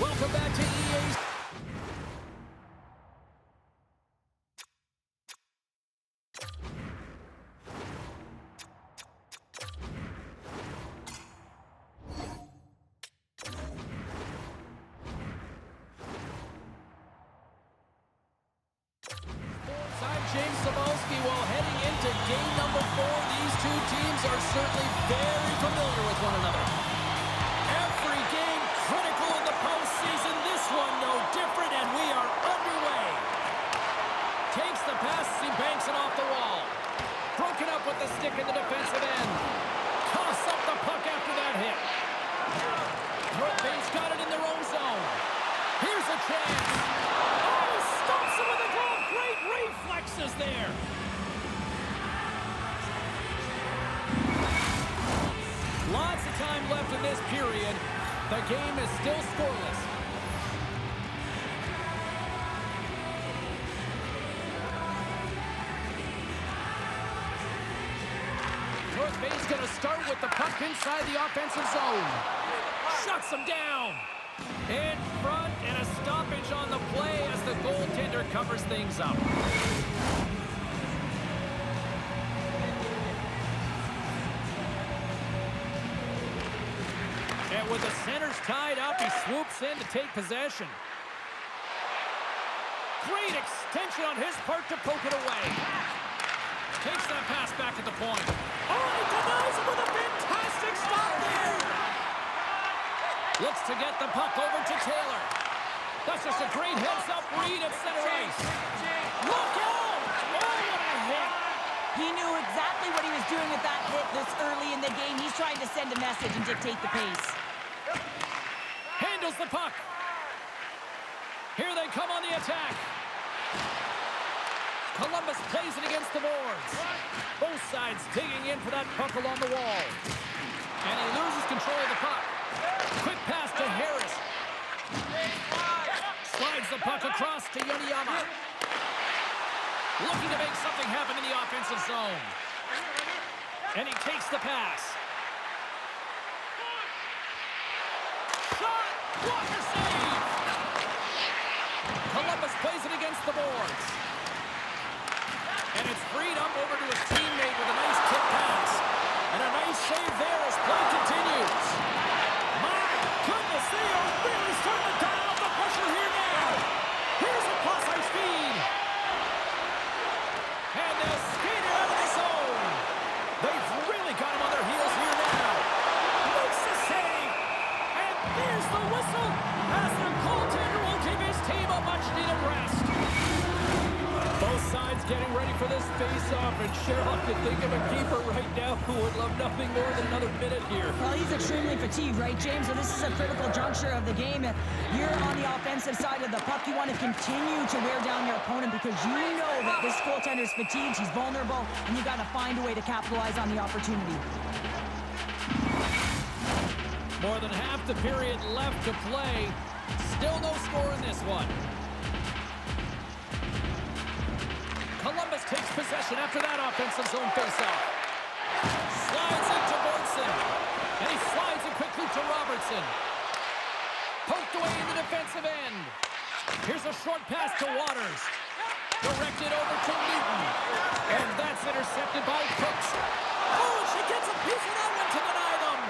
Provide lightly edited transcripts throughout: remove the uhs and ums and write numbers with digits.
Welcome back to EA's. I'm James Cebulski. Well, heading into game number 4, these two teams are certainly very familiar with one another. Every game critical in the postseason. This one no different, and we are underway. Takes the pass, he banks it off the wall. Broken up with the stick in the defensive end. Toss up the puck after that hit. North Bay's got it in their own zone. Here's a chance. Oh, stops him with a glove. Great reflexes there. Lots of time left in this period. The game is still scoreless. North Bay's going to start with the puck inside the offensive zone. Shuts him down. In front, and a stoppage on the play as the goaltender covers things up. And with the centers tied up, he swoops in to take possession. Great extension on his part to poke it away. Takes that pass back at the point. Oh, he denies him with a fantastic stop there. Looks to get the puck over to Taylor. That's just a great heads-up read at center ice. Look out! Oh, what a hit! He knew exactly what he was doing with that hit this early in the game. He's trying to send a message and dictate the pace. Handles the puck. Here they come on the attack. Columbus plays it against the boards. Both sides digging in for that puck along the wall. And he loses control of the puck. Quick pass to Harris. Slides the puck across to Yoniyama. Looking to make something happen in the offensive zone. And he takes the pass. Shot! Blocker save! Columbus plays it against the boards. And it's freed up over to his teammate with a nice tip pass. And a nice save there as play continues. My goodness, they are really starting to dial up the pressure here now. Here's a cross-ice feed. And they're skating out of the zone. They've really got him on their heels here now. Makes the save. And there's the whistle as the goaltender will give his team a much-needed rest. Both sides getting ready for this face-off, and Cheryl could think of a keeper right now who would love nothing more than another minute here. Well, he's extremely fatigued, right, James? So this is a critical juncture of the game. You're on the offensive side of the puck. You want to continue to wear down your opponent because you know that this goaltender's fatigued, he's vulnerable, and you got to find a way to capitalize on the opportunity. More than half the period left to play. Still no score in this one. Columbus takes possession after that offensive zone faceoff. Slides into Bornson. And he slides it quickly to Robertson. Poked away in the defensive end. Here's a short pass to Waters. Directed over to Newton. And that's intercepted by Cooks. Oh, she gets a piece of that one to deny them.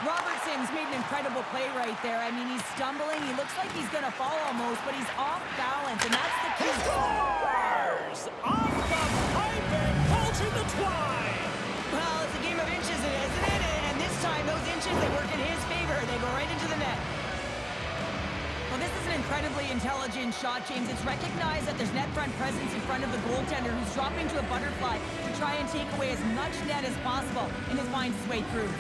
Robertson's made an incredible play right there. I mean, he's stumbling. He looks like he's going to fall almost, but he's off balance, and that's the key. Scores! Off the pipe and pulls in the twine. Well, it's a game of inches, isn't it? And this time, those inches, they work in his favor. They go right into the net. Well, this is an incredibly intelligent shot, James. It's recognized that there's net front presence in front of the goaltender who's dropping to a butterfly to try and take away as much net as possible, and it finds its way through.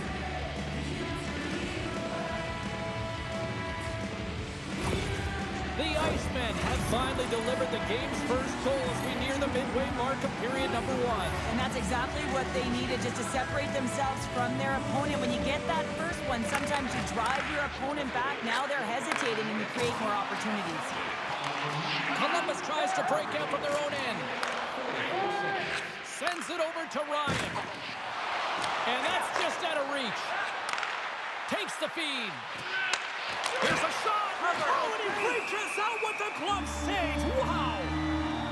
The Icemen have finally delivered the game's first goal as we near the midway mark of period number one. And that's exactly what they needed, just to separate themselves from their opponent. When you get that first one, sometimes you drive your opponent back. Now they're hesitating and you create more opportunities. Columbus tries to break out from their own end. Sends it over to Ryan. And that's just out of reach. Takes the feed. Here's a shot. Oh, and he reaches out with the glove save. Wow.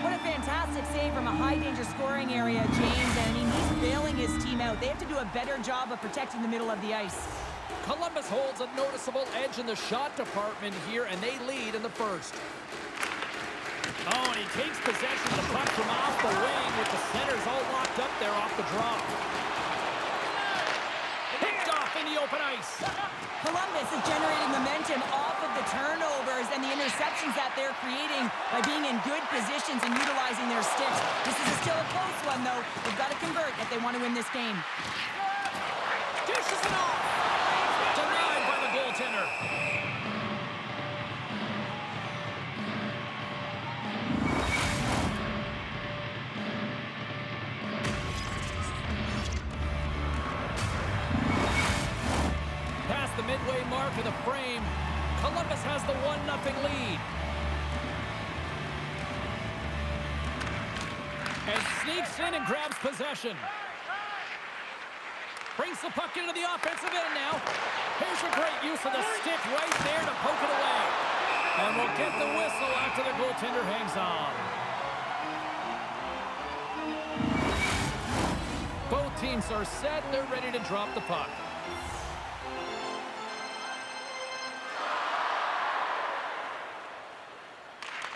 What a fantastic save from a high-danger scoring area, James. And I mean, he's bailing his team out. They have to do a better job of protecting the middle of the ice. Columbus holds a noticeable edge in the shot department here, and they lead in the first. Oh, and he takes possession of the puck from off the wing with the centers all locked up there off the draw. Picked off in the open ice. Columbus is generating momentum off of the turnovers and the interceptions that they're creating by being in good positions and utilizing their sticks. This is still a close one, though. They've got to convert if they want to win this game. Dishes it off. Denied by the goaltender. The midway mark of the frame. Columbus has the 1-0 lead. And sneaks in and grabs possession. Brings the puck into the offensive end now. Here's a great use of the stick right there to poke it away. And we'll get the whistle after the goaltender hangs on. Both teams are set. They're ready to drop the puck.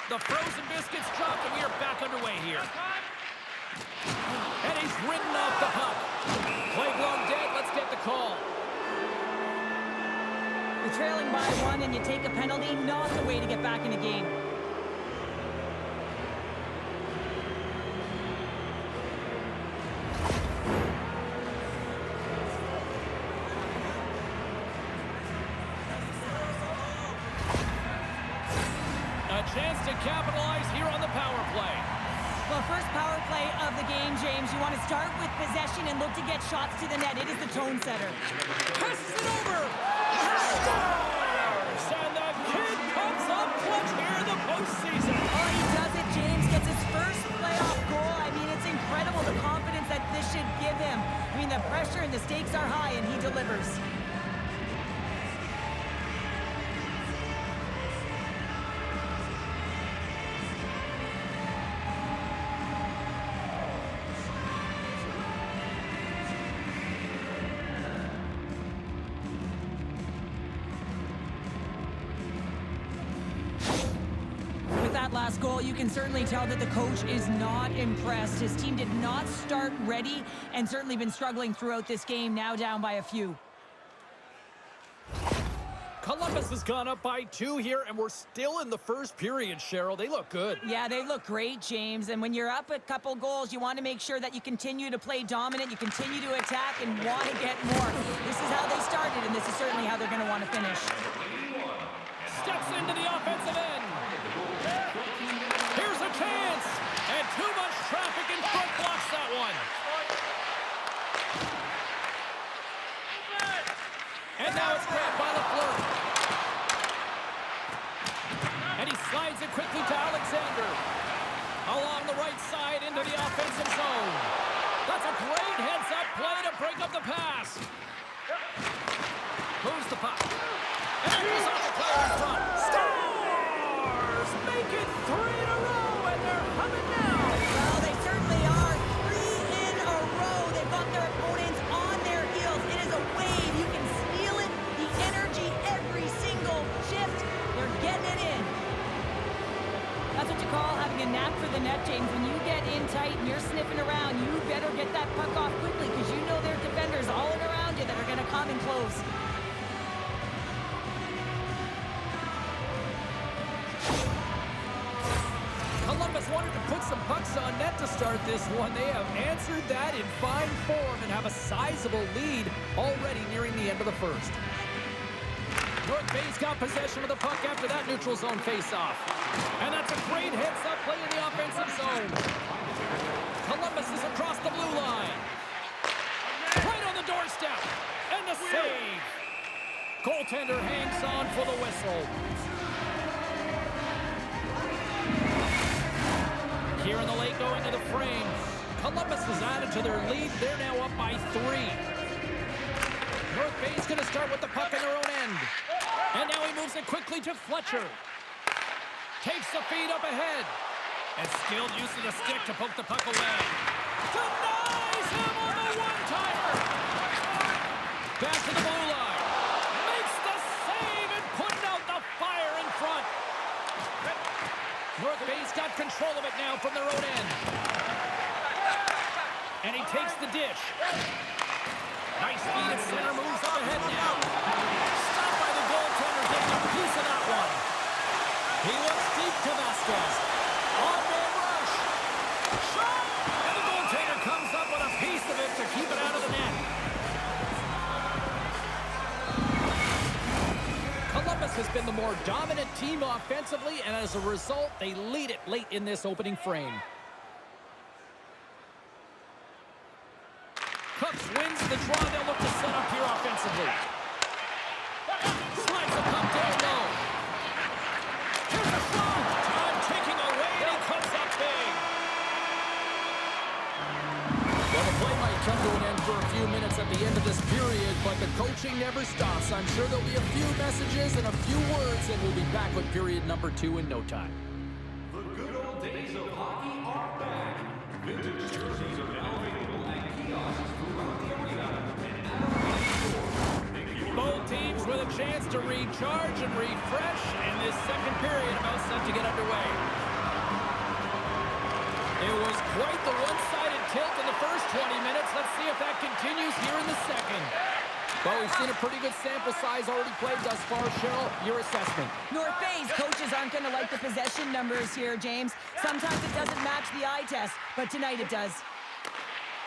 The frozen biscuits dropped, and we are back underway here. And he's ridden off the puck. Play blown dead. Let's get the call. You're trailing by one and you take a penalty, not the way to get back in the game. A chance to capitalize here on the power play. Well, first power play of the game, James. You want to start with possession and look to get shots to the net. It is the tone setter. Passes it over. Scores! And the kid comes up clutch here in the postseason. Oh, he does it, James. Gets his first playoff goal. I mean, it's incredible the confidence that this should give him. I mean, the pressure and the stakes are high, and he delivers. Last goal, you can certainly tell that the coach is not impressed. His team did not start ready and certainly been struggling throughout this game, now down by a few. Columbus has gone up by 2 here, and we're still in the first period, Cheryl. They look good. Yeah, they look great, James. And when you're up a couple goals, you want to make sure that you continue to play dominant, you continue to attack, and want to get more. This is how they started, and this is certainly how they're going to want to finish. Steps into the offensive end. Here's a chance, and too much traffic in front blocks that one. And now it's grabbed by LaFleur. And he slides it quickly to Alexander. Along the right side into the offensive zone. That's a great heads-up play to break up the pass. Moves the puck. And it goes off the player in front. Stars make it 3 in a row, and they're humming now. Well, they certainly are. 3 in a row. They've got their opponents on their heels. It is a wave. You can feel it, the energy every single shift. They're getting it in. That's what you call having a knack for the net, James. When you get in tight and you're sniffing around, you better get that puck off quickly because you know there are defenders all around you that are going to come in close. Columbus wanted to put some pucks on net to start this one. They have answered that in fine form and have a sizable lead already nearing the end of the first. North Bay's got possession of the puck after that neutral zone faceoff. And that's a great heads-up play in the offensive zone. Columbus is across the blue line. Right on the doorstep. And the save. Goaltender hangs on for the whistle. Here in the late going to the frame. Columbus has added to their lead. They're now up by 3. North Bay's going to start with the puck in their own end. And now he moves it quickly to Fletcher. Takes the feed up ahead. And skilled use of the stick to poke the puck away. Denies him on the one-timer. Back to the blue line. Makes the save and putting out the fire in front. North Bay's got control of it now from their own end. And he takes the dish. Nice feed at center, moves up ahead now. Stopped by the goaltender, getting a piece of that one. He looks deep to Vasquez. On-man rush. Shot! And the goaltender comes up with a piece of it to keep it out of the net. Columbus has been the more dominant team offensively, and as a result, they lead it late in this opening frame. Cubs wins the draw. They'll look to set up here offensively. Slides the puck down low. Here's a shot. Time ticking away, and he comes up big. Well, the play might come to an end for a few minutes at the end of this period, but the coaching never stops. I'm sure there'll be a few messages and a few words, and we'll be back with period number 2 in no time. The good old days of hockey are back. Vintage jerseys are now available at kiosks throughout the arena. Both teams with a chance to recharge and refresh, and this second period about set to get underway. It was quite the one-sided tilt in the first 20 minutes. Let's see if that continues here in the second. Well, we've seen a pretty good sample size already played thus far. Cheryl, your assessment. North Bay's coaches aren't going to like the possession numbers here, James. Sometimes it doesn't match the eye test, but tonight it does.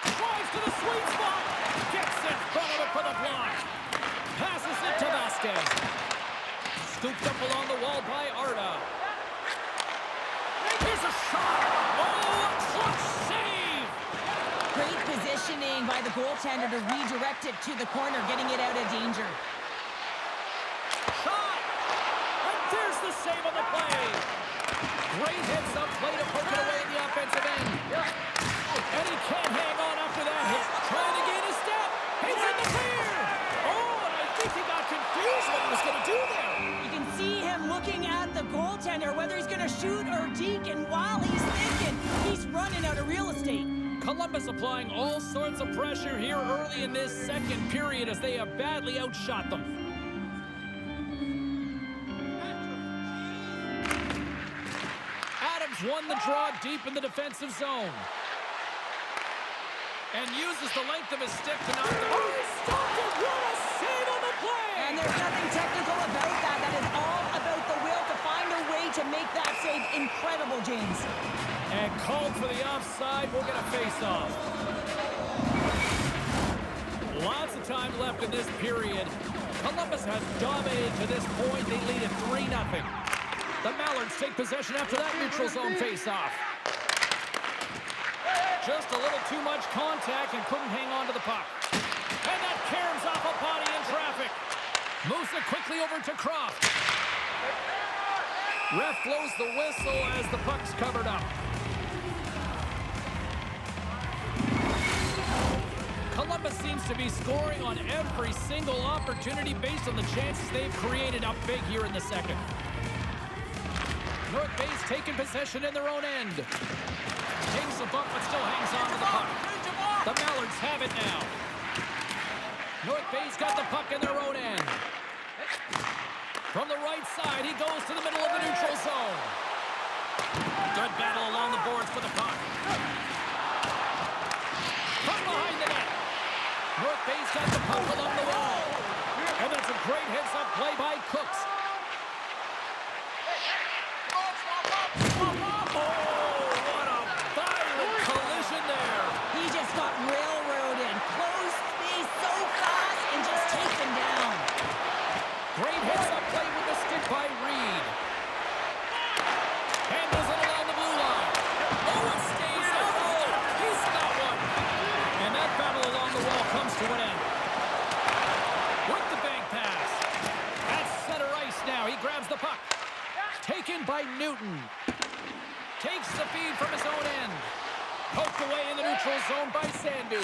Drives to the sweet spot. Gets in front of it for the block. Passes it to Vasquez. Scooped up along the wall by Arda. Here's a shot. Oh, a clutch save. Great positioning by the goaltender to redirect it to the corner, getting it out of danger. Shot. And there's the save on the play. Great heads-up play to poke it away in the offensive end. And he can't hang on after that hit. Trying to gain a step. He's in the clear. Oh, and I think he got confused what he was going to do there. You can see him looking at the goaltender, whether he's going to shoot or deke, and while he's thinking, he's running out of real estate. Columbus applying all sorts of pressure here early in this second period as they have badly outshot them. Adams won the draw deep in the defensive zone. And uses the length of his stick to knock the... Oh, he stopped it! What a save on the play! And there's nothing technical about that. That is all about the will to find a way to make that save incredible, James. And called for the offside. We'll get a face-off. Lots of time left in this period. Columbus has dominated to this point. They lead at 3-0. The Mallards take possession after that neutral zone face-off. Just a little too much contact and couldn't hang on to the puck. And that caroms off a body in traffic. Moves it quickly over to Croft. Ref blows the whistle as the puck's covered up. Columbus seems to be scoring on every single opportunity based on the chances they've created up big here in the second. North Bay's taking possession in their own end. Takes a bump but still hangs on to the puck. The Mallards have it now. North Bay's got the puck in their own end. From the right side, he goes to the middle of the neutral zone. Good battle along the boards for the puck. From behind the net. North Bay's got the puck along the wall. And that's a great heads-up play by Cooks. He just got railroaded. Close space so fast and just taken down. Great heads-up play with the stick by Reed. Handles it along the blue line. Oh, it stays out. He's got one. And that battle along the wall comes to an end. With the bank pass. At center ice now. He grabs the puck. Taken by Newton. Takes the feed from his own end. Poked away in the neutral zone by Sandu.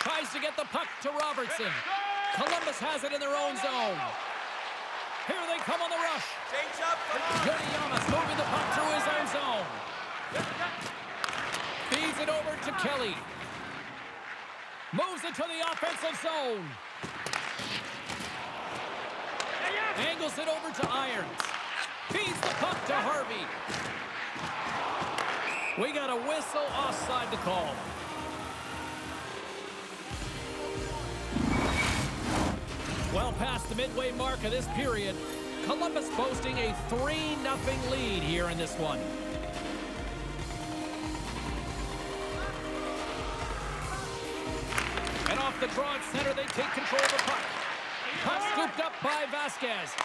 Tries to get the puck to Robertson. Columbus has it in their own zone. Here they come on the rush. Yoni Yamas moving the puck through his own zone. Feeds it over to Kelly. Moves it to the offensive zone. Angles it over to Irons. Feeds the puck to Harvey. We got a whistle offside to call. Well past the midway mark of this period, Columbus boasting a 3-0 lead here in this one. And off the draw at center, they take control of the puck. Puck scooped up by Vasquez.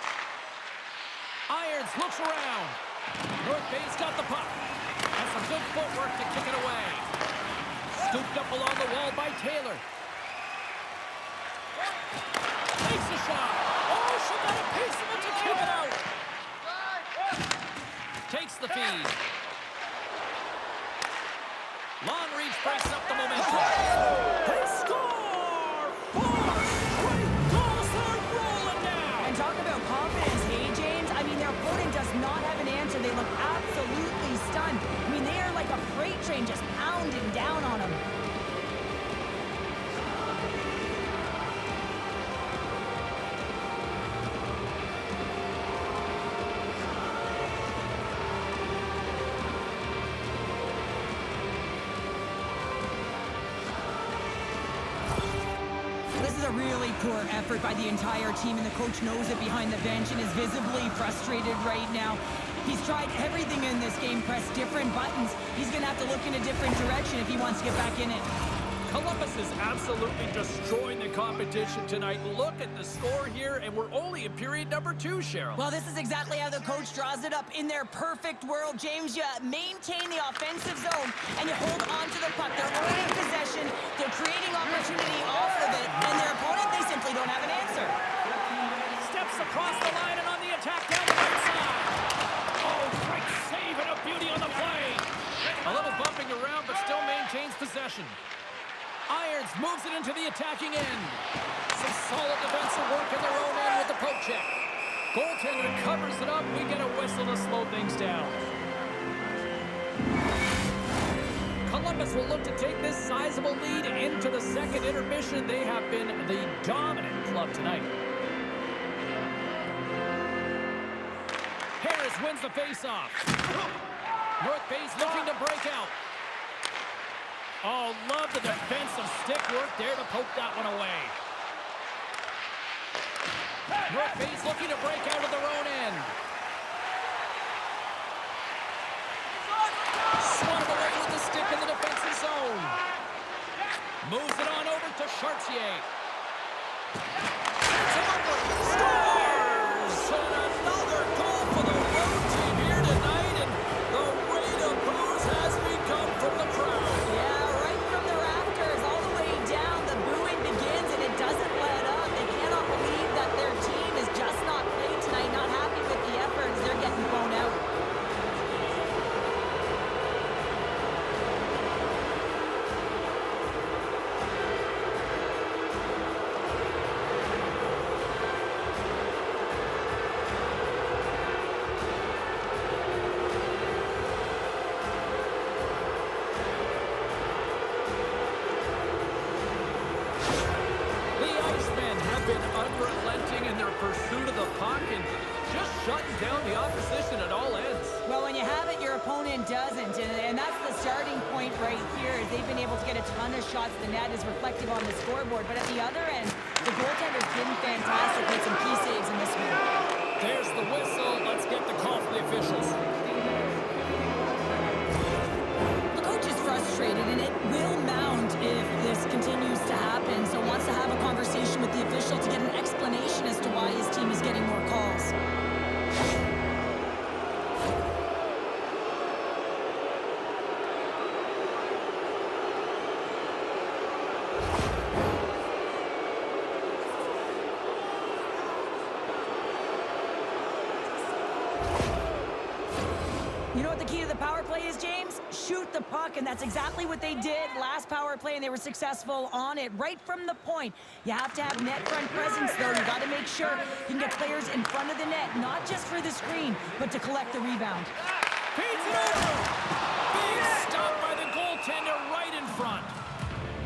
Irons looks around. North Bay's got the puck. Has some good footwork to kick it away. Scooped up along the wall by Taylor. Takes a shot. Oh, she got a piece of it to keep it out. Takes the feed. Long reach breaks up the momentum. They score! 4 straight goals. They're rolling now. And talk about confidence, hey, James? I mean, their opponent does not have an answer. They look absolutely stunned. I mean, they are like a freight train just pounding down on them. This is a really poor effort by the entire team, and the coach knows it behind the bench and is visibly frustrated right now. He's tried everything in this game, pressed different buttons. He's going to have to look in a different direction if he wants to get back in it. Columbus is absolutely destroying the competition tonight. Look at the score here, and we're only in period number 2, Cheryl. Well, this is exactly how the coach draws it up. In their perfect world, James, you maintain the offensive zone, and you hold on to the puck. They're owning possession, they're creating opportunity off of it, and their opponent, they simply don't have an answer. Steps across the line and on the attack down the right side. Oh, great save and a beauty on the play. A little bumping around, but still maintains possession. Irons moves it into the attacking end. Some solid defensive work in their own end with the poke check. Goaltender covers it up. We get a whistle to slow things down. Columbus will look to take this sizable lead into the second intermission. They have been the dominant club tonight. Harris wins the faceoff. North Bay's looking to break out. Oh, love the defensive stick work there to poke that one away. North Bay's looking to break out of their own end. Swatted away with the stick in the defensive zone. Moves it on over to Chartier. Scores! And another goal for the road team here tonight, and the rate of booze has become from the crowd. Unrelenting in their pursuit of the puck and just shutting down the opposition at all ends. Well, when you have it, your opponent doesn't, and that's the starting point right here. Is they've been able to get a ton of shots. The net is reflective on the scoreboard, but at the other end, the goaltender's been fantastic with some key saves in this one. There's the whistle. Let's get the call from the officials. The coach is frustrated, and it will mount if this continues to happen, so wants to have a conversation with the official to get an explanation as to why his team is getting more calls. You know what the key to the power play is, James? Shoot the puck, and that's exactly what they did last power play, and they were successful on it right from the point. You have to have net front presence, though. You got to make sure you can get players in front of the net, not just for the screen, but to collect the rebound. Feeds it over! Being stopped by the goaltender right in front.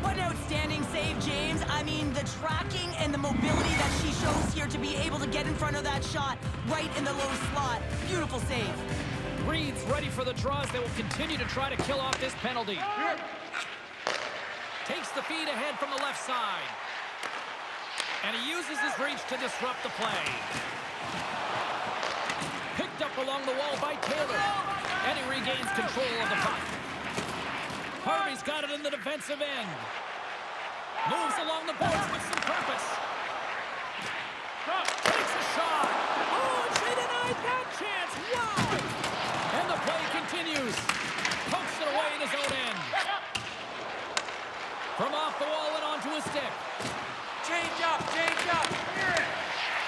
What an outstanding save, James. I mean, the tracking and the mobility that she shows here to be able to get in front of that shot right in the low slot. Beautiful save. Reed's ready for the draws. They will continue to try to kill off this penalty. Takes the feed ahead from the left side. And he uses his reach to disrupt the play. Picked up along the wall by Taylor. And he regains control of the puck. Harvey's got it in the defensive end. Moves along the boards with some purpose. Takes a shot. Oh, and she denied that chance. Wow! And the play continues. Pokes it away in his own end. From off the wall and onto his stick. Change up, change up.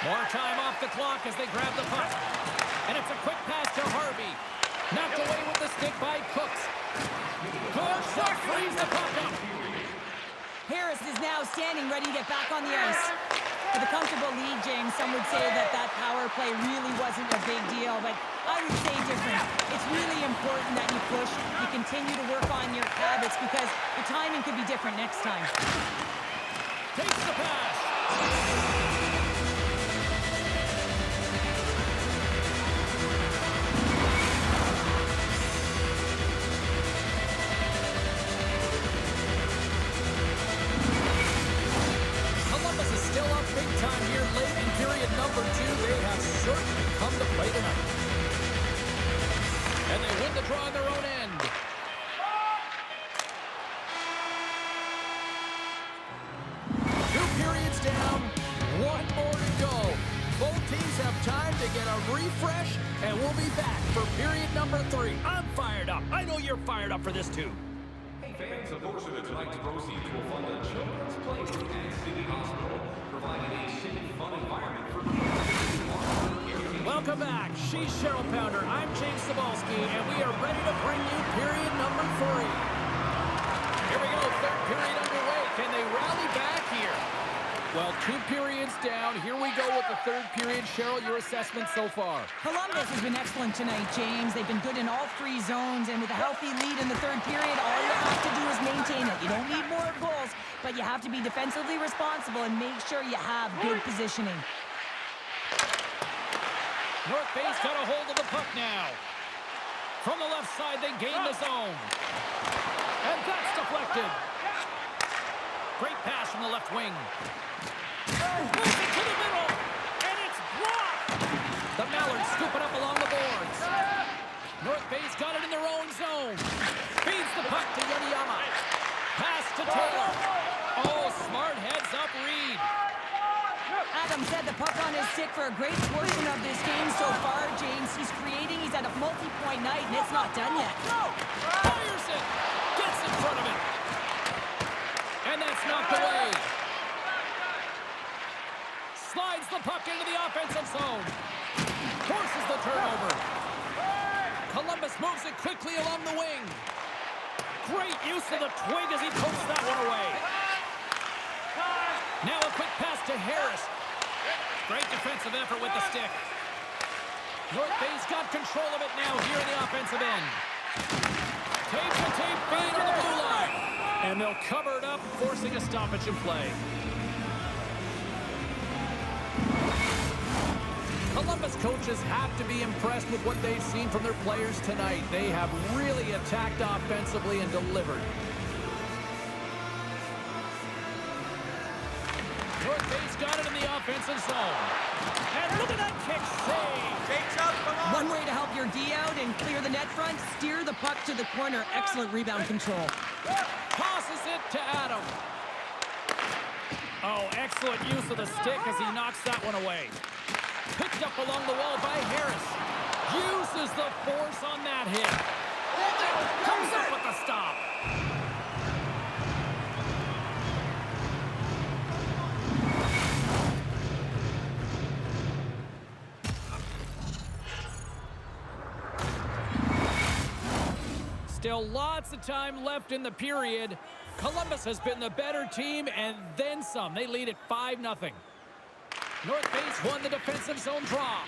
More time off the clock as they grab the puck. And it's a quick pass to Harvey. Knocked away with the stick by Cooks. Cooks frees the puck up. Harris is now standing ready to get back on the ice. For the comfortable lead, James, some would say that that power play really wasn't a big deal, but I would say different. It's really important that you push, you continue to work on your habits because the timing could be different next time. Takes the pass. overtime here late in period number 2. They have certainly come to play tonight. And they win the draw on their own end. Two periods down, one more to go. Both teams have time to get a refresh, and we'll be back for period number 3. I'm fired up. I know you're fired up for this too. Hey fans, a portion of tonight's proceeds will fund a children's playroom at City Hospital, providing a safe, fun environment for kids. Welcome back. She's Cheryl Pounder. I'm James Cybulski, and we are ready to bring you period number 3. Here we go, third period underway. Can they rally back here? Well, 2 periods down. Here we go with the third period. Cheryl, your assessment so far? Columbus has been excellent tonight, James. They've been good in all 3 zones, and with a healthy lead in the third period, all you have to do is maintain it. You don't need more goals, but you have to be defensively responsible and make sure you have good positioning. North Bay's got a hold of the puck now. From the left side, they gain the zone. And that's deflected. Great pass from the left wing. Moves it to the middle, and it's blocked. The Mallards scoop it up along the boards. North Bay's got it in their own zone. Feeds the puck to Yoniyama. Pass to Taylor. Oh, smart heads up Reed. Adam said the puck on his stick for a great portion of this game so far, James. He's creating, he's at a multi-point night, and it's not done yet. Fires it. Gets in front of it. And that's knocked away. Slides the puck into the offensive zone. Forces the turnover. Columbus moves it quickly along the wing. Great use of the twig as he pokes that one away. Now a quick pass to Harris. Great defensive effort with the stick. North Bay's got control of it now here in the offensive end. Tape-to-tape feed on the blue line. And they'll cover it up, forcing a stoppage in play. Columbus coaches have to be impressed with what they've seen from their players tonight. They have really attacked offensively and delivered. North Bay's got it in the offensive zone. And look at that kick save. One way to help your D out and clear the net front, steer the puck to the corner. Excellent rebound control. Tosses it to Adam. Oh, excellent use of the stick as he knocks that one away. Picked up along the wall by Harris. Uses the force on that hit. Comes up with the stop. Still lots of time left in the period. Columbus has been the better team and then some. They lead at 5-0. North Bay's won the defensive zone draw.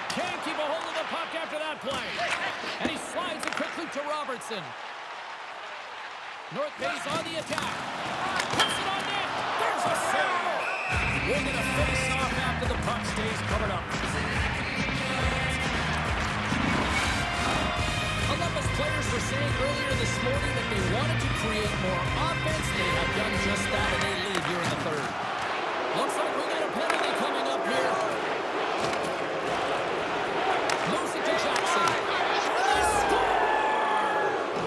Can't keep a hold of the puck after that play. And he slides it quickly to Robertson. North Bay's on the attack. Puts it on net. There's a save. We're going to face off after the puck stays covered up. Columbus players were saying earlier this morning that they wanted to create more offense. They have done just that, and they lead here in the third. Looks like we got a penalty coming up here. Moves it to Jackson. They score!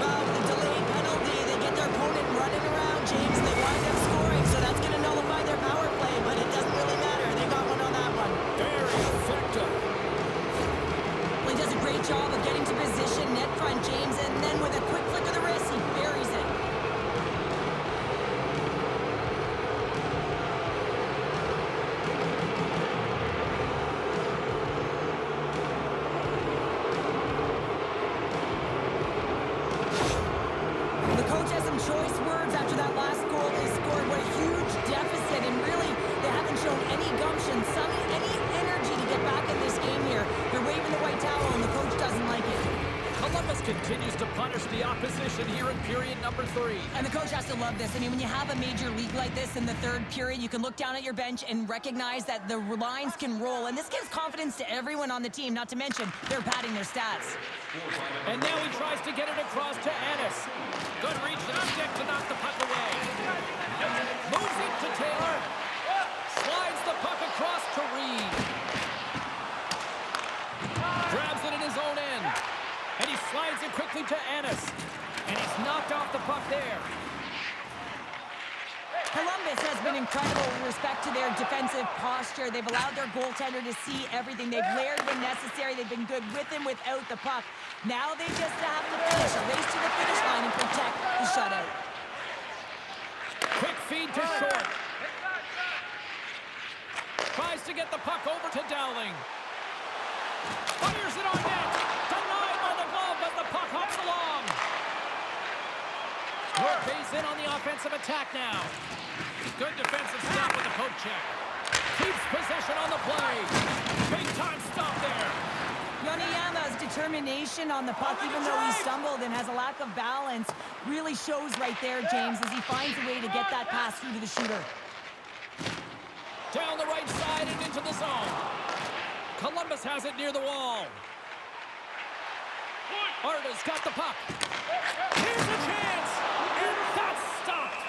Well, the delayed penalty, they get their opponent running around, James. They wind up scoring, so that's going to nullify their power play, but it doesn't really matter. They got one on that one. Very effective. Well, he does a great job of getting to position, net front, James, and then with a quick flick of the wrist, he buries it. The coach has some choice words after that last goal they scored. What a huge deficit, and really, they haven't shown any gumption, any energy to get back in this game here. They're waving the white towel, and the coach doesn't like it. Columbus continues to punish the opposition here in period number 3. And the coach has to love this. I mean, when you have a major league like this in the third period, you can look down at your bench and recognize that the lines can roll. And this gives confidence to everyone on the team, not to mention they're padding their stats. And now he tries to get it across to Ennis. Good reach to the stick to knock the puck away. Moves it to Taylor. Columbus has been incredible with respect to their defensive posture. They've allowed their goaltender to see everything. They've layered when necessary. They've been good with and without the puck. Now they just have to finish, a race to the finish line and protect the shutout. Quick feed to short. Tries to get the puck over to Dowling. Fires it on net. Denied by the glove as the puck hops along. North Bay's in on the offensive attack now. Good defensive stop with the poke check. Keeps possession on the play. Big time stop there. Yoneyama's determination on the puck, even though he stumbled and has a lack of balance, really shows right there, James, as he finds a way to get that pass through to the shooter. Down the right side and into the zone. Columbus has it near the wall. Arda's got the puck. Here's a chance! And that's stopped!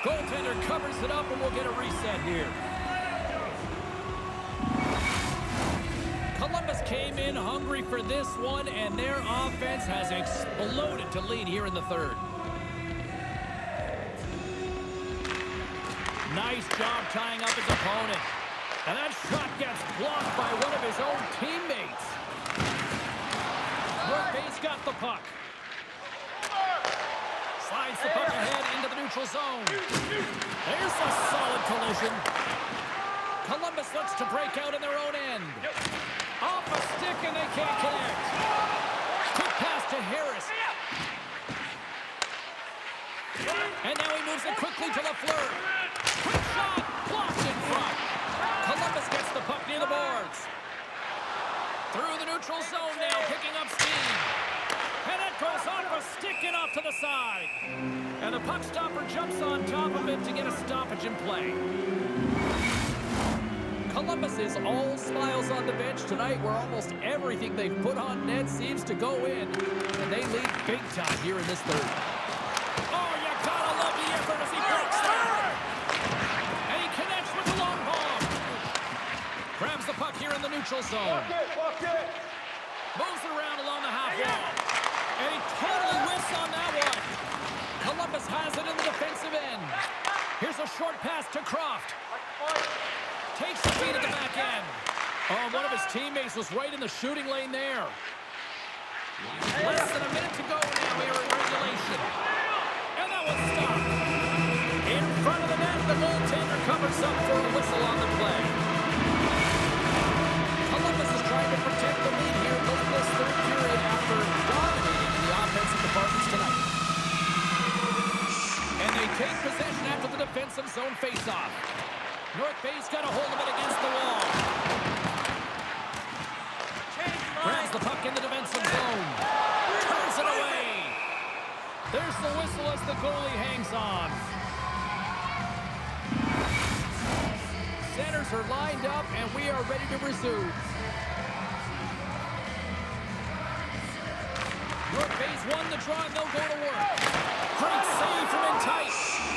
Goaltender covers it up and we'll get a reset here. Columbus came in hungry for this one, and their offense has exploded to lead here in the third. Nice job tying up his opponent. And that shot gets blocked by one of his own teammates. North Bay's got the puck. Slides the puck ahead into the neutral zone. There's a solid collision. Columbus looks to break out in their own end. Off a stick and they can't connect. Quick pass to Harris. And now he moves it quickly to Lafleur. Quick shot, blocked in front. Columbus gets the puck near the boards. Through the neutral zone now, picking up speed. And that goes off a stick and off to the side. And the puck stopper jumps on top of it to get a stoppage in play. Columbus is all smiles on the bench tonight, where almost everything they've put on net seems to go in. And they lead big time here in this third. Oh, you gotta love the effort as he breaks there. And he connects with the long ball. Grabs the puck here in the neutral zone. Moves it around along the half wall. And he totally whiffs on that one. Columbus has it in the defensive end. Here's a short pass to Croft. Takes the feed at the back end. Oh, one of his teammates was right in the shooting lane there. Less than a minute to go now here in regulation. And that was stopped. In front of the net, the goaltender covers up for a whistle on the play. Columbus is trying to protect the lead here late in this third period after dominating in the offensive departments tonight. And they take possession after the defensive zone faceoff. North Bay's got a hold of it against the wall. Grabs the puck in the defensive zone. Turns it away. There's the whistle as the goalie hangs on. Centers are lined up and we are ready to resume. North Bay's won the draw and they'll go to work. Great save from in tight.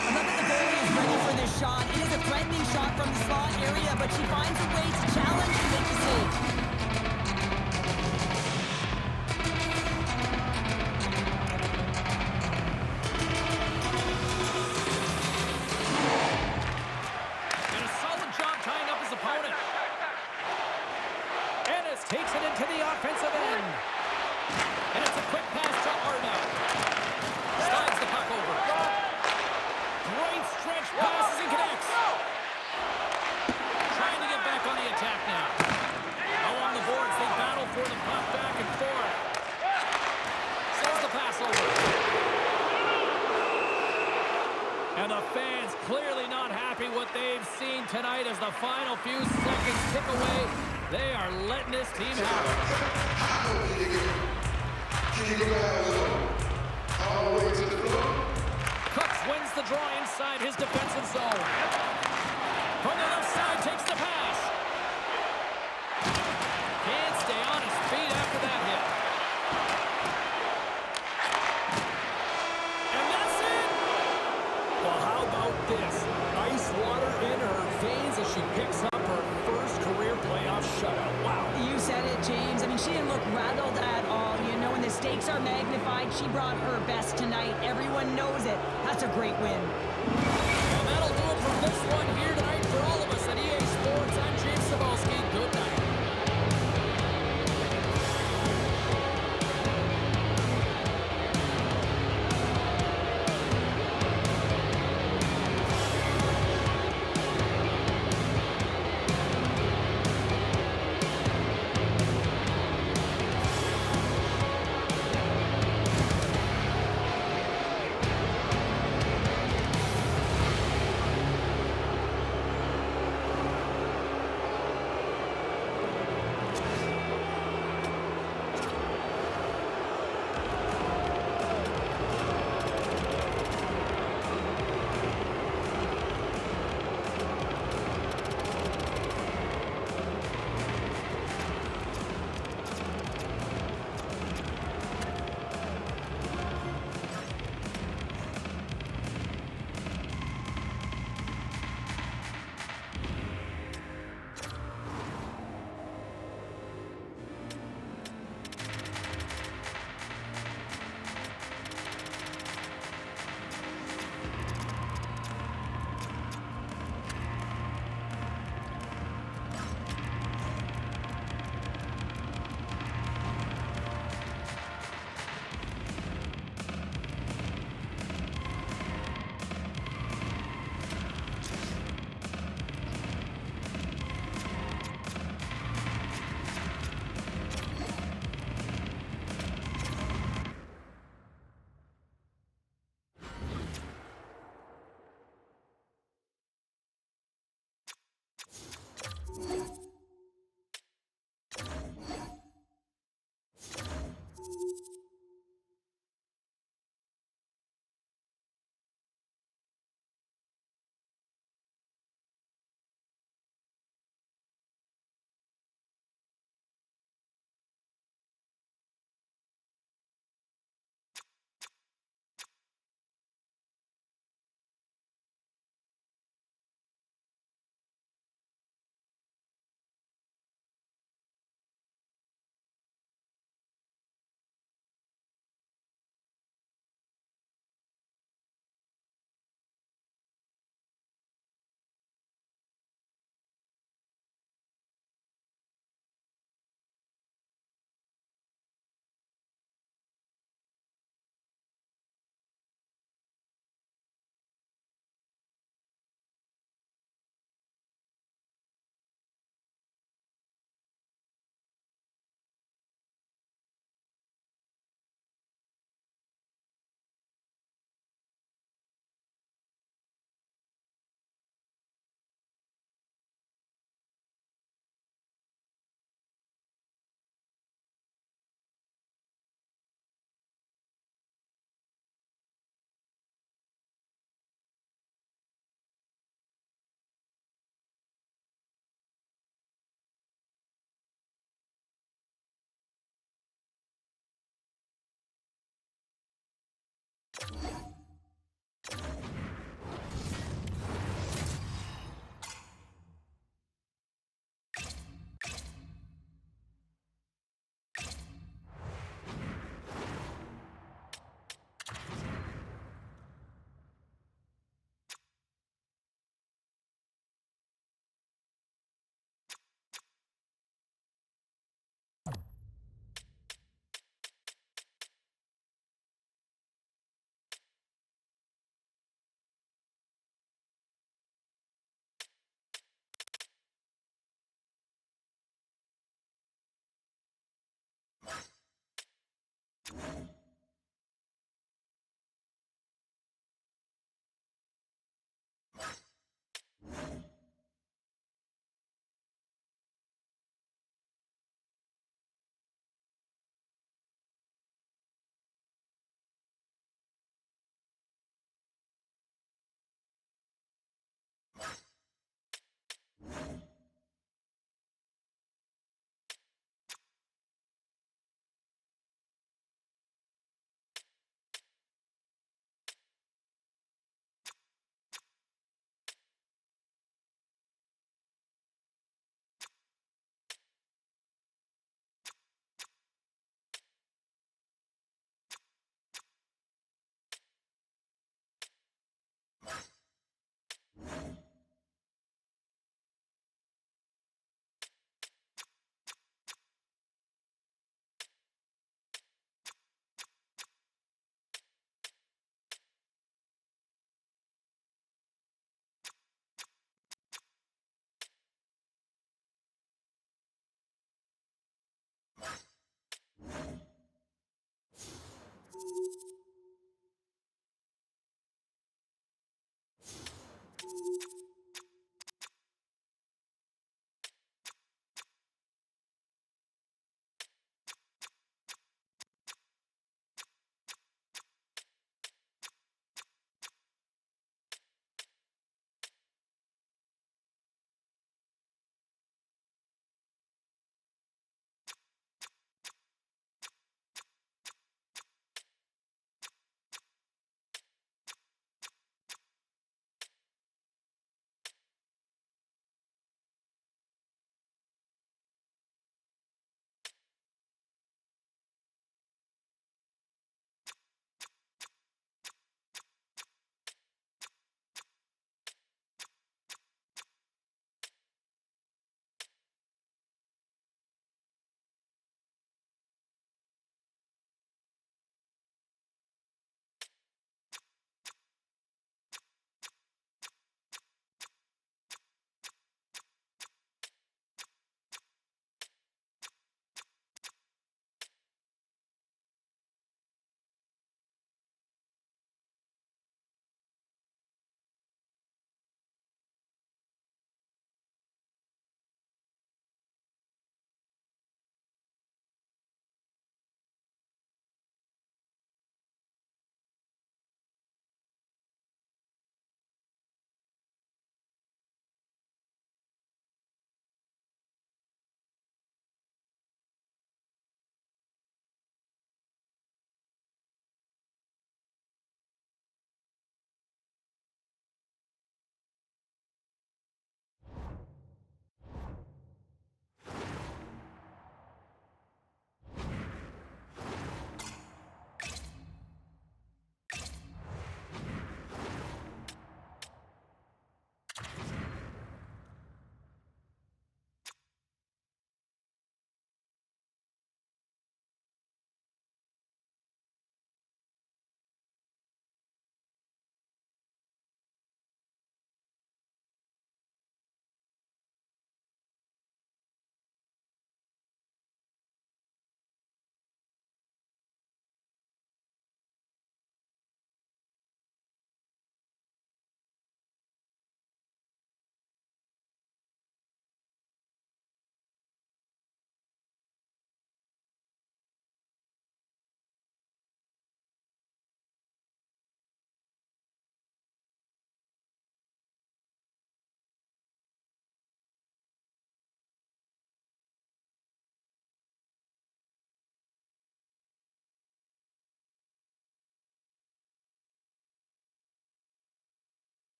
I love that the goalie is ready for this shot. It is a threatening shot from the slot area, but she finds a way to challenge and make the save. And a solid job tying up his opponent. Ennis takes it into the offensive end. And it's a quick pass to Arda. Slides the puck over. Great stretch passes and connects. Trying to get back on the attack now. Along the boards, they battle for the puck back and forth. Sends the pass over. And the fans clearly not happy what they've seen tonight as the final few seconds tick away. They are letting this team have it. Cooks wins the draw inside his defensive zone. From the left side, takes the pass. Can't stay on his feet after that hit. And that's it! Well, how about this? Ice water in her veins as she picks up her first career playoff shutout. Wow. You said it, James. I mean, she didn't look rattled at all. You know, when the stakes are magnified, she brought her best tonight. Everyone knows it. That's a great win. And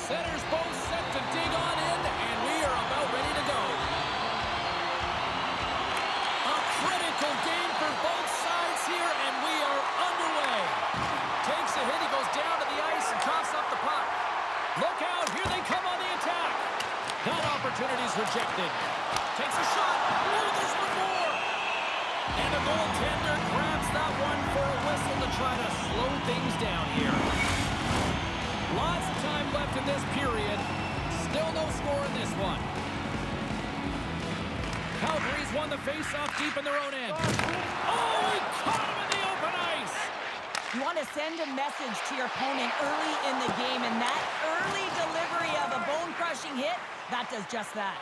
Centers both set to dig on in, and we are about ready to go. A critical game for both sides here, and we are underway. Takes a hit, he goes down to the ice and coughs up the puck. Look out, here they come on the attack. That opportunity's rejected. Takes a shot. Oh, there's one more. And the goaltender grabs that one for a whistle to try to slow things down here. Lots of time left in this period. Still no score in this one. Calgary's won the face-off deep in their own end. Oh, he caught him in the open ice. You want to send a message to your opponent early in the game, and that early delivery of a bone-crushing hit, that does just that.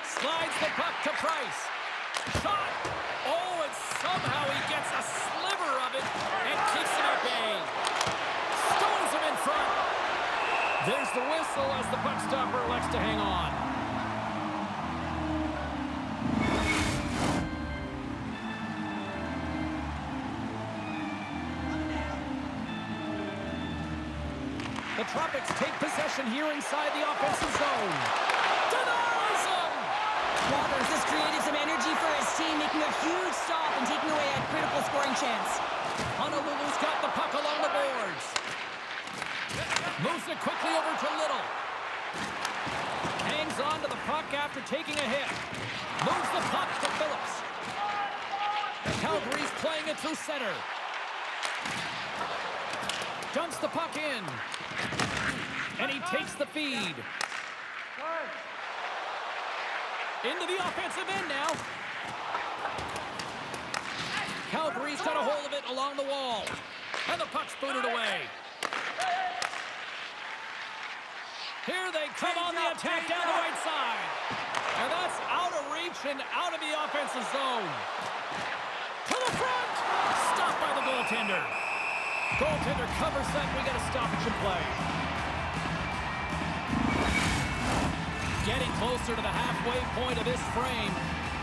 Slides the puck to Price. Shot! Oh, and somehow he gets a sliver of it and keeps it at bay. Stones him in front. There's the whistle as the puck stopper elects to hang on. The Tropics take possession here inside the offensive zone. Denies him! Walters has created some energy for his team, making a huge stop and taking away a critical scoring chance. Honolulu's got the puck along the boards. Moves it quickly over to Little. Hangs on to the puck after taking a hit. Moves the puck to Phillips. Calgary's playing it through center. Dumps the puck in. And he takes the feed. Into the offensive end now. Calgary's got a hold of it along the wall. And the puck's booted away. Here they come on the attack down the right side. And that's out of reach and out of the offensive zone. To the front. Stopped by the goaltender. Goaltender covers that. We got a stoppage in play. Getting closer to the halfway point of this frame.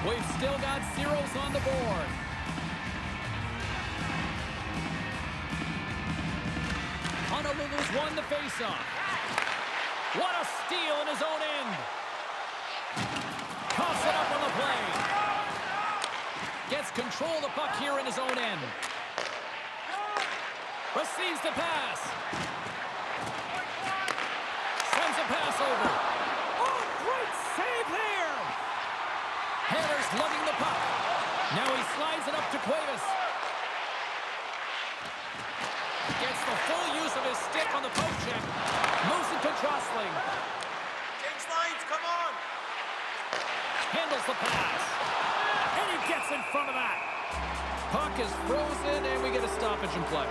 We've still got zeros on the board. Honolulu's won the faceoff. What a steal in his own end. Coughs it up on the play. Gets control of the puck here in his own end. Receives the pass. Sends a pass over. Oh, great save there. Haller's lugging the puck. Now he slides it up to Cuevas. Gets the full use of his stick on the poke check. Moves it to Jostling. Change lines, come on! Handles the pass. And he gets in front of that. Puck is frozen and we get a stoppage in play.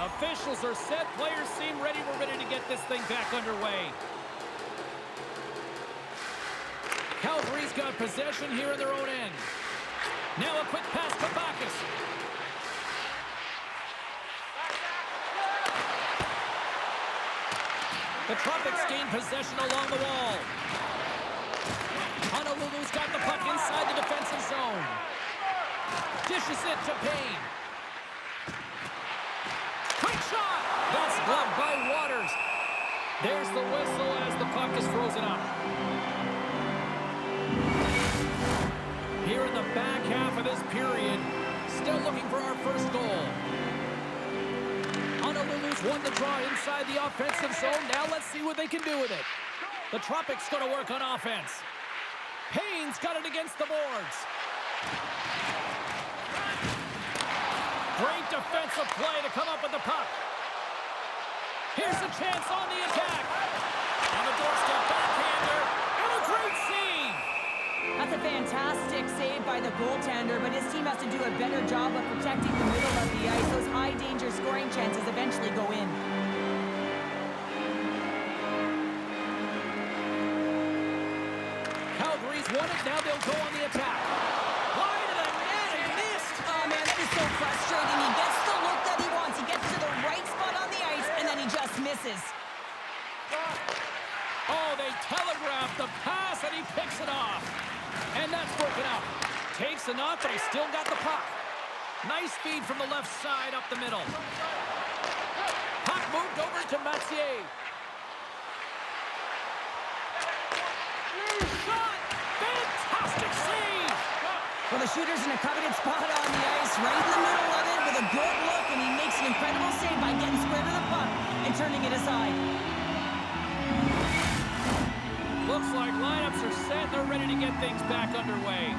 Officials are set. Players seem ready. We're ready to get this thing back underway. Calgary's got possession here in their own end. Now a quick pass to Bacchus. The Tropics gain possession along the wall. Honolulu's got the puck inside the defensive zone. Dishes it to Payne. Quick shot! That's blocked by Waters. There's the whistle as the puck is frozen up. Here in the back half of this period, still looking for our first goal. Honolulu's won the draw inside the offensive zone. Now let's see what they can do with it. The Tropics going to work on offense. Payne's got it against the boards. Great defensive play to come up with the puck. Here's a chance on the attack. On the doorstep, backhander, and a great save. That's a fantastic save by the goaltender, but his team has to do a better job of protecting the middle of the ice. Those high-danger scoring chances eventually go in. Calgary's won it. Now they'll go on the attack. Wide of the net and missed. Oh, man, that is so frustrating. He gets the look that he wants. He gets to the right spot on the ice, and then he just misses. Oh, they telegraph the pass, and he picks it off. And that's broken up. Takes a knock, but he's still got the puck. Nice feed from the left side up the middle. Puck moved over to Mathieu. Shot! Fantastic save! Well, the shooter's in a coveted spot on the ice, right in the middle of it with a good look, and he makes an incredible save by getting square to the puck and turning it aside. Looks like lineups are set. They're ready to get things back underway.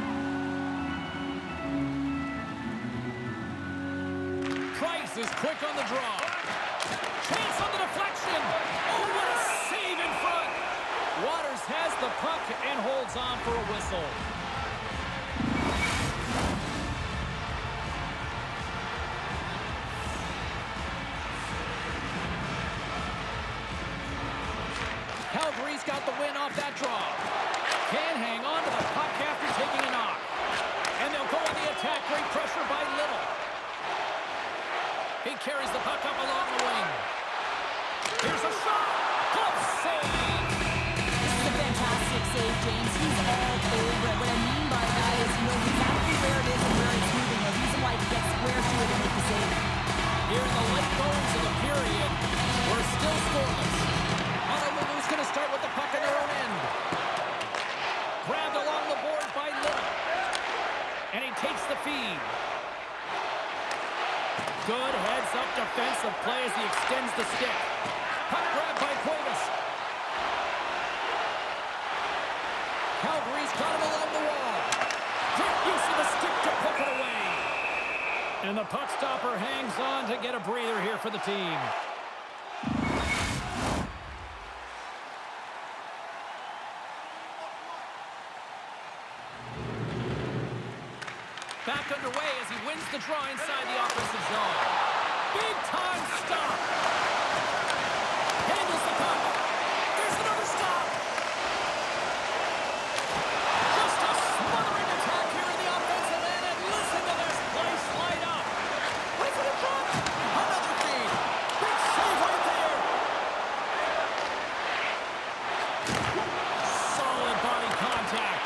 Price is quick on the draw. Chance on the deflection. Oh, what a save in front. Waters has the puck and holds on for a whistle. carries the puck up along the wing. Here's a shot. Glove save. This is a fantastic save, James. He's all over it. What I mean by that is he knows exactly where it is and where it's moving. The reason why he gets square to it and make the save. Here in the late goings of the period, we're still scoreless. Honolulu's going to start with the puck in their own end. Grabbed along the boards by Little. And he takes the feed. Good heads-up defensive play as he extends the stick. Puck grab by Cuevas. Calgary's got him along the wall. Quick use of the stick to poke it away. And the puck stopper hangs on to get a breather here for the team. Back underway as he wins the draw inside the offensive zone. Big time stop. Handles the puck. There's another stop. Just a smothering attack here in the offensive end. And listen to this place light up. Wait for the puck. Another feed. Big save right there. Solid body contact.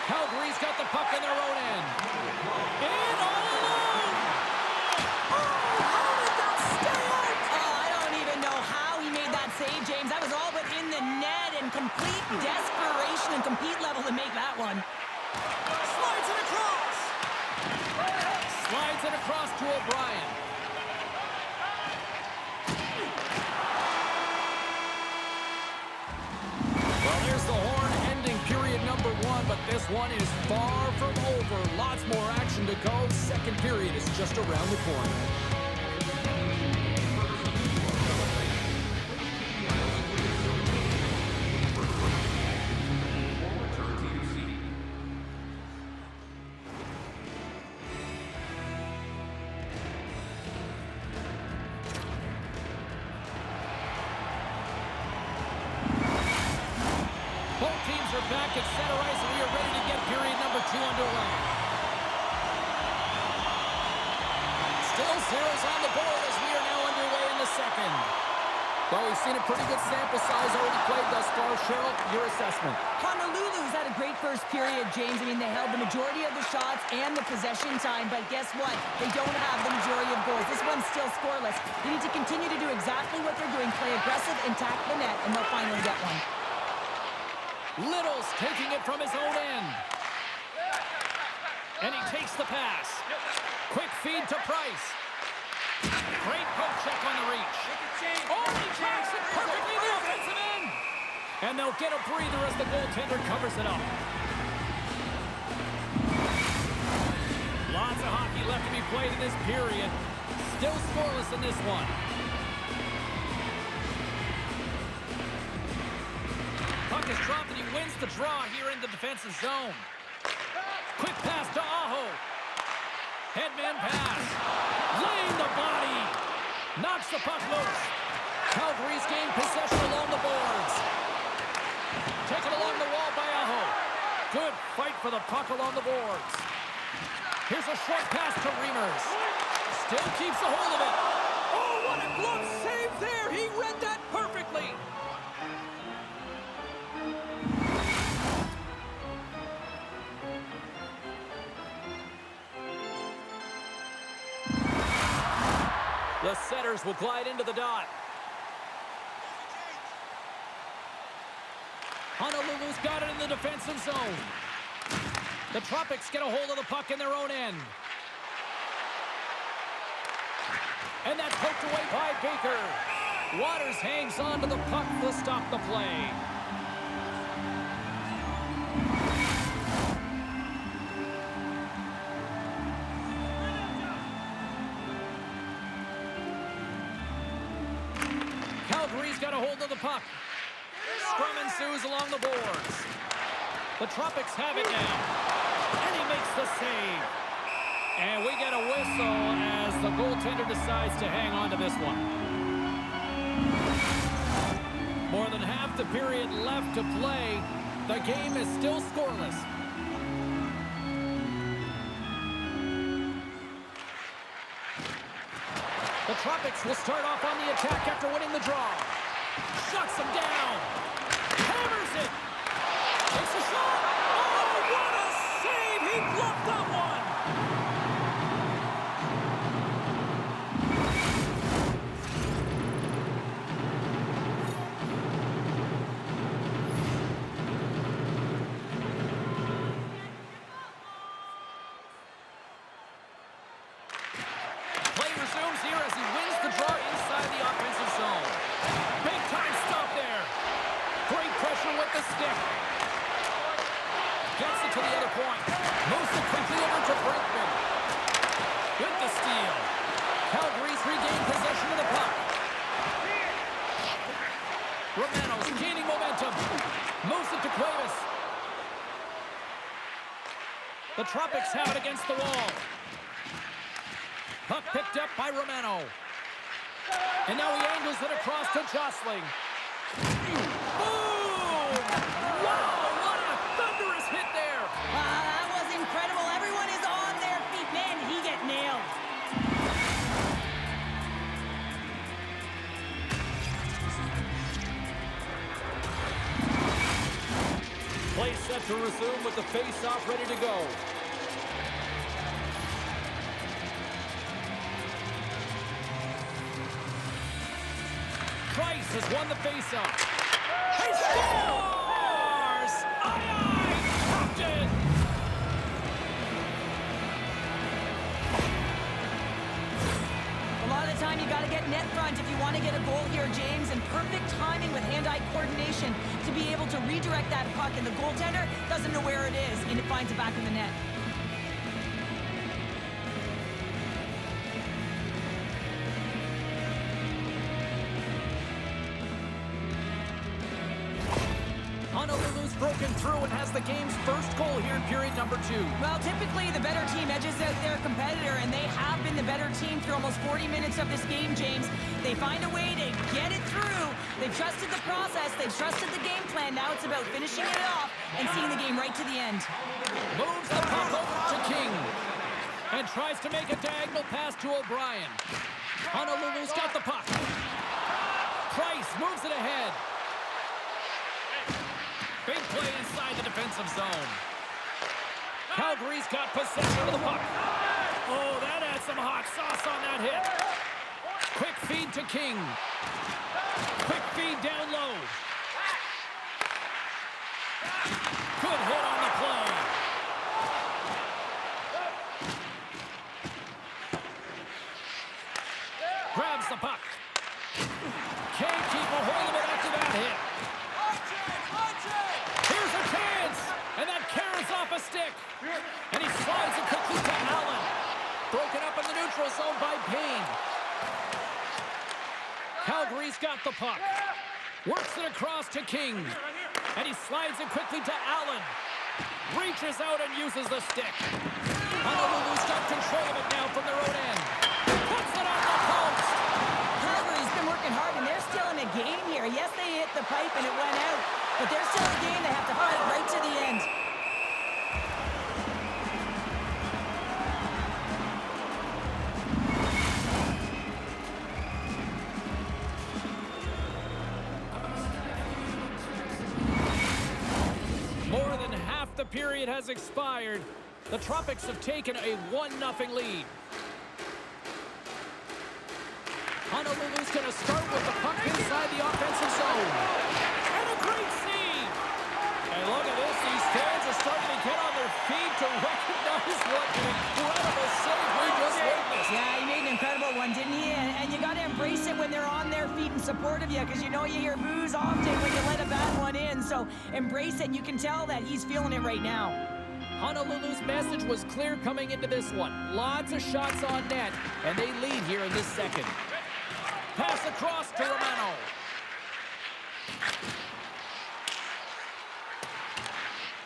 Calgary's got the puck in their own end. In all alone! Oh, how did that stay out? Oh, I don't even know how he made that save, James. That was all but in the net and complete desperation and compete level to make that one. Slides it across! Slides it across to O'Brien. Well, there's the horn ending period number 1, but this one is far from over. Lots more action to go. Second period is just around the corner. Both teams are back at center ice, and we are ready to get period number 2 underway. Still zeros on the board as we are now underway in the second. Well, we've seen a pretty good sample size already played thus far. Cheryl, your assessment. Honolulu's had a great first period, James. I mean, they held the majority of the shots and the possession time, but guess what? They don't have the majority of goals. This one's still scoreless. They need to continue to do exactly what they're doing, play aggressive and tack the net, and they'll finally get one. Little's taking it from his own end. And he takes the pass. Quick feed to Price. Great poke check on the reach. Oh, he tracks it perfectly in the offensive end. And they'll get a breather as the goaltender covers it up. Lots of hockey left to be played in this period. Still scoreless in this one. Puck is dropped and he wins the draw here in the defensive zone. Quick pass to Aho. Headman pass. Laying the body. Knocks the puck loose. Calgary's gained possession along the boards. Taken along the wall by Aho. Good fight for the puck along the boards. Here's a short pass to Reimers. Still keeps a hold of it. Oh, what a glove save there. He read that perfectly. The setters will glide into the dot. Honolulu's got it in the defensive zone. The Tropics get a hold of the puck in their own end. And that's poked away by Baker. Waters hangs on to the puck to stop the play. Calgary's got a hold of the puck. Scrum ensues along the boards. The Tropics have it now. And he makes the save. And we get a whistle as the goaltender decides to hang on to this one. More than half the period left to play. The game is still scoreless. The Tropics will start off on the attack after winning the draw. Shuts him down. Hammers it. Takes a shot. Oh, what a save. He bluffed that one. Play resumes here as he wins the draw inside the offensive zone. Big time stop there. Great pressure with the stick. Gets it to the other point. Moves it quickly over to Brinkman. With the steal. Calgary's regained possession of the puck. Romano's gaining momentum. Moves it to Cuevas. The Tropics have it against the wall. Puck picked up by Romano. And now he angles it across to Jostling. Boom! Wow, what a thunderous hit there! Wow, that was incredible. Everyone is on their feet. Man, did he get nailed. Play set to resume with the face-off ready to go. Price has won the face-off. He scores! Aye, Captain! A lot of the time, you got to get net front if you want to get a goal here, James. And perfect timing with hand-eye coordination to be able to redirect that puck. And the goaltender doesn't know where it is, and it finds it back in the net. Honolulu's broken through and has the game's first goal here in period number 2. Well, typically the better team edges out their competitor, and they have been the better team through almost 40 minutes of this game, James. They find a way to get it through. They've trusted the process. They've trusted the game plan. Now it's about finishing it off and seeing the game right to the end. Moves the puck over to King. And tries to make a diagonal pass to O'Brien. Honolulu's got the puck. Price moves it ahead. Big play inside the defensive zone. Calgary's got possession of the puck. Oh, that adds some hot sauce on that hit. Quick feed to King. Quick feed down low. Good hit on the play. Grabs the puck. Can't keep a hold of it after that hit. Here's a chance! And that carries off a stick. And he slides it quickly to Allen. Broken up in the neutral zone by Payne. Calgary's got the puck. Works it across to King. And he slides it quickly to Allen. Reaches out and uses the stick. Honolulu's got control of it now from their own end. Puts it on the post. Calgary's been working hard, and they're still in a game here. Yes, they hit the pipe and it went out, but they're still in a game. They have to fight right to the end. More than half the period has expired. The Tropics have taken a 1-0 lead. Honolulu's going to start with the puck inside the offensive zone. And a great save! And look at this, these fans are starting to get on their feet to recognize what an incredible save we just witnessed. Yeah, he made an incredible one, didn't he? And you got to embrace it when they're on their feet in support of you, because you know you hear boos often when you let a bad one in. So embrace it, and you can tell that he's feeling it right now. Honolulu's message was clear coming into this one. Lots of shots on net, and they lead here in this second. Pass across to Romano.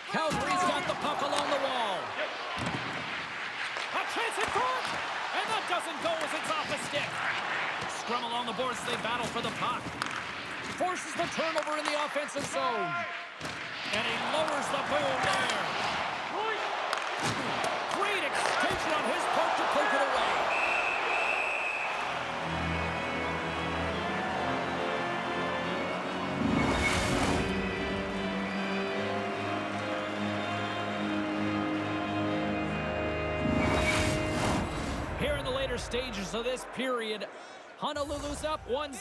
Calgary's got the puck along the wall. A chance in front! And that doesn't go as it's off the stick. Scrum along the boards, they battle for the puck. Forces the turnover in the offensive zone. And he lowers the boom there. Great extension on his part to take it away. later stages of this period. Honolulu's up 1-0.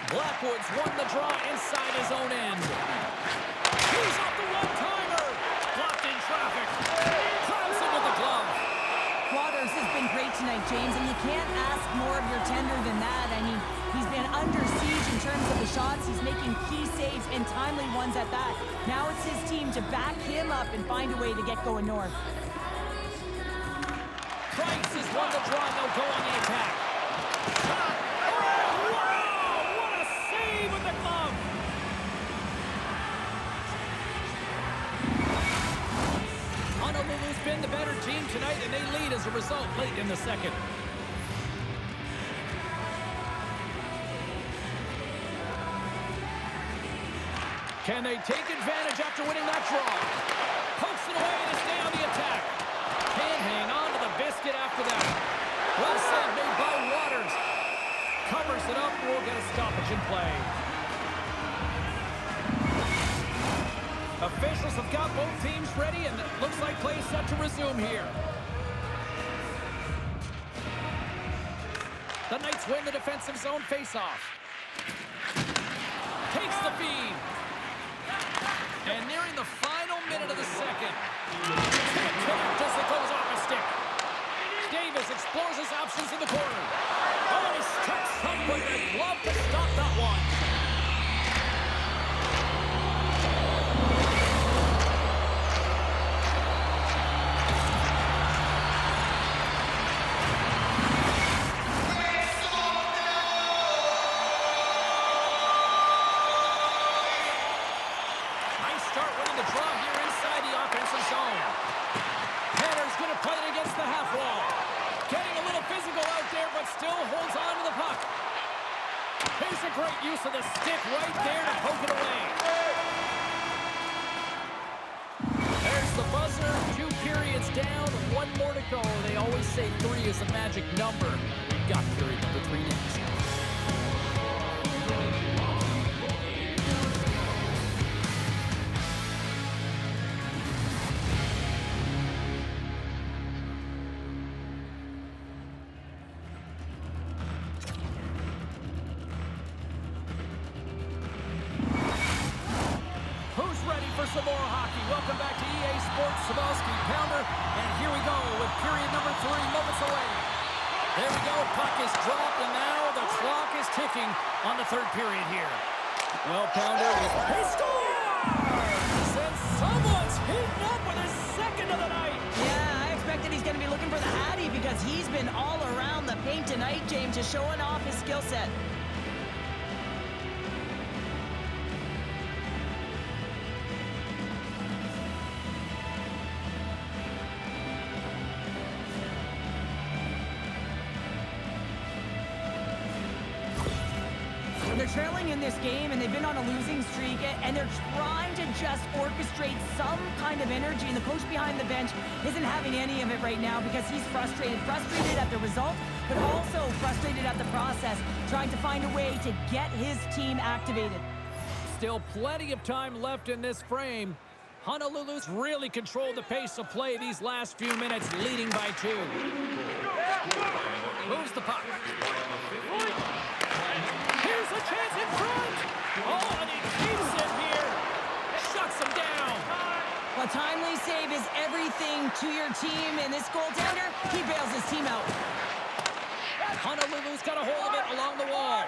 Blackwood's won the draw inside his own end. He's off the one-timer. Blocked in traffic. Crowds him with the glove. Waters has been great tonight, James, and you can't ask more of your tender than that. I mean, he's been under siege in terms of the shots. He's making key saves and timely ones at that. Now it's his team to back him up and find a way to get going north. Price has won the draw. They'll go on the attack. Shot. Oh, wow! What a save with the glove. Honolulu's been the better team tonight, and they lead as a result late in the second. Can they take advantage after winning that draw? Pokes it away to stay on the attack. Can't hang on to the biscuit after that. Well saved made by Waters. Covers it up, we'll get a stoppage in play. Officials have got both teams ready, and it looks like play set to resume here. The Knights win the defensive zone faceoff. Takes the feed. And nearing the final minute of the second. Can't connect as it goes off a stick. Davis explores his options in the corner. Oh, he strikes up with a glove to stop that one. Great use of the stick right there to poke it away. There's the buzzer. 2 periods down, 1 more to go. They always say 3 is the magic number. We've got period number 3 next. Some more hockey. Welcome back to EA Sports. Sabalski, Pounder, and here we go with period number 3 moments away. There we go. Puck is dropped, and now the clock is ticking on the 3rd period here. Well, Pounder, he scores! And someone's heating up with his 2nd of the night. Yeah, I expected he's going to be looking for the Hattie because he's been all around the paint tonight, James, just showing off his skill set. They're trailing in this game, and they've been on a losing streak, and they're trying to just orchestrate some kind of energy, and the coach behind the bench isn't having any of it right now because he's frustrated at the result, but also frustrated at the process, trying to find a way to get his team activated. Still plenty of time left in this frame. Honolulu's really controlled the pace of play these last few minutes, leading by 2. Moves the puck. Here's a chance in front. Oh, and he keeps it here. Shuts him down. A timely save is everything to your team, and this goaltender, he bails his team out. Honolulu's got a hold of it along the wall.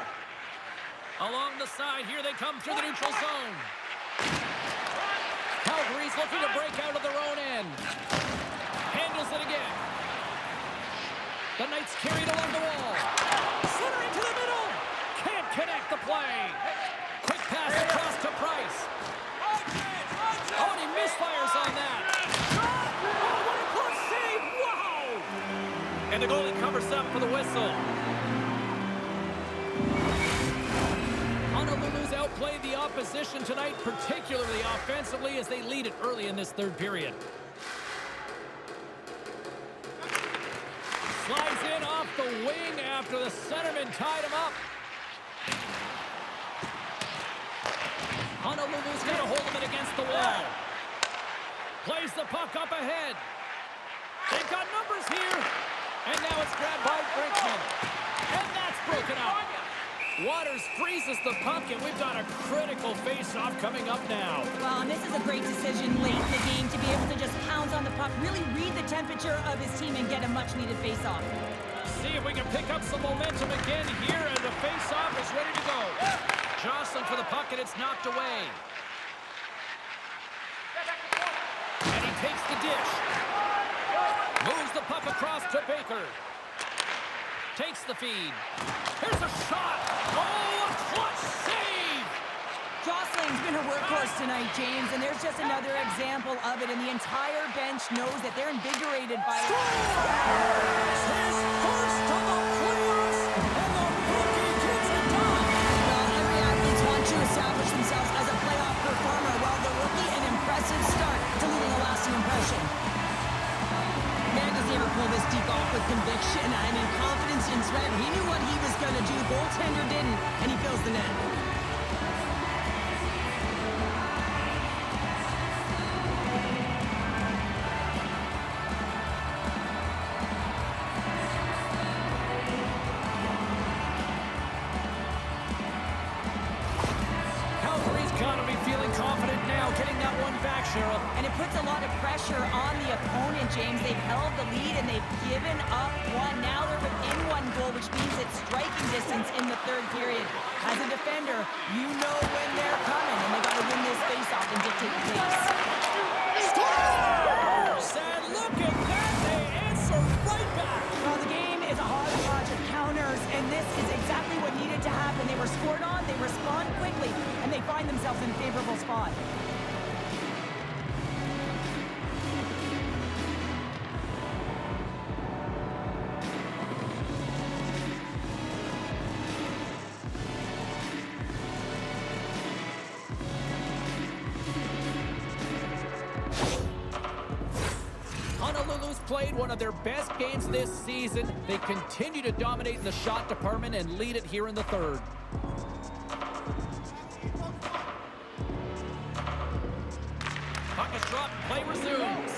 Along the side, here they come through the neutral zone. Calgary's looking to break out of their own end. Handles it again. The Knights carried along the wall. Center into the middle. Can't connect the play. Quick pass across to Price. Oh, and he misfires on that. Oh, what a close save. Wow. And the goalie covers up for the whistle. Honolulu's outplayed the opposition tonight, particularly offensively, as they lead it early in this 3rd period. Slides in off the wing after the centerman tied him up. Honolulu's got a hold of it against the wall. Plays the puck up ahead. They've got numbers here. And now it's grabbed by Brinkman. And that's broken up. Waters freezes the puck, and we've got a critical face-off coming up now. Well, and this is a great decision late in the game to be able to just pounce on the puck, really read the temperature of his team and get a much-needed face-off. See if we can pick up some momentum again here, and the face-off is ready to go. Jostling for the puck, and it's knocked away. And he takes the dish. Moves the puck across to Baker. Takes the feed. Here's a shot. Oh, a clutch save! Jocelyn's been a workhorse tonight, James, and there's just another example of it, and the entire bench knows that they're invigorated by it. Scores! His first of the playoffs, and the rookie gets it done! Well, every athlete wants to establish themselves as a playoff performer, while the rookie, an impressive start to leaving a lasting impression. Man, does he ever pull this deep off with conviction and in confidence in threat. He knew what he was going to do. Goaltender didn't, and he fills the net. Calgary's got to be feeling confident now, getting that one back, Cheryl. And it puts a lot of pressure on the opponent, James. They've held the lead and they've given up one. Now they're within one goal, which means it's striking distance in the third period. As a defender, you know when they're coming, and they got to win this faceoff and dictate the pace. Scores! And look at that, they answer right back. Well, the game is a hodgepodge of counters, and this is exactly what needed to happen. They were scored on, they respond quickly, and they find themselves in a favorable spot. Honolulu's played one of their best games this season. They continue to dominate in the shot department and lead it here in the third. Puck is dropped, play resumes.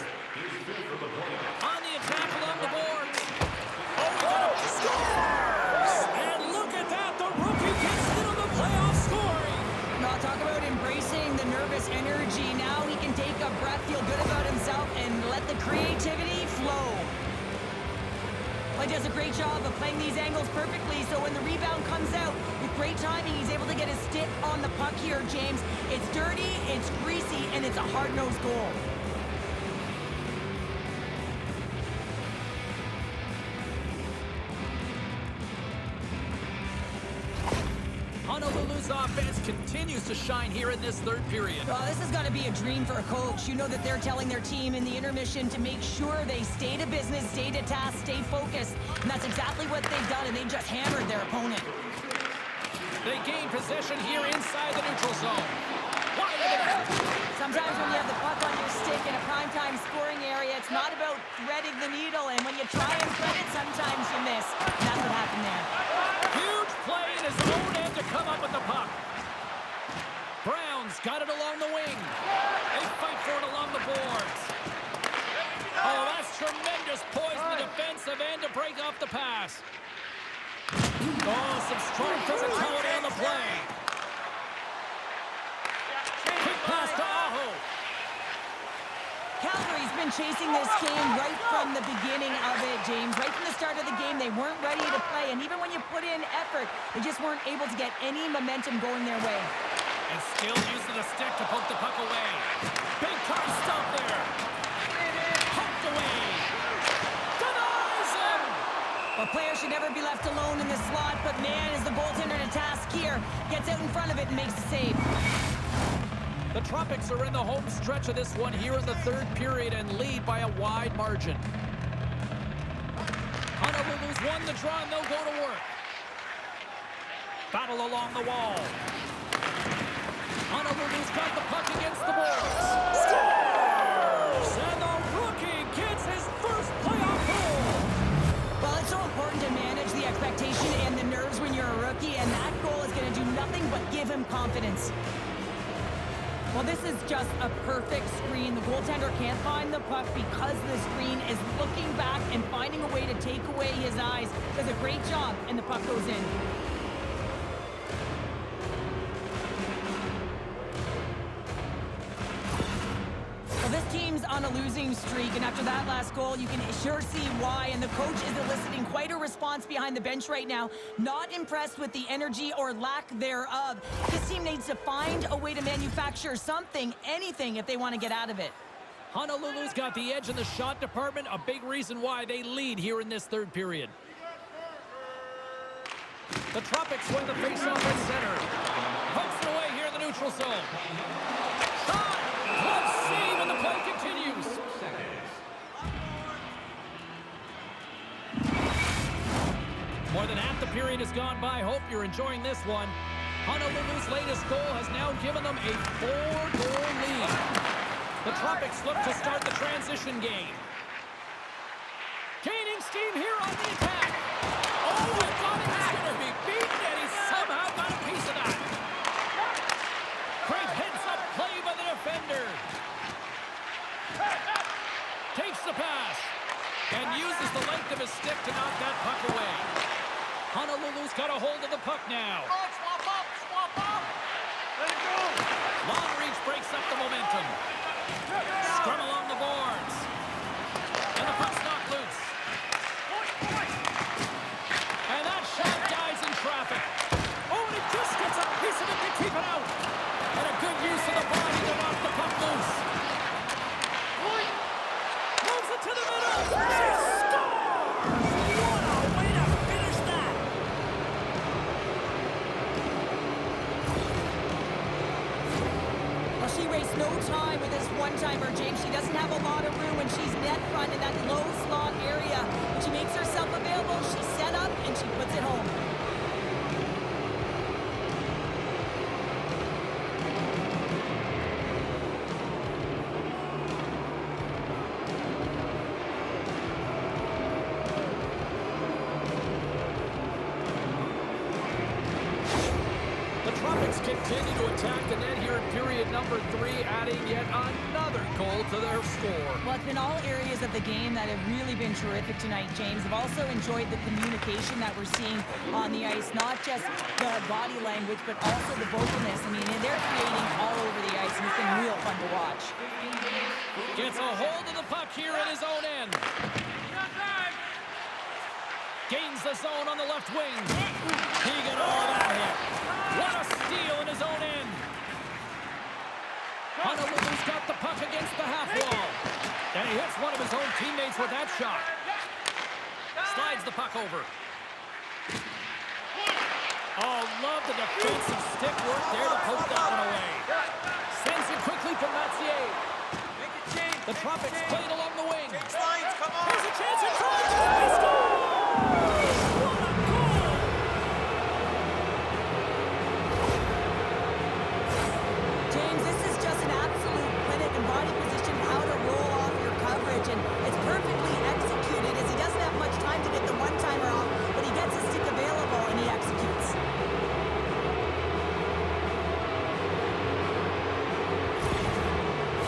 On the attack along the boards. Oh, he scores! And look at that, the rookie gets into the playoff scoring. Now talk about embracing the nervous energy. Now he can take a breath, feel good about himself, and let the creativity flow. He does a great job of playing these angles perfectly, so when the rebound comes out, with great timing, he's able to get his stick on the puck here, James. It's dirty, it's greasy, and it's a hard-nosed goal. Honolulu's offense continues to shine here in this third period. Well, this has got to be a dream for a coach. You know that they're telling their team in the intermission to make sure they stay to business, stay to task, stay focused. And that's exactly what they've done, and they've just hammered their opponent. They gain possession here inside the neutral zone. Wide of the net. Sometimes when you have the puck on your stick in a primetime scoring area, it's not about threading the needle, and when you try and thread it, sometimes you miss. And that's what happened there. Huge play in his own end to come up with the puck. Brown's got it along the wing. They fight for it along the boards. Oh, that's tremendous poise in the defensive end to break off the pass. Oh, some strong physicality on the play. Quick pass to Aho. Calgary's been chasing this game right from the beginning of it, James. Right from the start of the game, they weren't ready to play, and even when you put in effort, they just weren't able to get any momentum going their way. And still using the stick to poke the puck away. Big time stop there. Poked away. Denies him. A player should never be left alone in the slot, but man, is the goaltender to task here. Gets out in front of it and makes the save. The Tropics are in the home stretch of this one here in the third period and lead by a wide margin. Honolulu's won the draw and they'll go to work. Battle along the wall. Honolulu's got the puck against the boards. Scores! And the rookie gets his first playoff goal. Well, it's so important to manage the expectation and the nerves when you're a rookie, and that goal is going to do nothing but give him confidence. Well, this is just a perfect screen. The goaltender can't find the puck because the screen is looking back and finding a way to take away his eyes. Does a great job, and the puck goes in. Well, this team's on a losing streak, and after that last goal, you can sure see why. And the coach is eliciting quite a response behind the bench right now. Not impressed with the energy or lack thereof. This team needs to find a way to manufacture something, anything, if they want to get out of it. Honolulu's got the edge in the shot department, a big reason why they lead here in this third period. The Tropics win the faceoff at center. Pokes it away here in the neutral zone. Shot! Glove save, and the play continues. More than half the period has gone by. Hope you're enjoying this one. Honolulu's latest goal has now given them a 4-goal lead. The Tropics look to start the transition game. Gaining steam here on the attack. Oh, I thought he was going to be beaten, and he somehow got a piece of that. Great heads-up play by the defender. Takes the pass and uses the length of his stick to knock that puck away. Honolulu's got a hold of the puck now. Swap up, swap up. Let it go. Long reach breaks up the momentum. Scrum along the boards. And the puck's knocked loose. And that shot dies in traffic. Oh, and it just gets a piece of it to keep it out. And a good use of the body to knock the puck loose. Moves it to the middle. They score! What a way to finish that. Well, she wastes no time with this one-timer, James. She doesn't have a lot of room when she's net front in that low slot area. She makes herself available, she's set up, and she puts it home. Continue to attack the net here in period number 3, adding yet another goal to their score. Well, it's been all areas of the game that have really been terrific tonight, James. I've also enjoyed the communication that we're seeing on the ice, not just the body language, but also the vocalness. I mean, they're creating all over the ice, and it's been real fun to watch. Gets a hold of the puck here at his own end. Gains the zone on the left wing. He got all that hit. What a steal in his own end. Honolulu's got the puck against the half wall. And he hits one of his own teammates with that shot. Slides the puck over. Oh, love the defensive stick work there to poke that one away. Sends it quickly from Mathieu. Make it change. The Tropics played along the wing. Change lines, come on. Here's a chance in front. He scores! What a goal! James, this is just an absolute clinic and body position, how to roll off your coverage, and it's perfectly executed as he doesn't have much time to get the one-timer off, but he gets his stick available and he executes.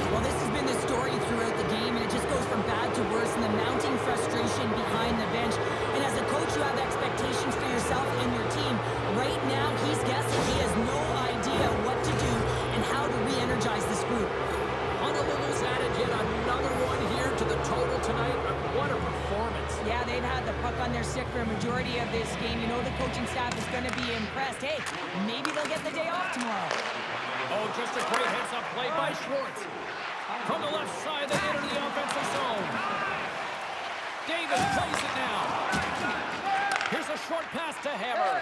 Well, this has been the story throughout the game, and it just goes from bad to worse, and the mounting frustration behind the bench. And as a coach, you have expectations for yourself and your team. Right now, he's guessing. He has no idea what to do and how to re-energize this group. Honolulu's added yet another one here to the total tonight. What a performance. Yeah, they've had the puck on their stick for a majority of this game. You know the coaching staff is going to be impressed. Hey, maybe they'll get the day off tomorrow. Oh, just a great heads-up play by Schwartz. From the left side, they enter the offensive zone. Davis plays it now. Here's a short pass to Hammer.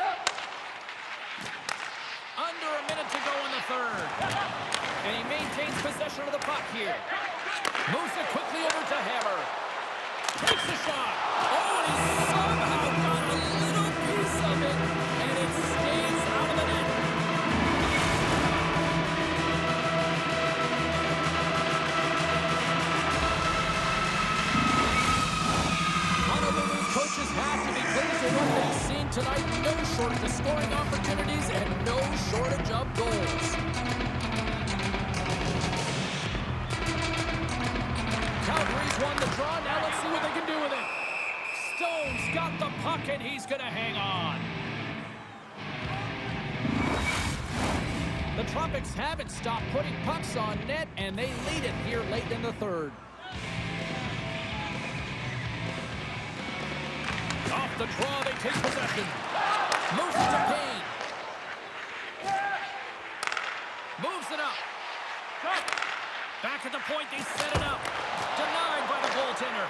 Under a minute to go in the third. And he maintains possession of the puck here. Moves it quickly over to Hammer. Takes the shot. Oh, and he somehow got a little piece of it. And it stays out of the net. Honolulu's coaches have to be pleased with what they've seen tonight. No shortage of scoring opportunities and no shortage of goals. He's won the draw. Now let's see what they can do with it. Stone's got the puck, and he's going to hang on. The Tropics haven't stopped putting pucks on net, and they lead it here late in the third. Off the draw, they take possession. Moves it to Kane. Moves it up. Back at the point, they set it up. Denied by the goaltender.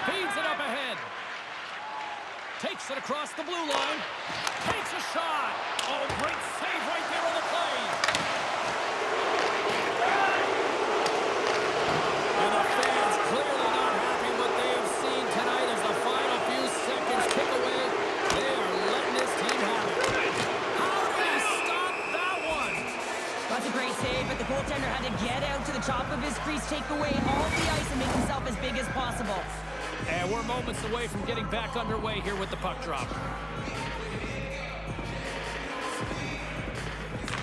Feeds it up ahead. Takes it across the blue line. Takes a shot. Oh, great save right there on the play. And the fans clearly not happy what they have seen tonight as the final few seconds tick away. They are letting this team have it. How did he stop that one? That's a great save, but the goaltender had to get out to the top of his crease, take away all of the ice, and make himself as big as possible. And we're moments away from getting back underway here with the puck drop.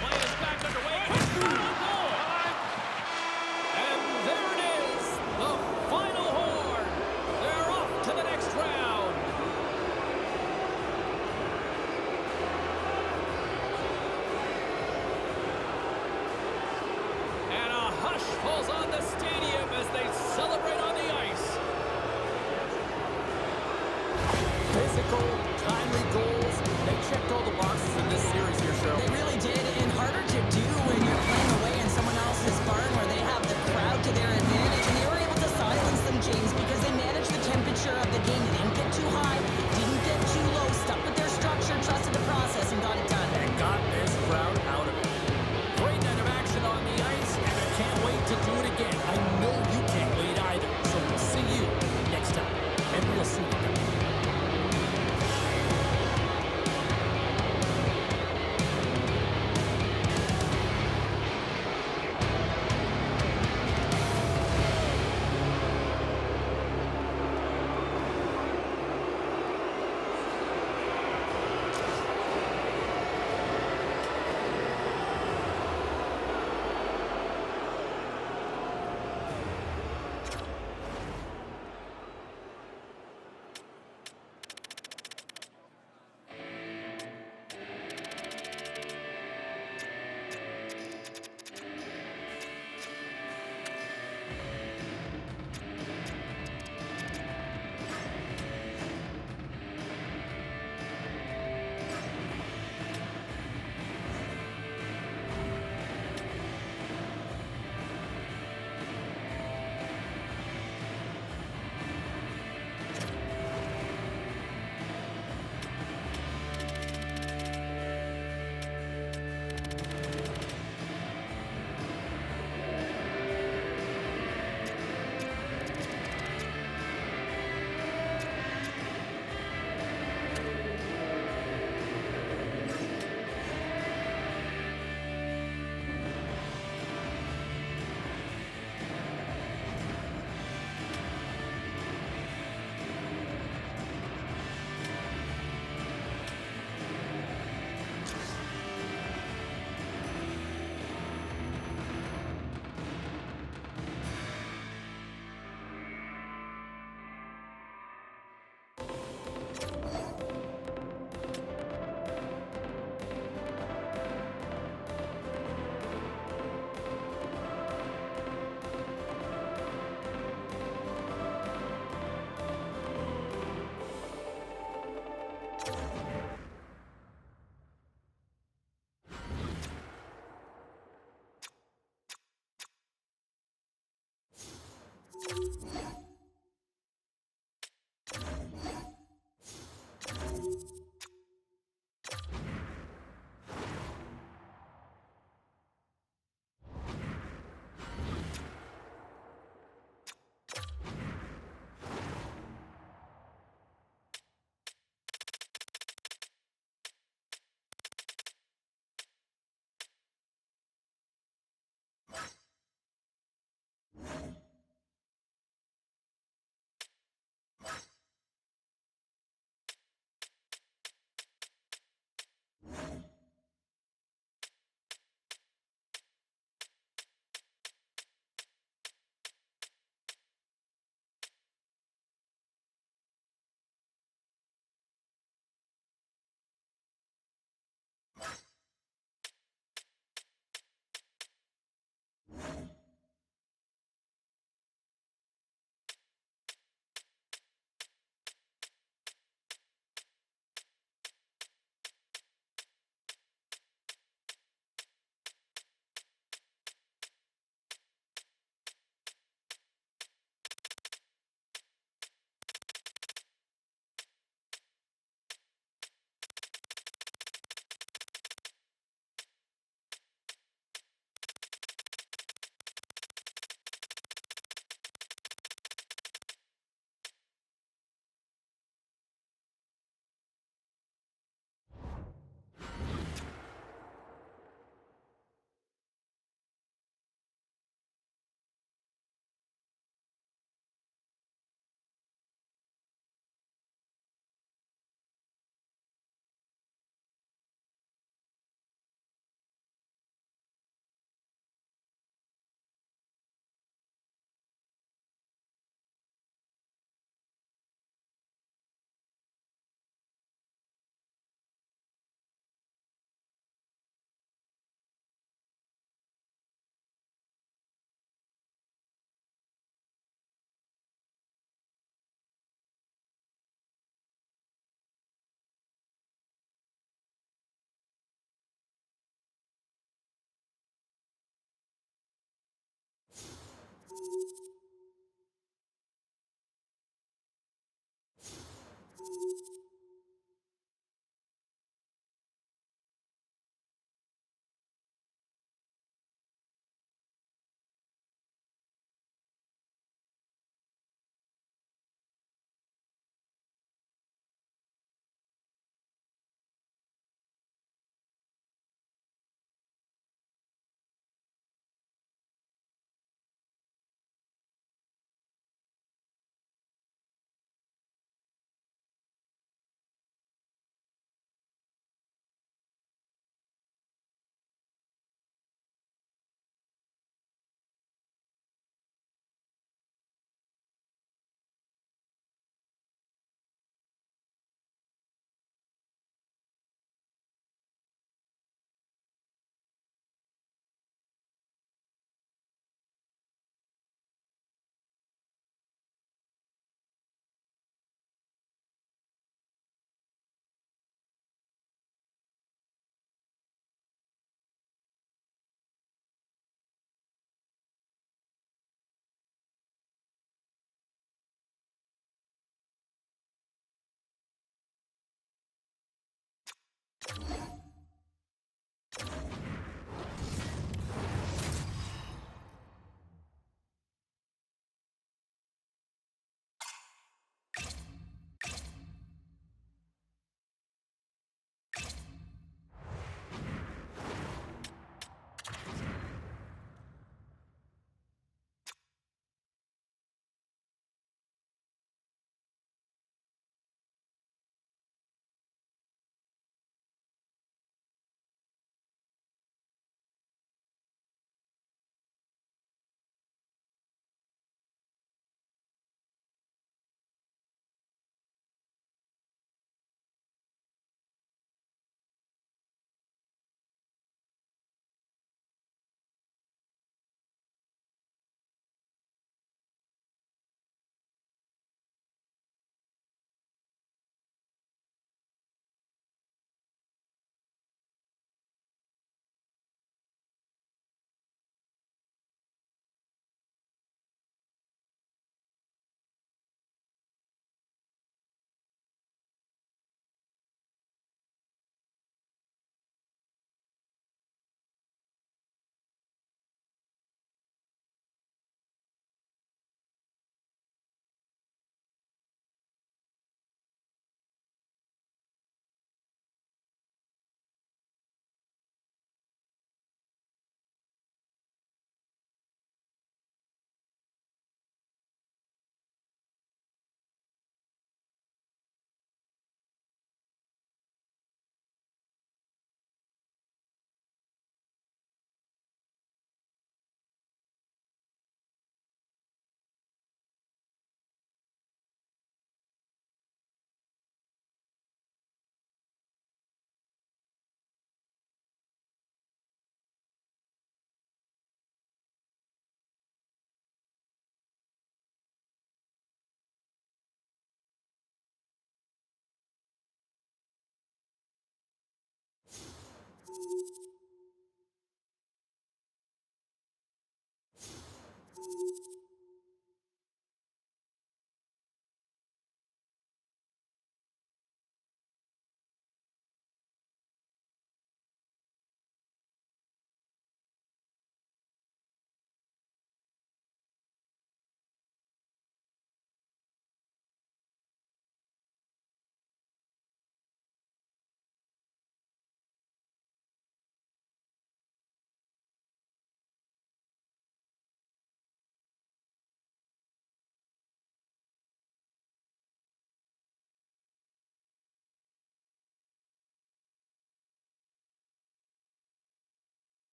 Play is back underway. Goal! And there it is, the final horn. They're off to the next round. And a hush falls on the stadium as they celebrate on the ice. Physical, timely goals. They checked all the boxes in this series here, Cheryl. They really did, and harder to do when you're playing away in someone else's barn where they have the crowd to their advantage. And they were able to silence them, James, because they managed the temperature of the game. They didn't get too high, didn't get too low, stuck with their structure, trusted the process, and got it done. And got this crowd out of it. Great night of action on the ice, and I can't wait to do it again. I know you can't wait either. So we'll see you next time. And we'll see you.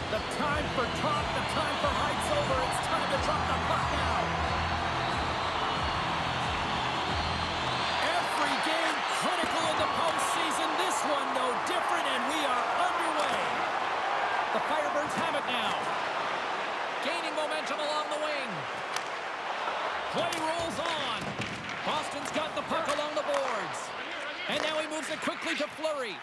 The time for talk, the time for heights over. It's time to drop the puck now. Every game critical in the postseason. This one no different, and we are underway. catch him along the wing. Play rolls on. Boston's got the puck along the boards. And now he moves it quickly to Fleury.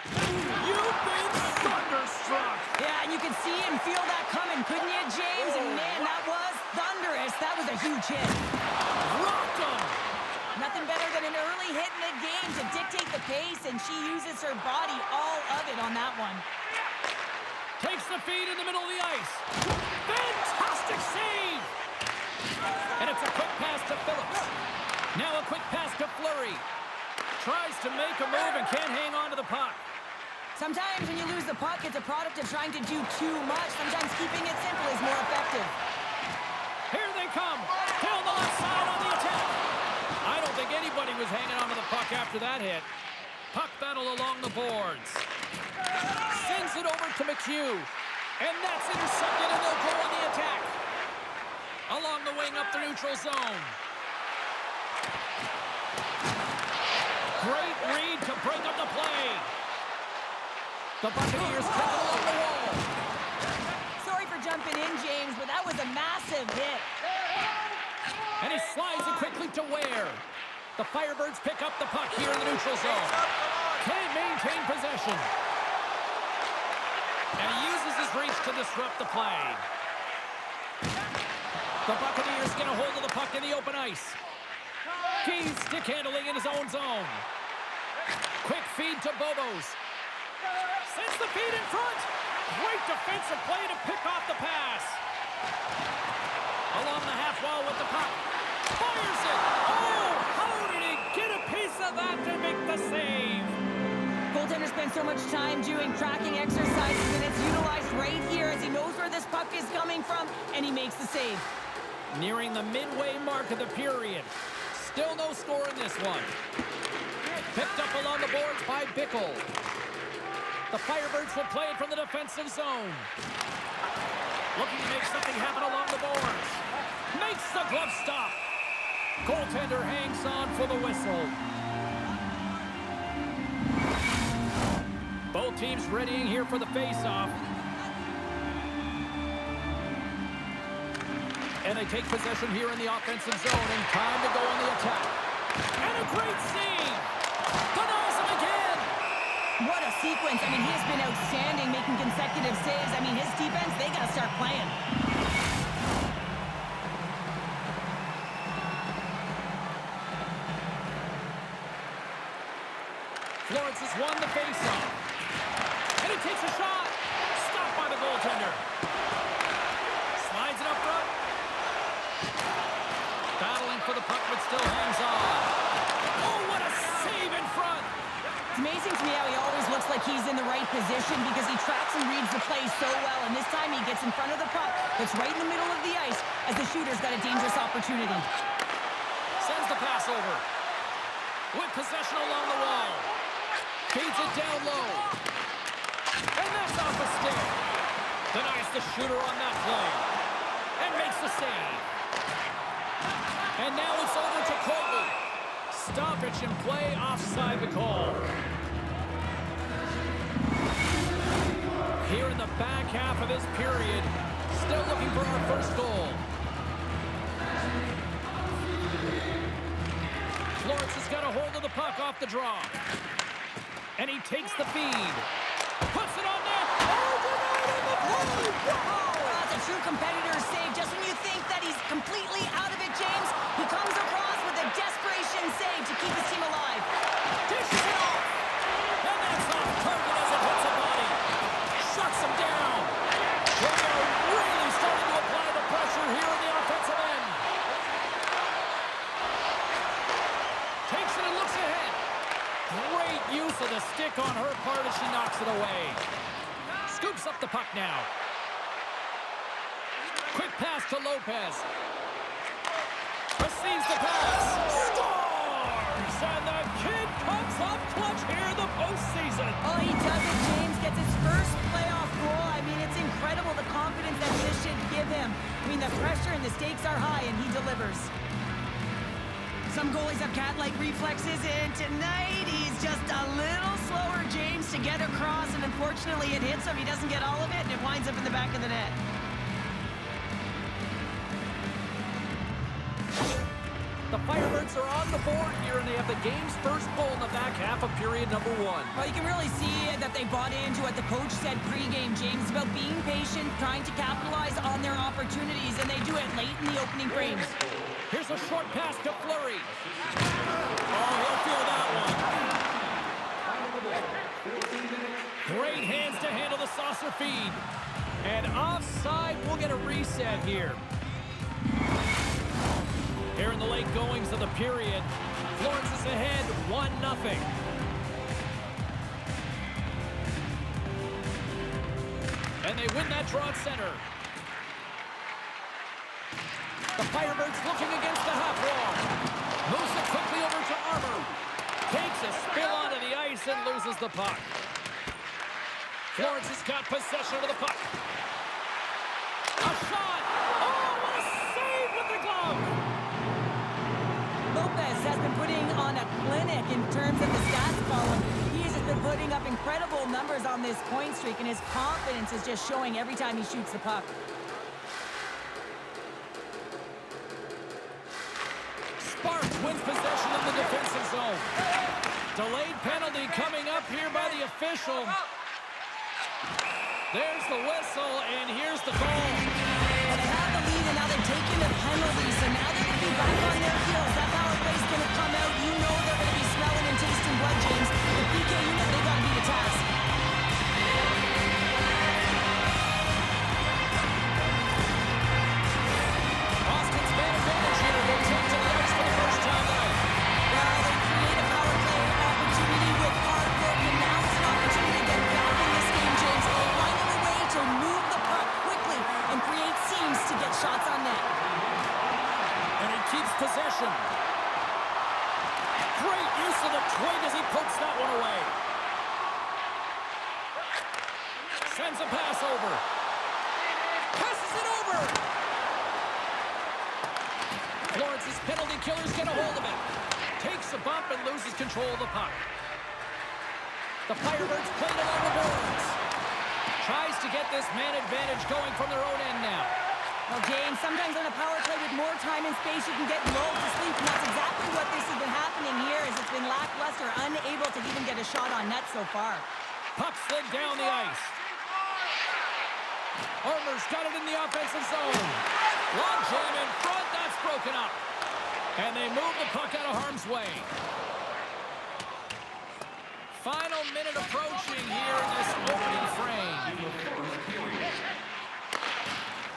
You've been thunderstruck. Yeah, and you can see and feel that coming, couldn't you, James? And man, that was thunderous. That was a huge hit. Rocked him. Nothing better than an early hit in the game to dictate the pace, and she uses her body, all of it, on that one. Takes the feed in the middle of the ice. Fantastic save. And it's a quick pass to Phillips. Now a quick pass to Fleury. Tries to make a move and can't hang on to the puck. Sometimes when you lose the puck, it's a product of trying to do too much. Sometimes keeping it simple is more effective. Here they come. Down the left side on the attack. I don't think anybody was hanging on to the puck after that hit. Puck battle along the boards. Sends it over to McHugh. And that's intercepted, and they'll go on the attack. Along the wing up the neutral zone. Great read to break up the play. The Buccaneers kick it along the wall. Sorry for jumping in, James, but that was a massive hit. And he slides it quickly to Ware. The Firebirds pick up the puck here in the neutral zone. Can't maintain possession. And he uses his reach to disrupt the play. The Buccaneers get a hold of the puck in the open ice. Keys stick handling in his own zone. Quick feed to Bobos. Sends the feed in front. Great defensive play to pick off the pass. Along the half wall with the puck. Fires it. Oh, how did he get a piece of that to make the save? Goaltender spends so much time doing tracking exercises, and it's utilized right here as he knows where this puck is coming from, and he makes the save. Nearing the midway mark of the period. Still no score in this one. Picked up along the boards by Bickle. The Firebirds will play it from the defensive zone. Looking to make something happen along the boards. Makes the glove stop. Goaltender hangs on for the whistle. Both teams readying here for the face-off. And they take possession here in the offensive zone, and time to go on the attack. And a great save! Denies him again! What a sequence. I mean, he has been outstanding making consecutive saves. I mean, his defense, they got to start playing. Florence has won the faceoff. And he takes a shot. Stopped by the goaltender. Slides it up front. Battling for the puck, but still hangs on. Oh, what a save in front! It's amazing to me how he always looks like he's in the right position because he tracks and reads the play so well. And this time he gets in front of the puck that's right in the middle of the ice as the shooter's got a dangerous opportunity. Sends the pass over. With possession along the wall. Feeds it down low. And that's off the stick. Denies the shooter on that play. And makes the save. And now it's over to Colby. Stoppage in play, offside the call. Here in the back half of this period, still looking for our first goal. Florence has got a hold of the puck off the draw. And he takes the feed. Puts it on net. Oh, denied on the play. Wow! That's a true competitor's save. Just when you think that he's completely out of it, James, he comes across with a desperation save to keep his team alive. Dishes it off. And that's off target as it hits a body. Shuts him down. They are really starting to apply the pressure here in the offensive end. Takes it and looks ahead. Great use of the stick on her part as she knocks it away. Scoops up the puck now. Quick pass to Lopez. Receives the pass. Scores! And the kid comes up clutch here in the postseason. Oh, he does it, James. Gets his first playoff goal. I mean, it's incredible the confidence that this should give him. I mean, the pressure and the stakes are high, and he delivers. Some goalies have cat-like reflexes, and tonight he's just a little slower, James, to get across, and unfortunately it hits him. He doesn't get all of it, and it winds up in the back of the net. The Firebirds are on the board here, and they have the game's first goal in the back half of period number 1. Well, you can really see that they bought into what the coach said pregame, James, about being patient, trying to capitalize on their opportunities, and they do it late in the opening frames. Here's a short pass to Fleury. Oh, he'll feel that one. Great hands to handle the saucer feed. And offside, we'll get a reset here. Here in the late goings of the period, Florence is ahead 1-0. And they win that draw at center. The Firebirds looking against the half wall. Moves it quickly over to Armour. Takes a spill onto the ice and loses the puck. Florence has got possession of the puck. A shot! Oh, what a save with the glove! Lopez has been putting on a clinic in terms of the stats column. He has just been putting up incredible numbers on this point streak, and his confidence is just showing every time he shoots the puck. Sparks wins possession of the defensive zone. Delayed penalty coming up here by the official. There's the whistle, and here's the goal. Well, they have the lead, and now they're taking the penalty, so now they're going to be back on their heels. That power play's going to come out. You know they're going to be smelling and tasting blood, James. The PK unit, they've got to be the task. Austin's man advantage here. They take to the ice for the first time tonight. Well, they create a power play opportunity with hard work, and now it's an opportunity to get back in this game, James. Finding a way to move the puck quickly and create seams to get shots on net. And he keeps possession. Great use of the twig as he pokes that one away. Sends a pass over. Passes it over. Florence's penalty killer's get a hold of it. Takes a bump and loses control of the puck. The Firebirds played it on the boards. Tries to get this man advantage going from their own end now. Well, James, sometimes on a power play with more time and space, you can get lulled to sleep, and that's exactly what this has been happening here, as it's been lackluster, unable to even get a shot on net so far. Puck slid down the ice. Armour's got it in the offensive zone. Long jam in front, that's broken up. And they move the puck out of harm's way. Final minute approaching here in this opening frame.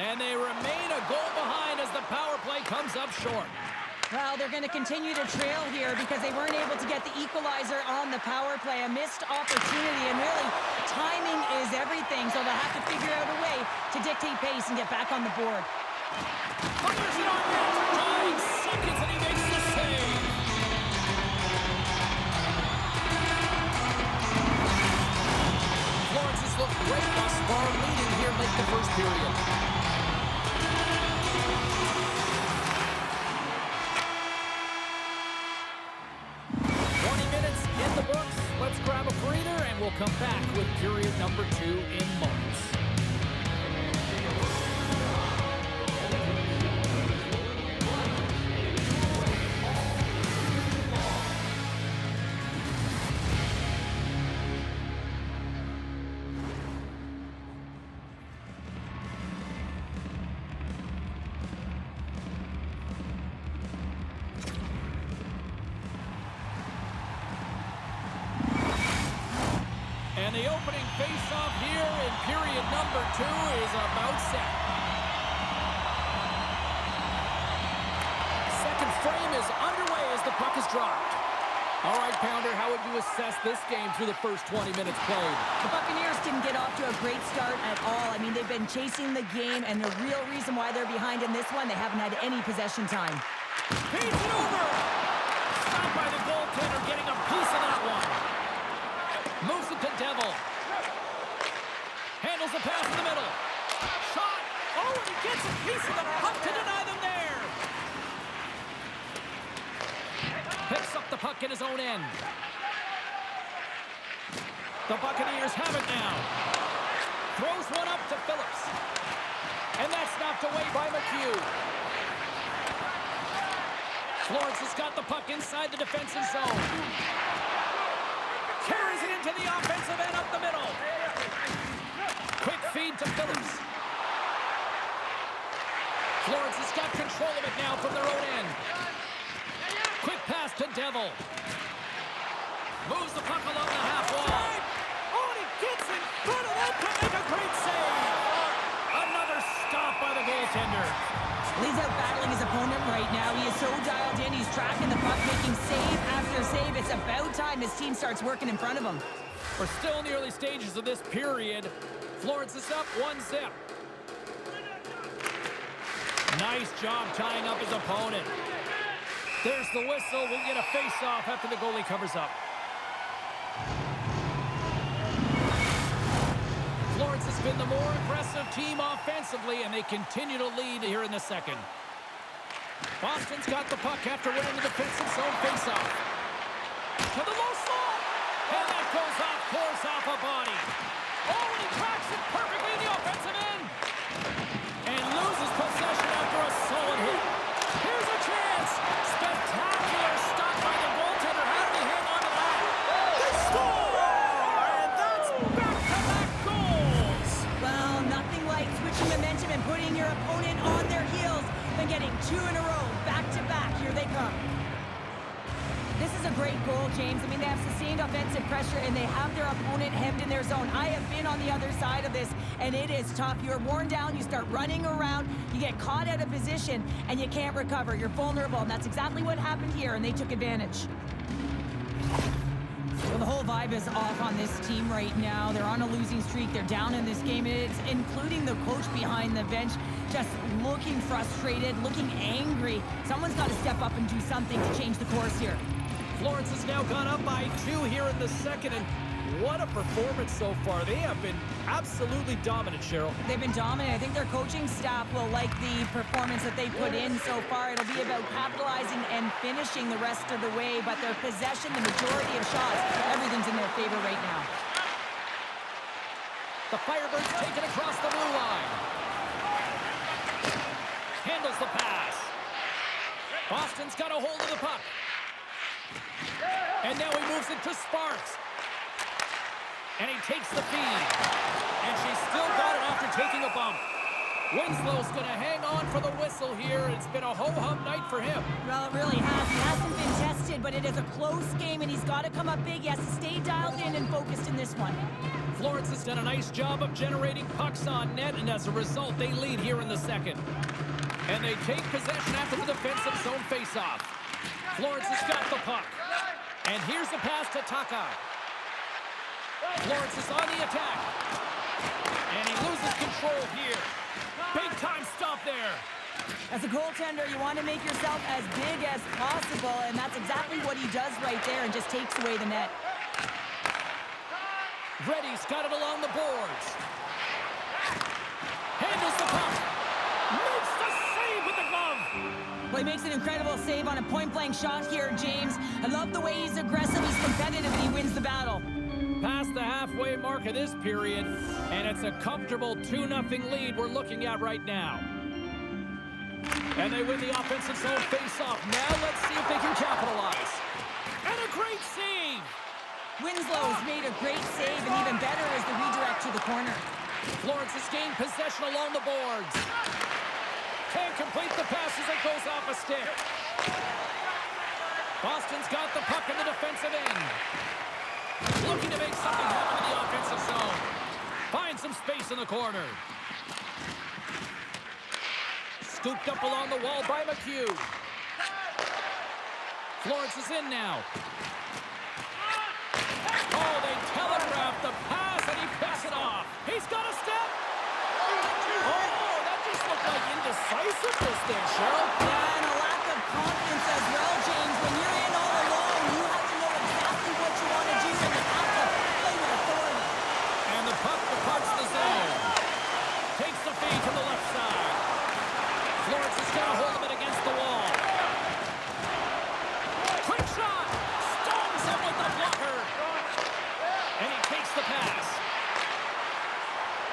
And they remain a goal behind as the power play comes up short. Well, they're going to continue to trail here because they weren't able to get the equalizer on the power play. A missed opportunity, and really, timing is everything, so they'll have to figure out a way to dictate pace and get back on the board. Fires it on net for 9 seconds, and he makes the save. Florence has looked great thus far, leading here late the first period. Let's grab a breather, and we'll come back with period number 2 in moments. And the opening face-off here in period number 2 is about set. Second frame is underway as the puck is dropped. All right, Pounder, how would you assess this game through the first 20 minutes played? The Buccaneers didn't get off to a great start at all. I mean, they've been chasing the game, and the real reason why they're behind in this one, they haven't had any possession time. Feeds it over! Stopped by the goaltender, getting a piece of that one. Moves it to Devil. Handles the pass in the middle. Shot! Oh, and he gets a piece of the puck to deny them there! Picks up the puck in his own end. The Buccaneers have it now. Throws one up to Phillips. And that's knocked away by McHugh. Florence has got the puck inside the defensive zone. Carries it into the offensive end up the middle. Quick feed to Phillips. Florence has got control of it now from their own end. Quick pass to Devil. Moves the puck along the half wall. Oh, and he gets in front of that to make a great save. Another stop by the goaltender. He's out battling his opponent right now. He is so dialed in. He's tracking the puck, making save after save. It's about time his team starts working in front of him. We're still in the early stages of this period. Florence is up 1-0. Nice job tying up his opponent. There's the whistle. We'll get a face-off after the goalie covers up. Florence has been the more aggressive team offensively, and they continue to lead here in the second. Boston's got the puck after winning the defensive zone face-off. To the low slot, and that goes off course off a body. Oh, and he tracks it perfectly in the offensive end. And loses possession after a solid hit. Here's a chance. Spectacular stop by the goaltender. How did he hang on to that? They score! And that's back-to-back goals. Well, nothing like switching momentum and putting your opponent on their heels than getting two in a row, back-to-back. Here they come. This is a great goal, James. I mean, they have sustained offensive pressure, and they have their opponent hemmed in their zone. I have been on the other side of this, and it is tough. You're worn down. You start running around. You get caught out of position, and you can't recover. You're vulnerable, and that's exactly what happened here, and they took advantage. Well, the whole vibe is off on this team right now. They're on a losing streak. They're down in this game. It's including the coach behind the bench, just looking frustrated, looking angry. Someone's got to step up and do something to change the course here. Florence has now gone up by 2 here in the second, and what a performance so far. They have been absolutely dominant, Cheryl. They've been dominant. I think their coaching staff will like the performance that they put in so far. It'll be about capitalizing and finishing the rest of the way, but their possession, the majority of shots, everything's in their favor right now. The Firebirds take it across the blue line. Handles the pass. Boston's got a hold of the puck. And now he moves it to Sparks. And he takes the feed. And she's still got it after taking a bump. Winslow's going to hang on for the whistle here. It's been a ho-hum night for him. Well, it really has. He hasn't been tested, but it is a close game, and he's got to come up big. He has to stay dialed in and focused in this one. Florence has done a nice job of generating pucks on net, and as a result, they lead here in the second. And they take possession after the defensive zone faceoff. Florence has got the puck. And here's the pass to Taka. Florence is on the attack. And he loses control here. Big time stop there. As a goaltender, you want to make yourself as big as possible, and that's exactly what he does right there and just takes away the net. Reddy's got it along the boards. Handles the puck. Makes the save with the glove. Well, he makes an incredible save on a point-blank shot here, James. I love the way he's aggressive, he's competitive, and he wins the battle. Past the halfway mark of this period, and it's a comfortable 2-0 lead we're looking at right now. And they win the offensive zone face-off. Now let's see if they can capitalize. And a great save! Winslow's made a great save, and even better is the redirect to the corner. Florence has gained possession along the boards. Can't complete the pass as it goes off a stick. Boston's got the puck in the defensive end. Looking to make something happen in the offensive zone. Finds some space in the corner. Scooped up along the wall by McHugh. Florence is in now. Oh, they telegraph the pass, and he picks it off. He's got a step. Oh, that just looked like indecisiveness there, Cheryl. Yeah, and a lack of confidence as well, James. When you're in all alone, you have to know exactly what you want to do, and you have to play with authority. And the puck departs the zone. Takes the feed to the left side. Florence has got a hold of it against the wall. Quick shot. Stones him with the blocker. And he takes the pass.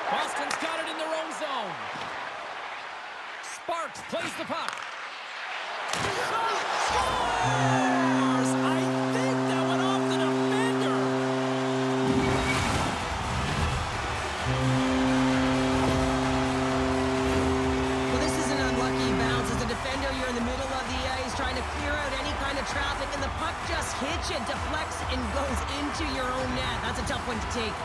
Boston's got it in their own zone. Sparks plays the puck. Shot! Scores! I think that went off the defender. Well, this is an unlucky bounce. As a defender, you're in the middle of the ice trying to clear out any kind of traffic, and the puck just hits you, deflects, and goes into your own net. That's a tough one to take.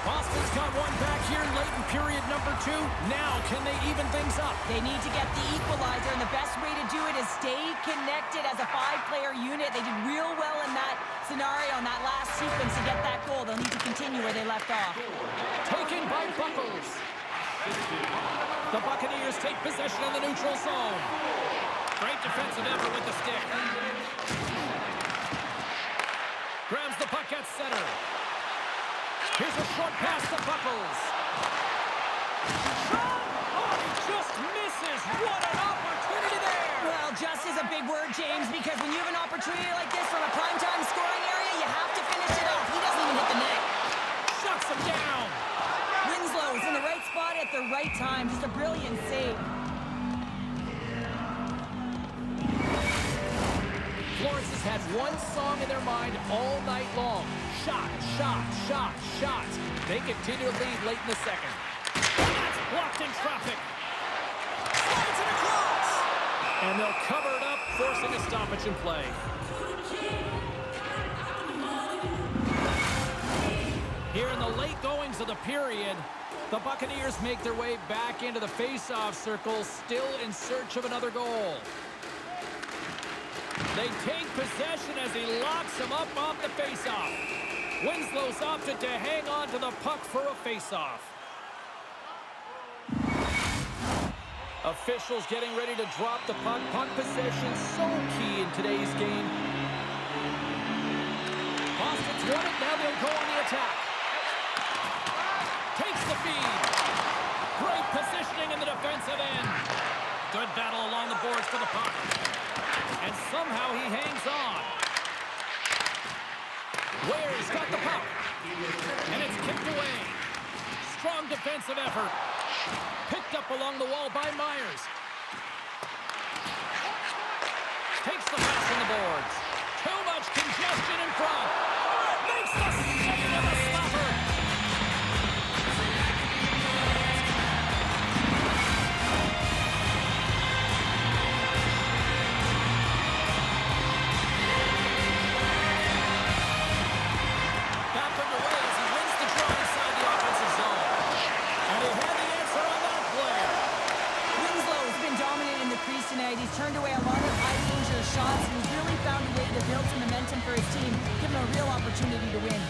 Boston's got one back here late in period number 2. Now, can they even things up? They need to get the equalizer, and the best way to do it is stay connected as a 5-player unit. They did real well in that scenario, in that last sequence to get that goal. They'll need to continue where they left off. Taken by Buckles. The Buccaneers take possession in the neutral zone. Great defensive effort with the stick. Grabs the puck at center. Here's a short pass to Buckles. Shot! Oh, he just misses. What an opportunity there! Well, just is a big word, James, because when you have an opportunity like this from a primetime scoring area, you have to finish it off. He doesn't even hit the net. Shuts him down. Winslow is in the right spot at the right time. Just a brilliant save. Florence has had one song in their mind all night long. Shot, shot, shot, shot. They continue to lead late in the second. That's blocked in traffic. Slides it across. And they'll cover it up, forcing a stoppage in play. Here in the late goings of the period, the Buccaneers make their way back into the face-off circle, still in search of another goal. They take possession as he locks him up off the face-off. Winslow's opted to hang on to the puck for a face-off. Officials getting ready to drop the puck. Puck possession so key in today's game. Boston's won it. Now they'll go on the attack. Takes the feed. Great positioning in the defensive end. Good battle along the boards for the puck. And somehow he hangs on. Ware's got the puck. And it's kicked away. Strong defensive effort. Picked up along the wall by Myers. Takes the pass on the boards. Too much congestion in front. Makes the save of the stopper. Back underway as he wins the draw inside the offensive zone. And he had the answer on that play. Winslow has been dominant in the crease tonight. He's turned away a lot of high-danger shots, and he's really found a way to build some momentum for his team, give him a real opportunity to win.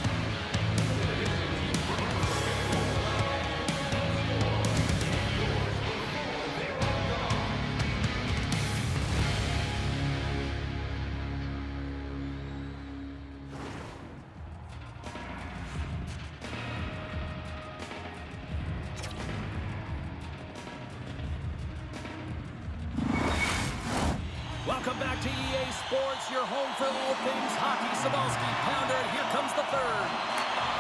Welcome back to EA Sports, your home for all things hockey. Sabalski, pounder, and here comes the third.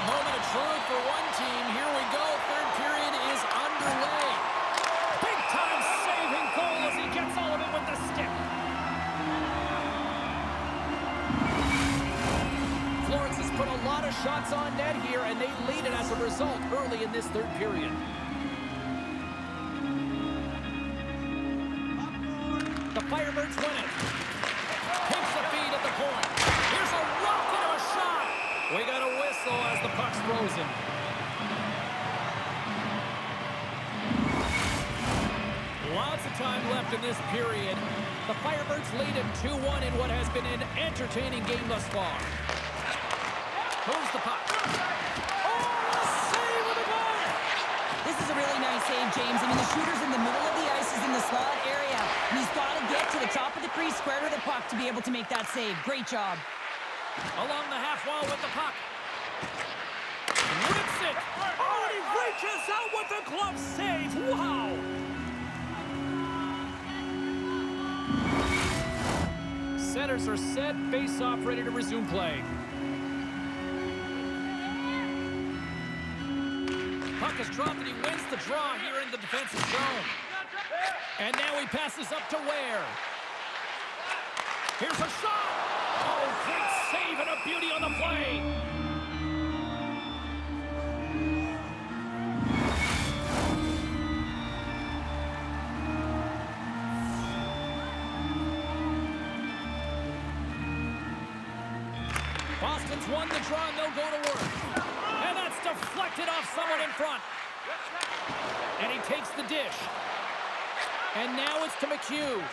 Moment of truth for one team. Here we go. Third period is underway. Big-time saving goal as he gets all of it with the stick. Florence has put a lot of shots on net here, and they lead it as a result early in this third period. The Firebirds win it. Takes the feed at the point. Here's a rocket of a shot. We got a whistle as the puck's frozen. Lots of time left in this period. The Firebirds lead it 2-1 in what has been an entertaining game thus far. Moves the puck. Oh, a save with a goal! This is a really nice save, James. I mean, the shooter's in the middle of the ice, is in the slot area, and he's got to get to the top of the crease, square to the puck, to be able to make that save. Great job. Along the half wall with the puck. Whips it. Oh, and he reaches out with the glove save. Wow. Centers are set. Face-off ready to resume play. is dropped, and he wins the draw here in the defensive zone. And now he passes up to Ware. Here's a shot. Oh, great save and a beauty on the play. Boston's won the draw, and they'll go to work. And that's deflected off someone in front. And he takes the dish. And now it's to McHugh.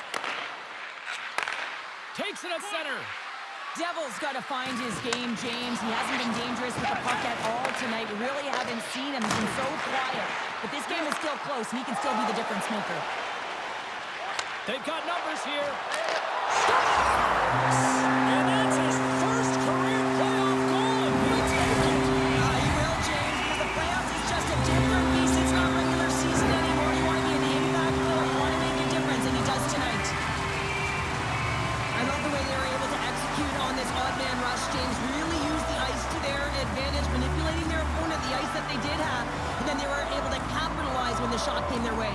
Takes it at center. Devil's got to find his game, James. He hasn't been dangerous with the puck at all tonight. We really haven't seen him. He's been so quiet. But this game is still close, and he can still be the difference maker. They've got numbers here. And that's his first career playoff goal, and he'll take it. He will, James, because the playoffs is just a different beast. It's not regular season anymore. You want to be an impact player. You want to make a difference, and he does tonight. I love the way they were able to execute on this odd man rush, James. Really used the ice to their advantage, manipulating their opponent, the ice that they did have, and then they were able to capitalize when the shot came their way.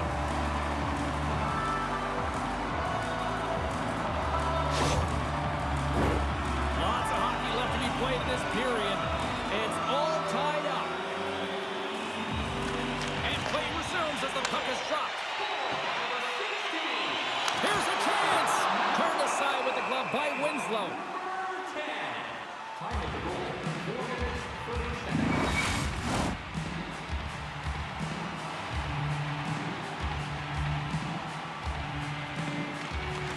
Lots of hockey left to be played in this period. It's all tied up. And play resumes as the puck is dropped. Here's a chance. Turned aside with the glove by Winslow. Time at the goal, 4 minutes, 30 seconds.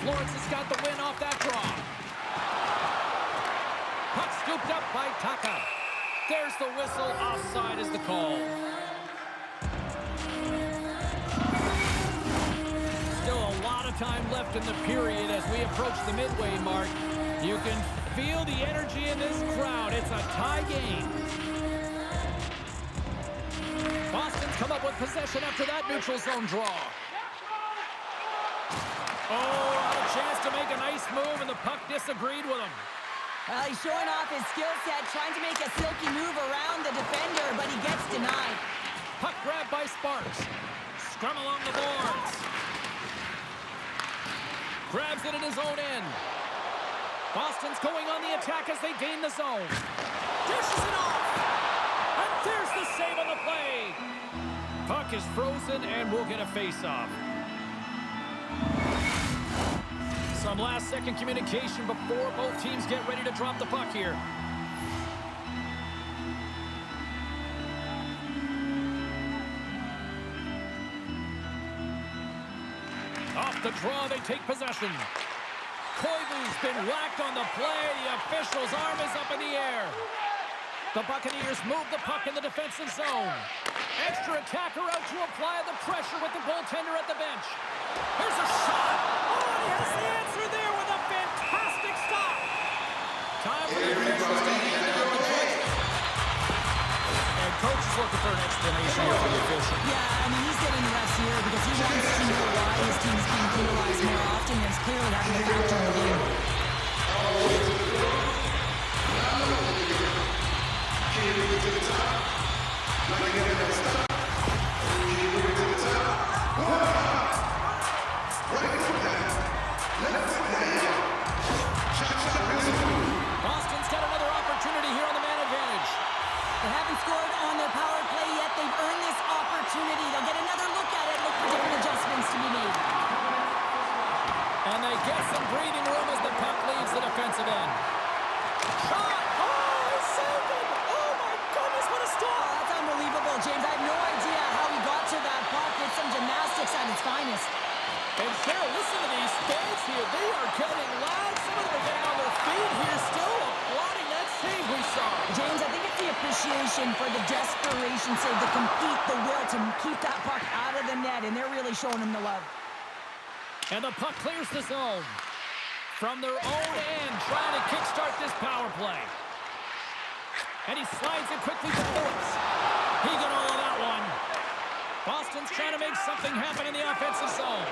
Florence has got the win off that draw. Puck scooped up by Taka. There's the whistle. Offside is the call. Still a lot of time left in the period as we approach the midway mark. You can feel the energy in this crowd. It's a tie game. Boston's come up with possession after that neutral zone draw. Oh, had a chance to make a nice move, and the puck disagreed with him. Well, he's showing off his skill set, trying to make a silky move around the defender, but he gets denied. Puck grabbed by Sparks. Scrum along the boards. Grabs it in his own end. Boston's going on the attack as they gain the zone. Dishes it off. And there's the save on the play. Puck is frozen, and we'll get a face-off. Some last-second communication before both teams get ready to drop the puck here. Off the draw, they take possession. Koivu's been whacked on the play. The official's arm is up in the air. The Buccaneers move the puck in the defensive zone. Extra attacker out to apply the pressure with the goaltender at the bench. Here's a shot. Oh, he has the answer there with a fantastic stop. Time for the officials to hand out the judgment. And coach is looking for an explanation here for the official. Yeah, I mean, he's getting the refs here because he wants to know why his team's being penalized more often, and it's clearly having a factor in the game. Boston's got another opportunity here on the man advantage. They haven't scored on their power play yet. They've earned this opportunity. They'll get another look at it, look for different adjustments to be made. And they get some breathing room as the puck leaves the defensive end. Shot! Oh, he saved it! Oh, my goodness, what a Oh, stop! that's unbelievable, James. I have no idea how he got to that puck. It's some gymnastics at its finest. And Cheryl, listen to these fans here. They are getting loud. Some of them are getting on their feet here, still applauding that save we saw. James, I think it's the appreciation for the desperation save, the compete, the will to keep that puck out of the net, and they're really showing him the love. And the puck clears the zone. From their own end, trying to kickstart this power play. And he slides it quickly to Phillips. He got all of that one. Boston's trying to make something happen in the offensive zone.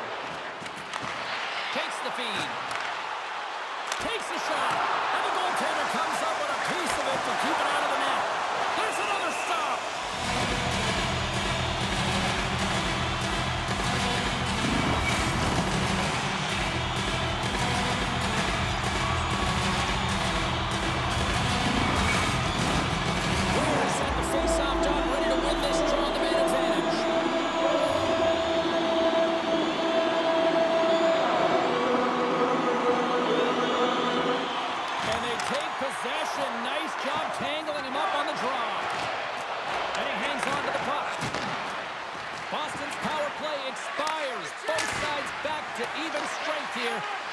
Takes the feed. Takes the shot. And the goaltender comes up with a piece of it to keep it out of the net. There's another stop.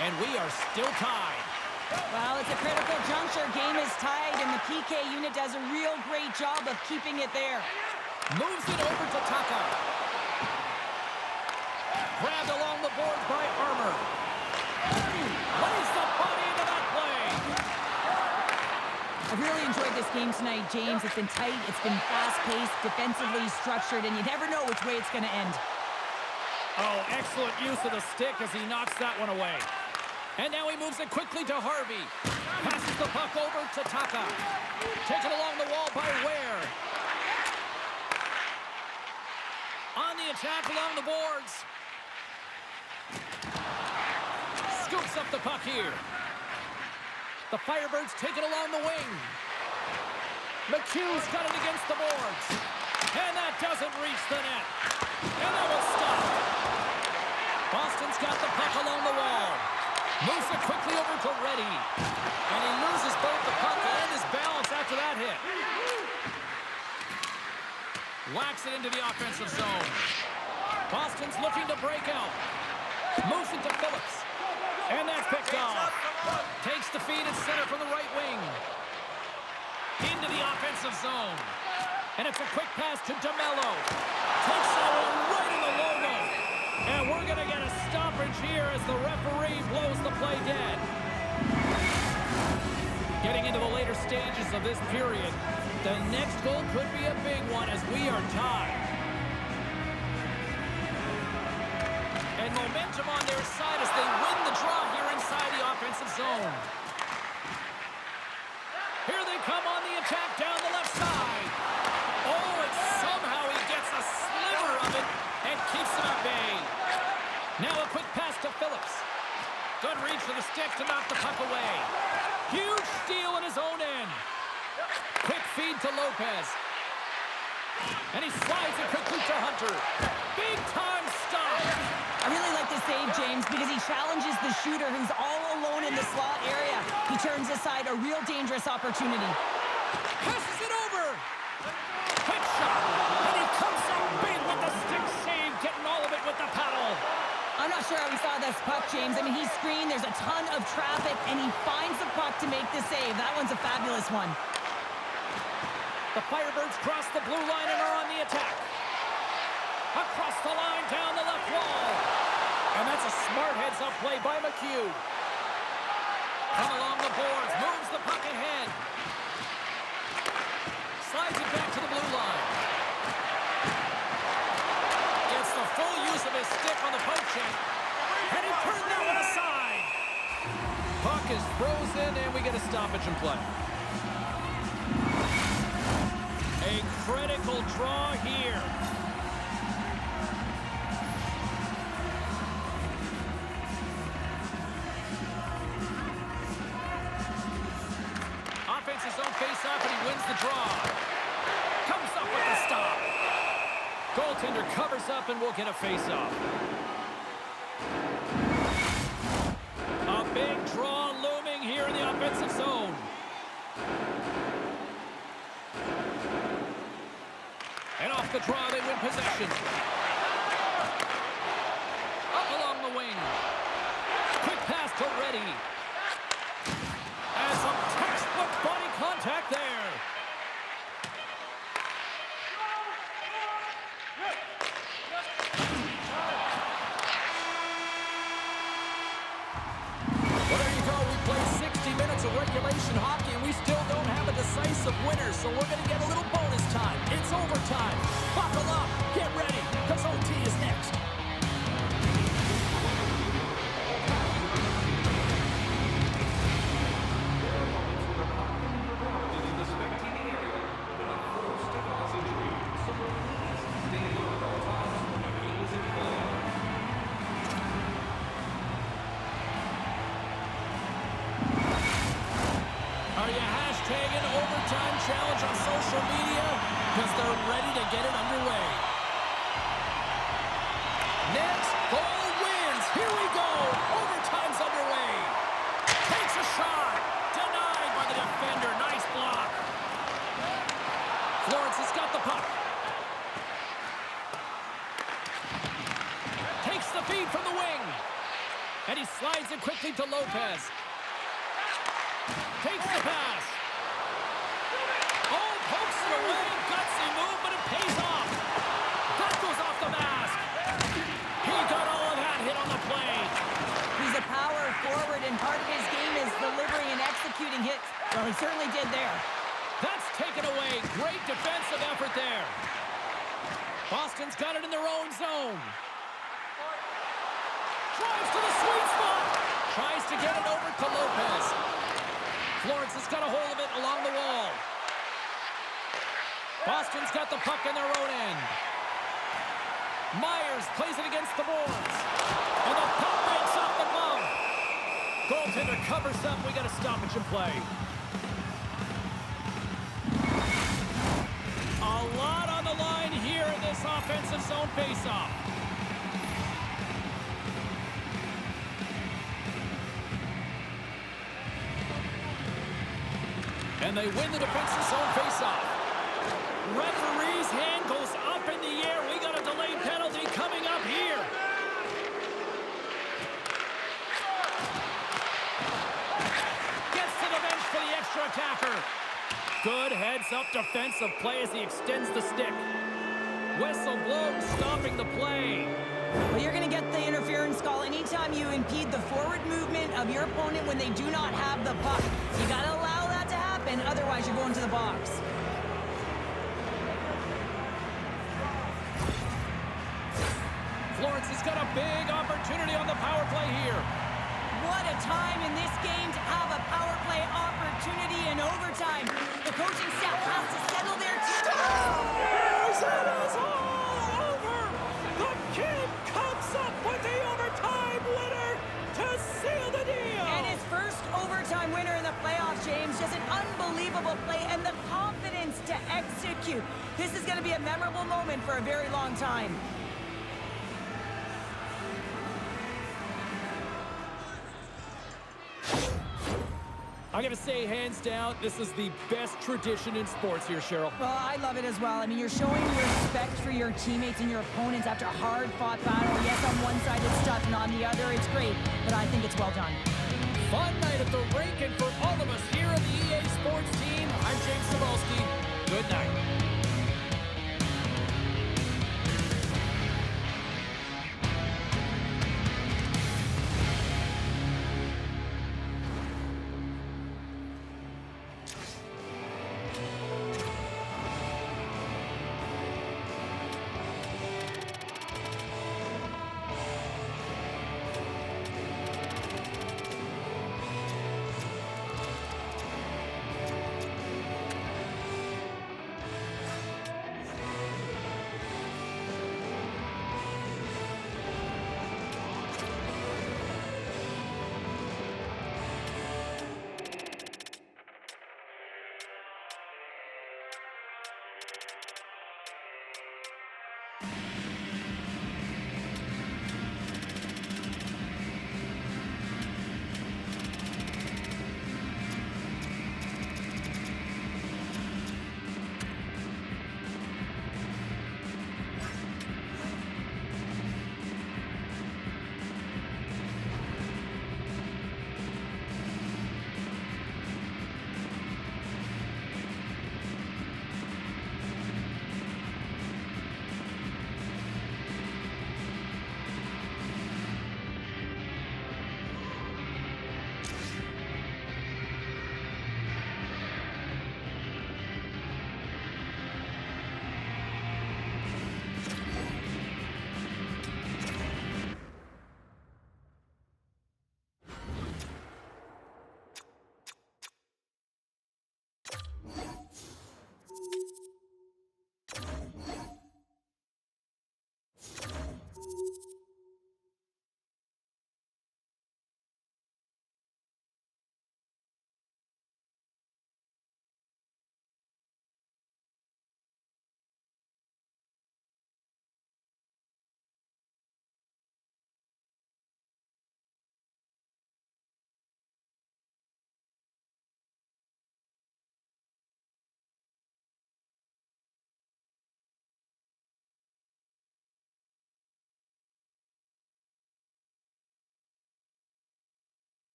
And we are still tied. Well, it's a critical juncture. Game is tied, and the PK unit does a real great job of keeping it there. Moves it over to Taka. Grabbed along the boards by Armour. Lays the body into that play. I've really enjoyed this game tonight, James. It's been tight, it's been fast-paced, defensively structured, and you never know which way it's going to end. Oh, excellent use of the stick as he knocks that one away. And now he moves it quickly to Harvey. Passes the puck over to Taka. Taken along the wall by Ware. On the attack along the boards. Scoops up the puck here. The Firebirds take it along the wing. McHugh's got it against the boards. And that doesn't reach the net. And that was stopped. Boston's got the puck along the wall. Moves it quickly over to Reddy. And he loses both the puck and his balance after that hit. Whacks it into the offensive zone. Boston's looking to break out. Moves it to Phillips. And that's picked off. Takes the feed at center from the right wing. Into the offensive zone. And it's a quick pass to DeMello. Takes that one right in the logo. And we're going to get a stoppage here as the referee blows the play dead. Getting into the later stages of this period, the next goal could be a big one as we are tied. And momentum on their side as they win the draw here inside the offensive zone. Here they come on the attack down the left side. Oh, and somehow he gets a sliver of it and keeps it at bay. Now a quick pass to Phillips. Good reach for the stick to knock the puck away. Huge steal in his own end. Quick feed to Lopez. And he slides it quickly to Hunter. Big time stop. I really like this save, James, because he challenges the shooter who's all alone in the slot area. He turns aside a real dangerous opportunity. Passes it over. Quick shot. And he comes up big with the stick save, getting all of it with the paddle. I'm not sure how he saw this puck, James. I mean, he's screened, there's a ton of traffic, and he finds the puck to make the save. That one's a fabulous one. The Firebirds cross the blue line and are on the attack. Across the line, down the left wall. And that's a smart heads-up play by McHugh. Come along the boards, moves the puck ahead. Slides it back to the blue line. Gets the full use of his stick on the poke check. And he turned that one aside. Puck is frozen, and we get a stoppage in play. A critical draw here. Offense his own face-off, and he wins the draw. Comes up with the stop. Goaltender covers up, and we'll get a face-off. A big draw looming here in the offensive zone. And off the draw, they win possession. Up along the wing. Quick pass to Reddy. And some textbook body contact there. Well, there you go. We played 60 minutes of regulation hockey, and we still don't have a decisive winner, so we're going to get a little bonus time. It's overtime. Buckle up. Get ready, because OT is next. Are you hashtagging overtime challenge on social media? Because they're ready to get it underway. Next, goal wins. Here we go. Overtime's underway. Takes a shot. Denied by the defender. Nice block. Florence has got the puck. Takes the feed from the wing. And he slides it quickly to Lopez. Takes the pass. Oh, pokes it away. Gutsy move, but it pays off. That goes off the mask. He got all of that hit on the play. He's a power forward, and part of his game is delivering and executing hits. Well, he certainly did there. That's taken away. Great defensive effort there. Boston's got it in their own zone. Drives to the sweet spot. Tries to get it over to Lopez. Florence has got a hold of it along the wall. Boston's got the puck in their own end. Myers plays it against the boards. And the puck breaks off the glove. Goaltender covers up. We got a stoppage in play. A lot on the line here in this offensive zone faceoff. And they win the defensive zone faceoff. Referee's hand goes up in the air. We got a delayed penalty coming up here. Gets to the bench for the extra attacker. Good heads-up defensive play as he extends the stick. Whistle blows, stopping the play. Well, you're going to get the interference call anytime you impede the forward movement of your opponent when they do not have the puck. You got to allow that to happen, otherwise you're going to the box. Florence has got a big opportunity on the power play here. What a time in this game to have a power play opportunity in overtime. The coaching staff has to settle their team. It is all over. The kid comes up with the overtime winner to seal the deal. And his first overtime winner in the playoffs, James. Just an unbelievable play and the confidence to execute. This is going to be a memorable moment for a very long time. I'm going to say, hands down, this is the best tradition in sports here, Cheryl. Well, I love it as well. I mean, you're showing respect for your teammates and your opponents after a hard-fought battle. Yes, on one side it's tough, and on the other it's great, but I think it's well done. Fun night at the rink, and for all of us here on the EA Sports team, I'm James Cybulski. Good night.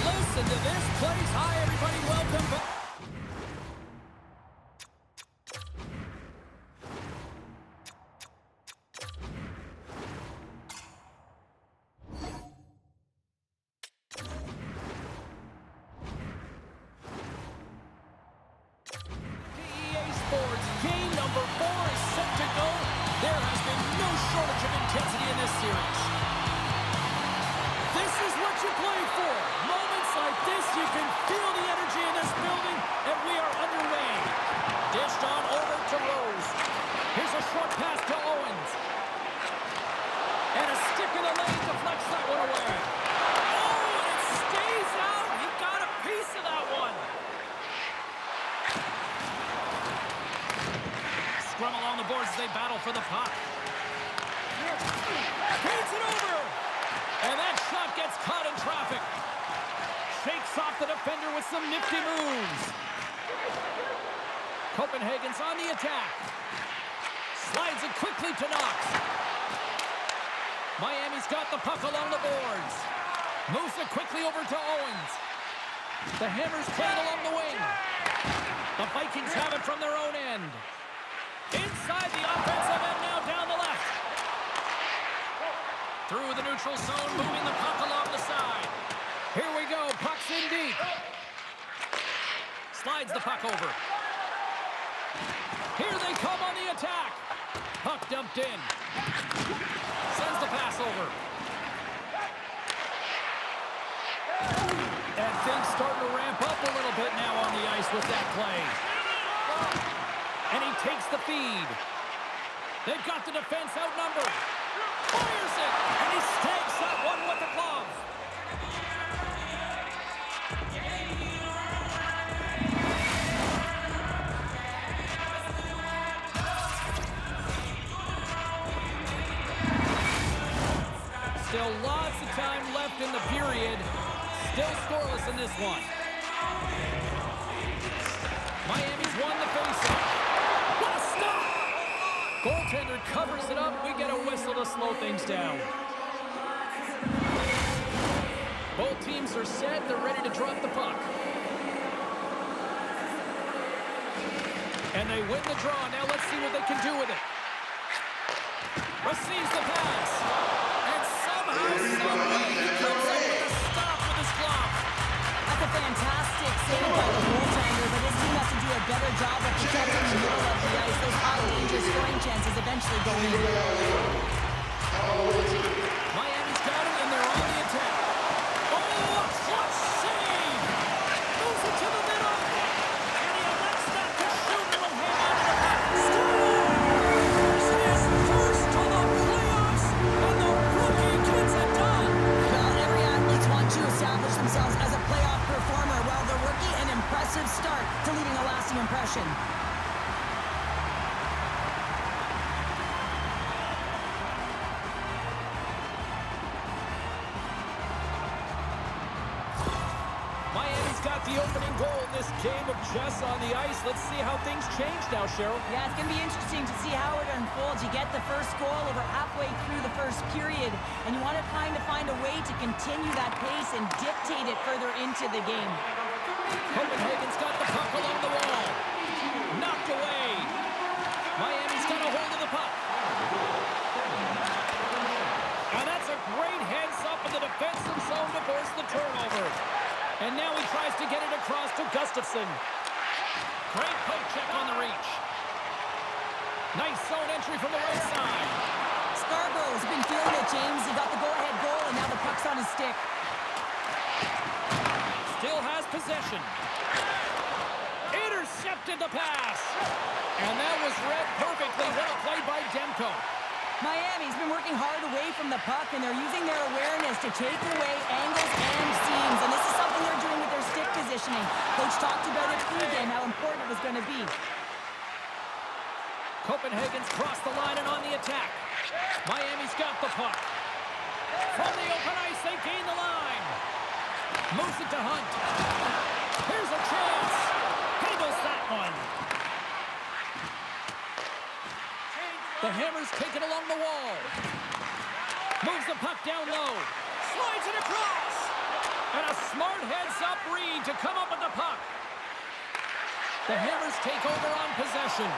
Listen to this place. Hi, everybody. Welcome back. EA Sports game number 4 is set to go. There has been no shortage of intensity in this series. This is what you play for. Moments like this, you can feel the energy in this building, and we are underway. Dished on over to Rose. Here's a short pass to Owens. And a stick in the lane deflects that one away. Oh, and it stays out. He got a piece of that one. Scrum along the boards as they battle for the puck. Feeds it over. And that shot gets caught in traffic. Shakes off the defender with some nifty moves. Copenhagen's on the attack. Slides it quickly to Knox. Miami's got the puck along the boards. Moves it quickly over to Owens. The Hammers play it along the wing. The Vikings have it from their own end. Inside the offensive end now down the left. Through the neutral zone, moving the puck along the side. Here we go, puck's in deep. Slides the puck over. Here they come on the attack. Puck dumped in. Sends the pass over. And things starting to ramp up a little bit now on the ice with that play. And he takes the feed. They've got the defense outnumbered. Fires it, and he stakes that one with the glove. Still lots of time left in the period. Still scoreless in this one. Miami's won the faceoff. What a stop! Goaltender covers it up. We get a whistle to slow things down. Both teams are set. They're ready to drop the puck. And they win the draw. Now let's see what they can do with it. Receives the pass. And somehow, someway, he comes up with a stop with his glove. That's a fantastic save by the goaltender, but his team has to do a better job of protecting the middle of the ice. Those high-danger scoring chances eventually go in. Miami's got it, and they're on the attack. Oh, a clutch save! Moves it to the middle. And he elects not to shoot and will hang on to the puck. Scores his first to the playoffs, and the rookie gets it done. Well, every athlete wants to establish themselves as a playoff performer. Well, the rookie, an impressive start to leaving a lasting impression. Miami's got the opening goal in this game of chess on the ice. Let's see how things change now, Cheryl. Yeah, it's going to be interesting to see how it unfolds. You get the first goal over halfway through the first period, and you want to kind of find a way to continue that pace and dictate it further into the game. Copenhagen's got the puck along the wall. Knocked away. Miami's got a hold of the puck. And that's a great heads-up in the defensive zone to force the turnover. And now he tries to get it across to Gustafsson. Great poke check on the reach. Nice zone entry from the right side. Scarborough's been feeling it, James. He got the go-ahead goal, and now the puck's on his stick. Still has possession. Intercepted the pass. And that was read perfectly. What a play by Demko. Miami's been working hard away from the puck, and they're using their awareness to take away angles and seams. And this is something they're doing with their stick positioning. Coach talked about it pregame, how important it was going to be. Copenhagen's crossed the line and on the attack. Miami's got the puck. From the open ice, they gain the line. Moves it to Hunt. Here's a chance. Handles that one. The Hammers take it along the wall. Moves the puck down low. Slides it across. And a smart heads-up read to come up with the puck. The Hammers take over on possession.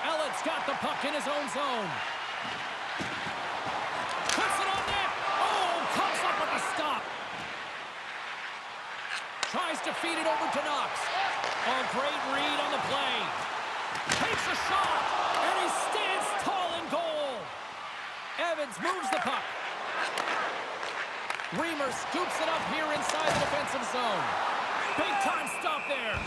Elliot's got the puck in his own zone. Puts it on net. Oh, comes up with a stop. Tries to feed it over to Knox. Oh, great read on the play. Takes a shot, and he stands tall in goal. Evans moves the puck. Reimer scoops it up here inside the defensive zone. Big time stop there.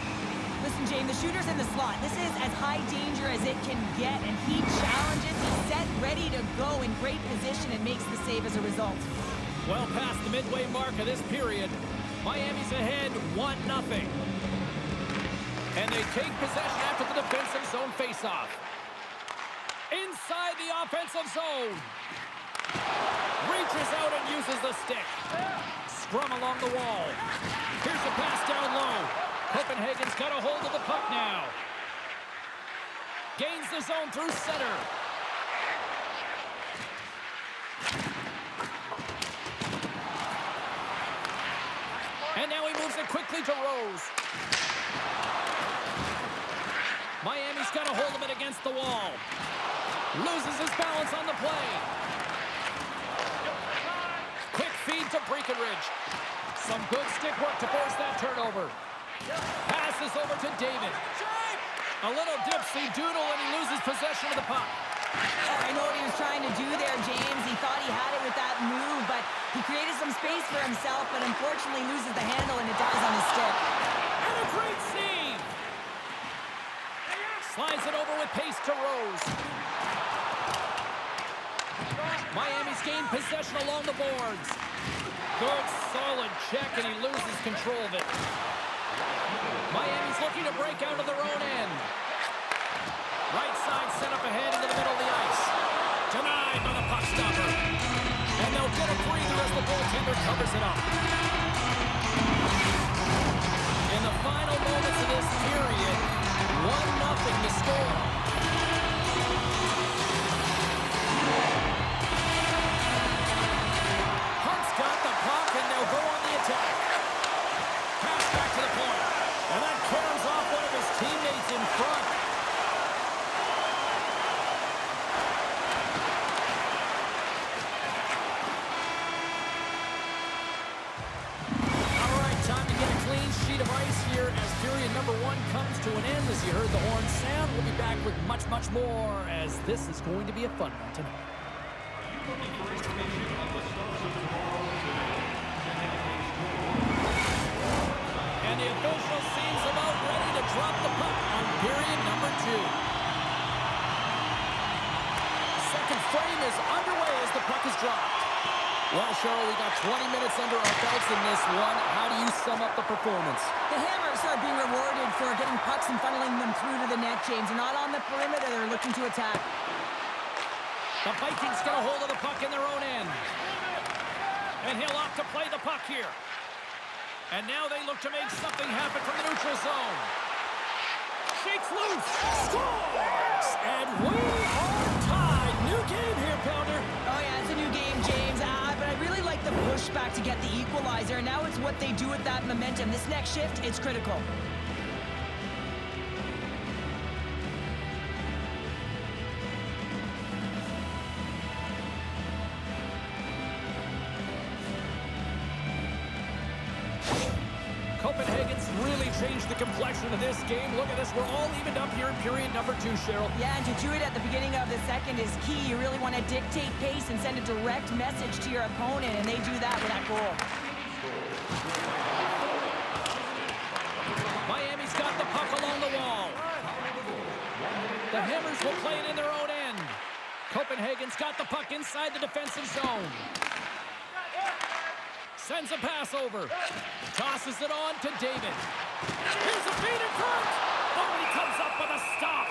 Listen, James, the shooter's in the slot. This is as high danger as it can get, and he challenges. He's set, ready to go in great position, and makes the save as a result. Well past the midway mark of this period, Miami's ahead 1-0. And they take possession after the defensive zone faceoff. Inside the offensive zone. Reaches out and uses the stick. Scrum along the wall. Here's a pass down low. Copenhagen's got a hold of the puck now. Gains the zone through center. And now he moves it quickly to Rose. Miami's got a hold of it against the wall. Loses his balance on the play. Quick feed to Breckenridge. Some good stick work to force that turnover. Passes over to David. A little dipsy doodle and he loses possession of the puck. I know what he was trying to do there, James. He thought he had it with that move, but he created some space for himself, but unfortunately loses the handle and it dies on his stick. And a great save! Slides it over with pace to Rose. Miami's gained possession along the boards. Good, solid check, and he loses control of it. Miami's looking to break out of their own end. Right side set up ahead into the middle of the ice. Denied by the puck stopper. And they'll get a breather as the goaltender covers it up. In the final moments of this period, 1-0 to score. Hunt's got the puck and they'll go on the attack. Pass back to the point. And that caroms off one of his teammates in front. All right, time to get a clean sheet of ice here as period number 1 comes to an end. As you heard the horn sound, we'll be back with much, much more as this is going to be a fun one tonight. And the official seems about ready to drop the puck on period number 2. Second frame is underway as the puck is dropped. Well, Cheryl, we got 20 minutes under our belts in this one. How do you sum up the performance? The Hammers are being rewarded for getting pucks and funneling them through to the net, James. They're not on the perimeter. They're looking to attack. The Vikings get a hold of the puck in their own end. And he'll opt to play the puck here. And now they look to make something happen from the neutral zone. Shakes loose. Scores! And we are tied. New game here, Pounder. Oh, yeah, it's a new game, James. But I really like the pushback to get the equalizer. Now it's what they do with that momentum. This next shift, it's critical. Copenhagen's really changed the complexion of this game. Look at this. We're all evened up here in period number 2, Cheryl. Yeah, and to do it at the beginning of the second is key. You really want to dictate pace and send a direct message to your opponent, and they do that with that goal. Miami's got the puck along the Hammers will play it in their own end. Copenhagen's got the puck inside the defensive zone. Sends a pass over. Tosses it on to David. Here's a feed in front. Oh, he comes up with a stop.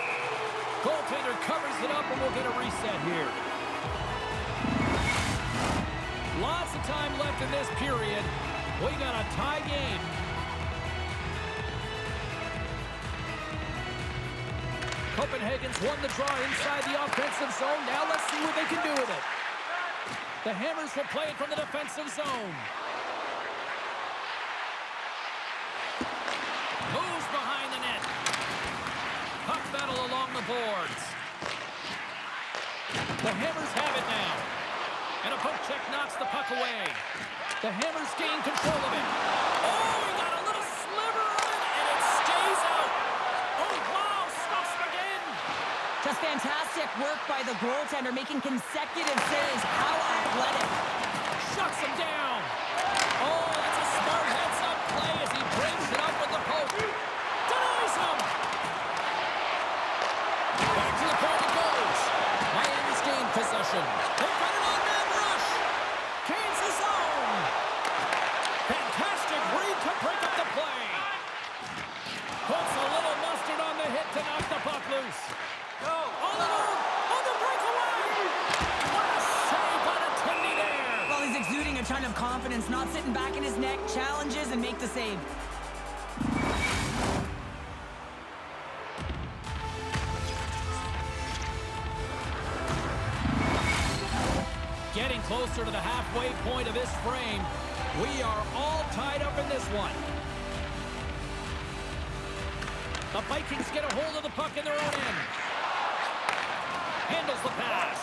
Goaltender covers it up, and we'll get a reset here. Lots of time left in this period. We got a tie game. Copenhagen's won the draw inside the offensive zone. Now let's see what they can do with it. The Hammers will play it from the defensive zone. Moves behind the net. Puck battle along the boards. The Hammers have it now. And a poke check knocks the puck away. The Hammers gain control of it. Oh, he got a little sliver of it, and it stays out. Oh, wow, stops him again. Just fantastic work by the goaltender, making consecutive saves. How athletic. Shuts him down. Oh, that's a smart heads-up play as he breaks it up with the poke. Denies him. Back to the point it goes. Miami's gained possession. They've got it on man rush. Kansas zone. Fantastic read to break up the play. Puts a little mustard on the hit to knock the puck loose. Go. All alone on the breakaway. What a save on attending there. Well, he's exuding a ton of confidence, not sitting back in his neck, challenges and make the save. Getting closer to the halfway point of this frame. We are all tied up in this one. The Vikings get a hold of the puck in their own end. Handles the pass.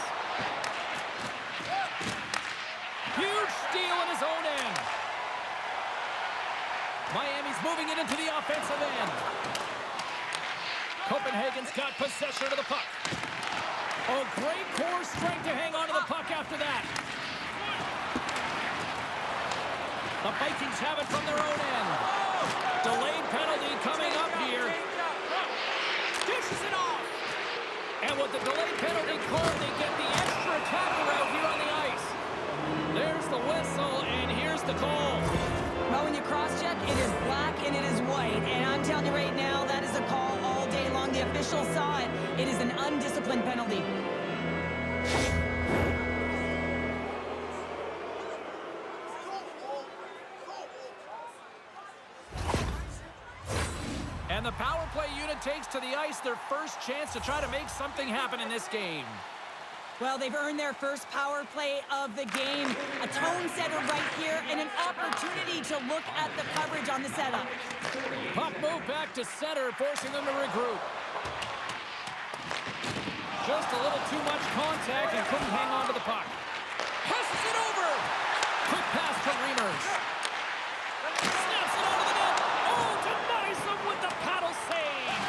Huge steal in his own end. Miami's moving it into the offensive end. Copenhagen's got possession of the puck. Oh, great core strength to hang on to the puck after that. The Vikings have it from their own end. Delayed penalty coming up here. Dishes it off. And with the delayed penalty called, they get the extra attacker out here on the ice. There's the whistle, and here's the call. Well, when you cross-check, it is black and it is white. And I'm telling you right now, that is a call all day long. The official saw it. It is an undisciplined penalty. And the power play unit takes to the ice their first chance to try to make something happen in this game. Well, they've earned their first power play of the game. A tone setter right here and an opportunity to look at the coverage on the setup. Puck moved back to center, forcing them to regroup. Just a little too much contact and couldn't hang on to the puck. Passes it over. Quick pass to Reimers. Snaps it onto the net. Oh, denies them with the paddle save.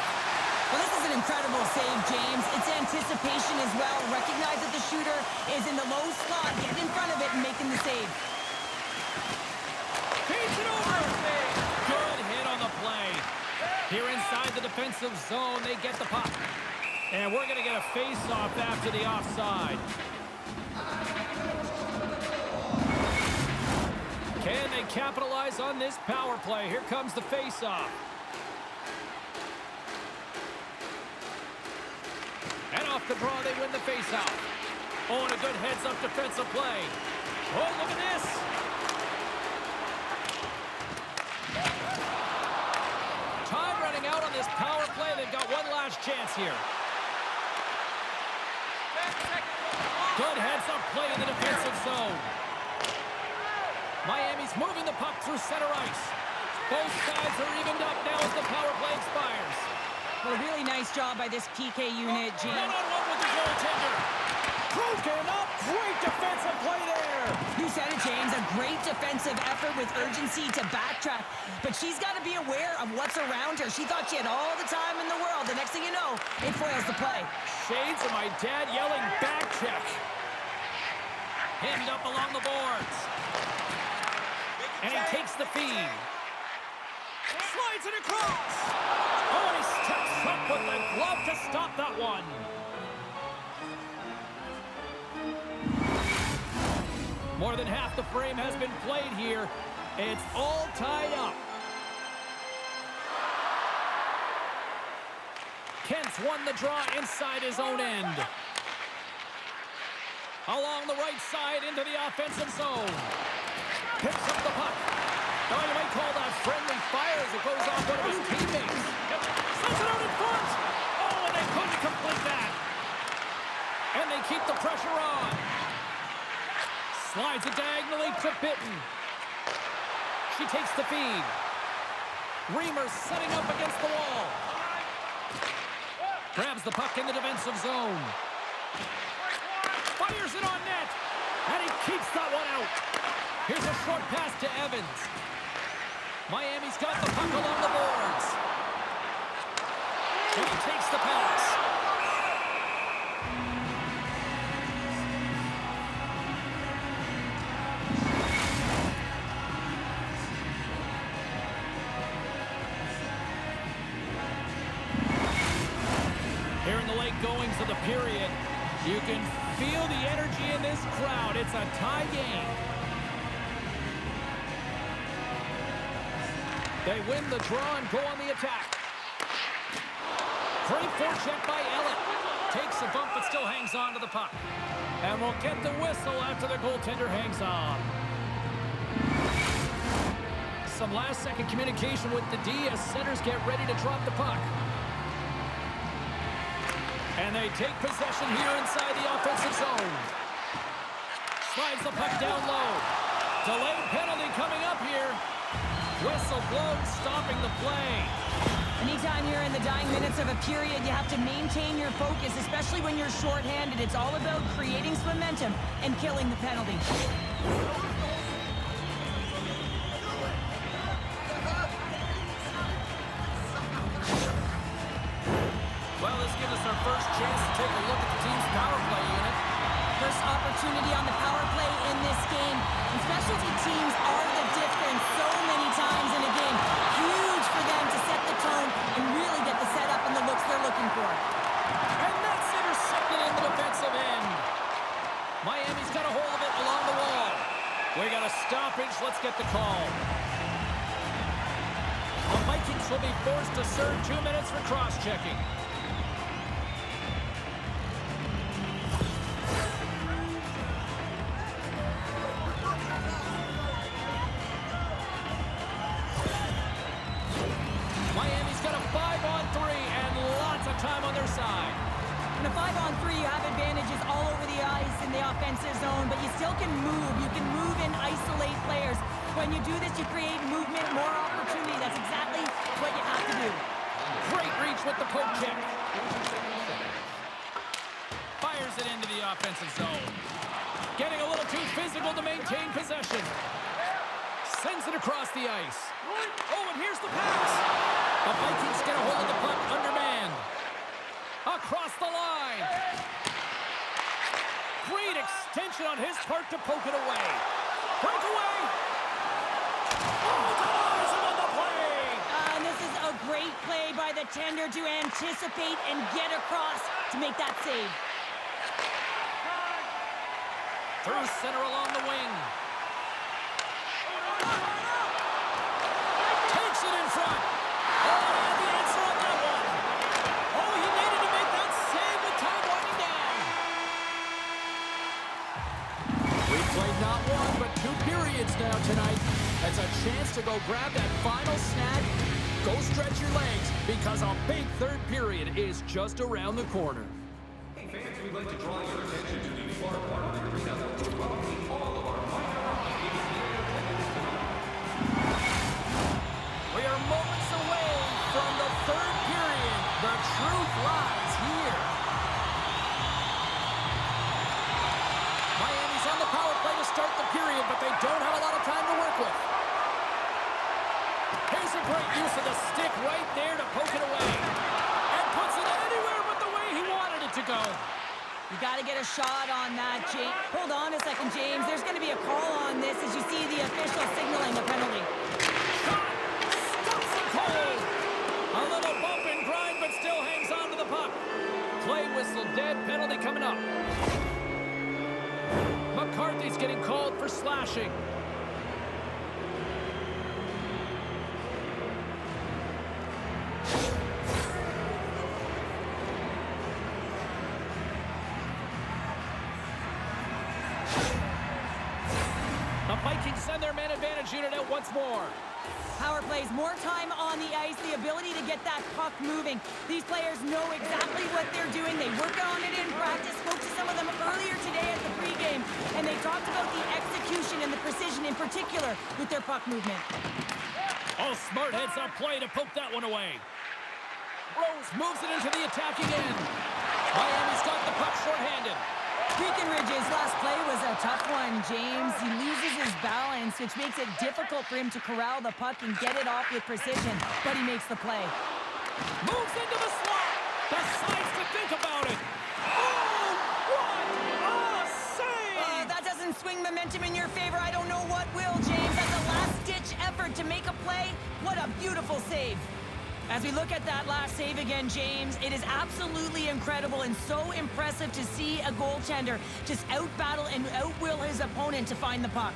Well, this is an incredible save, James. It's anticipation as well. Recognize that the shooter is in the low slot, getting in front of it and making the save. Feeds it over. Good hit on the play. Here inside the defensive zone, they get the puck. And we're going to get a face-off after the offside. Can they capitalize on this power play? Here comes the face-off. And off the draw, they win the face-off. Oh, and a good heads-up defensive play. Oh, look at this. Time running out on this power play. They've got one last chance here. Good heads-up play in the defensive zone. Miami's moving the puck through center ice. Both sides are evened up now as the power play expires. Well, a really nice job by this PK unit, James. One-on-one with the goaltender. Broken up. Great defensive play there. You said it, James. A great defensive effort with urgency to backtrack. But she's got to be aware of what's around her. She thought she had all the time in the world. The next thing you know, it foils the play. Shades of my dad yelling back check. Hemmed up along the boards. And he takes the feed. Slides it across. Oh, and he steps up with the glove to stop that one. More than half the frame has been played here. It's all tied up. Kent's won the draw inside his own end. Along the right side into the offensive zone. Picks up the puck. Oh, you might call that friendly fire as it goes off one of his teammates. Sends it out in front. Oh, and they couldn't complete that. And they keep the pressure on. Slides it diagonally to Bitten. She takes the feed. Reamer setting up against the wall. Grabs the puck in the defensive zone. Fires it on net. And he keeps that one out. Here's a short pass to Evans. Miami's got the puck along the boards. And he takes the pass. Here in the late goings of the period, you can feel the energy in this crowd. It's a tie game. They win the draw and go on the attack. Great forecheck by Ellett. Takes a bump but still hangs on to the puck. And will get the whistle after the goaltender hangs on. Some last-second communication with the D as centers get ready to drop the puck. And they take possession here inside the offensive zone. Slides the puck down low. Delayed penalty coming up here. Whistle blown, stopping the play. Anytime you're in the dying minutes of a period, you have to maintain your focus, especially when you're shorthanded. It's all about creating some momentum and killing the penalty. Well, this gives us our first chance to take a look at the team's power play unit. First opportunity on the power play in this game. And specialty teams are the difference so many times in a game. Huge for them to set the tone and really get the setup and the looks they're looking for. And that's intercepted in the defensive end. Miami's got a hold of it along the wall. We got a stoppage. Let's get the call. The Vikings will be forced to serve 2 minutes for cross-checking. Miami's got a 5-on-3 and lots of time on their side. In a 5-on-3, you have advantages all over the ice in the offensive zone, but you still can move. You can move and isolate players. When you do this, you create movement, more opportunity. That's exactly what you have to do. Great reach with the poke check. Fires it into the offensive zone. Getting a little too physical to maintain possession. Sends it across the ice. Oh, and here's the pass. The Vikings get a hold of the puck undermanned. Across the line. Great extension on his part to poke it away. Breakaway. Oh, denies him on the play. And this is a great play by the tender to anticipate and get across to make that save. Through center along the wing. Takes it in front. Oh, and the answer on that one. Oh, he needed to make that save with time winding down. We've played not one, but 2 periods now tonight. It's a chance to go grab that final snag. Go stretch your legs, because a big third period is just around the corner. Hey fans, we'd like to draw your attention to the far part of the arena where we're welcoming all of our minor hockey games here in attendance tonight. We are moments away from the third period. The truth lies here. Miami's on the power play to start the period, but they don't have a lot of time to work with. Here's a great use of the stick right there to poke it away. And puts it anywhere but the way he wanted it to go. You got to get a shot on that, James. Hold on a second, James. There's going to be a call on this as you see the official signaling a penalty. Shot! Stops it cold! A little bump and grind, but still hangs whistle dead. Penalty coming up. McCarthy's getting called for slashing. The Vikings send their man advantage unit out once more. Power plays, more time on the ice, the ability to get that puck moving. These players know exactly what they're doing. They work on it in practice. Spoke to some of them earlier today at the pregame, and they talked about the execution and the precision in particular with their puck movement. Oh, smart heads-up play to poke that one away. Rose moves it into the attacking end. Miami's got the puck shorthanded. Breckenridge's last play was a tough one, James. He loses his balance, which makes it difficult for him to corral the puck and get it off with precision, but he makes the play. Moves into the slot. Decides to think about it. Oh, what a save! That doesn't swing momentum in your favor. I don't know what will, James. That's a last-ditch effort to make a play. What a beautiful save. As we look at that last save again, James, it is absolutely incredible and so impressive to see a goaltender just out-battle and out-will his opponent to find the puck.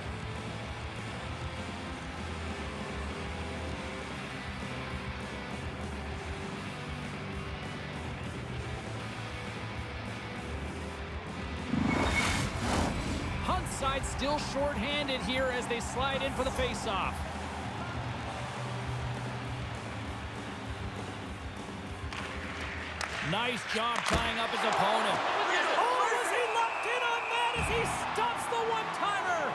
Hunt's side still short-handed here as they slide in for the face-off. Nice job tying up his opponent. Oh, is he locked in on that as he stops the one-timer?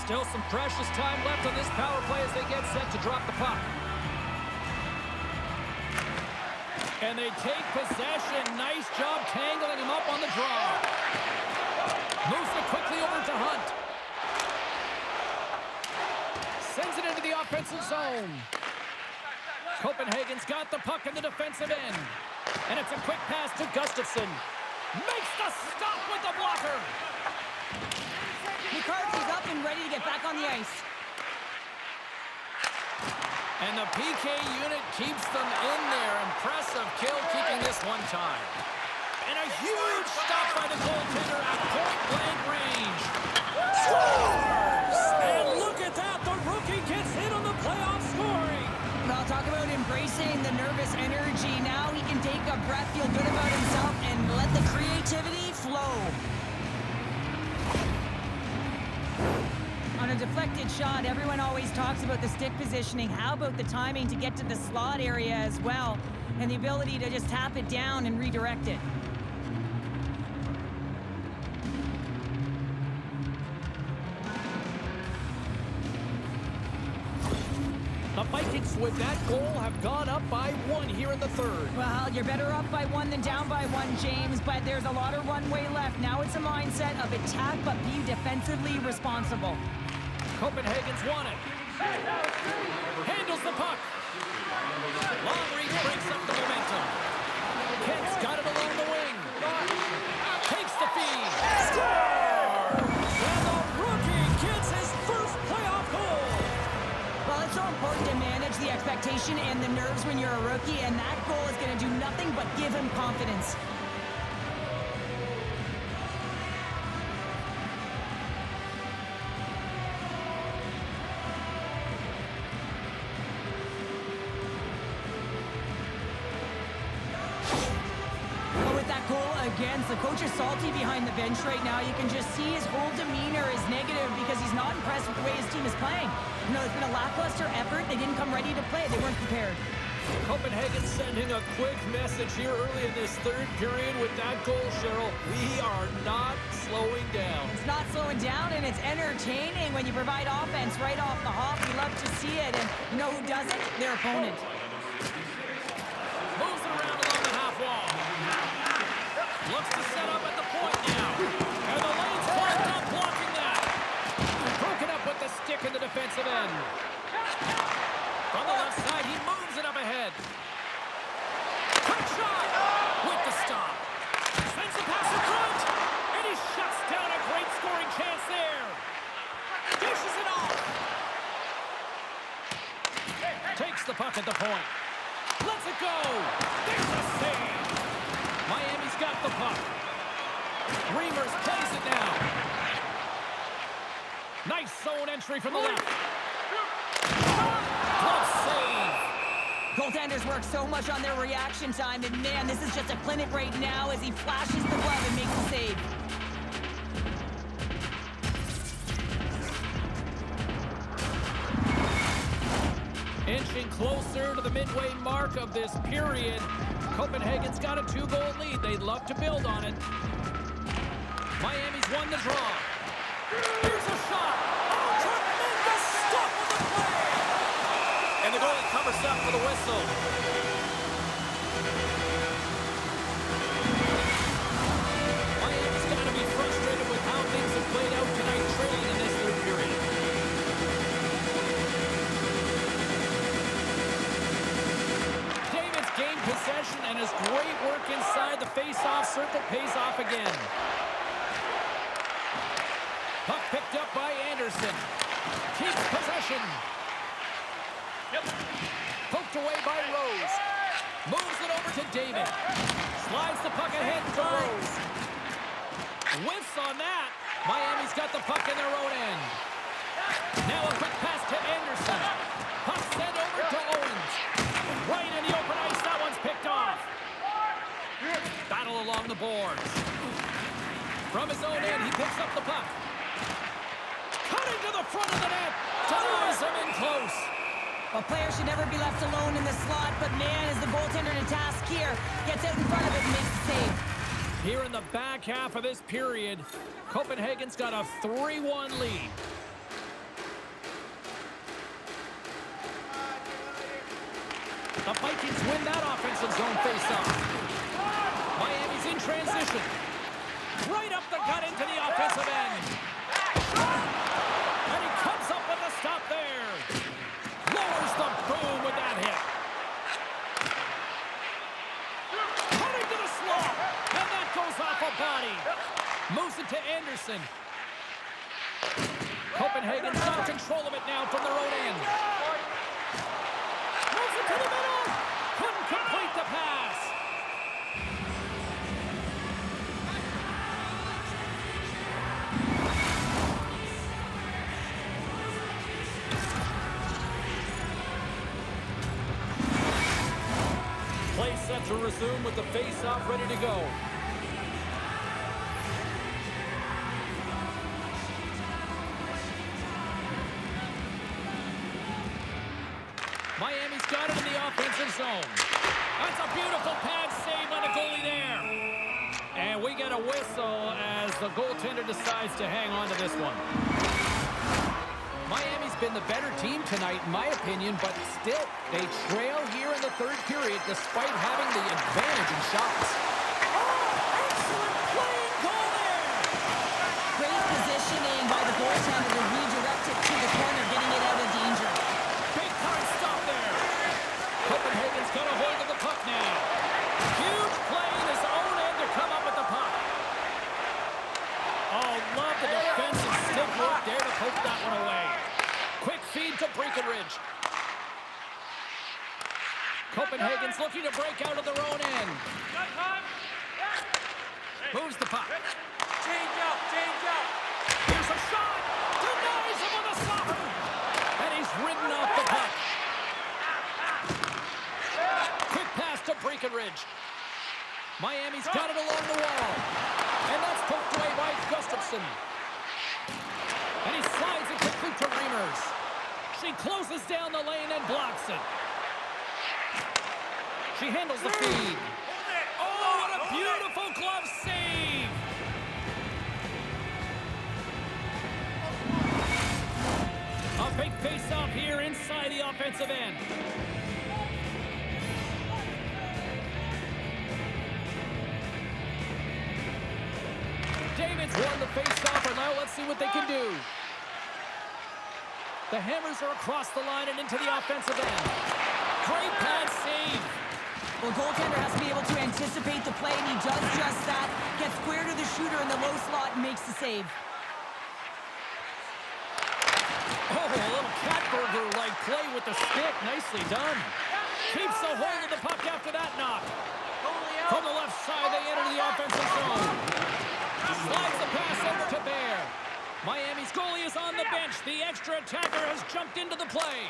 Still some precious time left on this power play as they get set to drop the puck. And they take possession. Nice job tangling him up on the draw. Moves it quickly over to Hunt. Sends it into the offensive zone. Copenhagen's got the puck in the defensive end. And it's a quick pass to Gustafsson. Makes the stop with the blocker. McCarthy's up and ready to get back on the ice. And the PK unit keeps them in there. Impressive kill, keeping this one time. And a huge stop by the goaltender at point-blank range. Scores! And look at that. The rookie gets in on the playoff scoring. Well, talk about embracing the nervous energy. Now he can take a breath, feel good about himself, and let the creativity flow. On a deflected shot, everyone always talks about the stick positioning. How about the timing to get to the slot area as well, and the ability to just tap it down and redirect it? The Vikings, with that goal, have gone up by 1 here in the third. Well, you're better up by 1 than down by 1, James, but there's a lot of runway left. Now it's a mindset of attack, but be defensively responsible. Copenhagen's won it. Handles the puck. Long reach breaks up the momentum. Kent's got it along the wing. Takes the feed. Scores! And the rookie gets his first playoff goal. Well, it's so important to manage the expectation and the nerves when you're a rookie, and that goal is going to do nothing but give him confidence. The coach is salty behind the bench right now. You can just see his whole demeanor is negative because he's not impressed with the way his team is playing. You know, it's been a lackluster effort. They didn't come ready to play. They weren't prepared. Copenhagen sending a quick message here early in this third period with that goal, Cheryl. We are not slowing down. It's not slowing down, and it's entertaining when you provide offense right off the hop. We love to see it, and you know who doesn't? Their opponent. Moves it around along the half wall. Looks to set up at the point now. And the lane's clogged up, blocking that. Broken up with the stick in the defensive end. From the left side, he moves it up ahead. Quick shot with the stop. Sends the pass in front. And he shuts down a great scoring chance there. Dishes it off. Takes the puck at the point. Let go. There's a save. Miami's got the puck. Reimers plays it now. Nice zone entry from the left. Glove save. Goaltenders work so much on their reaction time, and man, this is just a clinic right now as he flashes the glove and makes the save. Inching closer to the midway mark of this period. Copenhagen's got a 2-goal lead. They'd love to build on it. Miami's won the draw. Here's a shot. Oh, tremendous stop on the play. And the goalie covers up for the whistle. Miami's got to be frustrated with how things have played out tonight, trailing in this third period. David's gained possession, and his great work inside the face-off circle pays off again. Puck picked up by Anderson. Keeps possession. Poked away by Rose. Moves it over to David. Slides the puck ahead to Rose. Whiffs on that. Miami's got the puck in their own end. Now a quick pass to Anderson. Puck sent over to Owens. Right in the open ice. That one's picked off. Battle along the boards. From his own end, he picks up the puck. Cutting to the front of the net. Denies him in close. A player should never be left alone in the slot, but man, is the goaltender to task here. Gets out in front of it and makes the save. Here in the back half of this period, Copenhagen's got a 3-1 lead. The Vikings win that offensive zone faceoff. Miami's in transition. Right up the gut into the offensive end. And he comes up with a stop there. Lowers the boom with that hit. Cutting to the slot. And that goes off a body. Moves it to Anderson. Copenhagen's got control of it now from their own end. Moves it to the middle. Couldn't complete the pass. Play set to resume with the face-off ready to go. Miami's got it in the offensive zone. That's a beautiful pad save by the goalie there. And we get a whistle as the goaltender decides to hang on to this one. Miami's been the better team tonight, in my opinion, but still, they trail here in the third period despite having the advantage in shots. Oh, excellent playing goal there! Great positioning by the goaltender to redirect it to the corner, getting it out of danger. Big time stop there. Copenhagen's got a hold of the puck now. Huge play in his own end to come up with the puck. Oh, love the defensive stick work there to poke that one away. Quick feed to Breckenridge. Copenhagen's looking to break out of their own end. Moves the puck. Change up, change up. Here's a shot. Denies him with a stopper. And he's ridden off the puck. Quick pass to Breckenridge. Miami's got it along the wall. And that's poked away by Gustafsson. And he slides it quickly to Reimers. She closes down the lane and blocks it. She handles the feed. Oh, what a beautiful glove save! A big face-off here inside the offensive end. David's won the face-off, and now let's see what they can do. The Hammers are across the line and into the offensive end. Great pad save. Well, goaltender has to be able to anticipate the play, and he does just that. Gets square to the shooter in the low slot and makes the save. Oh, a little cat burglar-like play with the stick. Nicely done. Keeps the hold of the puck after that knock. Goalie From out. the left side, they enter the offensive zone. Slides the pass over to Bear. Miami's goalie is on the bench. The extra attacker has jumped into the play.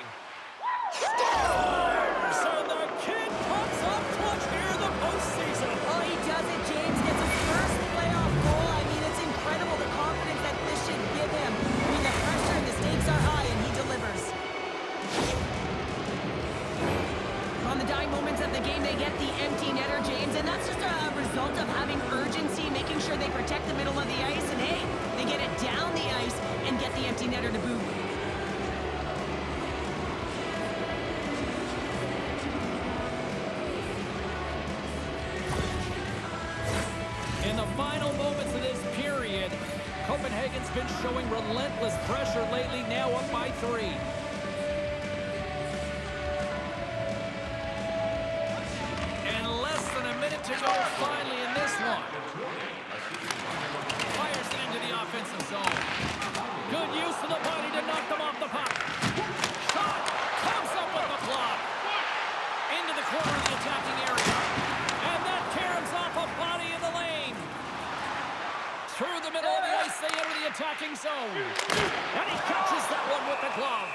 Scores! And the kid comes up clutch here in the postseason. Oh, he does it, James. Gets his first playoff goal. I mean, it's incredible the confidence that this should give him. I mean, the pressure and the stakes are high, and he delivers. On the dying moments of the game, they get the empty netter, James, and that's just a result of having urgency, making sure they protect the middle of the ice, and hey, they get it down the ice and get the empty netter to boot. In the final moments of this period, Copenhagen's been showing relentless pressure lately, now up by 3. To go finally in this one. Fires it into the offensive zone. Good use of the body to knock them off the puck. Shot comes up with the block. Into the corner of the attacking area. And that caroms off a body in the lane. Through the middle of the ice, they enter the attacking zone. And he catches that one with the glove.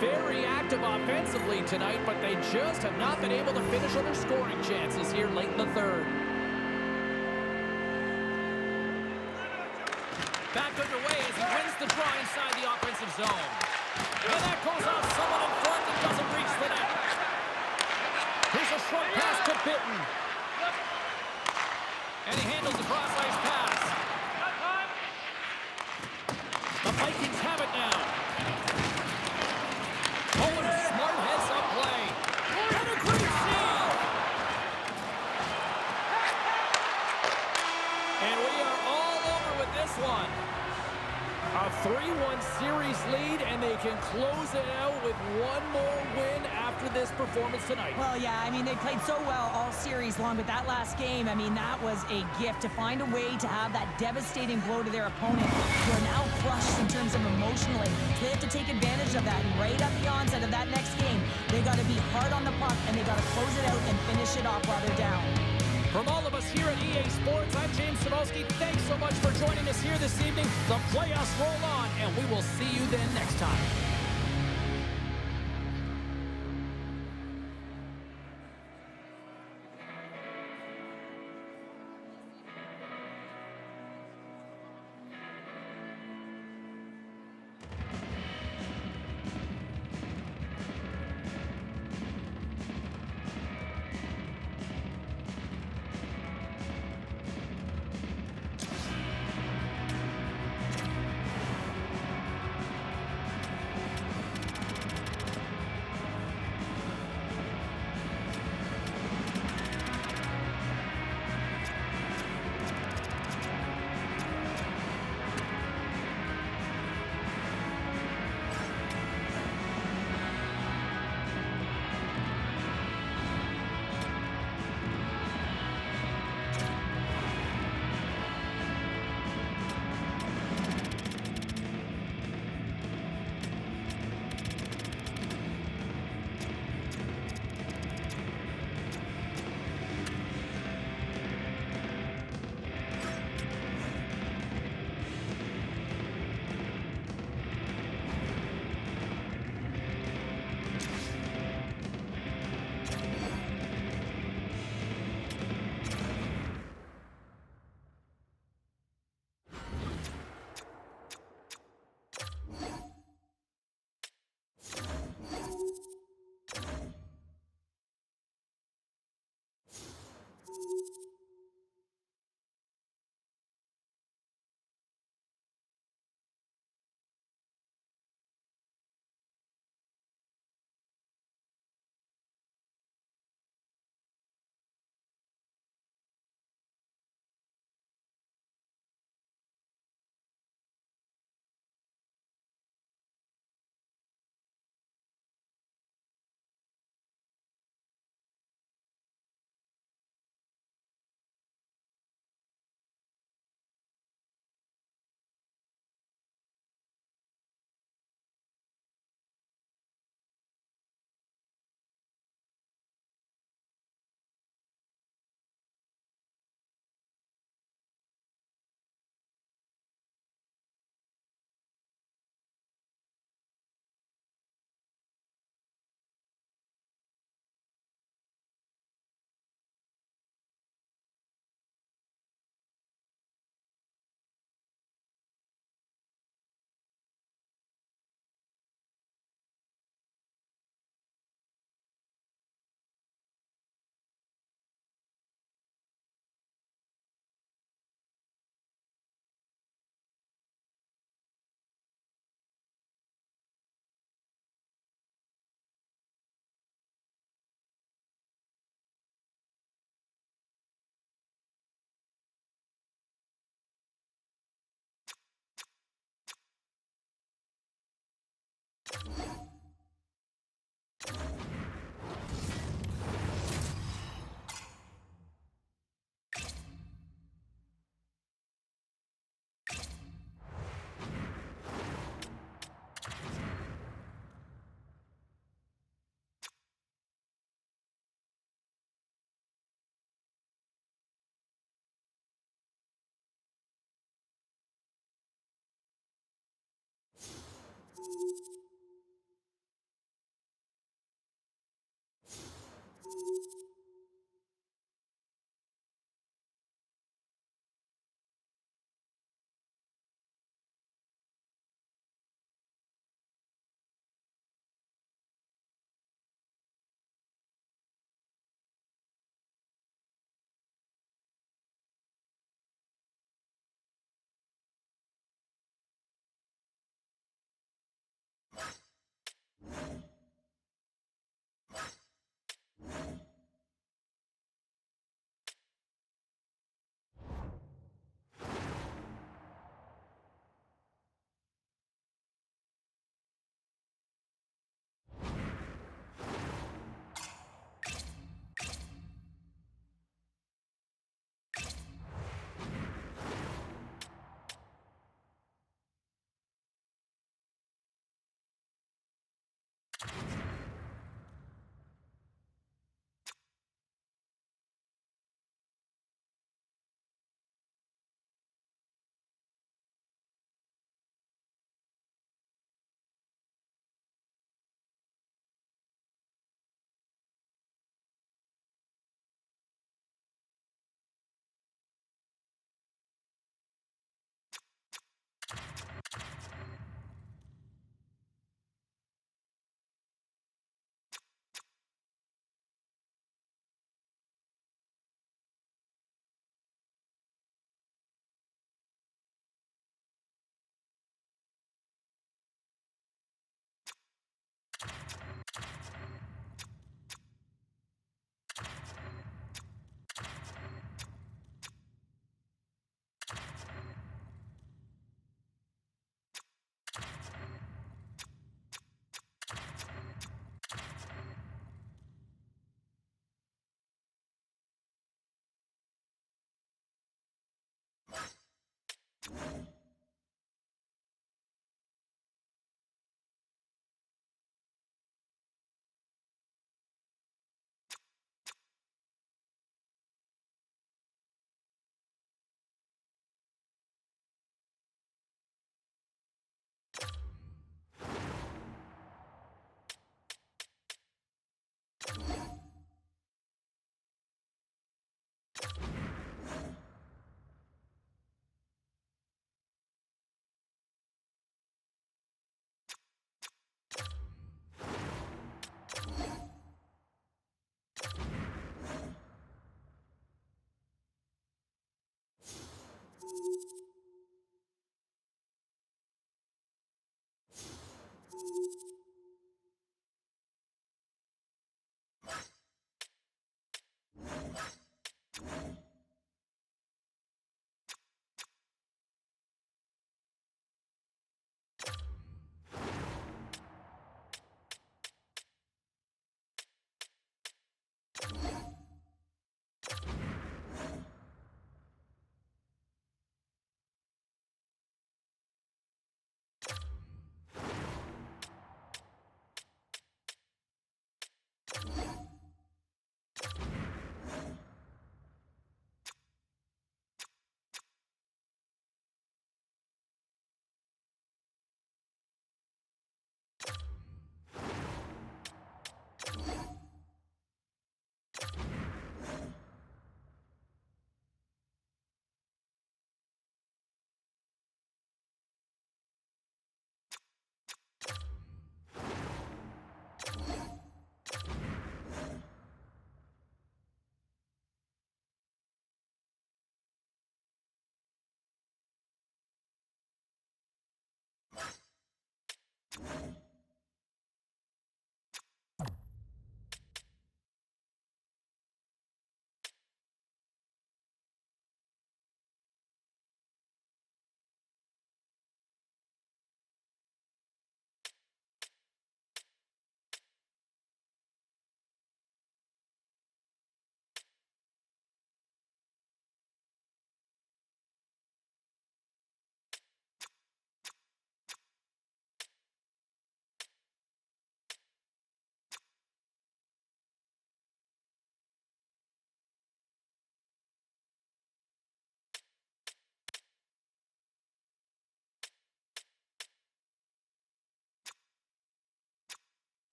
Very active offensively tonight, but they just have not been able to finish on their scoring chances here late in the third. Back underway as he wins the draw inside the offensive zone. And that goes off someone in front and doesn't reach the net. Here's a short pass to Bitton. And he handles the cross-ice pass. The Vikings have it now. Oh, and a smart heads-up play. And a great save. And we are all over with this one. A 3-1 series lead, and they can close it out with one more win after this performance tonight. Well, yeah, I mean, they played so well all series long, but that last game, I mean, that was a gift to find a way to have that devastating blow to their opponent who are now crushed in terms of emotionally. So they have to take advantage of that, and right at the onset of that next game, they got to be hard on the puck, and they got to close it out and finish it off while they're down. From all of us here at EA Sports, I'm James Cybulski. Thanks so much for joining us here this evening. The playoffs roll on, and we will see you then next time.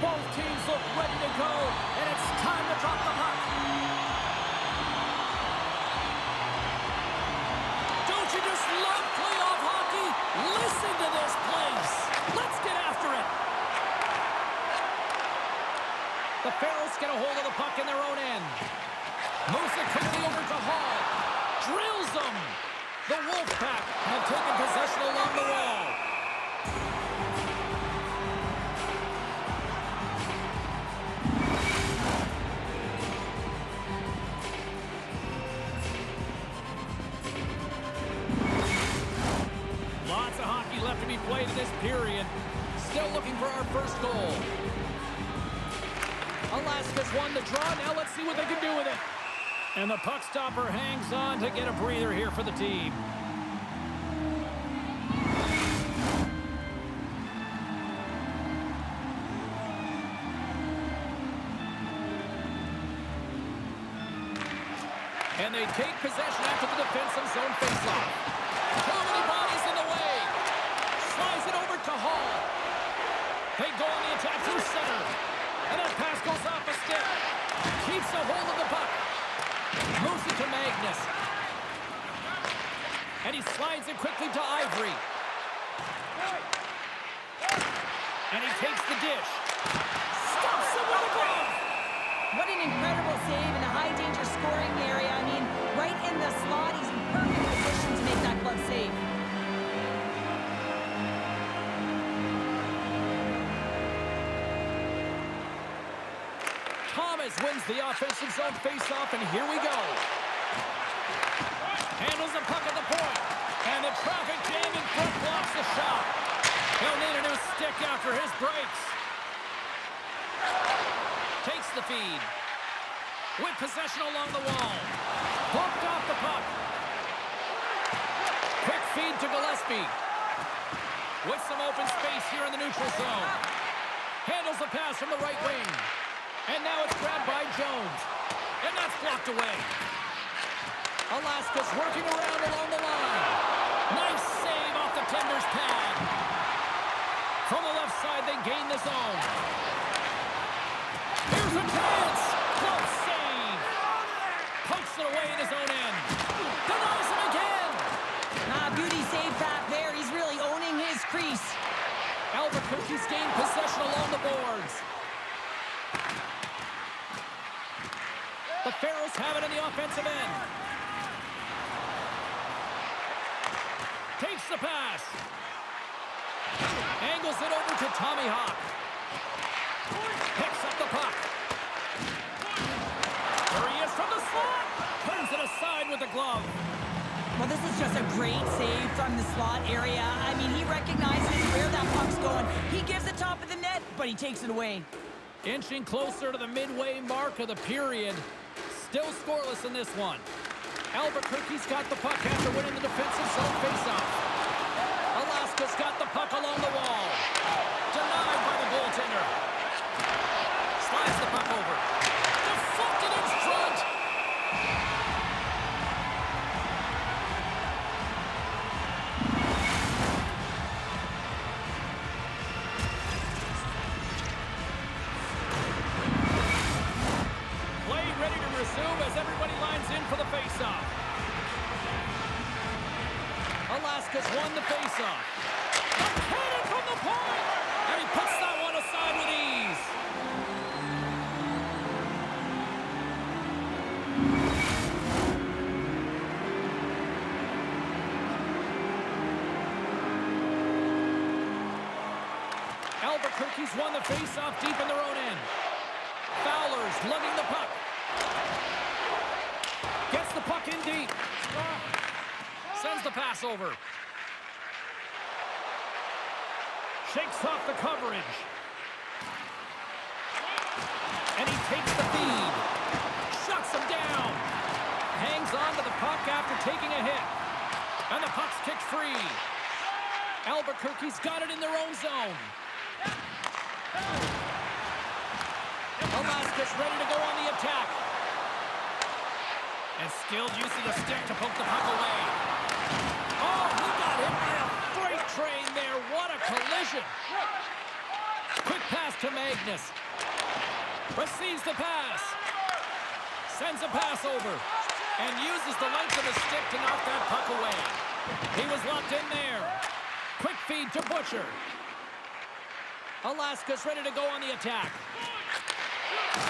Both teams look ready to go, and it's time to drop the puck. Don't you just love playoff hockey? Listen to this place. Let's get after it. The Pharaohs get a hold of the puck in their own end. Moves it quickly over to Hall. Drills them. The Wolfpack have taken possession along the wall. Lots of hockey left to be played in this period. Still looking for our first goal. Alaska's won the draw. Now let's see what they can do with it. And the puck stopper hangs on to get a breather here for the team. And they take possession after the defensive zone faceoff. Too many bodies in the way. Slides it over to Hall. They go on the attack to center. And that pass goes off a stick. Keeps a hold of the puck. Moves it to Magnus. And he slides it quickly to Ivory. And he takes the dish. Stops it with a glove. What an incredible save in a high-danger scoring area. I mean, right in the slot, he's in perfect position to make that glove save. Thomas wins the offensive zone faceoff, and here we go. Handles the puck at the point. And the traffic jam in front blocks the shot. He'll need a new stick after his breaks. Takes the feed. With possession along the wall. Bumped off the puck. Quick feed to Gillespie. With some open space here in the neutral zone. Handles the pass from the right wing. And now it's grabbed by Jones. And that's blocked away. Alaska's working around along the line. Nice save off the tender's pad. From the left side, they gain the zone. Here's a chance. Close save. Pokes it away in his own end. Denies him again. Beauty save back there. He's really owning his crease. Albuquerque's gained possession along the boards. The Pharaohs have it in the offensive end. Takes the pass. Angles it over to Tommy Hawk. Picks up the puck. There he is from the slot. Turns it aside with the glove. Well, this is just a great save from the slot area. I mean, he recognizes where that puck's going. He gives it top of the net, but he takes it away. Inching closer to the midway mark of the period. Still scoreless in this one. Albuquerque's got the puck after winning the defensive zone faceoff. Alaska's got the puck along the wall. Denied by the goaltender. Slides the puck over. Deflected in front. Play ready to resume as everybody lines in for the faceoff. Alaska's won the faceoff. A cannon from the point! And he puts that one aside with ease. Albuquerque's won the faceoff deep in their own end. Fowler's lugging the puck. Gets the puck in deep. Sends the pass over. Shakes off the coverage. And he takes the feed. Shuts him down. Hangs on to the puck after taking a hit. And the puck's kicked free. Albuquerque's got it in their own zone. Alaska's ready to go on the attack. And skilled use of the stick to poke the puck away. Oh, he got hit by a freight train there. What a collision. Quick pass to Magnus. Receives the pass. Sends a pass over. And uses the length of the stick to knock that puck away. He was locked in there. Quick feed to Butcher. Alaska's ready to go on the attack.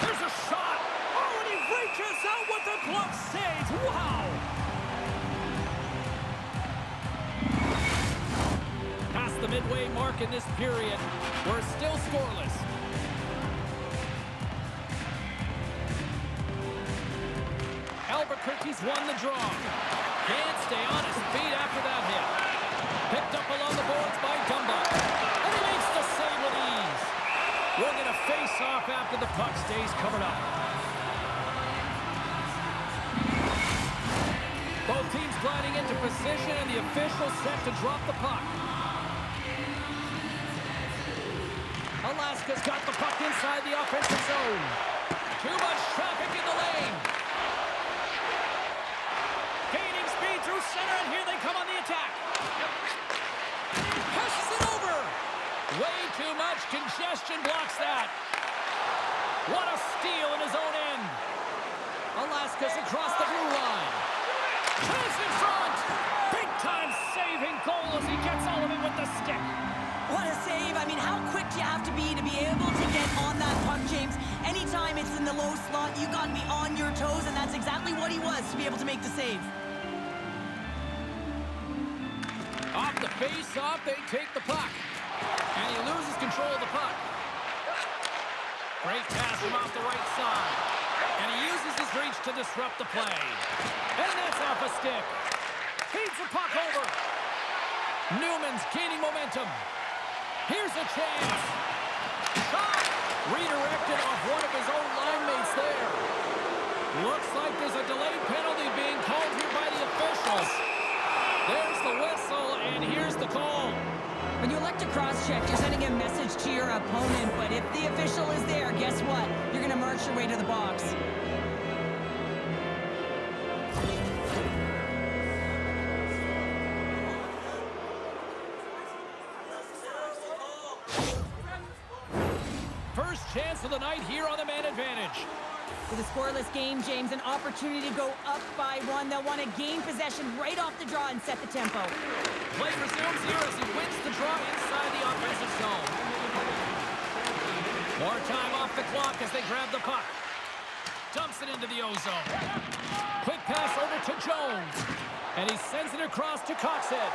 There's a shot. Oh, and he reaches out with the glove save. Wow. Past the midway mark in this period. We're still scoreless. Albuquerque's won the draw. Can't stay on his feet after that hit. Picked up along the boards by Dumba. And he makes the save with ease. We're going to face off after the puck stays covered up. Both teams gliding into position and the official set to drop the puck. Alaska's got the puck inside the offensive zone. Too much traffic in the lane. Gaining speed through center, and here they come on the attack. Passes it over. Way too much congestion blocks that. What a steal in his own end. Alaska's across the blue line. Chance in front. Big time saving goal as he gets all of it with the stick. What a save. I mean, how quick do you have to be able to get on that puck, James? Anytime it's in the low slot, you got to be on your toes, and that's exactly what he was to be able to make the save. Off the face-off, they take the puck. And he loses control of the puck. Great pass from off the right side. And he uses his reach to disrupt the play. And that's off a stick. Feeds the puck over. Newman's gaining momentum. Here's a chance. Shot! Redirected off one of his own line mates there. Looks like there's a delayed penalty being called here by the officials. There's the whistle, and here's the call. When you elect to cross-check, you're sending a message to your opponent, but if the official is there, guess what? You're going to march your way to the box. chance of the night here on the man advantage. With a scoreless game, James, an opportunity to go up by one. They'll want to gain possession right off the draw and set the tempo. Play resumes here as he wins the draw inside the offensive zone. More time off the clock as they grab the puck. Dumps it into the O-zone. Quick pass over to Jones. And he sends it across to Coxhead.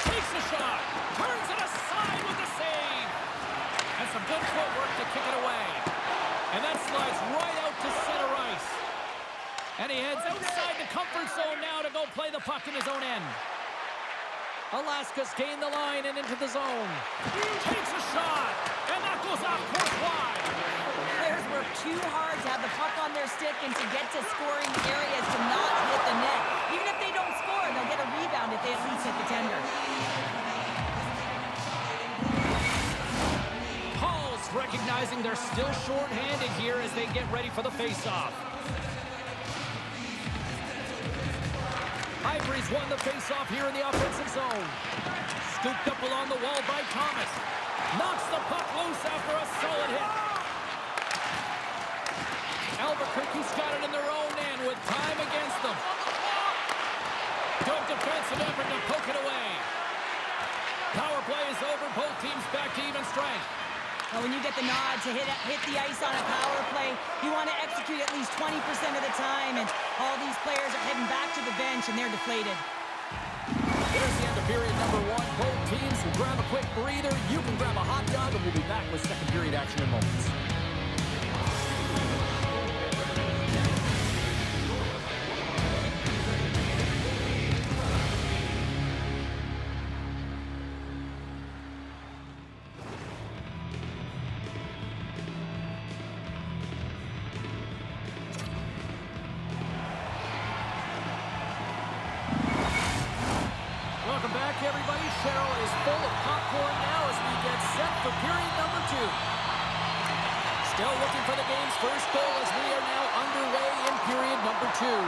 Takes a shot. Turns it aside with the save. And some good footwork to kick it away. And that slides right out to center ice. And he heads outside the comfort zone now to go play the puck in his own end. Alaska's gained the line and into the zone. Takes a shot. And that goes off course wide. Players work too hard to have the puck on their stick and to get to scoring areas to not hit the net. Even if they don't score, they'll get a rebound if they at least hit the tender. Recognizing they're still short-handed here as they get ready for the face-off. Ivory's won the face-off here in the offensive zone. Scooped up along the wall by Thomas. Knocks the puck loose after a solid hit. Albuquerque's got it in their own end with time against them. Good defensive effort to poke it away. Power play is over. Both teams back to even strength. Well, when you get the nod to hit the ice on a power play, you want to execute at least 20% of the time, and all these players are heading back to the bench, and they're deflated. There's the end of period number one. Both teams will grab a quick breather. You can grab a hot dog, and we'll be back with second period action in moments. Welcome back, everybody. Cheryl is full of popcorn now as we get set for period number two. Still looking for the game's first goal as we are now underway in period number two.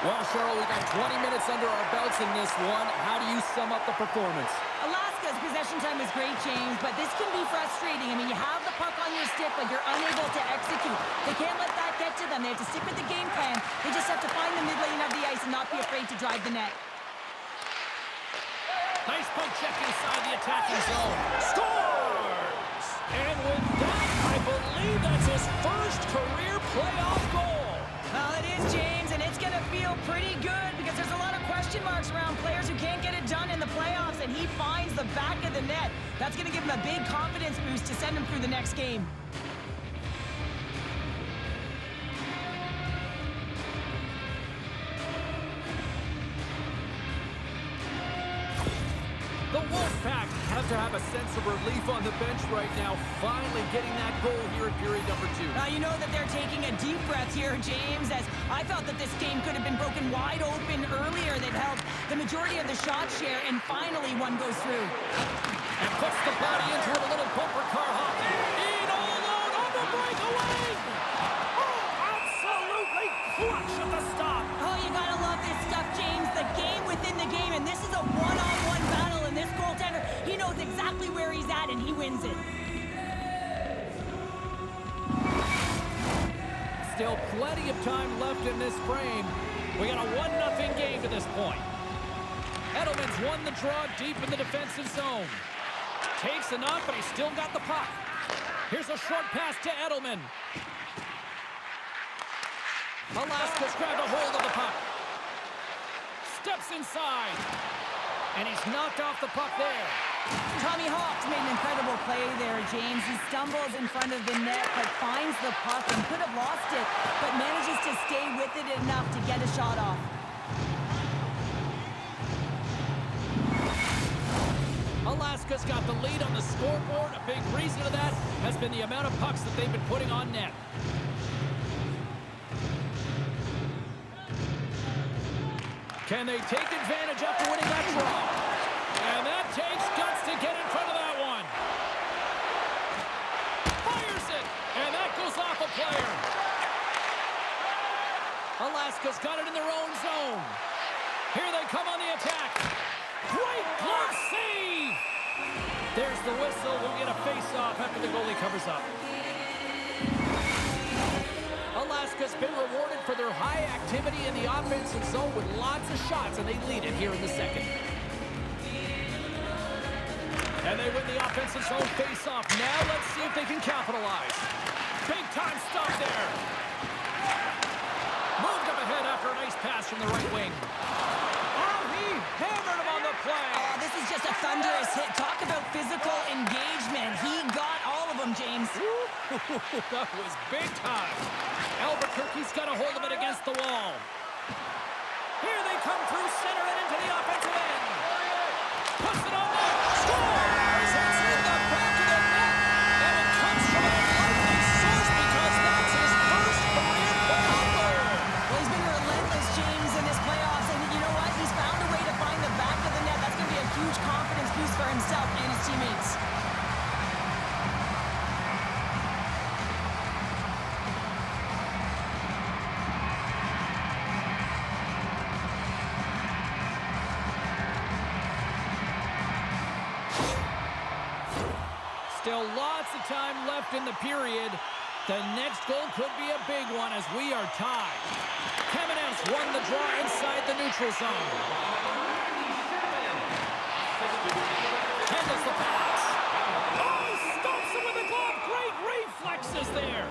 Well, Cheryl, we got 20 minutes under our belts in this one. How do you sum up the performance? Alaska's possession time is great, James, but this can be frustrating. I mean, you have the puck on your stick, but you're unable to execute. They can't let that get to them. They have to stick with the game plan. They just have to find the mid lane of the ice and not be afraid to drive the net. Nice poke check inside the attacking zone. Scores! And with that, I believe that's his first career playoff goal. Well, it is, James, and it's going to feel pretty good because there's a lot of question marks around players who can't get it done in the playoffs, and he finds the back of the net. That's going to give him a big confidence boost to send him through the next game. The Wolfpack have to have a sense of relief on the bench right now, finally getting that goal here in period number two. You know that they're taking a deep breath here, James, as I felt that this game could have been broken wide open earlier. They'd held the majority of the shot share, and finally one goes through. And puts the body into a little bumper car hockey. In all alone on the breakaway! Oh, absolutely clutch at the stop. Oh, you gotta love this stuff, James. The game within the game, and this is a one-on-one battle, and this goaltender, he knows exactly where he's at, and he wins it. Still plenty of time left in this frame. We got a 1-0 game to this point. Edelman's won the draw deep in the defensive zone. Takes a knock, but he's still got the puck. Here's a short pass to Edelman. Alaska's grabbed a hold of the puck. Steps inside. And he's knocked off the puck there. Tommy Hawks made an incredible play there, James. He stumbles in front of the net, but finds the puck and could have lost it, but manages to stay with it enough to get a shot off. Alaska's got the lead on the scoreboard. A big reason of that has been the amount of pucks that they've been putting on net. Can they take advantage after winning that draw? And that takes guts to get in front of that one. Fires it, and that goes off a player. Alaska's got it in their own zone. Here they come on the attack. Great block save! There's the whistle. We'll get a face-off after the goalie covers up. Alaska's been rewarded for their high activity in the offensive zone with lots of shots, and they lead it here in the second. And they win the offensive zone face-off. Now let's see if they can capitalize. Big-time stop there. Moved up ahead after a nice pass from the right wing. Oh, he hammered him on the play. Oh, this is just a thunderous hit. Talk about physical engagement. He got all of them, James. That was big time. Albuquerque's got a hold of it against the wall. Here they come through center and into the offensive end. Puts it on net. Scores! It's in the back of the net. And it comes from an unlikely source because that's his first career playoff goal. Well, he's been relentless, James, in this playoffs. And you know what? He's found a way to find the back of the net. That's going to be a huge confidence boost for himself and his teammates. Still lots of time left in the period. The next goal could be a big one as we are tied. Kamenev's won the draw inside the neutral zone. Handles the pass. Oh, stops it with a glove. Great reflexes there.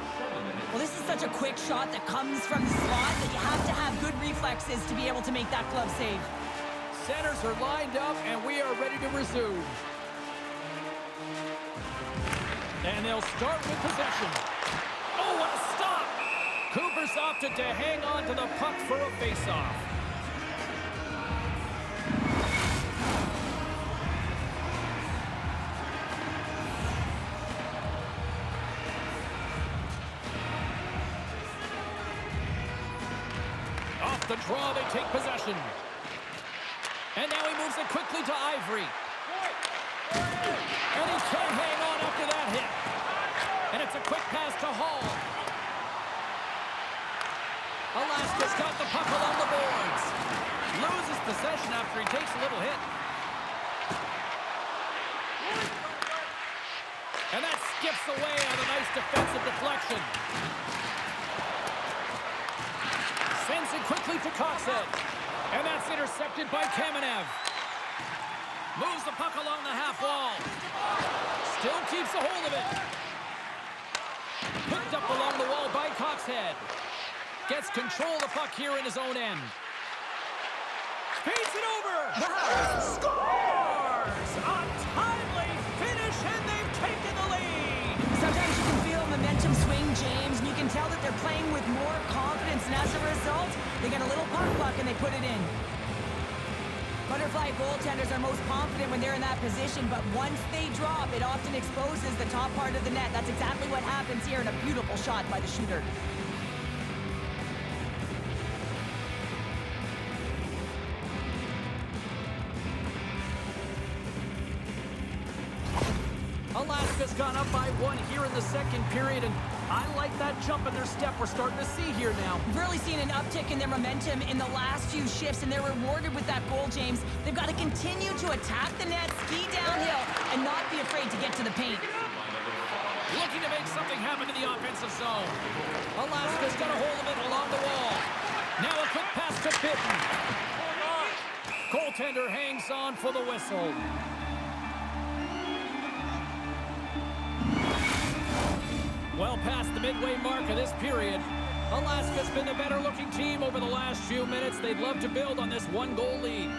Well, this is such a quick shot that comes from the slot that you have to have good reflexes to be able to make that glove save. Centers are lined up, and we are ready to resume. And they'll start with possession. Oh, what a stop! Cooper's opted to hang on to the puck for a face-off. Off the draw, they take possession. And now he moves it quickly to Ivory. And he can't hang on after that hit. And it's a quick pass to Hall. Alaska's got the puck along the boards. Loses possession after he takes a little hit. And that skips away on a nice defensive deflection. Sends it quickly to Coxhead. And that's intercepted by Kamenev. Moves the puck along the half wall. Still keeps a hold of it. Picked up along the wall by Coxhead. Gets control of the puck here in his own end. Feeds it over. Scores! A timely finish, and they've taken the lead. Sometimes you can feel momentum swing, James, and you can tell that they're playing with more confidence, and as a result, they get a little puck luck and they put it in. Butterfly goaltenders are most confident when they're in that position, but once they drop, it often exposes the top part of the net. That's exactly what happens here in a beautiful shot by the shooter. Alaska's gone up by one here in the second period, and I like that jump in their step we're starting to see here now. We've really seen an uptick in their momentum in the last few shifts, and they're rewarded with that goal, James. They've got to continue to attack the net, ski downhill, and not be afraid to get to the paint. Looking to make something happen in the offensive zone. Alaska's got a hold of it along the wall. Now a quick pass to Bitten. Goaltender hangs on for the whistle. Well past the midway mark of this period. Alaska's been the better-looking team over the last few minutes. They'd love to build on this one-goal lead.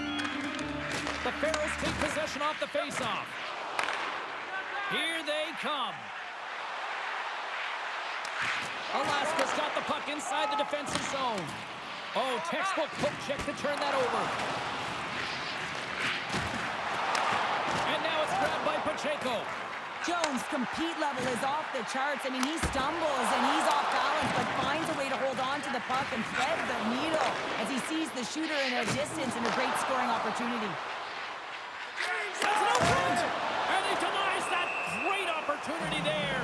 The Pharaohs take possession off the face-off. Here they come. Alaska's got the puck inside the defensive zone. Oh, textbook hook check to turn that over. And now it's grabbed by Pacheco. Jones' compete level is off the charts. I mean, he stumbles and he's off balance, but finds a way to hold on to the puck and thread the needle as he sees the shooter in a distance and a great scoring opportunity. That's an open! And he denies that great opportunity there.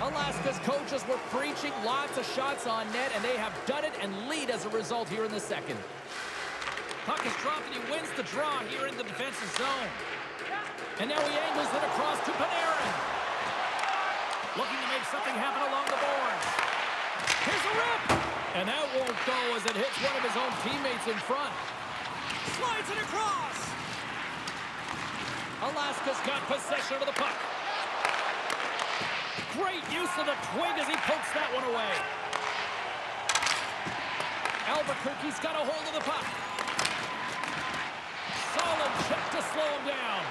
Alaska's coaches were preaching lots of shots on net, and they have done it and lead as a result here in the second. Puck is dropped and he wins the draw here in the defensive zone. And now he angles it across to Panarin. Looking to make something happen along the boards. Here's a rip! And that won't go as it hits one of his own teammates in front. Slides it across! Alaska's got possession of the puck. Great use of the twig as he pokes that one away. Albuquerque's got a hold of the puck. Solid check to slow him down.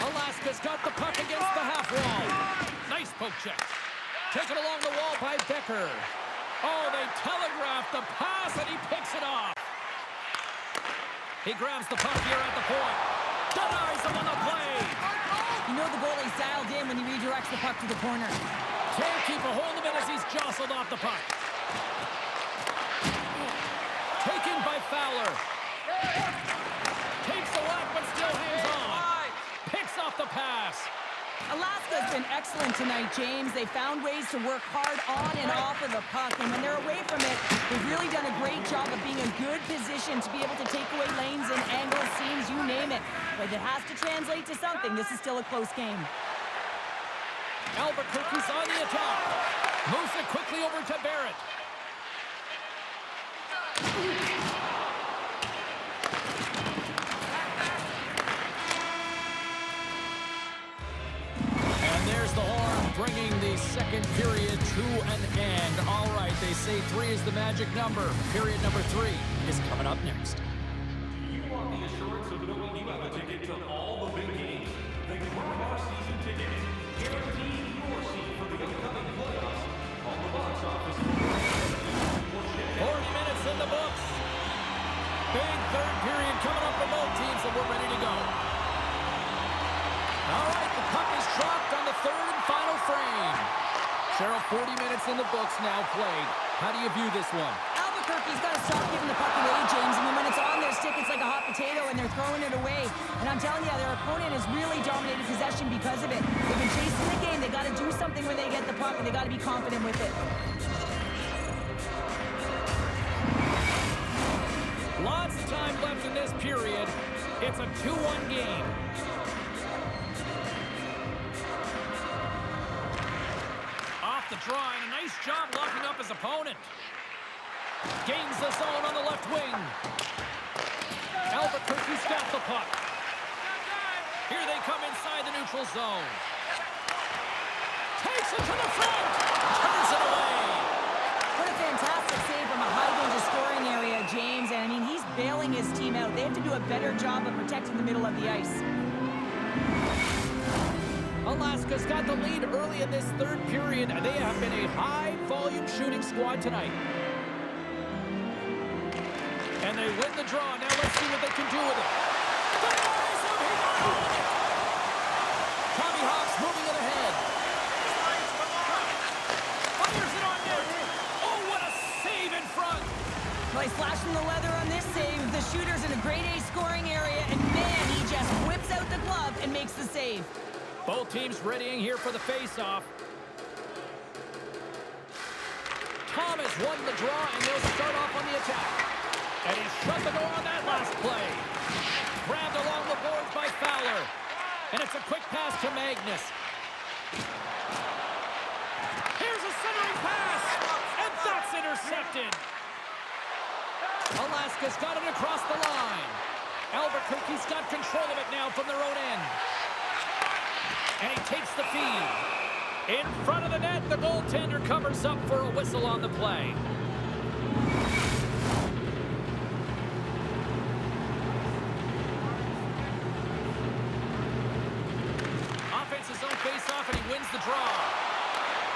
Alaska's got the puck against the half wall. Nice poke check. Taken along the wall by Becker. Oh, they telegraphed the pass and he picks it off. He grabs the puck here at the point. Denies him on the play. You know the goalie's dialed in when he redirects the puck to the corner. Can't keep a hold of it as he's jostled off the puck. Taken by Fowler. Takes the whack but still hangs on. Picks off the pass. Alaska's been excellent tonight, James. They found ways to work hard on and off of the puck, and when they're away from it, they've really done a great job of being in good position to be able to take away lanes and angles, seams, you name it. But it has to translate to something. This is still a close game. Albuquerque's on the attack. Moves it quickly over to Barrett. There's the horn, bringing the second period to an end. All right, they say 3 is the magic number. Period number 3 is coming up next. Do you want the assurance of knowing you have a ticket to all the big games? Then grab our season tickets. Guarantee your seat for the upcoming playoffs on the box office. 40 minutes in the books. Big third period coming up for both teams, and we're ready to go. All right, the puck is dropped on the third and final frame. Cheryl, 40 minutes in the books now played. How do you view this one? Albuquerque's got to stop giving the puck away, James. I mean, when it's on their stick, it's like a hot potato, and they're throwing it away. And I'm telling you, their opponent has really dominated possession because of it. They've been chasing the game. They got to do something when they get the puck, and they got to be confident with it. Lots of time left in this period. It's a 2-1 game. The draw and a nice job locking up his opponent. Gains the zone on the left wing. Albuquerque's got the puck. Here they come inside the neutral zone. Takes it to the front. Turns it away. What a fantastic save from a high-danger scoring area, James. And I mean, he's bailing his team out. They have to do a better job of protecting the middle of the ice. Alaska's got the lead early in this third period, and they have been a high-volume shooting squad tonight. And they win the draw. Now let's see what they can do with it. Tommy Hawks moving it ahead. Fires it on net. Oh, what a save in front. Well, he's flashing the leather on this save. The shooter's in a grade A scoring area, and man, he just whips out the glove and makes the save. Both teams readying here for the face-off. Thomas won the draw, and they'll start off on the attack. And he shut the door on that last play. Grabbed along the boards by Fowler. And it's a quick pass to Magnus. Here's a centering pass, and that's intercepted. Alaska's got it across the line. Albuquerque's got control of it now from their own end. And he takes the feed. In front of the net, the goaltender covers up for a whistle on the play. Offense's own face-off, and he wins the draw.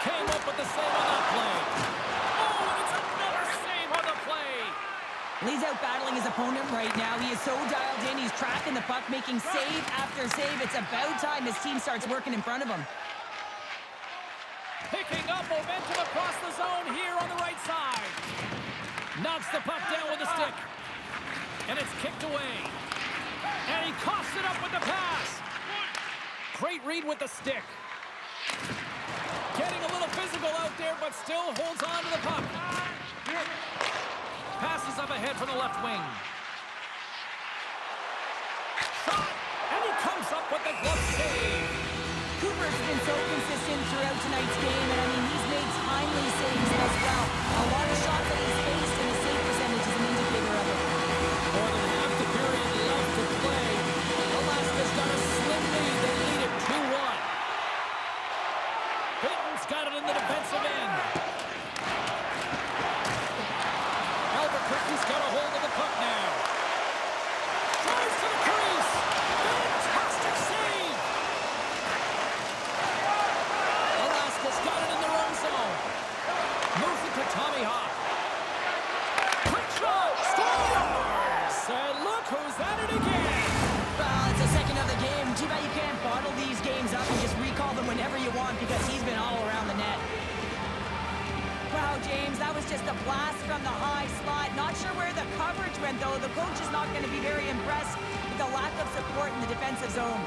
Came up with the save on that play. Oh, and it's another save on the play. He's out battling his opponent right now. He is so dialed in. He's tracking the puck, making save after save. It's about time his team starts working in front of him. Picking up momentum across the zone here on the right side. Knocks the puck down with a stick. And it's kicked away. And he coughs it up with the pass. Great read with the stick. Getting a little physical out there, but still holds on to the puck. Passes up ahead from the left wing. Shot! And he comes up with the glove save. Cooper's been so consistent throughout tonight's game, and I mean, he's made timely saves as well. A lot of shots that he's faced, and the save percentage is an indicator of it. More than half the period left to play. Alaska's got a slim lead. They lead it 2-1. Benton's got it in the defensive end. Albuquerque's got a hold of the puck now. Drives to the crease. Fantastic save. Alaska's got it in their own zone. Moves it to Tommy Hawk. Quick shot. Scores. And look who's at it again. Well, it's the second of the game. Too bad you can't bottle these games up and just recall them whenever you want because he's been all around the net. Wow, James, that was just a blast from the high slot. Not sure where the coverage went, though. The coach is not going to be very impressed with the lack of support in the defensive zone.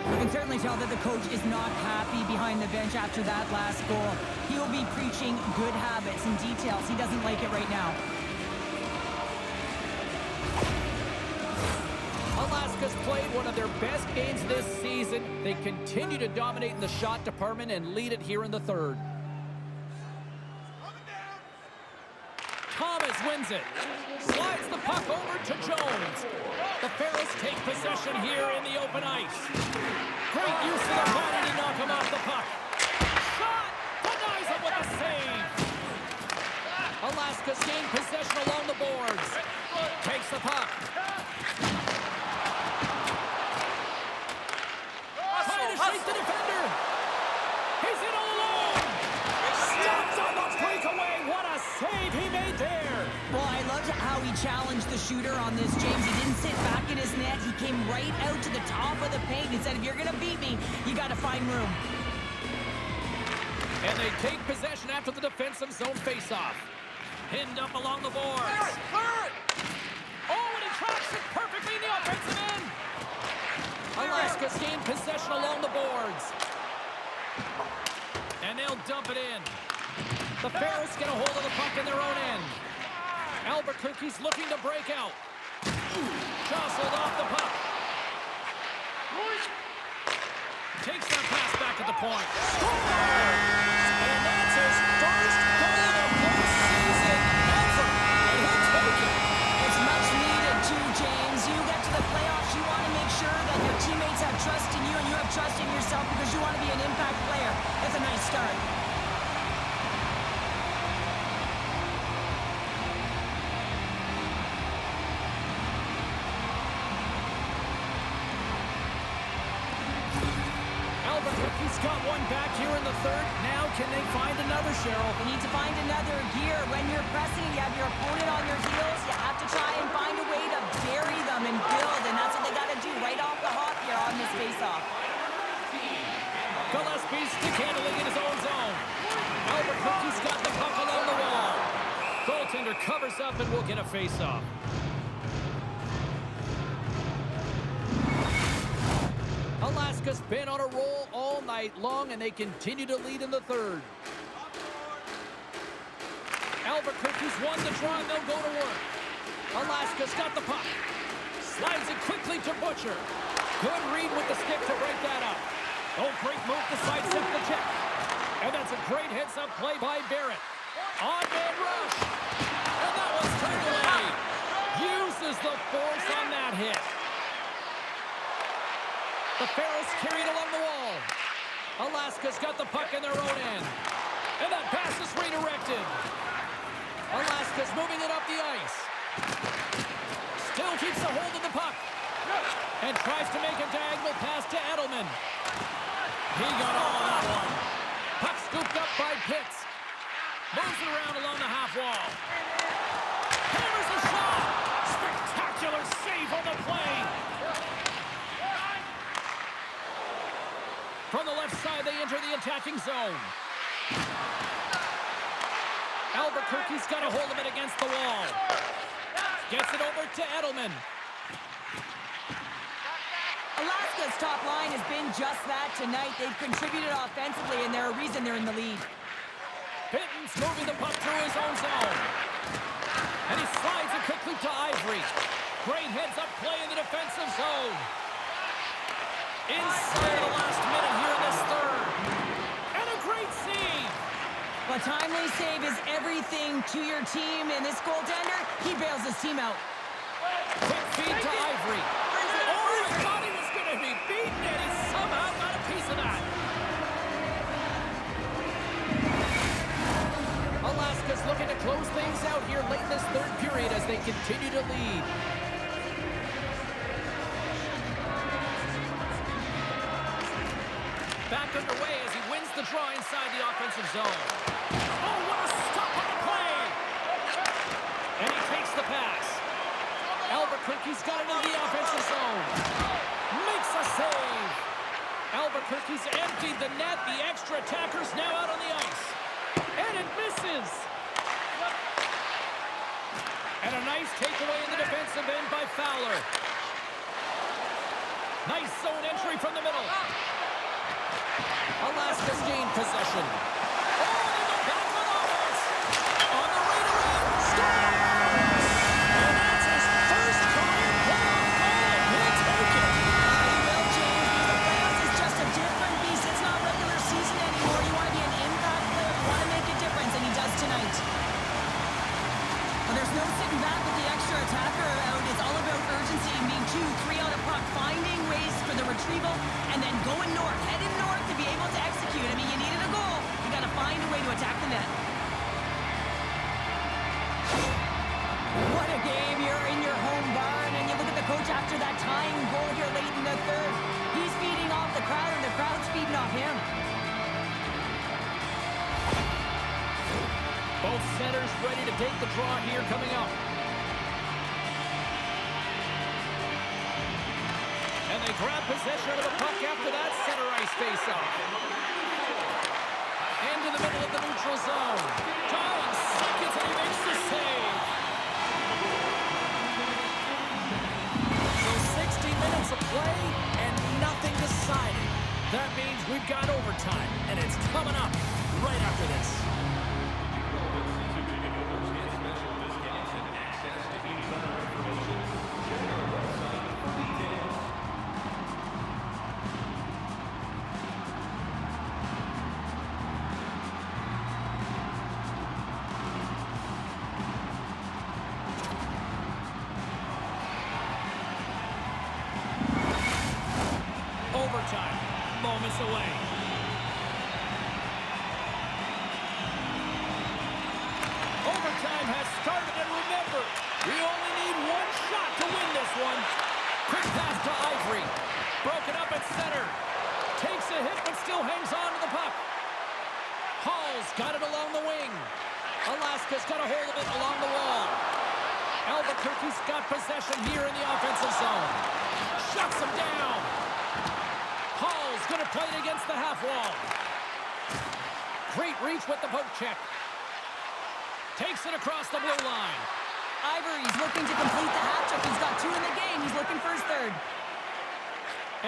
You can certainly tell that the coach is not happy behind the bench after that last goal. He will be preaching good habits and details. He doesn't like it right now. Alaska's played one of their best games this season. They continue to dominate in the shot department and lead it here in the third. Thomas wins it. Slides the puck over to Jones. The Pharaohs take possession here in the open ice. Great use of the body to knock him off the puck. Shot! Denies him with a save. Alaska's gained possession along the boards. Takes the puck. Trying to shake the defender. He's in all alone. Stops on the breakaway. What a save he made there. Well, I loved how he challenged the shooter on this, James. He didn't sit back in his net. He came right out to the top of the paint and said, if you're going to beat me, you got to find room. And they take possession after the defensive zone faceoff. Pinned up along the boards. Oh, and he tracks it perfectly in the offensive end. Alaska's gained possession along the boards. And they'll dump it in. The Pharaohs get a hold of the puck in their own end. Albuquerque's looking to break out. Jostled off the puck. Takes that pass back at the point. And that's his first goal of the postseason ever. And he'll take it. It's much needed too, James. You get to the playoffs, you want to make sure that your teammates have trust in you and you have trust in yourself because you want to be an impact player. That's a nice start. Albuquerque's got one back here in the third. Now can they find another, Cheryl? You need to find another gear. When you're pressing, you have your opponent on your heels. You have to try and find a way to bury them and build, and that's what they got to do right off the hop here on this faceoff. Gillespie stick handling in his own zone. Albuquerque's got the puck along the wall. Goaltender covers up and will get a faceoff. Alaska's been on a roll all night long, and they continue to lead in the third. Albuquerque's won the draw, and they'll go to work. Alaska's got the puck. Slides it quickly to Butcher. Good read with the stick to break that up. Oh, great move to sidestep the check. And that's a great heads-up play by Barrett. On-man rush. And that one's turned away. Uses the force on that hit. The Pharaohs carried along the wall. Alaska's got the puck in their own end. And that pass is redirected. Alaska's moving it up the ice. Still keeps a hold of the puck. And tries to make a diagonal pass to Edelman. He got all of that one. Puck scooped up by Pitts. Moves it around along the half wall. Hammers the shot. Spectacular save on the play. From the left side, they enter the attacking zone. Albuquerque's got a hold of it against the wall. Gets it over to Edelman. Alaska's top line has been just that tonight. They've contributed offensively, and they're a reason they're in the lead. Pitten's moving the puck through his own zone. And he slides it quickly to Ivory. Great heads-up play in the defensive zone. Inside of the last minute here in this third. And a great save. A timely save is everything to your team, and this goaltender, he bails his team out. Quick feed to Ivory. Oh, he thought he was going to be beaten, and he somehow got a piece of that. Alaska's looking to close things out here late in this third period as they continue to lead. Back underway as he wins the draw inside the offensive zone. Oh, what a stop on the play! And he takes the pass. Albuquerque's got it into the offensive zone. Makes a save. Albuquerque's emptied the net. The extra attacker's now out on the ice. And it misses. And a nice takeaway in the defensive end by Fowler. Nice zone entry from the middle. Alaska's gained possession. Oh, they go back on offense. On the right around. Scores! And that's his first career playoff goal, and he'll take it. You will, James, because the playoffs is just a different beast. It's not regular season anymore. You want to be an impact player. You want to make a difference, and he does tonight. Well, there's no sitting back with the extra attacker out. It's all about urgency, being 2-3 on a puck, finding ways for the retrieval, and then going north, heading north to be able to execute. I mean, you needed a goal. You got to find a way to attack the net. What a game. You're in your home barn, and you look at the coach after that tying goal here late in the third. He's feeding off the crowd, and the crowd's feeding off him. Both centers ready to take the draw here coming up. And they grab possession of the puck after that center ice face-off. Into the middle of the neutral zone. John seconds and he makes the save. So 60 minutes of play and nothing decided. That means we've got overtime, and it's coming up right after this. Overtime, moments away. Overtime has started, and remember, we only need one shot to win this one. Quick pass to Ivory. Broken up at center. Takes a hit, but still hangs on to the puck. Hall's got it along the wing. Alaska's got a hold of it along the wall. Albuquerque's got possession here in the offensive zone. Shuts him down. Hall's going to play it against the half wall. Great reach with the poke check. Takes it across the blue line. Ivory's looking to complete the hat trick. He's got 2 in the game. He's looking for his third.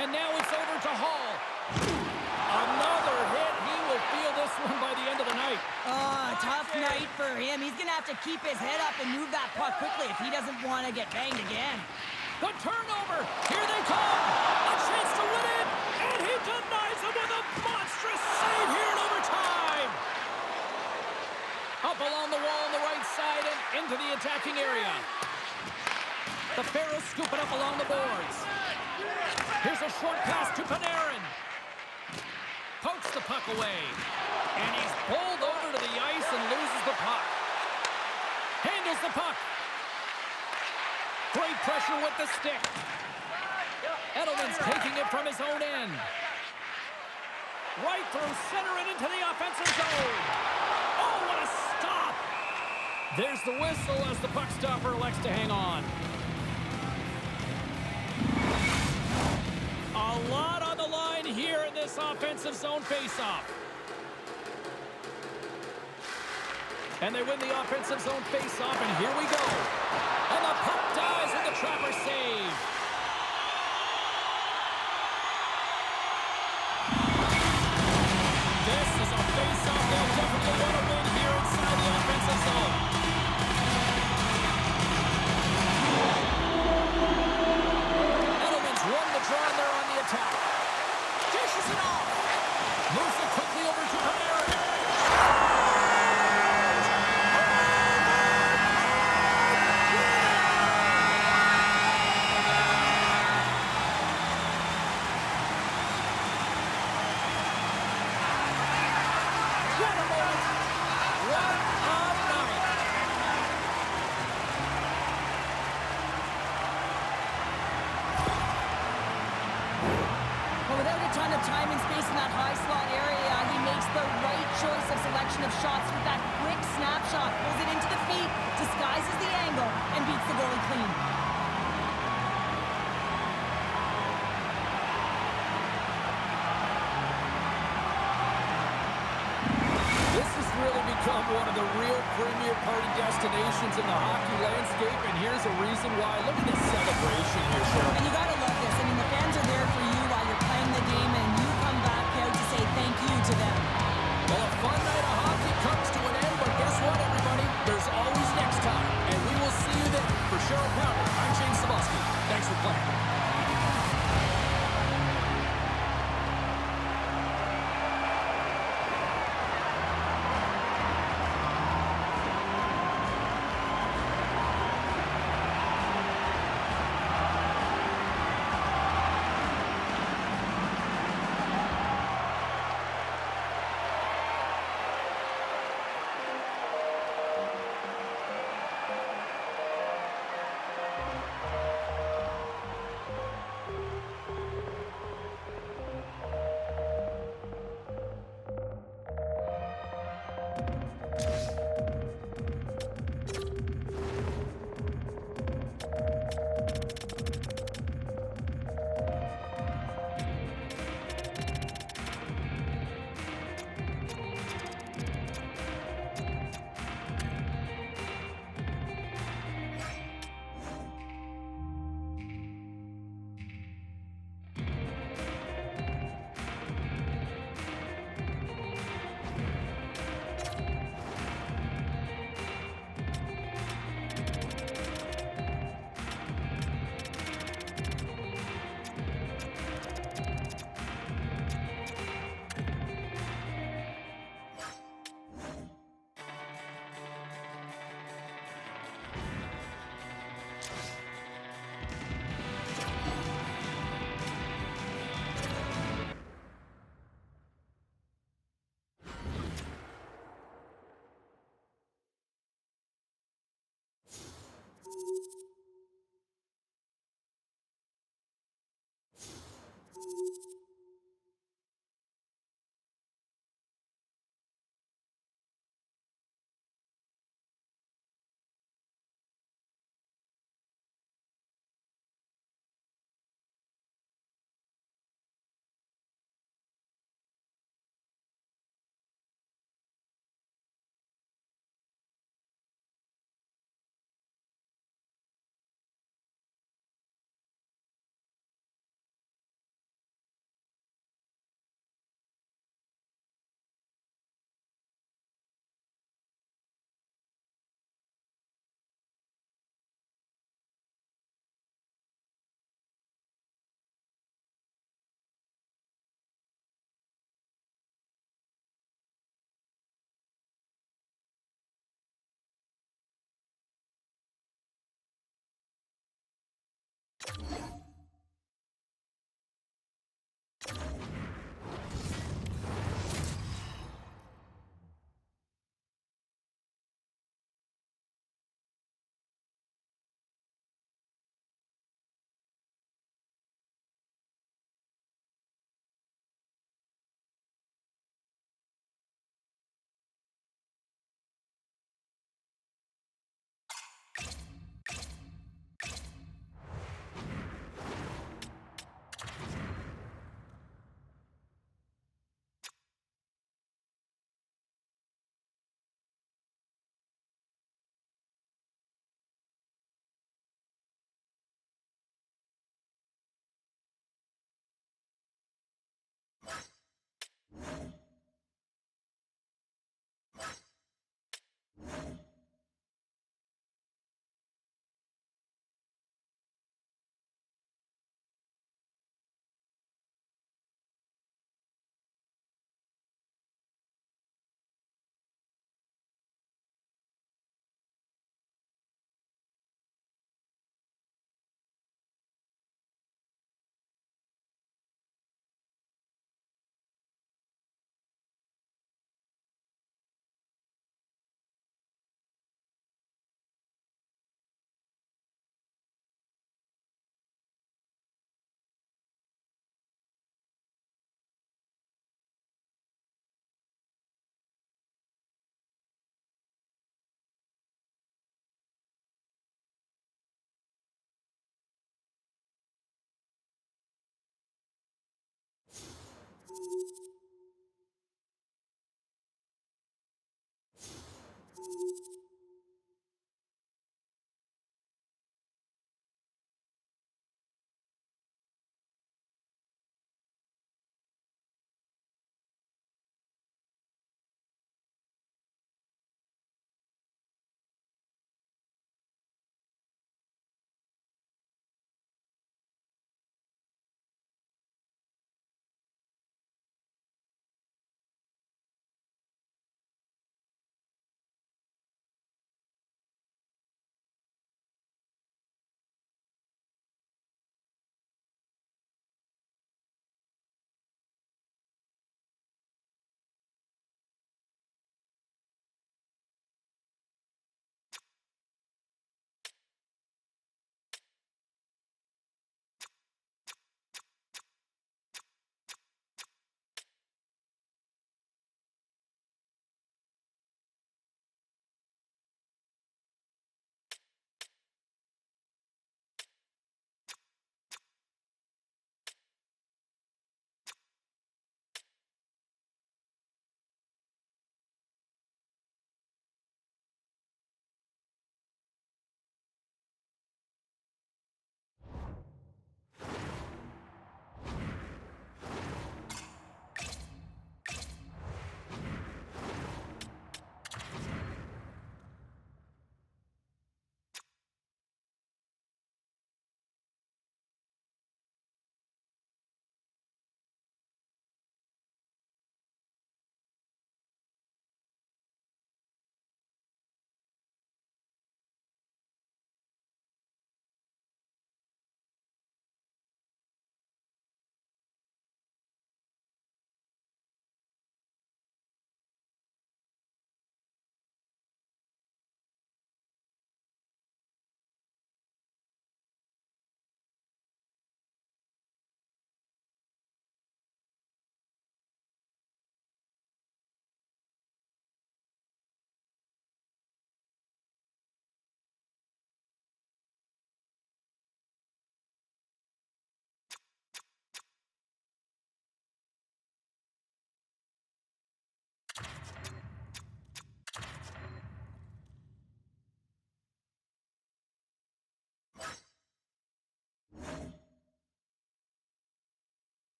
And now it's over to Hall. Another hit. He will feel this one by the end of the night. Tough night for him. He's going to have to keep his head up and move that puck quickly if he doesn't want to get banged again. The turnover. Here they come. A chance to win it. And he denies him with a monstrous save here in overtime. Up along the wall on the right side and into the attacking area. The Pharaohs scoop it up along the boards. Here's a short pass to Panarin. Pokes the puck away. And he's pulled over to the ice and loses the puck. Handles the puck. Great pressure with the stick. Edelman's taking it from his own end. Right through center and into the offensive zone. Oh, what a stop! There's the whistle as the puck stopper elects to hang on. A lot on the line here in this offensive zone faceoff. And they win the offensive zone faceoff, and here we go. And the puck dies with the trapper save. a ton of time and space in that high slot area. He makes the right choice of selection of shots with that quick snapshot. Pulls it into the feet, disguises the angle, and beats the goalie clean. This has really become one of the real premier party destinations in the hockey landscape, and here's a reason why. Look at this celebration here, Cheryl. And you gotta love this. I mean, the fans are there for you while you're playing the game, and you come back out to say thank you to them. Well, a fun night of hockey comes to an end, but guess what, everybody? There's always next time, and we will see you then. For Cheryl Pounder, I'm James Cybulski. Thanks for playing.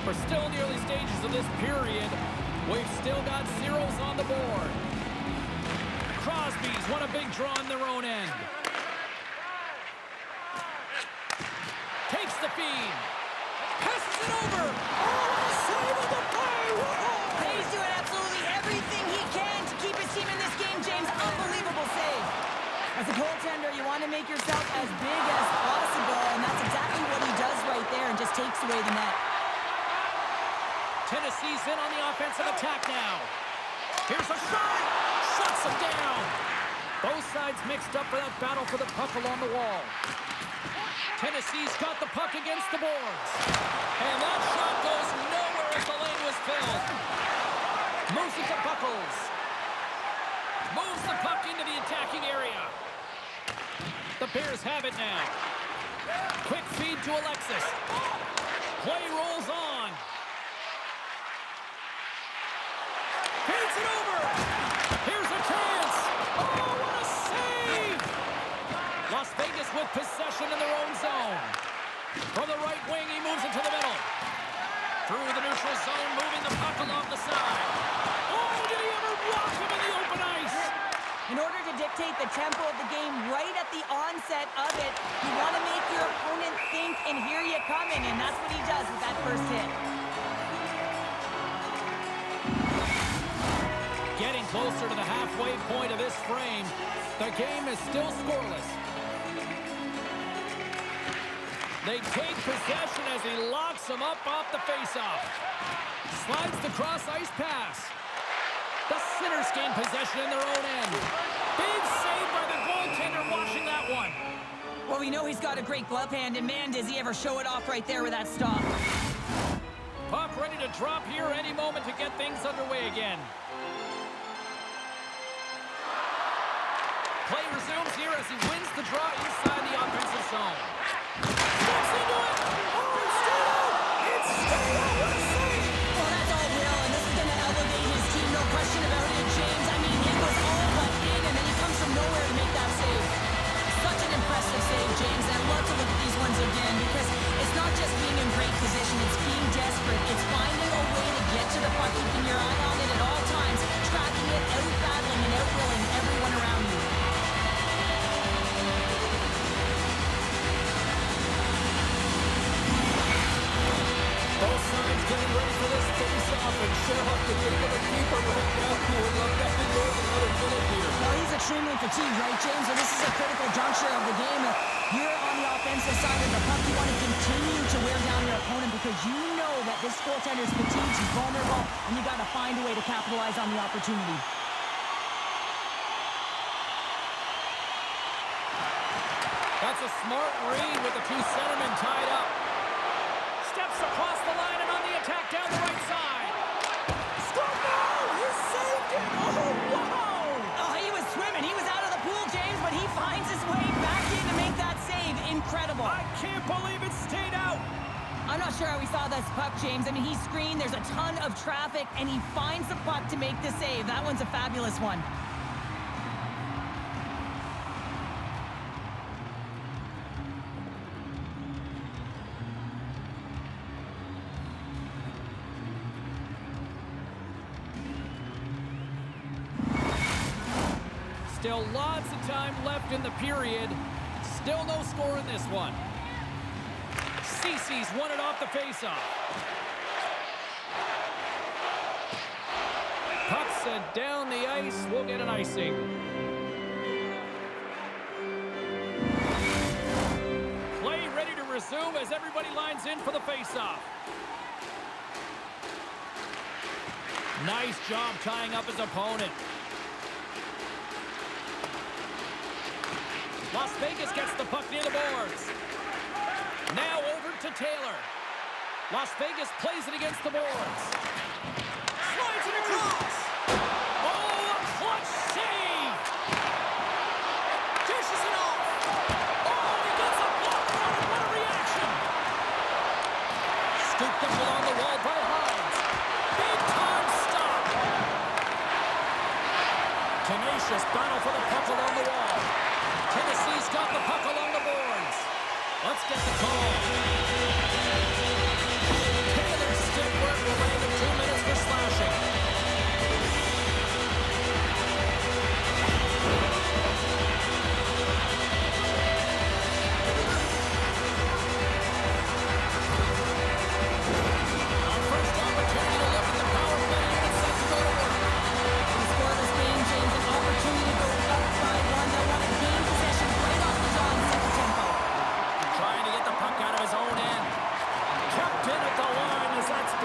We're still in the early stages of this period. We've still got zeros on the board. Crosby's won a big draw in their own end. Takes the feed. Passes it over. Oh, save of the play. Whoa. He's doing absolutely everything he can to keep his team in this game, James. Unbelievable save. As a goaltender, you want to make yourself as big as possible, and that's exactly what he does right there and just takes away the net. Tennessee's in on the offensive attack now. Here's a shot. Shuts him down. Both sides mixed up for that battle for the puck along the wall. Tennessee's got the puck against the boards. And that shot goes nowhere as the lane was filled. Moves it to Buckles. Moves the puck into the attacking area. The Bears have it now. Quick feed to Alexis. Play rolls on. Feeds it over. Here's a chance. Oh, what a save! Las Vegas with possession in their own zone. From the right wing, he moves it to the middle. Through the neutral zone, moving the puck along the side. Oh, did he ever block him in the open ice? In order to dictate the tempo of the game right at the onset of it, you want to make your opponent think and hear you coming, and that's what he does with that first hit. Getting closer to the halfway point of this frame, the game is still scoreless. They take possession as he locks him up off the faceoff. Slides the cross-ice pass. The Sinners gain possession in their own end. Big save by the goaltender washing that one. Well, we know he's got a great glove hand, and man, does he ever show it off right there with that stop. Puck ready to drop here any moment to get things underway again. Play resumes here as he wins the draw inside the offensive zone. Steps into it! Oh, it's stayed out! It's stayed out! What a save! Well, that's all Will, and this is going to elevate his team, no question about it, James. I mean, it was all but in, and then he comes from nowhere to make that save. Such an impressive save, James, and I'd love to look at these ones again, because it's not just being in great position, it's being desperate. It's finding a way to get to the puck, keeping your eye on it at all times, tracking it, out-battling and out-rolling everyone around you. Both sides getting ready for this face-off, and Sherlock the big of the keeper right now who would love nothing more than another minute here. Well, he's extremely fatigued, right, James? And this is a critical juncture of the game. You're on the offensive side of the puck. You want to continue to wear down your opponent because you know that this goaltender is fatigued, he's vulnerable, and you got to find a way to capitalize on the opportunity. That's a smart read with the two centermen tied up. Steps across the line and on the attack down the right side. Scored now! He saved it! Oh, wow! Oh, he was swimming. He was out of the pool, James, but he finds his way back in to make that save. Incredible. I can't believe it stayed out. I'm not sure how we saw this puck, James. I mean, he screened. There's a ton of traffic, and he finds the puck to make the save. That one's a fabulous one. Still lots of time left in the period. Still no score in this one. Cece's won it off the faceoff. Puck sent down the ice. We'll get an icing. Play ready to resume as everybody lines in for the faceoff. Nice job tying up his opponent. Las Vegas gets the puck near the boards. Now over to Taylor. Las Vegas plays it against the boards. Slides it across. Oh, a clutch save. Dishes it off. Oh, he gets a block on it. What a reaction. Scooped up along the wall by Hines. Big time stop. Tenacious battle for the puck along the wall. Tennessee's got the puck along the boards. Let's get the call. Taylor still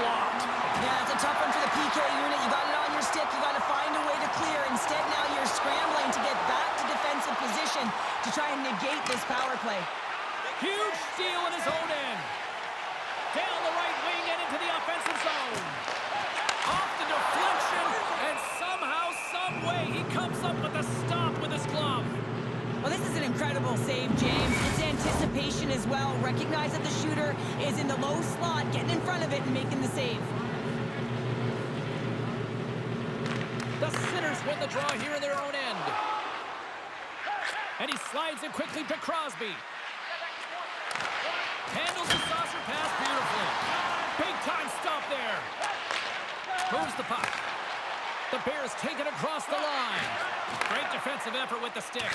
blocked. Yeah, it's a tough one for the PK unit. You got it on your stick. You got to find a way to clear. Instead, now you're scrambling to get back to defensive position to try and negate this power play. Huge steal in his own end. Down the right wing and into the offensive zone. Off the deflection, and somehow, some way, he comes up with a stop with his glove. Well, this is an incredible save, James. It's anticipation as well. Recognize that the shooter is in the low slot, getting in front of it and making the save. The Sinners win the draw here in their own end. And he slides it quickly to Crosby. Handles the saucer pass beautifully. Big time stop there. Moves the puck. The Bears take it across the line. Great defensive effort with the stick.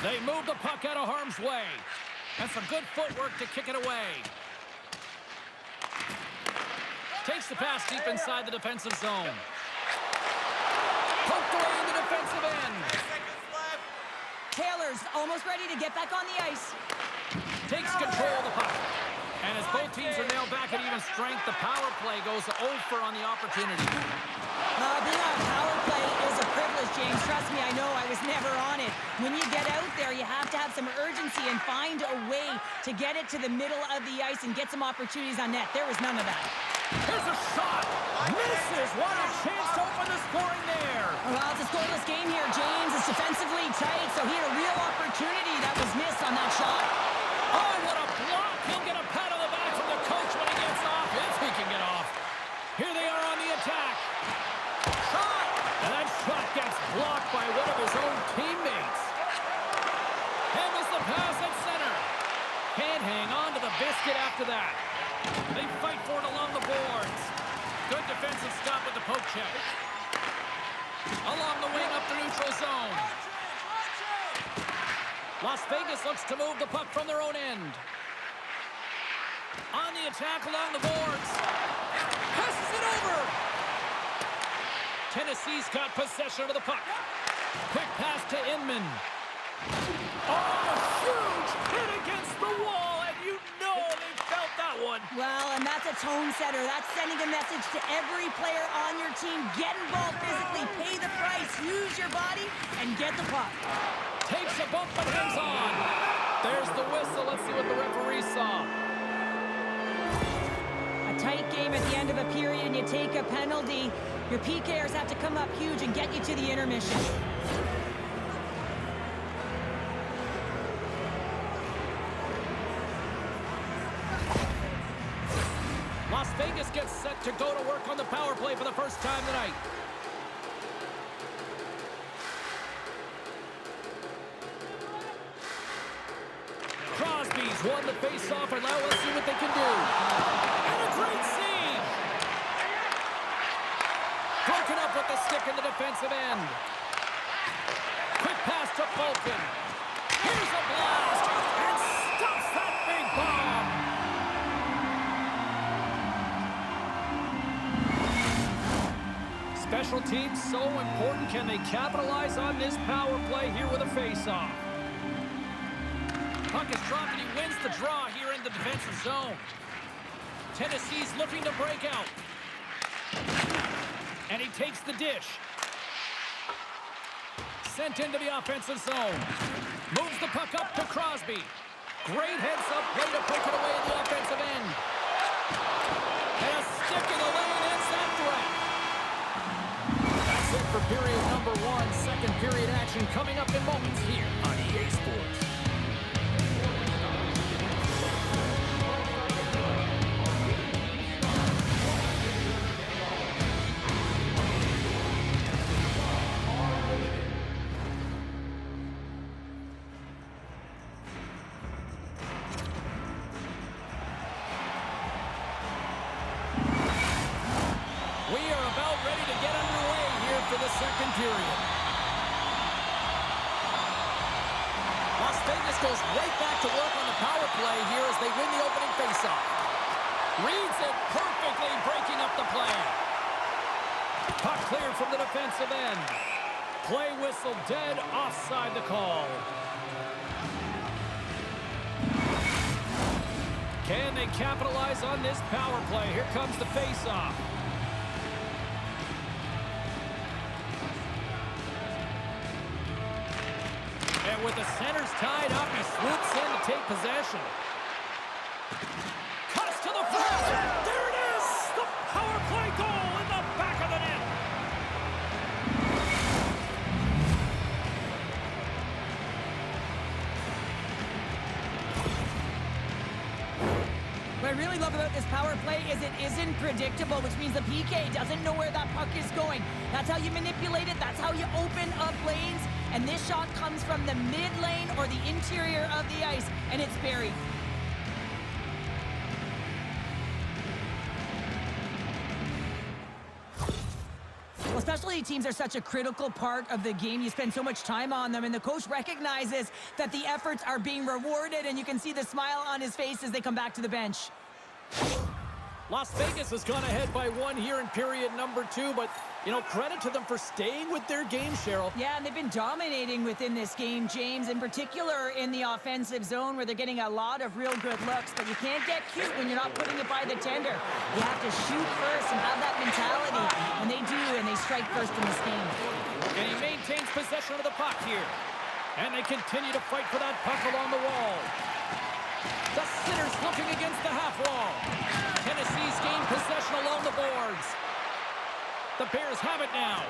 They move the puck out of harm's way. And some good footwork to kick it away. Takes the pass deep inside the defensive zone. Poked away in the defensive end. Taylor's almost ready to get back on the ice. Takes control of the puck. And as both teams are now back at even strength, the power play goes over on the opportunity. Being on power play is a privilege, James. Trust me, I know. I was never on it. When you get out there, you have to have some urgency and find a way to get it to the middle of the ice and get some opportunities on net. There was none of that. Here's a shot. Misses. What a chance to open the scoring there. Well, it's a scoreless game here, James. It's defensively tight, so he had a real opportunity that was missed on that shot. Oh, what a block. He'll get a pat on the back from the coach when he gets off, if he can get off. Here they are on the attack. Shot. And that shot gets blocked by one of his own teammates. Handles the pass at center. Can't hang on to the biscuit after that. They fight for it along the boards. Good defensive stop with the poke check. Along the wing up the neutral zone. Las Vegas looks to move the puck from their own end. On the attack along the boards. Passes it over. Tennessee's got possession of the puck. Quick pass to Inman. Oh, huge hit against the wall, and you know they felt that one. Well, and that's a tone setter. That's sending a message to every player on your team. Get involved physically, pay the price, use your body, and get the puck. Takes a bump but hangs on. There's the whistle. Let's see what the referee saw. A tight game at the end of a period and you take a penalty. Your PKers have to come up huge and get you to the intermission. Las Vegas gets set to go to work on the power play for the first time tonight. Crosby's won the face-off, and now let's see what they can do. And a great save! Broken up with the stick in the defensive end. Quick pass to Bolton. Here's a blast, and stops that big bomb! Special teams so important. Can they capitalize on this power play here with a face-off? Puck is dropped and he wins the draw here in the defensive zone. Tennessee's looking to break out. And he takes the dish. Sent into the offensive zone. Moves the puck up to Crosby. Great heads-up play to poke it away in the offensive end. And a stick in the lane ends that threat. That's it for period number one. Second period action coming up in moments here on EA Sports. We are about ready to get underway here for the second period. Las Vegas goes right back to work on the power play here as they win the opening faceoff. Reads it perfectly, breaking up the play. Puck cleared from the defensive end. Play whistle dead, offside the call. Can they capitalize on this power play? Here comes the face-off. And with the centers tied up, he swoops in to take possession. Cuts to the front. There it is! The power play goal in the back of the net. What I really love about this power play is it isn't predictable, which means the PK doesn't know where that puck is going. That's how you manipulate it. That's how you open up lanes. And this shot comes from the mid lane or the interior of the ice, and it's buried. Well, specialty teams are such a critical part of the game. You spend so much time on them, and the coach recognizes that the efforts are being rewarded, and you can see the smile on his face as they come back to the bench. Las Vegas has gone ahead by 1 here in period number 2, but, you know, credit to them for staying with their game, Cheryl. Yeah, and they've been dominating within this game, James, in particular in the offensive zone where they're getting a lot of real good looks, but you can't get cute when you're not putting it by the tender. You have to shoot first and have that mentality, and they do, and they strike first in this game. And he maintains possession of the puck here. And they continue to fight for that puck along the wall. The Sinners looking against the half wall. Tennessee's gained possession along the boards. The Bears have it now.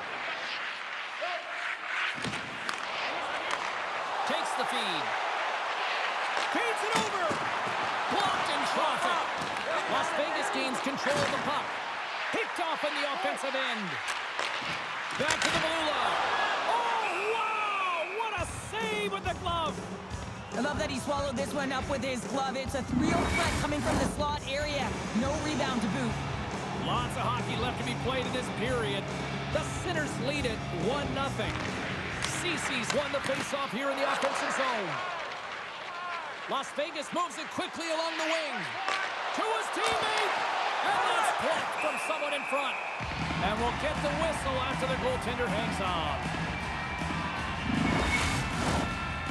Takes the feed. Feeds it over. Blocked in traffic. Las Vegas gains control of the puck. Picked off in the offensive end. Back to the blue line. Oh, wow! What a save with the glove. I love that he swallowed this one up with his glove. It's a real threat coming from the slot area. No rebound to boot. Lots of hockey left to be played in this period. The Sinners lead it 1-0. CC's won the faceoff here in the offensive zone. Las Vegas moves it quickly along the wing. To his teammate. And that's blocked from someone in front. And we'll get the whistle after the goaltender hangs on.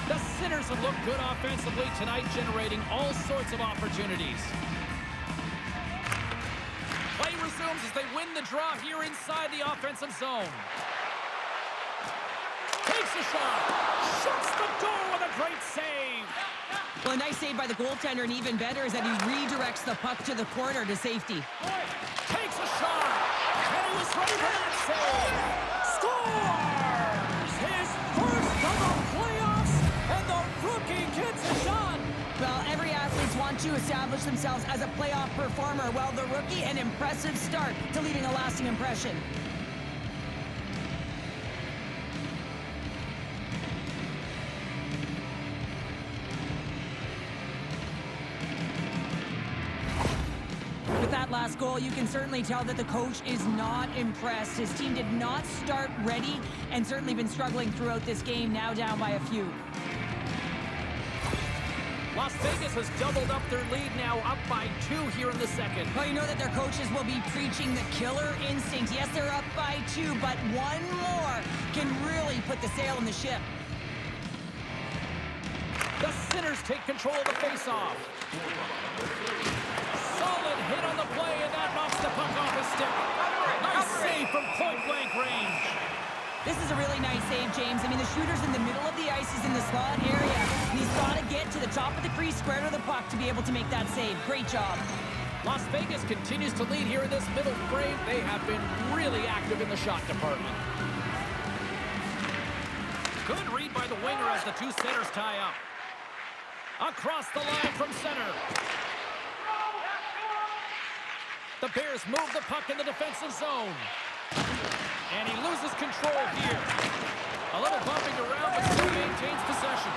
The Sinners have looked good offensively tonight, generating all sorts of opportunities. Play resumes as they win the draw here inside the offensive zone. Takes a shot. Shuts the door with a great save. Well, a nice save by the goaltender, and even better is that he redirects the puck to the corner to safety. Takes a shot. And he was ready for that save. Scores! His first of the playoffs, and the rookie gets it done. Well, every athlete wants to establish themselves as a playoff performer. Well, the rookie, an impressive start to leaving a lasting impression. With that last goal, you can certainly tell that the coach is not impressed. His team did not start ready and certainly been struggling throughout this game, now down by a few. Las Vegas has doubled up their lead now, up by 2 here in the second. Well, you know that their coaches will be preaching the killer instinct. Yes, they're up by 2, but one more can really put the sail in the ship. The Sinners take control of the faceoff. Solid hit on the play, and that knocks the puck off his stick. Nice save from point-blank range. This is a really nice save, James. I mean, the shooter's in the middle of the ice. He's in the slot area. And he's got to get to the top of the crease, square to the puck to be able to make that save. Great job. Las Vegas continues to lead here in this middle frame. They have been really active in the shot department. Good read by the winger as the two centers tie up. Across the line from center. The Bears move the puck in the defensive zone. And he loses control here. A little bumping around, but still maintains possession.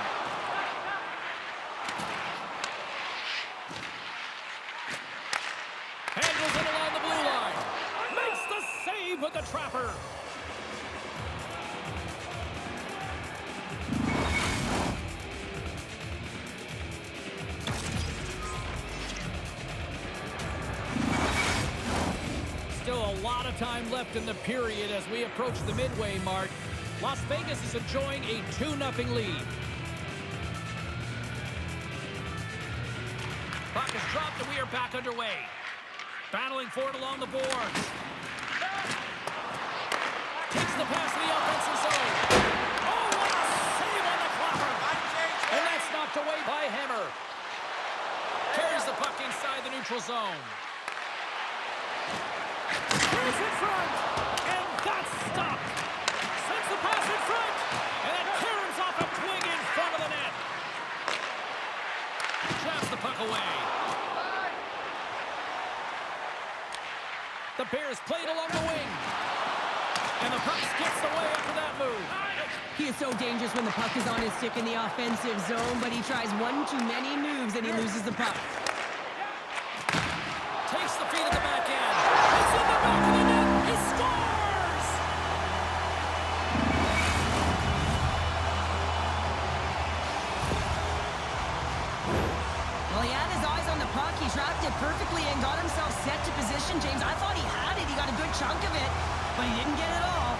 Handles it along the blue line. Makes the save with the trapper. Still a lot of time left in the period as we approach the midway mark. Las Vegas is enjoying a 2-0 lead. Puck is dropped and we are back underway. Battling for it along the boards. Takes the pass to the offensive zone. Oh, what a save on the clapper. And that's knocked away by Hammer. Carries the puck inside the neutral zone. Here's in front. And that's stopped. Sends the pass in front. And it turns off a twig in front of the net. Jabs the puck away. The Bears played along the wing. And the puck skips away after that move. He is so dangerous when the puck is on his stick in the offensive zone, but he tries one too many moves and he loses the puck. Takes the feed at the back end. It's in the back of the net. He scores! Well, he had his eyes on the puck. He tracked it perfectly and got himself set to position, James. I thought he had it. He got a good chunk of it, but he didn't get it all.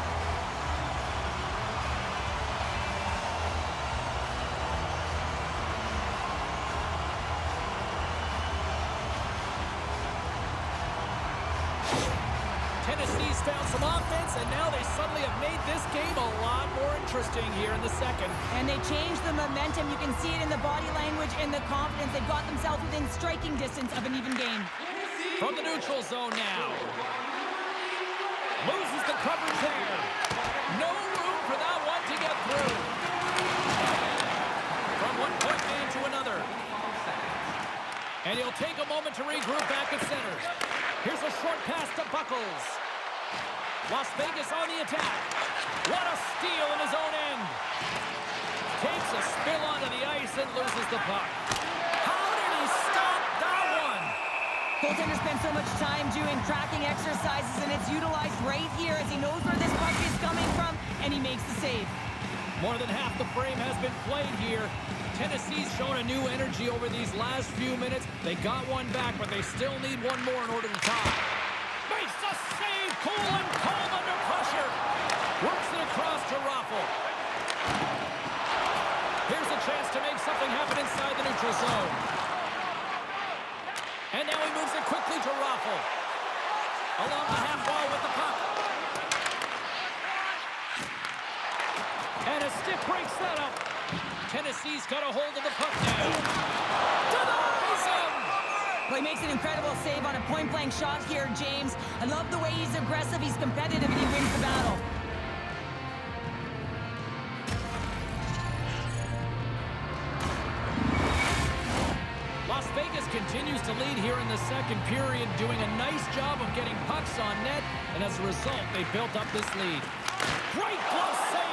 Tennessee's found some offense, and now they suddenly have made this game a lot more interesting here in the second. And they changed the momentum. You can see it in the body language and the confidence. They've got themselves within striking distance of an even game. From the neutral zone now. Loses the coverage there. No room for that one to get through. From one point man to another. And he'll take a moment to regroup back at center. Here's a short pass to Buckles. Las Vegas on the attack. What a steal in his own end. Takes a spill onto the ice and loses the puck. How did he stop that one? Goaltender spends so much time doing tracking exercises, and it's utilized right here as he knows where this puck is coming from, and he makes the save. More than half the frame has been played here. Tennessee's shown a new energy over these last few minutes. They got one back, but they still need one more in order to tie. Makes a save, cool and calm under pressure. Works it across to Raffl. Here's a chance to make something happen inside the neutral zone. And now he moves it quickly to Raffl. Along the half wall with the puck. And a stick breaks that up. Tennessee's got a hold of the puck now. Denies him! Well, he makes an incredible save on a point-blank shot here, James. I love the way he's aggressive, he's competitive, and he wins the battle. Las Vegas continues to lead here in the second period, doing a nice job of getting pucks on net, and as a result, they built up this lead. Great glove save!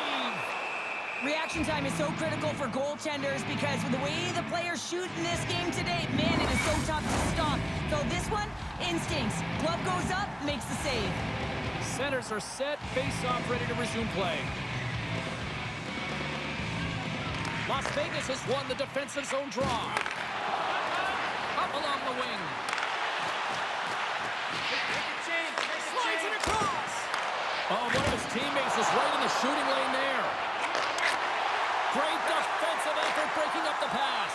Reaction time is so critical for goaltenders because with the way the players shoot in this game today, man, it is so tough to stop. So this one, instincts. Glove goes up, makes the save. Centers are set, face-off ready to resume play. Las Vegas has won the defensive zone draw. Up along the wing. Slides it across. Oh, one of his teammates is right in the shooting lane there. Great defensive effort breaking up the pass.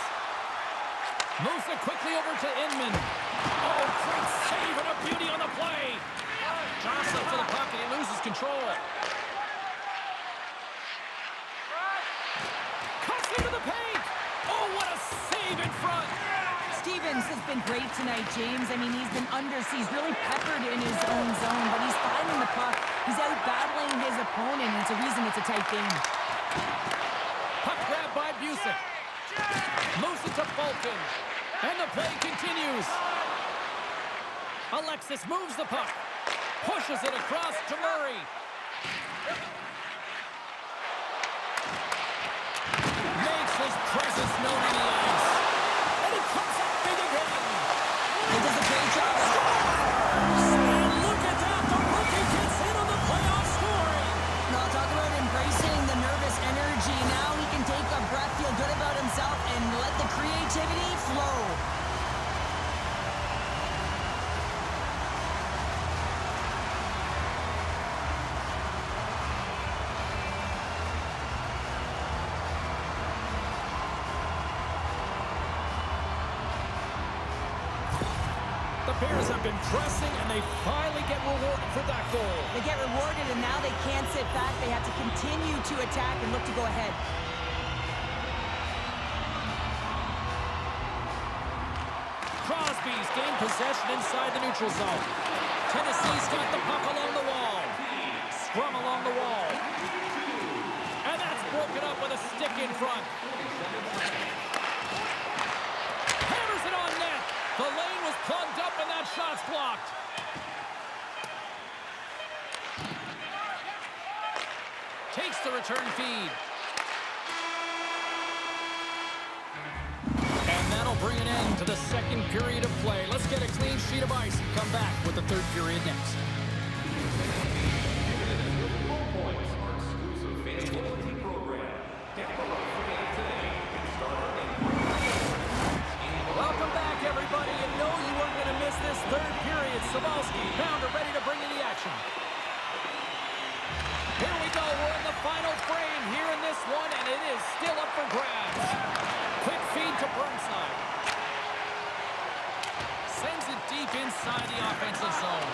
Moves it quickly over to Inman. Oh, great save and a beauty on the play. Johnson for the puck and he loses control. Cuts into the paint. Oh, what a save in front. Stevens has been great tonight, James. I mean, he's been he's really peppered in his own zone, but he's finding the puck. He's out battling his opponent, and it's a reason it's a tight game. Puck grab by Busick. Moves it to Fulton. And the play continues. Alexis moves the puck. Pushes it across to Murray. Makes his presence known on the ice. And he comes up big again. He does a great job. And look at that. The rookie gets in on the playoff scoring. Now talk about embracing the nervous energy. Now he can take a breath, feel good about himself, and let the creativity flow. Stars have been pressing, and they finally get rewarded for that goal. They get rewarded, and now they can't sit back. They have to continue to attack and look to go ahead. Crosby's gained possession inside the neutral zone. Tennessee's got the puck along the wall. Scrum along the wall. And that's broken up with a stick in front. Hammers it on net. The lane was plugged up and that shot's blocked. Takes the return feed. And that'll bring an end to the second period of play. Let's get a clean sheet of ice and come back with the third period next. Welcome back, everybody. You know you weren't going to miss this third period. Sabalski, Pounder ready to bring you the action. Here we go. We're in the final frame here in this one, and it is still up for grabs. Quick feed to Burnside. Sends it deep inside the offensive zone.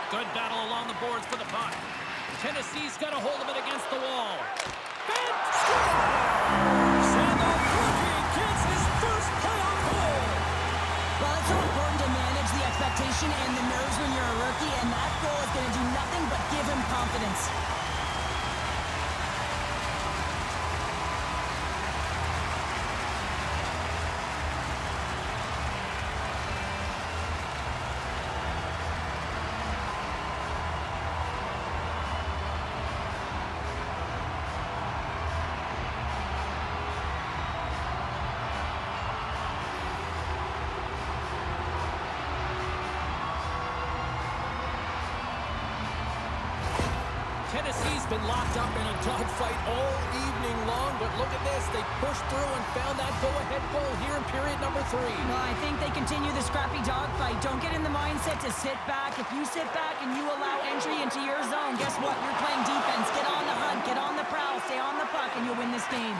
Good battle along the boards for the puck. Tennessee's got a hold of it against the wall. And scores! And the rookie gets his first playoff goal. Well, it's so important to manage the expectation and the nerves when you're a rookie, and that goal is going to do nothing but give him confidence. Tennessee's been locked up in a dogfight all evening long, but look at this. They pushed through and found that go-ahead goal here in period number 3. No, I think they continue the scrappy dogfight. Don't get in the mindset to sit back. If you sit back and you allow entry into your zone, guess what? You're playing defense. Get on the hunt, get on the prowl, stay on the puck, and you'll win this game.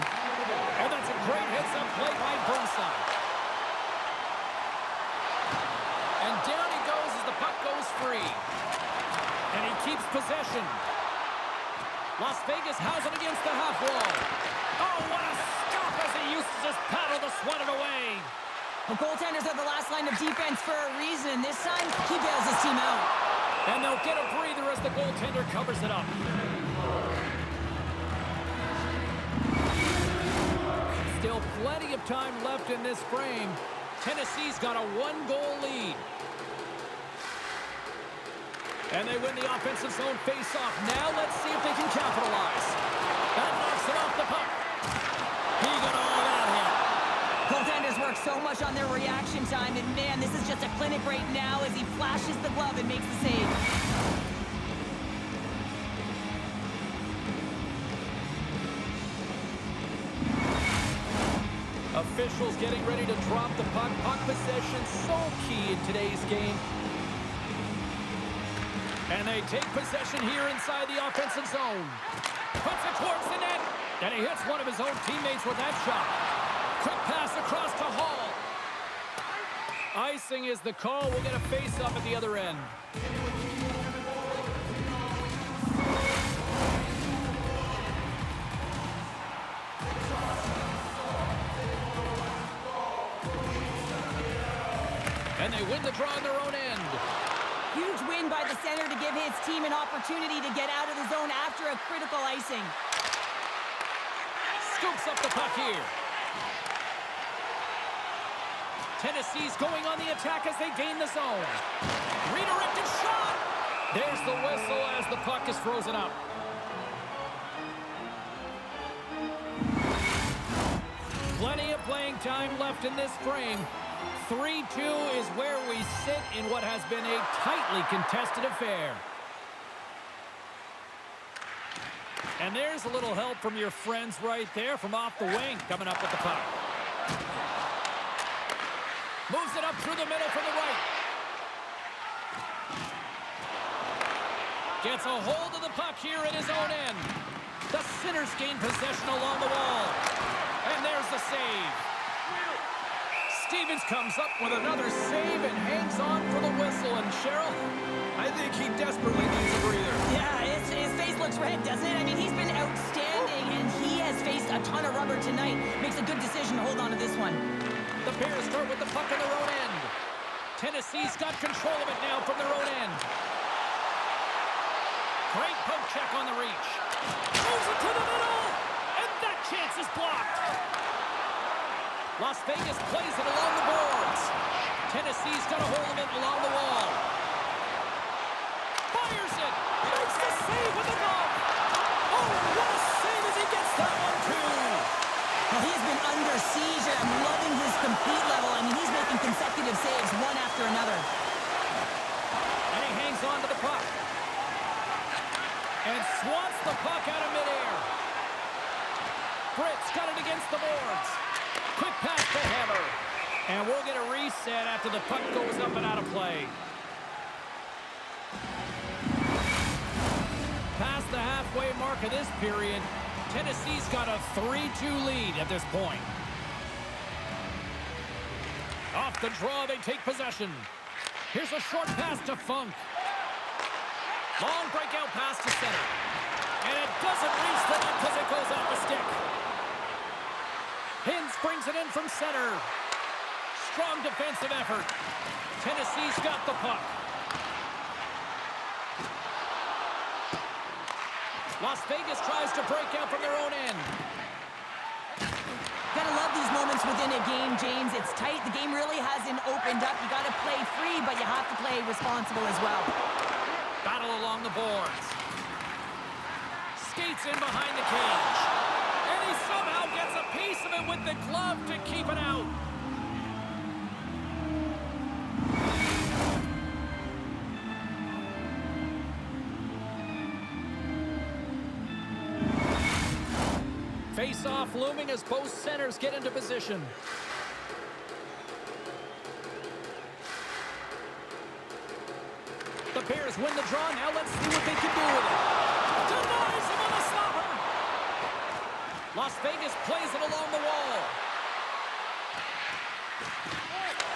And that's a great hits-up play by Burnside. And down he goes as the puck goes free. And he keeps possession. Las Vegas has it against the half wall. Oh, what a stop as he used to just paddle the sweat it away. The goaltenders are the last line of defense for a reason. This time, he bails his team out. And they'll get a breather as the goaltender covers it up. Still plenty of time left in this frame. Tennessee's got a 1-goal lead. And they win the offensive zone face-off. Now let's see if they can capitalize. That knocks it off the puck. He got all that hit. Goaltenders work so much on their reaction time, and man, this is just a clinic right now as he flashes the glove and makes the save. Officials getting ready to drop the puck. Puck possession so key in today's game. And they take possession here inside the offensive zone. Puts it towards the net. And he hits one of his own teammates with that shot. Quick pass across to Hall. Icing is the call. We'll get a face-up at the other end. And they win the draw on their own end. Huge win by the center to give his team an opportunity to get out of the zone after a critical icing. Scoops up the puck here. Tennessee's going on the attack as they gain the zone. Redirected shot. There's the whistle as the puck is frozen up. Plenty of playing time left in this frame. 3-2 is where we sit in what has been a tightly contested affair. And there's a little help from your friends right there from off the wing, coming up with the puck. Moves it up through the middle from the right. Gets a hold of the puck here at his own end. The Sinners gain possession along the wall. And there's the save. Stevens comes up with another save and hangs on for the whistle. And Cheryl, I think he desperately needs a breather. Yeah, his face looks red, doesn't it? I mean, he's been outstanding, and he has faced a ton of rubber tonight. Makes a good decision to hold on to this one. The Bears start with the puck on their own end. Tennessee's got control of it now from their own end. Great poke check on the reach. Moves it to the middle, and that chance is blocked. Las Vegas plays it along the boards. Tennessee's got a hold of it along the wall. Fires it. Makes the save with the glove. Oh, what a save as he gets that one, too. Well, he's been under siege, and I'm loving his compete level. I mean, he's making consecutive saves one after another. And he hangs on to the puck. And swats the puck out of midair. Fritz got it against the boards. Quick pass to Hammer. And we'll get a reset after the puck goes up and out of play. Past the halfway mark of this period, Tennessee's got a 3-2 lead at this point. Off the draw, they take possession. Here's a short pass to Funk. Long breakout pass to center. And it doesn't reach the net because it goes off the stick. Hintz brings it in from center. Strong defensive effort. Tennessee's got the puck. Las Vegas tries to break out from their own end. Gotta love these moments within a game, James. It's tight. The game really hasn't opened up. You gotta play free, but you have to play responsible as well. Battle along the boards. Skates in behind the cage. And he somehow gets a piece of it with the glove to keep it out. Face-off looming as both centers get into position. The Bears win the draw. Now let's see what they can do with it. Denies him on the stopper. Las Vegas plays it along the wall.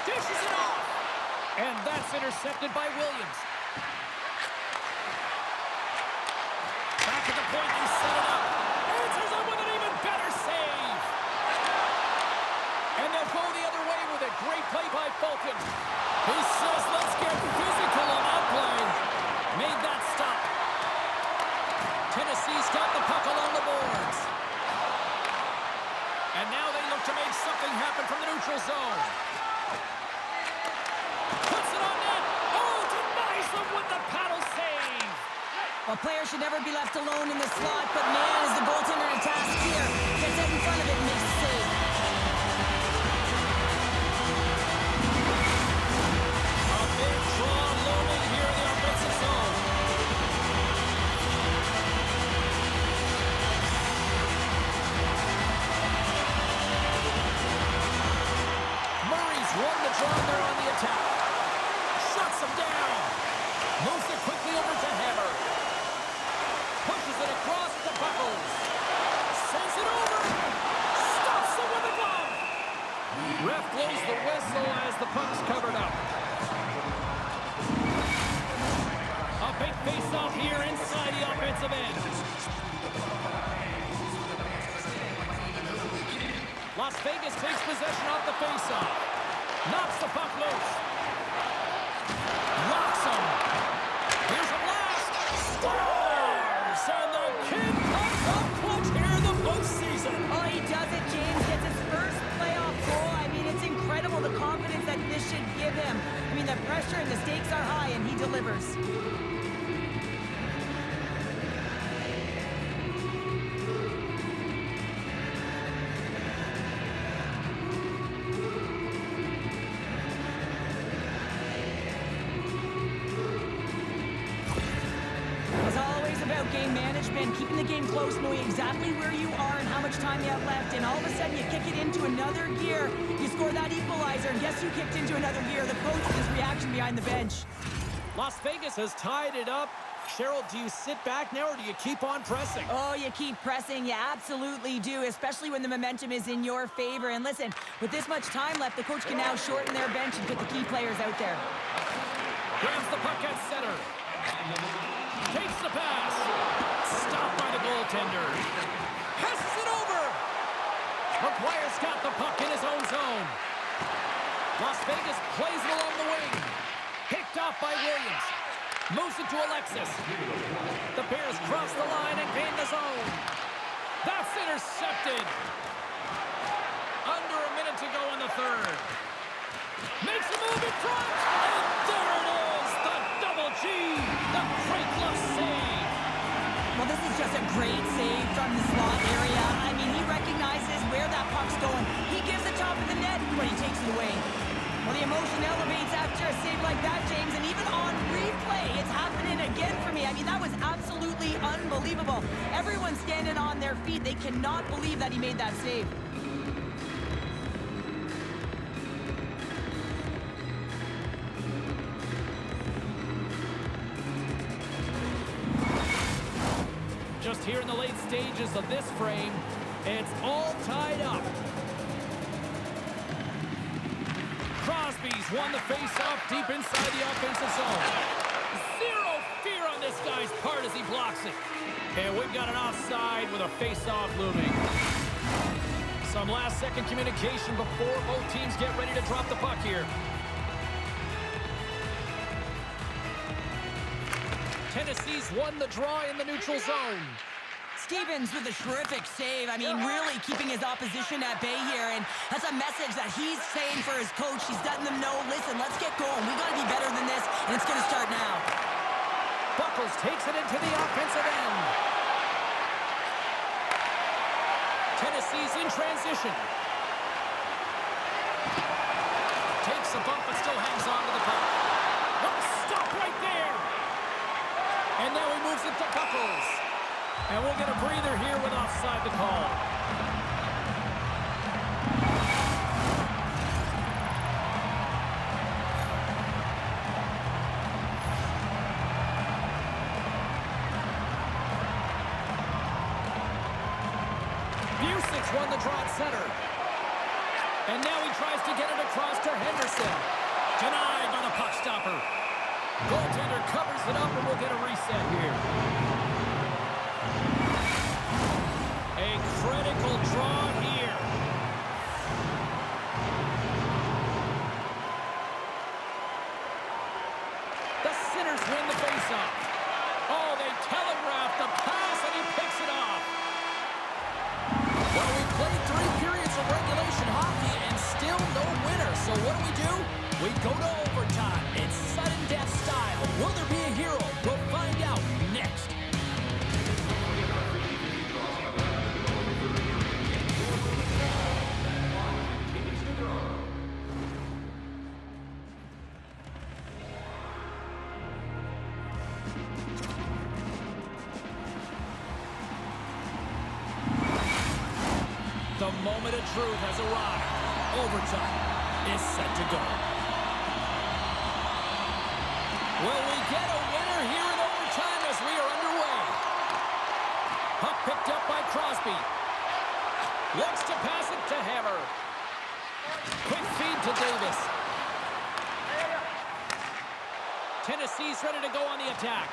Dishes it off. And that's intercepted by Williams. Back at the point, they set it up. Answers it with an even better save. And they'll go the other way with it. Great play by Falcon. He says, let's get physical on that play. Made that stop. Tennessee's got the puck along the boards. And now they look to make something happen from the neutral zone. Puts it on net. Oh, denies them with the paddle save. Well, players should never be left alone in the slot, but man, is the goaltender to task here. Gets out in front of it and makes the save. A big draw looming here in the offensive zone. Murray's won the draw and they're on the attack. Shuts him down. Moves it quickly over to Hammer. Pushes it across the Buckles. Sends it over. Stops it with a glove. Ref blows the whistle as the puck's covered up. A big face-off here inside the offensive end. Las Vegas takes possession off the face-off. Knocks the puck loose. Locks him. Here's a blast. Scores! And the kid comes up clutch here in the postseason. Oh, he does it, James. Gets his first playoff goal. I mean, it's incredible the confidence that this should give him. I mean, the pressure and the stakes are high, and he delivers. It's always about game management, keeping the game close, knowing exactly where you are and how much time you have left, and all of a sudden you kick it into another gear. You score that equalizer, and guess who kicked into another gear? The coach with his reaction behind the bench. Las Vegas has tied it up. Cheryl, do you sit back now or do you keep on pressing? Oh, you keep pressing. You absolutely do, especially when the momentum is in your favor. And listen, with this much time left, the coach can now shorten their bench and put the key players out there. Grabs the puck at center. Takes the pass. Stopped by the goaltender. Passes it over. McGuire's got the puck in his own zone. Las Vegas plays it along the wing. Picked off by Williams. Moves it to Alexis. The Bears cross the line and gain the zone. That's intercepted. Under a minute to go in the third. Makes a move in front. And there it is. The double G. The great glove save. Well, this is just a great save from the slot area. I mean, he recognizes where that puck's going. He gives the top of the net, but he takes it away. Well, the emotion elevates after a save like that, James, and even on replay, it's happening again for me. I mean, that was absolutely unbelievable. Everyone's standing on their feet. They cannot believe that he made that save. Just here in the late stages of this frame, it's all tied up. Crosby's won the face-off deep inside the offensive zone. Zero fear on this guy's part as he blocks it. And we've got an offside with a face-off looming. Some last-second communication before both teams get ready to drop the puck here. Tennessee's won the draw in the neutral zone. Stevens with a terrific save. I mean, really keeping his opposition at bay here. And that's a message that he's saying for his coach. He's letting them know, listen, let's get going. We got to be better than this, and it's going to start now. Buckles takes it into the offensive end. Tennessee's in transition. Takes a bump, but still hangs on to the puck. Oh, stop right there. And now he moves it to Buckles. And we'll get a breather here with offside the call. Busic's won the draw at center. And now he tries to get it across to Henderson. Denied by the puck stopper. Goaltender covers it up and we'll get a reset here. A critical draw here. The Sinners win the faceoff. Oh, they telegraph the pass and he picks it off. Well, we played 3 periods of regulation hockey and still no winner. So what do? We go to overtime. It's sudden death style. Will there be a hero? We'll find out next. The moment of truth has arrived. Overtime is set to go. Will we get a winner here in overtime as we are underway? Puck picked up by Crosby. Looks to pass it to Hammer. Quick feed to Davis. Tennessee's ready to go on the attack.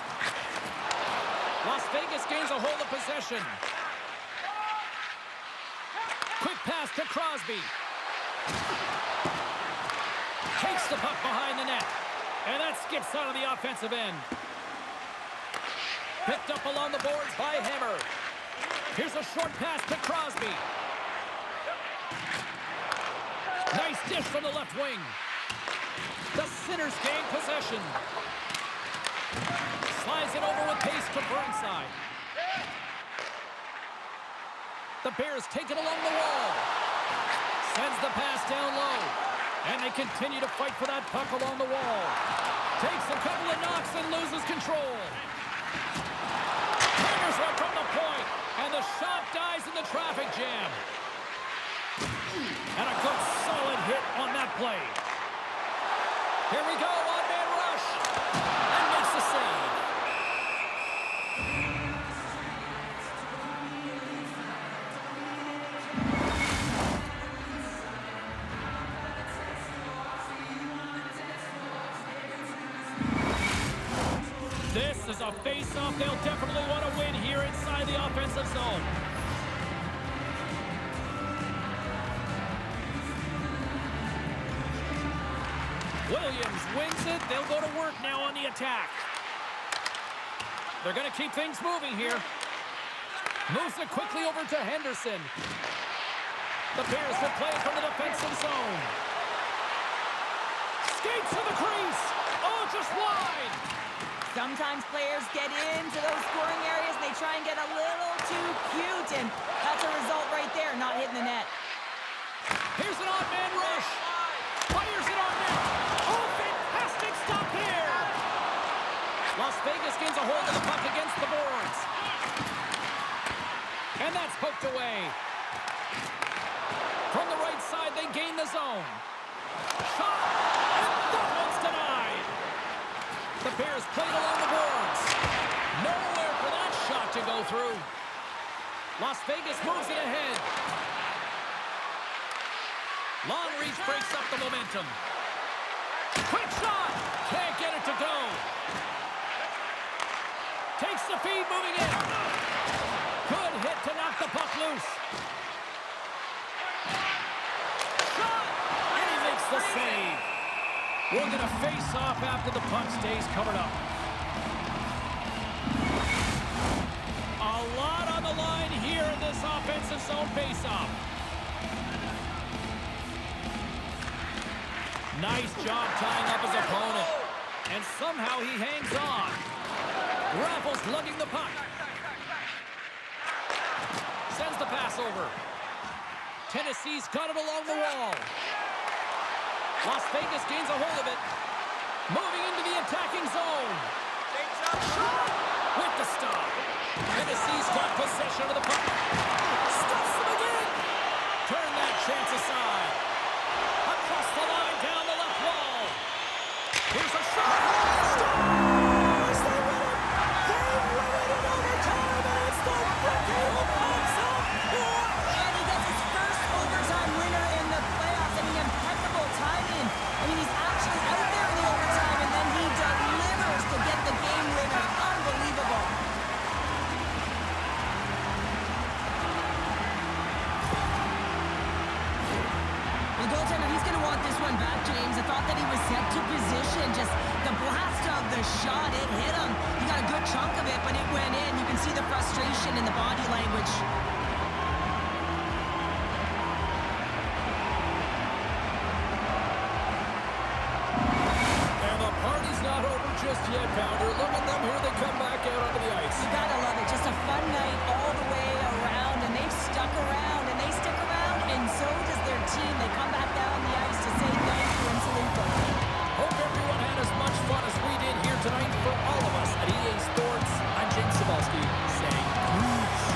Las Vegas gains a hold of possession. Quick pass to Crosby. Takes the puck behind the net. And that skips out of the offensive end. Picked up along the boards by Hammer. Here's a short pass to Crosby. Nice dish from the left wing. The Sinners gain possession. Slides it over with pace to Burnside. The Bears take it along the wall. Sends the pass down low. And they continue to fight for that puck along the wall. Takes a couple of knocks and loses control. Hammers one from the point. And the shot dies in the traffic jam. And a good solid hit on that play. Here we go, one-man rush. This is a face-off they'll definitely want to win here inside the offensive zone. Williams wins it. They'll go to work now on the attack. They're going to keep things moving here. Moves it quickly over to Henderson. The Bears will play it from the defensive zone. Skates to the crease. Oh, just wide. Sometimes players get into those scoring areas and they try and get a little too cute, and that's a result right there, not hitting the net. Here's an odd man rush. Fires it on net. Oh, fantastic stop here. Las Vegas gains a hold of the puck against the boards. And that's poked away. From the right side, they gain the zone. Shot, and that one's denied. The Bears played along the boards. Nowhere for that shot to go through. Las Vegas moves it ahead. Long reach breaks up the momentum. Quick shot. Can't get it to go. Takes the feed, moving in. Good hit to knock the puck loose. Shot. And he makes the save. We're going to face off after the puck stays covered up. A lot on the line here in this offensive zone face-off. Nice job tying up his opponent. And somehow he hangs on. Raffles lugging the puck. Sends the pass over. Tennessee's got it along the wall. Las Vegas gains a hold of it. Moving into the attacking zone. With the stop. Tennessee's got possession of the puck. Stuffs him again. Turn that chance aside. Across the line, down the left wall. Here's a shot. Scores! They win it! They win it in overtime, and it's the rookie who pops up. And he gets his first overtime winner in the playoffs. I mean, impeccable timing. I mean, he's actually out there in the overtime, and then he delivers to get the game winner. Unbelievable. The goaltender, he's going to want this one back, James. I thought that he was set to position. Just the blast of the shot, it hit him. He got a good chunk of it, but it went in. You can see the frustration in the body language. And the party's not over just yet, Pounder. Look at them here. They come back out onto the ice. You gotta love it. Just a fun night all the way around, and they've stuck around, and they stick around, and so does their team. They come back down the ice to say thank you and salute them. Hope everyone had as much fun as we did here tonight. For all of us at EA Sports, I'm James Cybulski saying peace.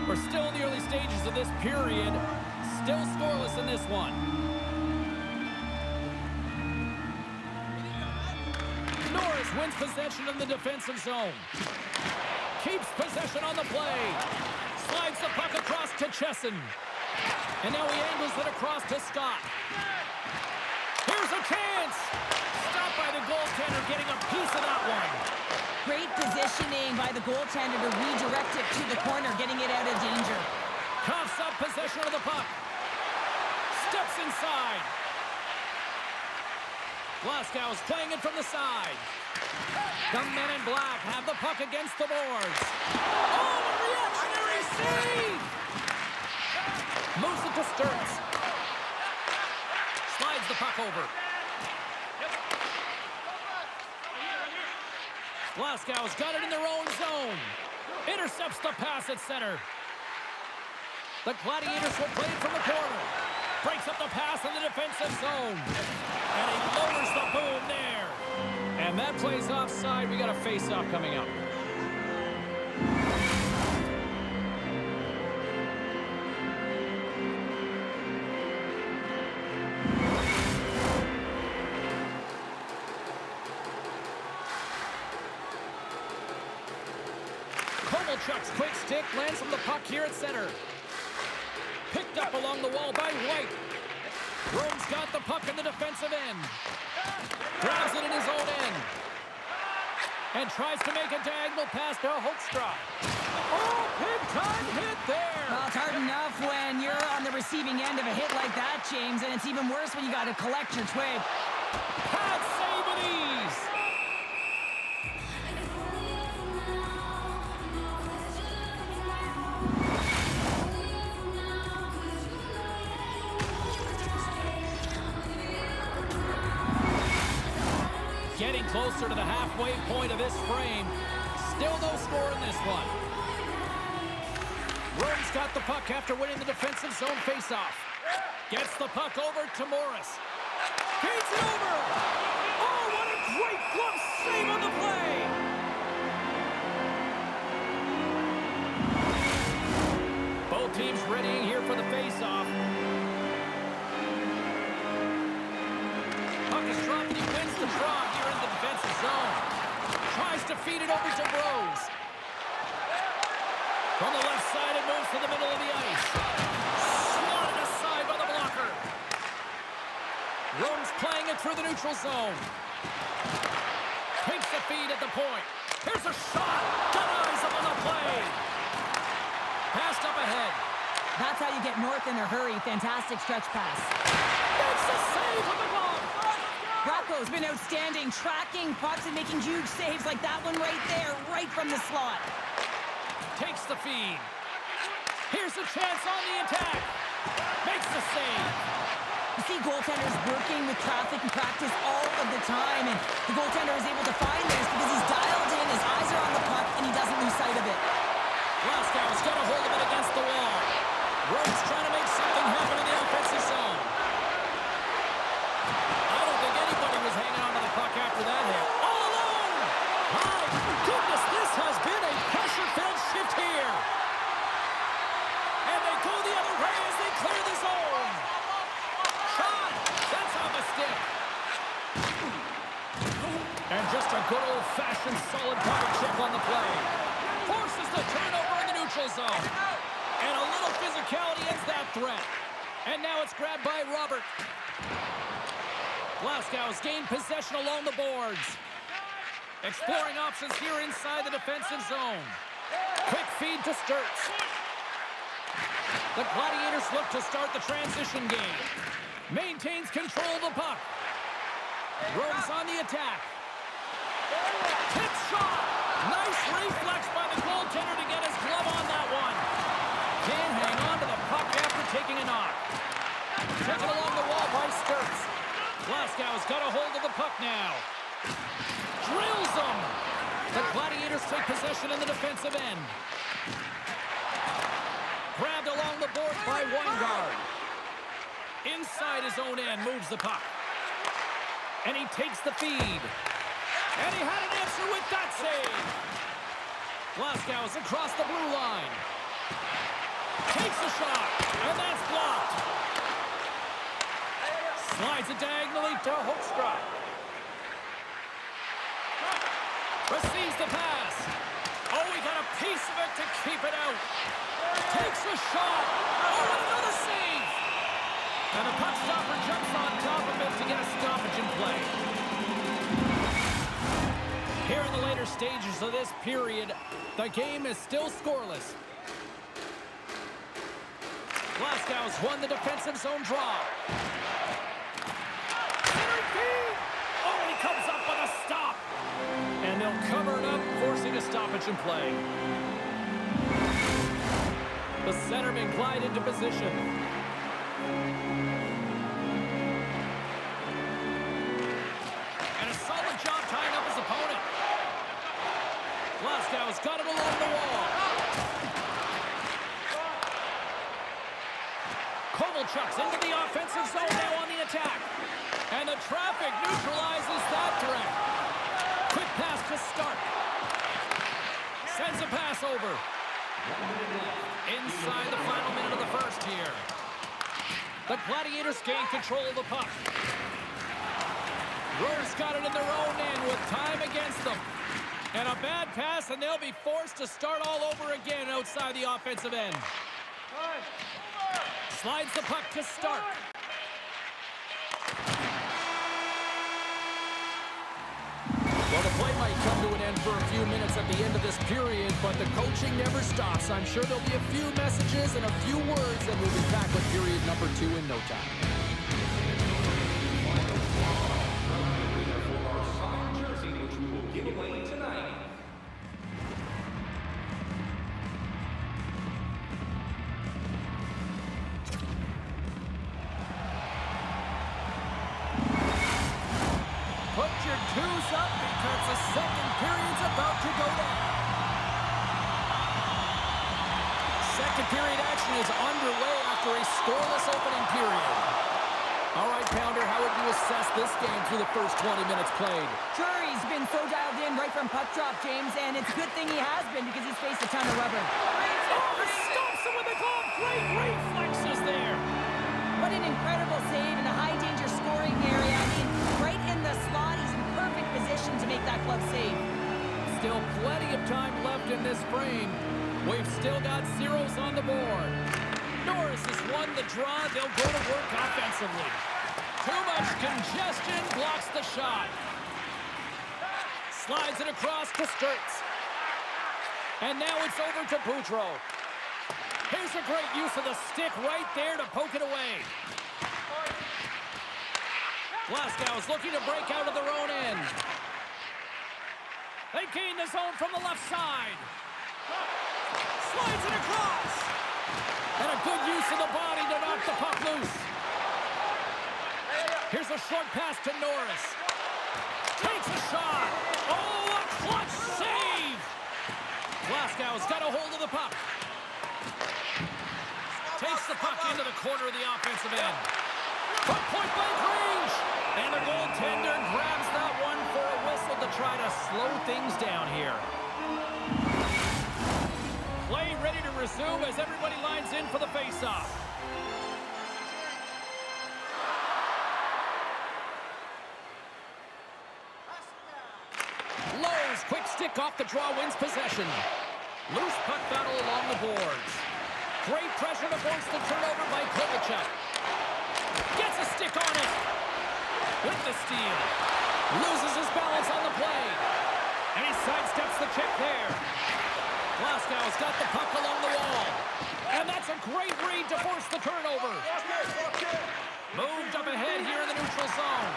We're still in the early stages of this period. Still scoreless in this one. Norris wins possession in the defensive zone. Keeps possession on the play. Slides the puck across to Chesson. And now he angles it across to Scott. Here's a chance. Stopped by the goaltender, getting a piece of that one. Great positioning by the goaltender to redirect it to the corner, getting it out of danger. Coughs up possession of the puck. Steps inside. Glasgow's playing it from the side. The men in black have the puck against the boards. Oh, a reactionary save! Moves it to Sturts. Slides the puck over. Glasgow's got it in their own zone. Intercepts the pass at center. The Gladiators will play it from the corner. Breaks up the pass in the defensive zone. And he lowers the boom there. And that play's offside. We got a face-off coming up. Kovalchuk's quick stick lands from the puck here at center. Picked up along the wall by White. Rome's got the puck in the defensive end. Grabs it in his own end. And tries to make a diagonal pass to Hoekstra. Oh, big-time hit there. Well, it's hard enough when you're on the receiving end of a hit like that, James, and it's even worse when you got to collect your twig. Pad save with ease. Getting closer to the halfway point of this frame. Still no score in this one. Rome's got the puck after winning the defensive zone faceoff. Gets the puck over to Morris. Feeds it over. Oh, what a great glove save on the play. Both teams readying here for the faceoff. Puck is dropped and he wins the draw here in the defensive zone. Tries to feed it over to Rose. From the left side, it moves to the middle of the ice. Swatted aside by the blocker. Rome's playing it through the neutral zone. Takes the feed at the point. Here's a shot. Denies him on the play. Passed up ahead. That's how you get north in a hurry. Fantastic stretch pass. Makes the save with the glove. Rocco's been outstanding, tracking pucks and making huge saves like that one right there, right from the slot. Takes the feed. Here's a chance on the attack. Makes the save. You see goaltenders working with traffic and practice all of the time, and the goaltender is able to find this because he's dialed in, his eyes are on the puck, and he doesn't lose sight of it. Glasgow's got a hold of it against the wall. Rome's trying to make something happen in the offensive zone. I don't think anybody was hanging on to the puck after that hit. All alone! My goodness, this has been a pressure-filled shift here. And they go the other way as they clear the zone. Shot! That's off a stick. And just a good old-fashioned solid power check on the play. Forces the turnover in the neutral zone. And a little physicality ends that threat. And now it's grabbed by Robert. Glasgow's gained possession along the boards. Exploring options here inside the defensive zone. Quick feed to Sturts. The Gladiators look to start the transition game. Maintains control of the puck. Rome's on the attack. Tip shot. Nice reflex by the goaltender to get his glove on that one. Can't hang on to the puck after taking a knock. Taken along the wall by Sturts. Glasgow's got a hold of the puck now. Drills them. The Gladiators take possession in the defensive end. Grabbed along the board by Weingard. Inside his own end moves the puck. And he takes the feed. And he had an answer with that save. Glasgow's across the blue line. Takes a shot, and that's blocked. Slides it diagonally to Hoekstra. Receives the pass. Oh, he got a piece of it to keep it out. Takes a shot. Oh, and another save. And the puck stopper jumps on top of it to get a stoppage in play. Here in the later stages of this period, the game is still scoreless. Glasgow's won the defensive zone draw. Center feed. Oh, he comes up with a stop. And they'll cover it up, forcing a stoppage in play. The centerman glide into position. And a solid job tying up his opponent. Glasgow's got it along the wall. Kovalchuk's into the offensive zone now on the attack. And the traffic neutralizes that threat. Quick pass to Stark. Sends a pass over. Inside the final minute of the first here. The Gladiators gain control of the puck. Roar's got it in their own end with time against them. And a bad pass, and they'll be forced to start all over again outside the offensive end. Slides the puck to Stark. Well, the play might come to an end for a few minutes at the end of this period, but the coaching never stops. I'm sure there'll be a few messages and a few words, and we'll be back with period number 2 in no time. Jersey, which we will give away tonight. Put your twos up because the second period's about to go down. Second period action is underway after a scoreless opening period. All right, Pounder, how would you assess this game through the first 20 minutes played? Sure, he's been so dialed in right from puck drop, James, and it's a good thing he has been because he's faced a ton of rubber. Oh, stops him with the glove. Great reflexes there. What an incredible save in a high-danger scoring area. I mean, right in the slot, he's in perfect position to make that glove save. Still plenty of time left in this frame. We've still got zeros on the board. Norris has won the draw. They'll go to work offensively. Too much congestion blocks the shot. Slides it across to Sturts. And now it's over to Boudreau. Here's a great use of the stick right there to poke it away. Glasgow is looking to break out of their own end. They gain the zone from the left side. Slides it across. And a good use of the body to knock the puck loose. Here's a short pass to Norris. Takes a shot. Oh, a clutch save. Glasgow's got a hold of the puck. Takes the puck into the corner of the offensive end. From point-blank range. And the goaltender grabs that one for a whistle to try to slow things down here. Play ready to resume as everybody lines in for the face-off. Lowe's quick stick off the draw wins possession. Loose puck battle along the boards. Great pressure to force the turnover by Kovalchuk. Gets a stick on it. With the steal. Loses his balance on the play. And he sidesteps the check there. Glasgow's got the puck along the wall. And that's a great read to force the turnover. Moved up ahead here in the neutral zone.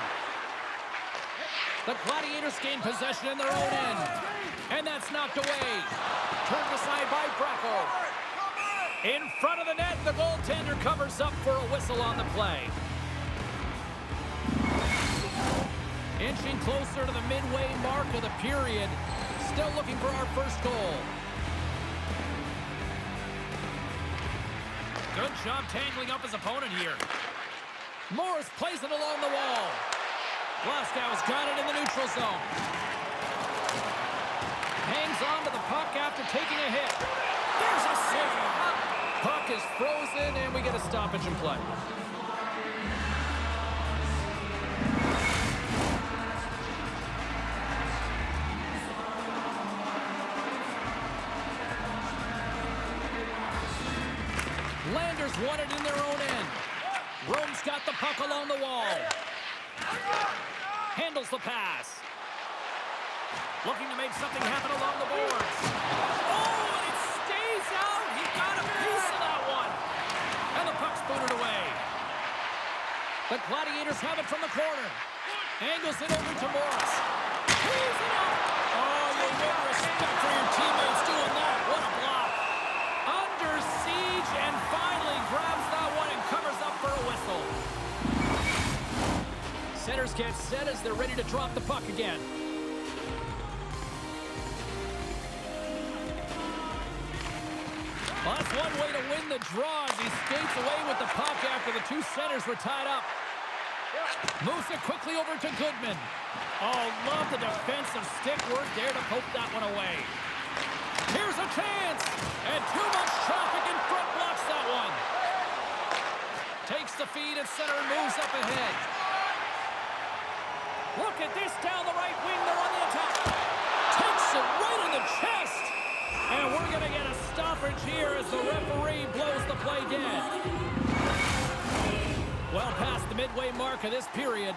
The Gladiators gain possession in their own end. And that's knocked away. Turned aside by Bracco. In front of the net, the goaltender covers up for a whistle on the play. Inching closer to the midway mark of the period. Still looking for our first goal. Good job tangling up his opponent here. Morris plays it along the wall. Glasgow's got it in the neutral zone. Hangs on to the puck after taking a hit. There's a save. Puck is frozen, and we get a stoppage in play. Landers won it in their own end. Rome's got the puck along the wall. Handles the pass. Looking to make something happen along the boards. Oh, and it stays out. He got a piece of that one. And the puck's booted away. The Gladiators have it from the corner. Angles it over to Morris. He's it up. Oh, you win respect for your teammates doing that. What a block. Under siege and finally grabs that one and covers up for a whistle. Centers get set as they're ready to drop the puck again. Well, that's one way to win the draw as he skates away with the puck after the two centers were tied up. Moves it quickly over to Goodman. Oh, love the defensive stick work there to poke that one away. Here's a chance, and too much traffic in front blocks that one. Takes the feed at center and moves up ahead. Look at this down the right wing. They're on the attack. Takes it right in the chest. And we're going to get a stoppage here as the referee blows the play dead. Well past the midway mark of this period,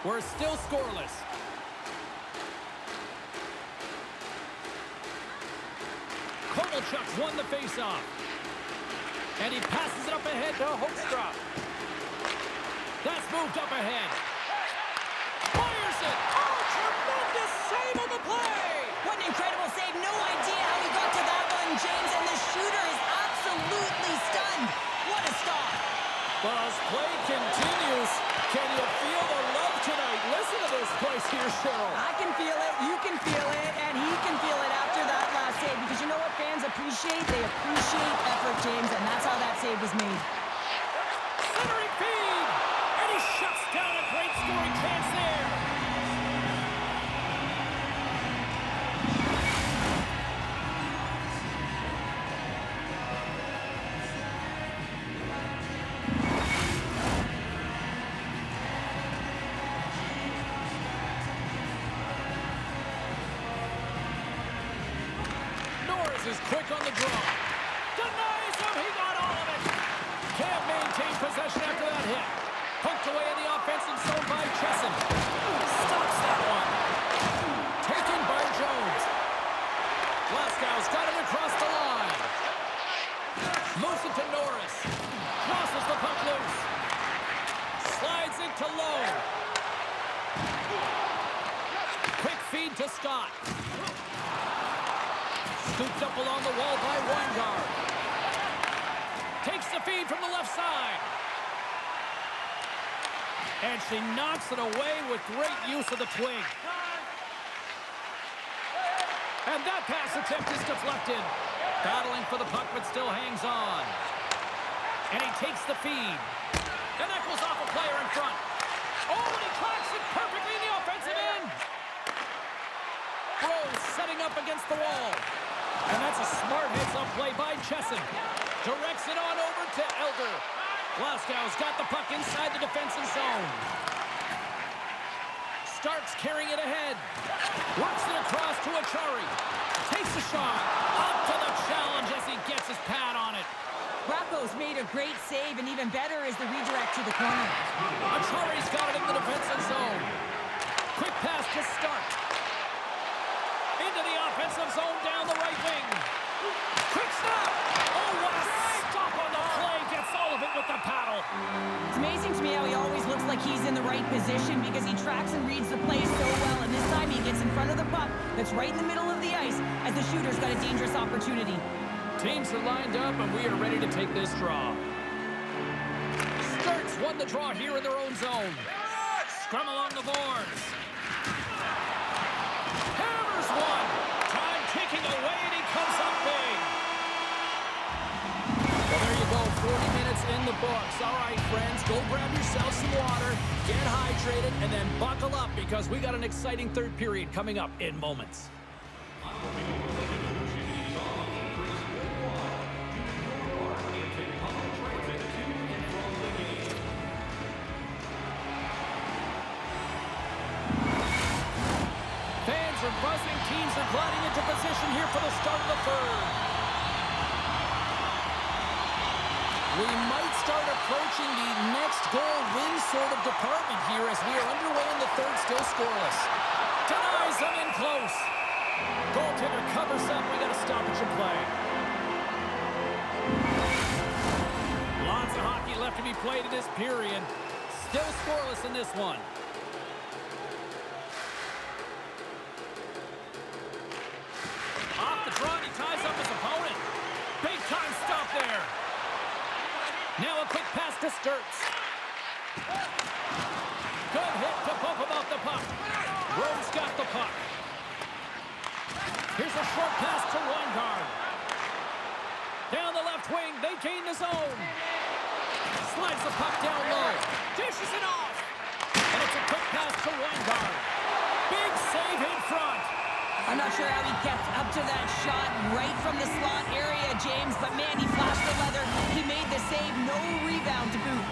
we're still scoreless. Kovalchuk's won the faceoff. And he passes it up ahead to Hoekstra. That's moved up ahead. Fires it. Oh, tremendous save on the play. What an incredible save. No idea how he got to that one, James. And the shooter is absolutely stunned. What a stop. Well, as play continues, can you feel the love tonight? Listen to this place here, Cheryl. I can feel it, you can feel it, and he can feel it after that last save. Because you know what fans appreciate? They appreciate effort, James, and that's how that save was made. Centering feed! And he shuts down a great scoring chance there. Is quick on the draw. Denies him. He got all of it. Can't maintain possession after that hit. Poked away in the offensive zone by Chesson. Stops that one. Taken by Jones. Glasgow's got him across the line. Moves it to Norris. Crosses the puck loose. Slides it to Lowe. Quick feed to Scott. Scooped up along the wall by Weingart. Takes the feed from the left side. And she knocks it away with great use of the twig. And that pass attempt is deflected. Battling for the puck, but still hangs on. And he takes the feed. And that goes off a player in front. Oh, and he tracks it perfectly in the offensive end. Rose setting up against the wall. And that's a smart heads-up play by Chesson. Directs it on over to Elder. Glasgow's got the puck inside the defensive zone. Starks carrying it ahead. Works it across to Achari. Takes a shot. Up to the challenge as he gets his pad on it. Rocco's made a great save, and even better is the redirect to the corner. Achari's got it in the defensive zone. Quick pass to Stark. Into the offensive zone down the right wing. Quick stop. Oh, what a stop on the play. Gets all of it with the paddle. It's amazing to me how he always looks like he's in the right position because he tracks and reads the play so well. And this time he gets in front of the puck that's right in the middle of the ice as the shooter's got a dangerous opportunity. Teams are lined up and we are ready to take this draw. Sturts won the draw here in their own zone. Scrum along the boards. Hammers one. Time ticking away and he comes up big. Well, there you go. 40 minutes in the books. All right, friends, go grab yourself some water, get hydrated, and then buckle up because we got an exciting third period coming up in moments. gliding into position here for the start of the third. We might start approaching the next goal win sort of department here as we are underway in the third, still scoreless. Denies them in close. Goaltender covers up. We got a stoppage in play. Lots of hockey left to be played in this period. Still scoreless in this one. Off the draw, he ties up his opponent. Big time stop there. Now a quick pass to Sturts. Good hit to bump him off the puck. Rome's got the puck. Here's a short pass to Weingard. Down the left wing, they gain the zone. Slides the puck down low. Dishes it off. And it's a quick pass to Weingard. Big save in front. I'm not sure how he kept up to that shot right from the slot area, James, but man, he flashed the leather. He made the save, no rebound to boot.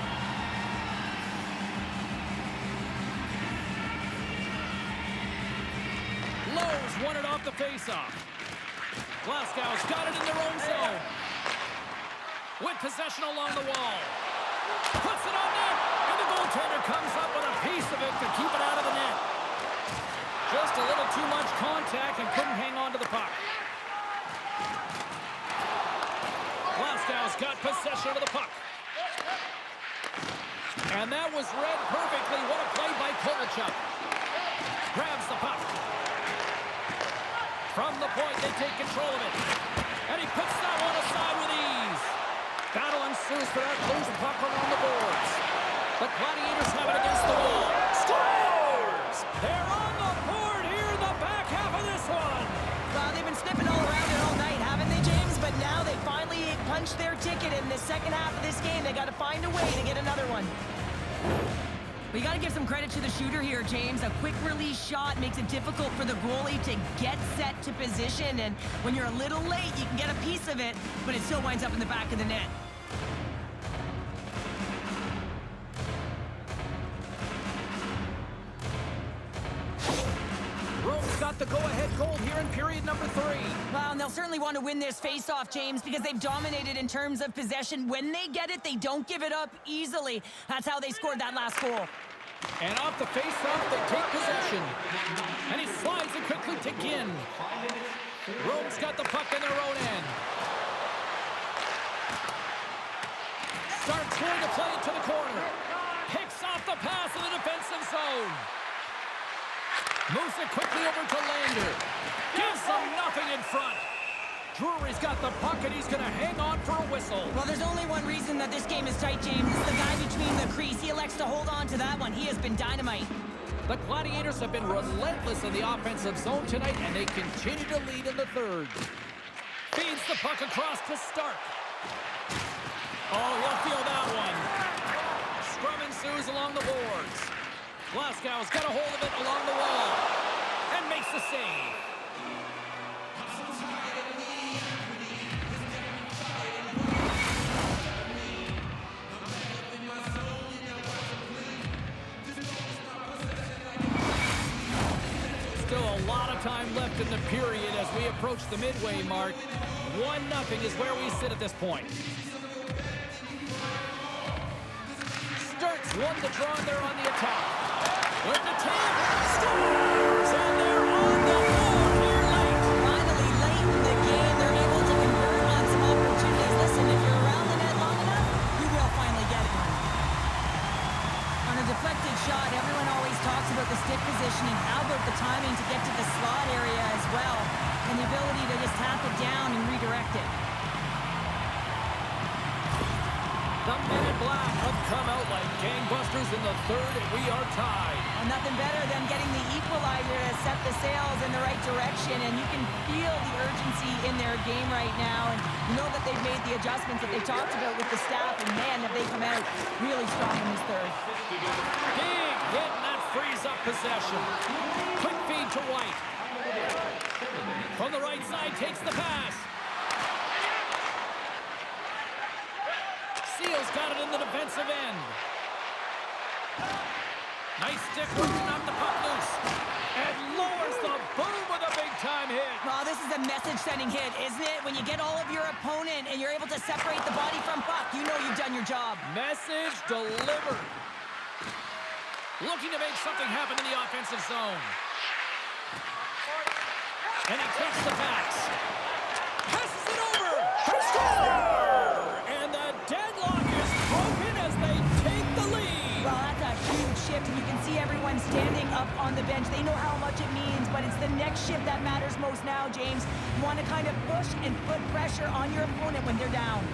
Lowe's won it off the faceoff. Glasgow's got it in their own zone. With possession along the wall. Puts it on net, and the goaltender comes up with a piece of it to keep it out of the net. Just a little too much contact and couldn't hang on to the puck. Glasgow's got possession of the puck. And that was read perfectly. What a play by Kovalchuk. Grabs the puck. From the point, they take control of it. And he puts that one aside with ease. Battle ensues for that loose puck along the boards. The Gladiators have it against the wall. Scores! They're on the board here in the back half of this one. Well, they've been sniffing all around it all night, haven't they, James? But now they finally punched their ticket in the second half of this game. They got to find a way to get another one. We got to give some credit to the shooter here, James. A quick release shot makes it difficult for the goalie to get set to position. And when you're a little late, you can get a piece of it, but it still winds up in the back of the net. Rome's got the go-ahead goal here in period number 3. Well, and they'll certainly want to win this face-off, James, because they've dominated in terms of possession. When they get it, they don't give it up easily. That's how they scored that last goal. And off the face-off, they take possession. And he slides it quickly to Ginn. Rome's got the puck in their own end. Starts going to play it to the corner. Picks off the pass in the defensive zone. Moves it quickly over to Lander. Gives them nothing in front. Drury's got the puck, and he's going to hang on for a whistle. Well, there's only one reason that this game is tight, James. It's the guy between the crease. He elects to hold on to that one. He has been dynamite. The Gladiators have been relentless in the offensive zone tonight, and they continue to lead in the third. Feeds the puck across to Stark. Oh, he'll feel that one. Scrum ensues along the boards. Glasgow's got a hold of it along the wall and makes the save. Still a lot of time left in the period as we approach the midway mark. 1-0 is where we sit at this point. Sturts won the draw, and they're on the attack. With the tap, scores! And they're on the board here late. Finally, late in the game, they're able to convert on some opportunities. Listen, if you're around the net long enough, you will finally get one. On a deflected shot, everyone always talks about the stick positioning. How about the timing to get to the slot area as well, and the ability to just tap it down and redirect it. The men in black have come out like gangbusters in the third, and we are tied. Well, nothing better than getting the equalizer to set the sails in the right direction, and you can feel the urgency in their game right now, and you know that they've made the adjustments that they talked about with the staff, and man, have they come out really strong in this third. Big hit, and that frees up possession. Quick feed to White. From the right side, takes the pass. Seals got it in the defensive end. Nice stick work to knock the puck loose. And lowers the boom with a big-time hit. Oh, this is a message-sending hit, isn't it? When you get all of your opponent and you're able to separate the body from puck, you know you've done your job. Message delivered. Looking to make something happen in the offensive zone. And he takes the pass. Passes it over. Score! And the deadlock is broken as they take the lead. Well, that's a huge shift, and you can see everyone standing up on the bench. They know how much it means, but it's the next shift that matters most now, James. You want to kind of push and put pressure on your opponent when they're down.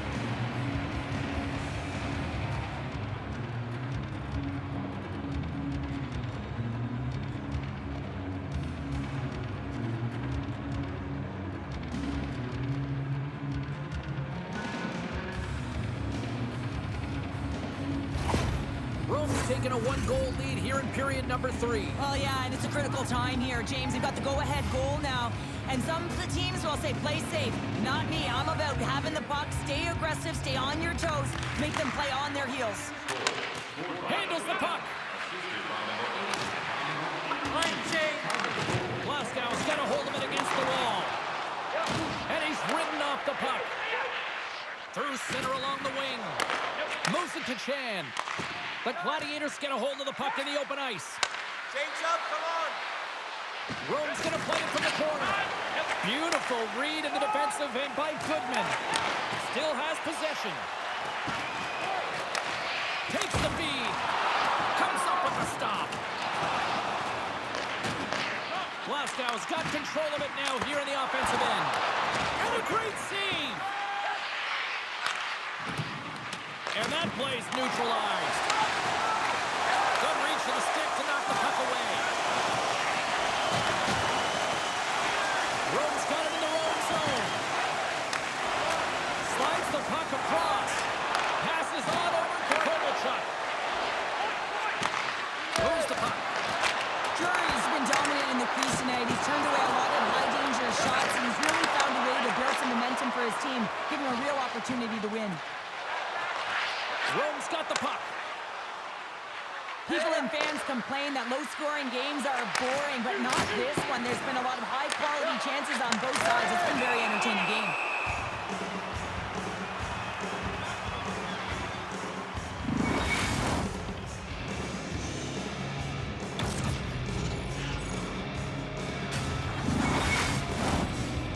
Taking a one-goal lead here in period number 3. Well, yeah, and it's a critical time here, James. They've got the go-ahead goal now. And some of the teams will say, play safe. Not me. I'm about having the puck, stay aggressive, stay on your toes, make them play on their heels. Handles the puck. Line change. Glasgow's got a hold of it against the wall. And he's ridden off the puck. Through center along the wing. Moves it to Chan. But Gladiators get a hold of the puck in the open ice. Change up, come on. Rome's going to play it from the corner. Beautiful read in the defensive end by Goodman. Still has possession. Takes the feed. Comes up with the stop. Glasgow's got control of it now here in the offensive end. And a great save. And that play's neutralized. Good reach to the stick to knock the puck away. Rome's got it in the wrong zone. Slides the puck across. Passes on over to Kovalchuk. Moves the puck. Drury's been dominant in the crease tonight. He's turned away a lot of high-danger shots, and he's really found a way to build some momentum for his team, giving him a real opportunity to win. Rome's got the puck. People and fans complain that low-scoring games are boring, but not this one. There's been a lot of high-quality chances on both sides. It's been a very entertaining game.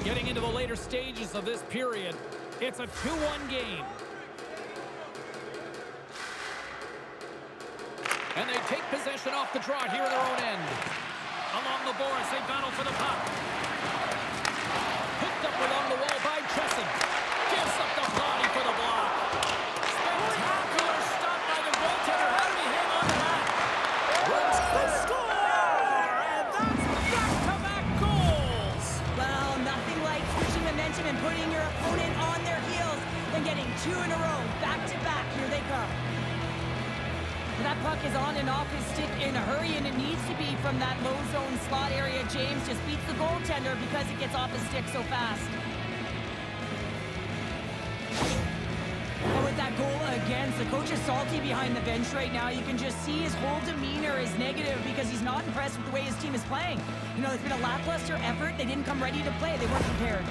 Getting into the later stages of this period, it's a 2-1 game. And they take possession off the draw here in their own end. Along the boards, they battle for the puck. Picked up along the wall by Chesson. Gives up the body for the block. Spectacular stop by the goaltender. How did he hang on to that? Runs the score! And that's back-to-back goals! Well, nothing like switching momentum and putting your opponent on their heels than getting 2 in a row, back-to-back. Here they come. That puck is on and off his stick in a hurry, and it needs to be from that low zone slot area. James just beats the goaltender because it gets off his stick so fast. But with that goal against, the coach is salty behind the bench right now. You can just see his whole demeanor is negative because he's not impressed with the way his team is playing. You know, it's been a lackluster effort. They didn't come ready to play. They weren't prepared.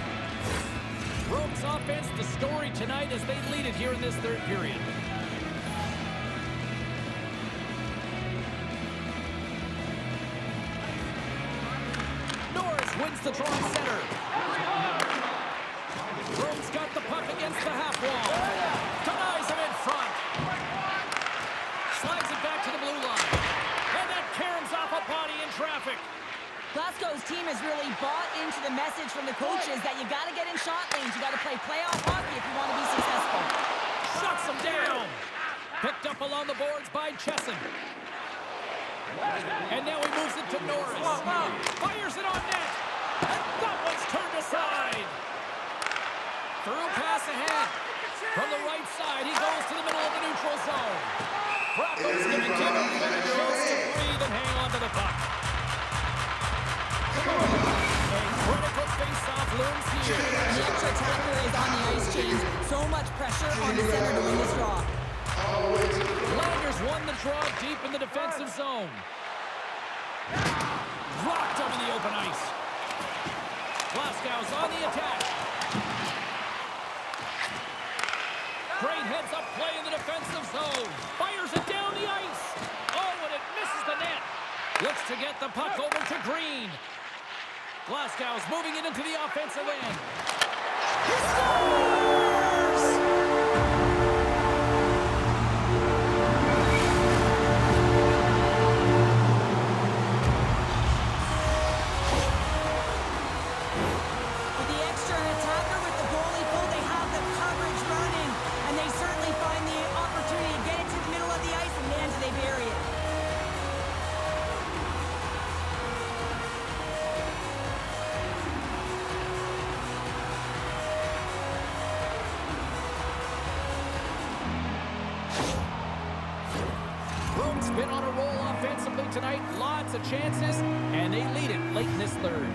Rome's offense, the story tonight as they lead it here in this third period. Wins the draw center. Rome's got the puck against the half wall. Denies him in front. Slides it back to the blue line. And that caroms off a body in traffic. Glasgow's team has really bought into the message from the coaches that you got to get in shot lanes. You got to play playoff hockey if you want to be successful. Shuts him down. Picked up along the boards by Chesson. And now he moves it to Norris. Fires it on net. And that one's turned aside. Through pass ahead. From the right side, he goes to the middle of the neutral zone. Bracco's going to give him a chance to breathe and hang on to the puck. A critical face-off looms here. And the extra attacker is on the ice, James. So much pressure on the center to win this draw. Landers won the draw deep in the defensive zone. Rock open ice. Glasgow's on the attack. Great heads-up play in the defensive zone. Fires it down the ice. Oh, and it misses the net. Looks to get the puck over to Green. Glasgow's moving it into the offensive end. He scores! With the extra attacker with the goalie pull, they have the coverage running, and they certainly find the opportunity to get it to the middle of the ice, and man, do they bury it. Bruins been on a roll offensively tonight. Lots of chances, and they lead it late in this third.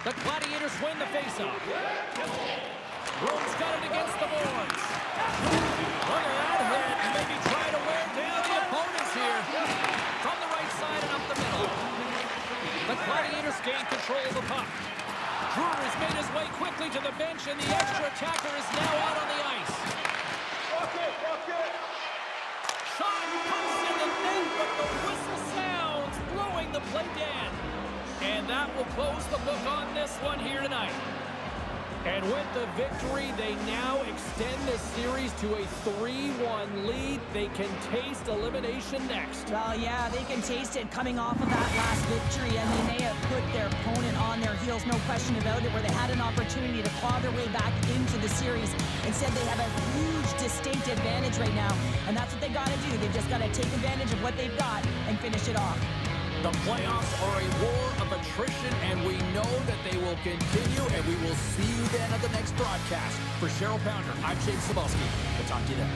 The Gladiators win the faceoff. Bruins got it against the boards. Look at that hit. Maybe try to wear down the opponents here. From the right side and up the middle. The Gladiators gain control of the puck. Brewer has made his way quickly to the bench, and the extra attacker is now out on the ice. Shot comes in the net, but the whistle sounds, blowing the play dead. And that will close the book on this one here tonight. And with the victory, they now extend the series to a 3-1 lead. They can taste elimination next. Well, yeah, they can taste it coming off of that last victory. I mean, they have put their opponent on their heels, no question about it, where they had an opportunity to claw their way back into the series. Instead, they have a huge, distinct advantage right now, and that's what they got to do. They've just got to take advantage of what they've got and finish it off. The playoffs are a war of attrition, and we know that they will continue, and we will see you then at the next broadcast. For Cheryl Pounder, I'm James Cybulski. We'll talk to you then.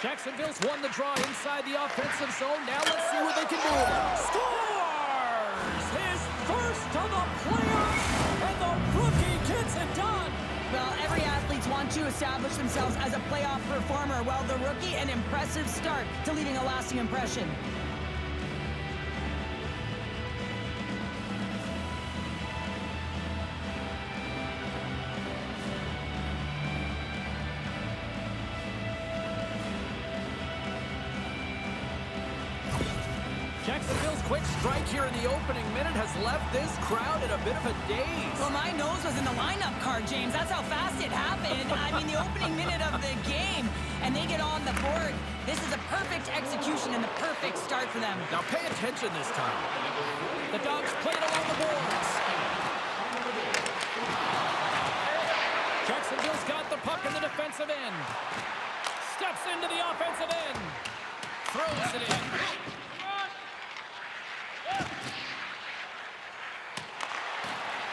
Jacksonville's won the draw inside the offensive zone. Now let's see what they can do with it. Scores! His first of the playoffs, and the rookie gets it done. Well, every athlete wants to establish themselves as a playoff performer. Well, the rookie, an impressive start to leaving a lasting impression. Jacksonville's quick strike here in the opening minute has left this crowd in a bit of a daze. Well, my nose was in the lineup card, James. That's how fast it happened. I mean, the opening minute of the game, and they get on the board. This is a perfect execution and the perfect start for them. Now pay attention this time. The Dogs play it along the boards. Jacksonville's got the puck in the defensive end. Steps into the offensive end. Throws it in.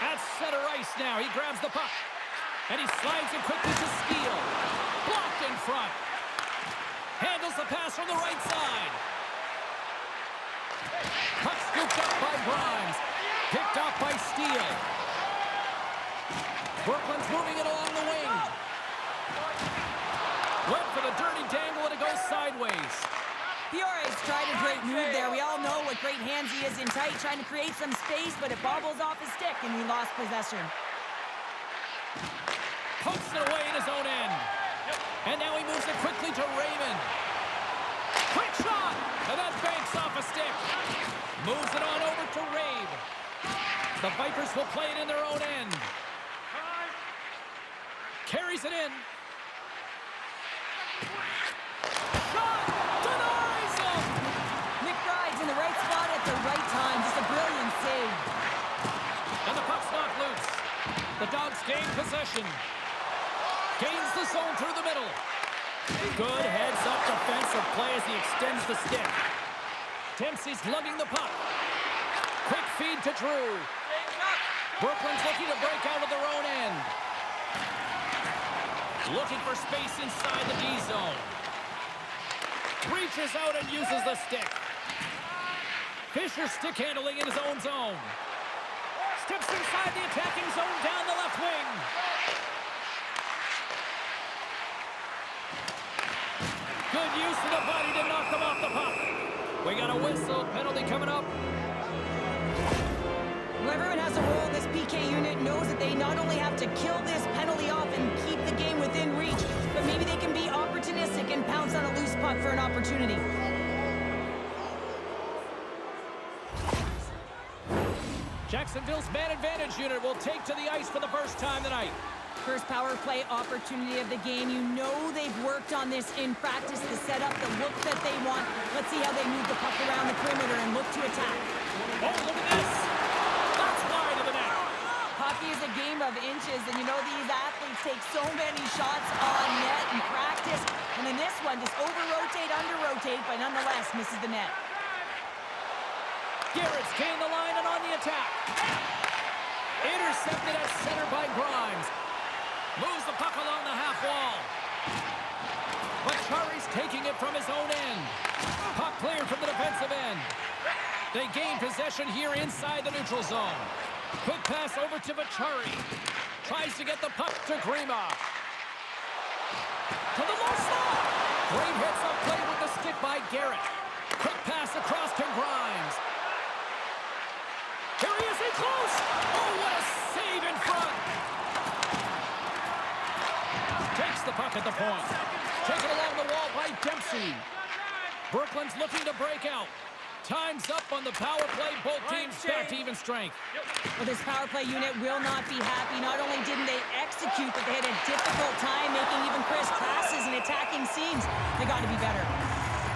At center ice now, he grabs the puck. And he slides it quickly to Steele. Blocked in front. Handles the pass from the right side. Puck scooped up by Grimes. Picked off by Steele. Brooklyn's moving it along the wing. Went for the dirty dangle and it goes sideways. Fiore's tried a great move there. We all know what great hands he is in tight, trying to create some space, but it bobbles off his stick, and he lost possession. Pokes it away in his own end. And now he moves it quickly to Raymond. Quick shot! And that banks off a stick. Moves it on over to Rave. The Vipers will play it in their own end. Carries it in. Shot! Denies him! McBride's in the right spot at the right time. Just a brilliant save. And the puck's knocked loose. The Dogs gain possession. Gains the zone through the middle. Good heads-up defensive play as he extends the stick. Dempsey's lugging the puck. Quick feed to Drew. Brooklyn's looking to break out of their own end. Looking for space inside the D zone. Reaches out and uses the stick. Fisher stick handling in his own zone. Steps inside the attacking zone down the left wing. Good use of the body to knock them off the puck. We got a whistle. Penalty coming up. Well, everyone has a role in this PK unit, knows that they not only have to kill this penalty off and keep the game within reach, but maybe they can be opportunistic and pounce on a loose puck for an opportunity. Jacksonville's man advantage unit will take to the ice for the first time tonight. First power play opportunity of the game. You know they've worked on this in practice to set up the look that they want. Let's see how they move the puck around the perimeter and look to attack. Oh, look at this! That's wide of the net. Hockey is a game of inches, and you know these athletes take so many shots on net in practice. And in this one, just over-rotate, under-rotate, but nonetheless misses the net. Garrett's gained the line and on the attack. Intercepted at center by Grimes. Moves the puck along the half wall. Bachari's taking it from his own end. Puck cleared from the defensive end. They gain possession here inside the neutral zone. Quick pass over to Bachari. Tries to get the puck to Grima. To the low slot. Great hits up play with the stick by Garrett. Quick pass across to Grimes. Here he is in close. Oh, what a save in front. Takes the puck at the point. Taken along the wall by Dempsey. Brooklyn's looking to break out. Time's up on the power play. Both teams back to even strength. Well, this power play unit will not be happy. Not only didn't they execute, but they had a difficult time making even crisp passes and attacking seams. They got to be better.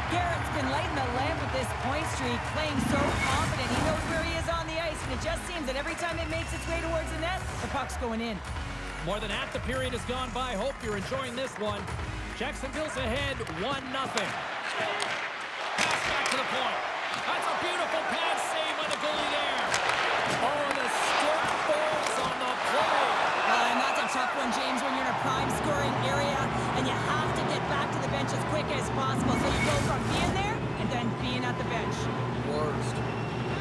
Garrett's been lighting the lamp with this point streak, playing so confident. He knows where he is on the ice, and it just seems that every time it makes its way towards the net, the puck's going in. More than half the period has gone by. Hope you're enjoying this one. Jacksonville's ahead 1-0. Pass back to the point. That's a beautiful pass save by the goalie there. Oh, the stick falls on the play. And that's a tough one, James, when you're in a prime scoring area and you have to get back to the bench as quick as possible. So you go from being there and then being at the bench. Worst.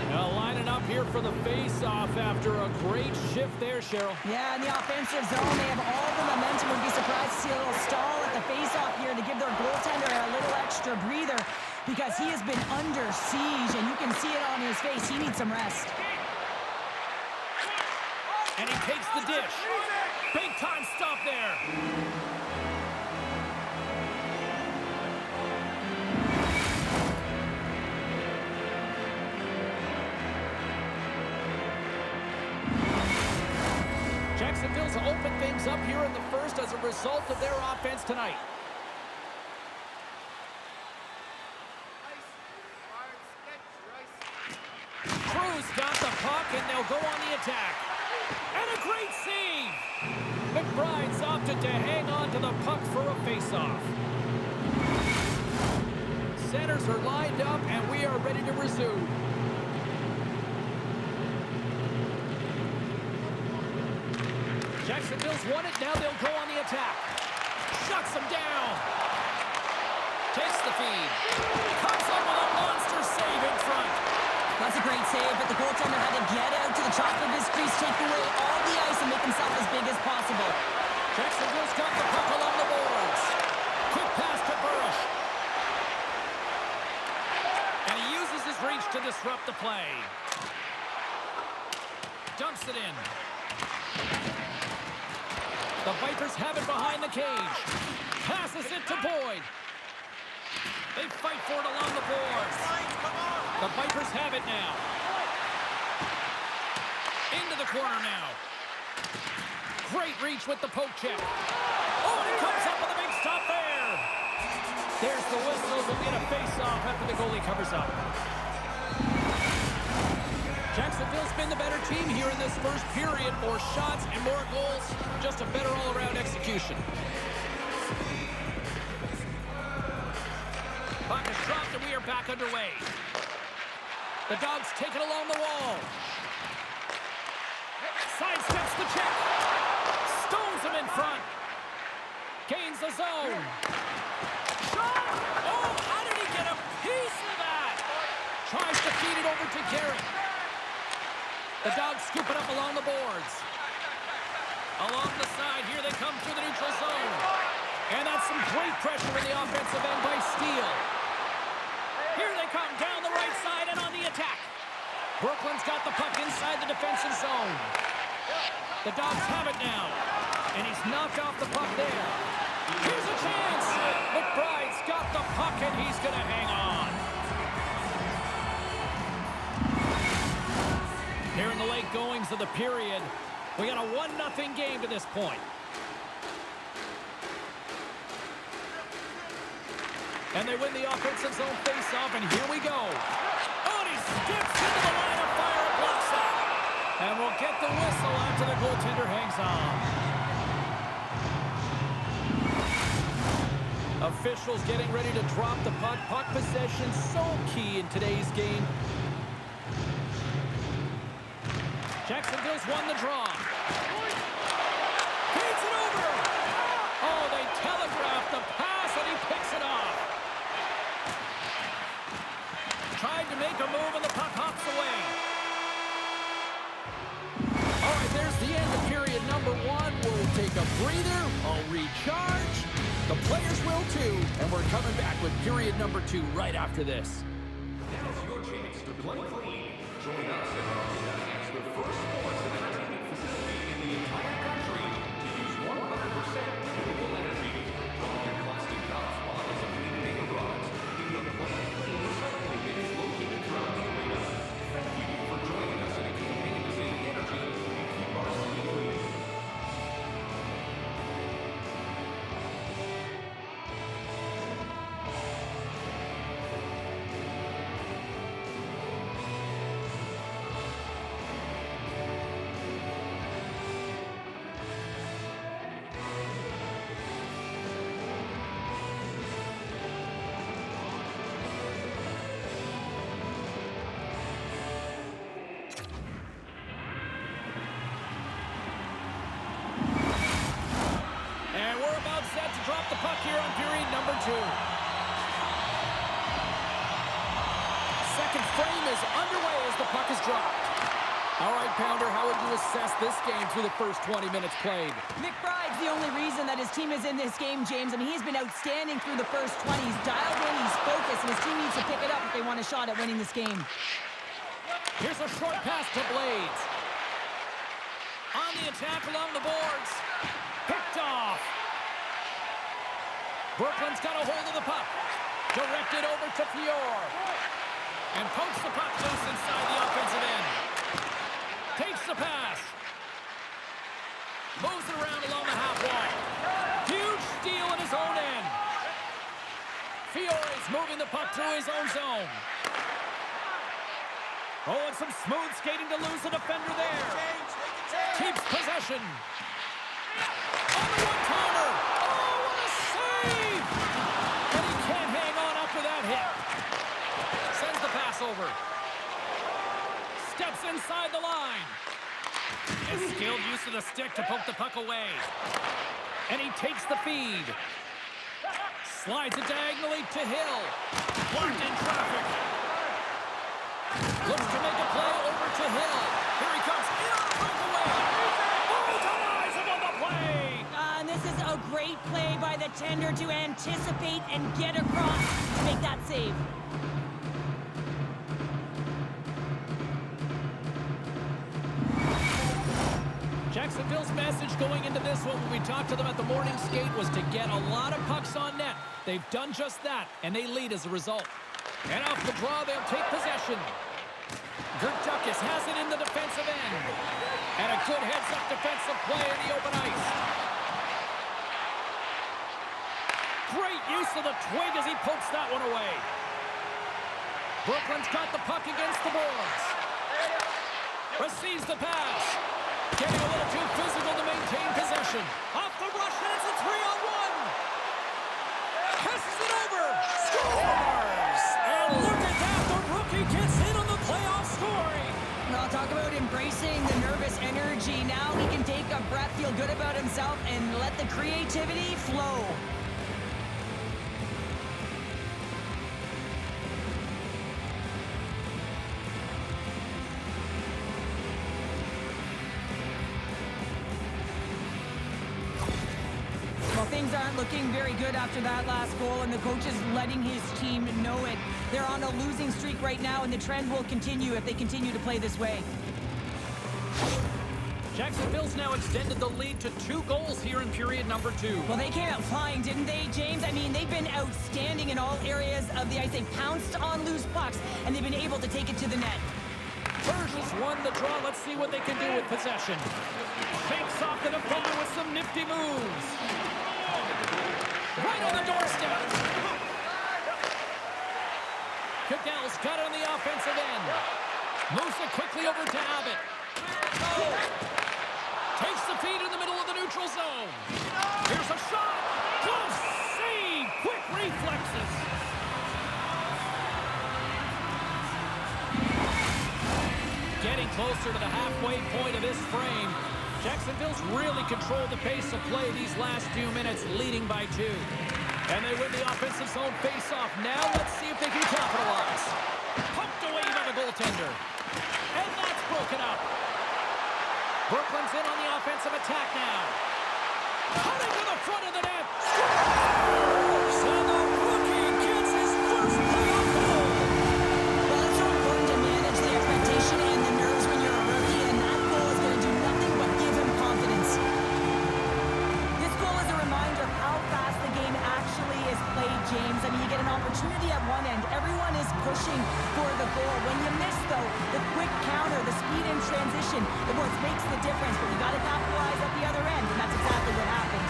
Now lining up here for the face-off after a great shift there, Cheryl. Yeah, in the offensive zone, they have all the momentum. Would be surprised to see a little stall at the face-off here to give their goaltender a little extra breather because he has been under siege, and you can see it on his face. He needs some rest. And he takes the dish. Big-time stop there. Jacksonville's opened things up here in the first as a result of their offense tonight. Cruz got the puck, and they'll go on the attack. And a great save! McBride's opted to hang on to the puck for a faceoff. Centers are lined up, and we are ready to resume. Jacksonville's won it. Now they'll go on the attack. Shuts them down. Takes the feed. Comes up with a monster save in front. That's a great save, but the goaltender had to get out to the top of his crease, take away all the ice, and make himself as big as possible. Jacksonville's got the puck along the boards. Quick pass to Burrish. And he uses his reach to disrupt the play. Dumps it in. The Vipers have it behind the cage. Passes it to Boyd. They fight for it along the boards. The Vipers have it now. Into the corner now. Great reach with the poke check. Oh, and he comes up with a big stop there. There's the whistle. We'll get a face-off after the goalie covers up. Jacksonville's been the better team here in this first period. More shots and more goals. Just a better all-around execution. Puck is dropped and we are back underway. The Dogs take it along the wall. Sidesteps the check. Stones him in front. Gains the zone. Shot! Oh, how did he get a piece of that? Tries to feed it over to Garrett. The Dogs scoop it up along the boards. Along the side, here they come through the neutral zone. And that's some great pressure in the offensive end by Steele. Here they come down the right side and on the attack. Brooklyn's got the puck inside the defensive zone. The Dogs have it now. And he's knocked off the puck there. Here's a chance. McBride's got the puck and he's going to hang on. Here in the late goings of the period, we got a 1-0 game to this point. And they win the offensive zone face-off, and here we go. Oh, and he skips into the line of fire and blocks that. And we'll get the whistle after the goaltender hangs on. Officials getting ready to drop the puck. Puck possession so key in today's game. Jacksonville's won the draw. Feeds it over. Oh, they telegraphed the pass, and he picks it off. Tried to make a move, and the puck hops away. All right, there's the end of period number 1. We'll take a breather. I'll recharge. The players will too. And we're coming back with period number 2 right after this. Now's your chance to play clean. Join us at the first sports and entertainment facility in the entire country to use 100% renewable energy. From your plastic cups, bottles, and clean paper products, in the Play Clean recycling bins located throughout the arena. Thank you for joining us in a campaign to save energy and keep our city clean. Drop the puck here on period number 2. Second frame is underway as the puck is dropped. All right, Pounder, how would you assess this game through the first 20 minutes played? McBride's the only reason that his team is in this game, James. I mean, he's been outstanding through the first 20. He's dialed in, he's focused, and his team needs to pick it up if they want a shot at winning this game. Here's a short pass to Blades. On the attack along the boards. Picked off. Brooklyn's got a hold of the puck. Directed over to Fiore. And pokes the puck loose inside the offensive end. Takes the pass. Moves it around along the half wall. Huge steal in his own end. Fiore's moving the puck through his own zone. Oh, and some smooth skating to lose a defender there. Keeps possession. On the one-timer. Oh, what a save! And he can't hang on after that hit. Sends the pass over. Steps inside the line. His skilled use of the stick to poke the puck away. And he takes the feed. Slides it diagonally to Hill. Blocked in traffic. Looks to make a play over to Hill. Here he comes. In on a breakaway. Oh, denies him on the play. And this is a great play by the tender to anticipate and get across to make that save. Jacksonville's message going into this one when we talked to them at the morning skate was to get a lot of pucks on net. They've done just that, and they lead as a result. And off the draw, they'll take possession. Gertukis has it in the defensive end. And a good heads-up defensive play in the open ice. Great use of the twig as he pokes that one away. Brooklyn's got the puck against the boards. Receives the pass. Getting a little too physical to maintain possession. Off the rush, and it's a 3-on-1. Passes it over. Scores! And look at that. The rookie gets in on the playoff scoring. Well, talk about embracing the nervous energy. Now he can take a breath, feel good about himself, and let the creativity flow. Things aren't looking very good after that last goal, and the coach is letting his team know it. They're on a losing streak right now, and the trend will continue if they continue to play this way. Jacksonville's now extended the lead to 2 goals here in period number 2. Well, they came out flying, didn't they, James? I mean, they've been outstanding in all areas of the ice. They pounced on loose pucks, and they've been able to take it to the net. Berge's won the draw. Let's see what they can do with possession. Shakes off the defender with some nifty moves. Right on the doorstep. Cadell's got it on the offensive end. Moves it quickly over to Abbott. Takes the feed in the middle of the neutral zone. Here's a shot. Close save. Quick reflexes. Getting closer to the halfway point of this frame. Jacksonville's really controlled the pace of play these last few minutes, leading by 2. And they win the offensive zone face-off. Now let's see if they can capitalize. Poked away by the goaltender. And that's broken up. Brooklyn's in on the offensive attack now. Cutting to the front of the net. Scores! And the rookie gets his first playoff goal. Well, it's so important to manage the expectation and the nerves when you're a rookie, and that goal is going to do nothing but give him confidence. This goal is a reminder of how fast the game actually is played, James. I mean, you get an opportunity at one end. Everyone is pushing for the goal. When you miss, though, the quick counter, the speed in transition, it what makes the difference. But you got to capitalize at the other end, and that's exactly what happened.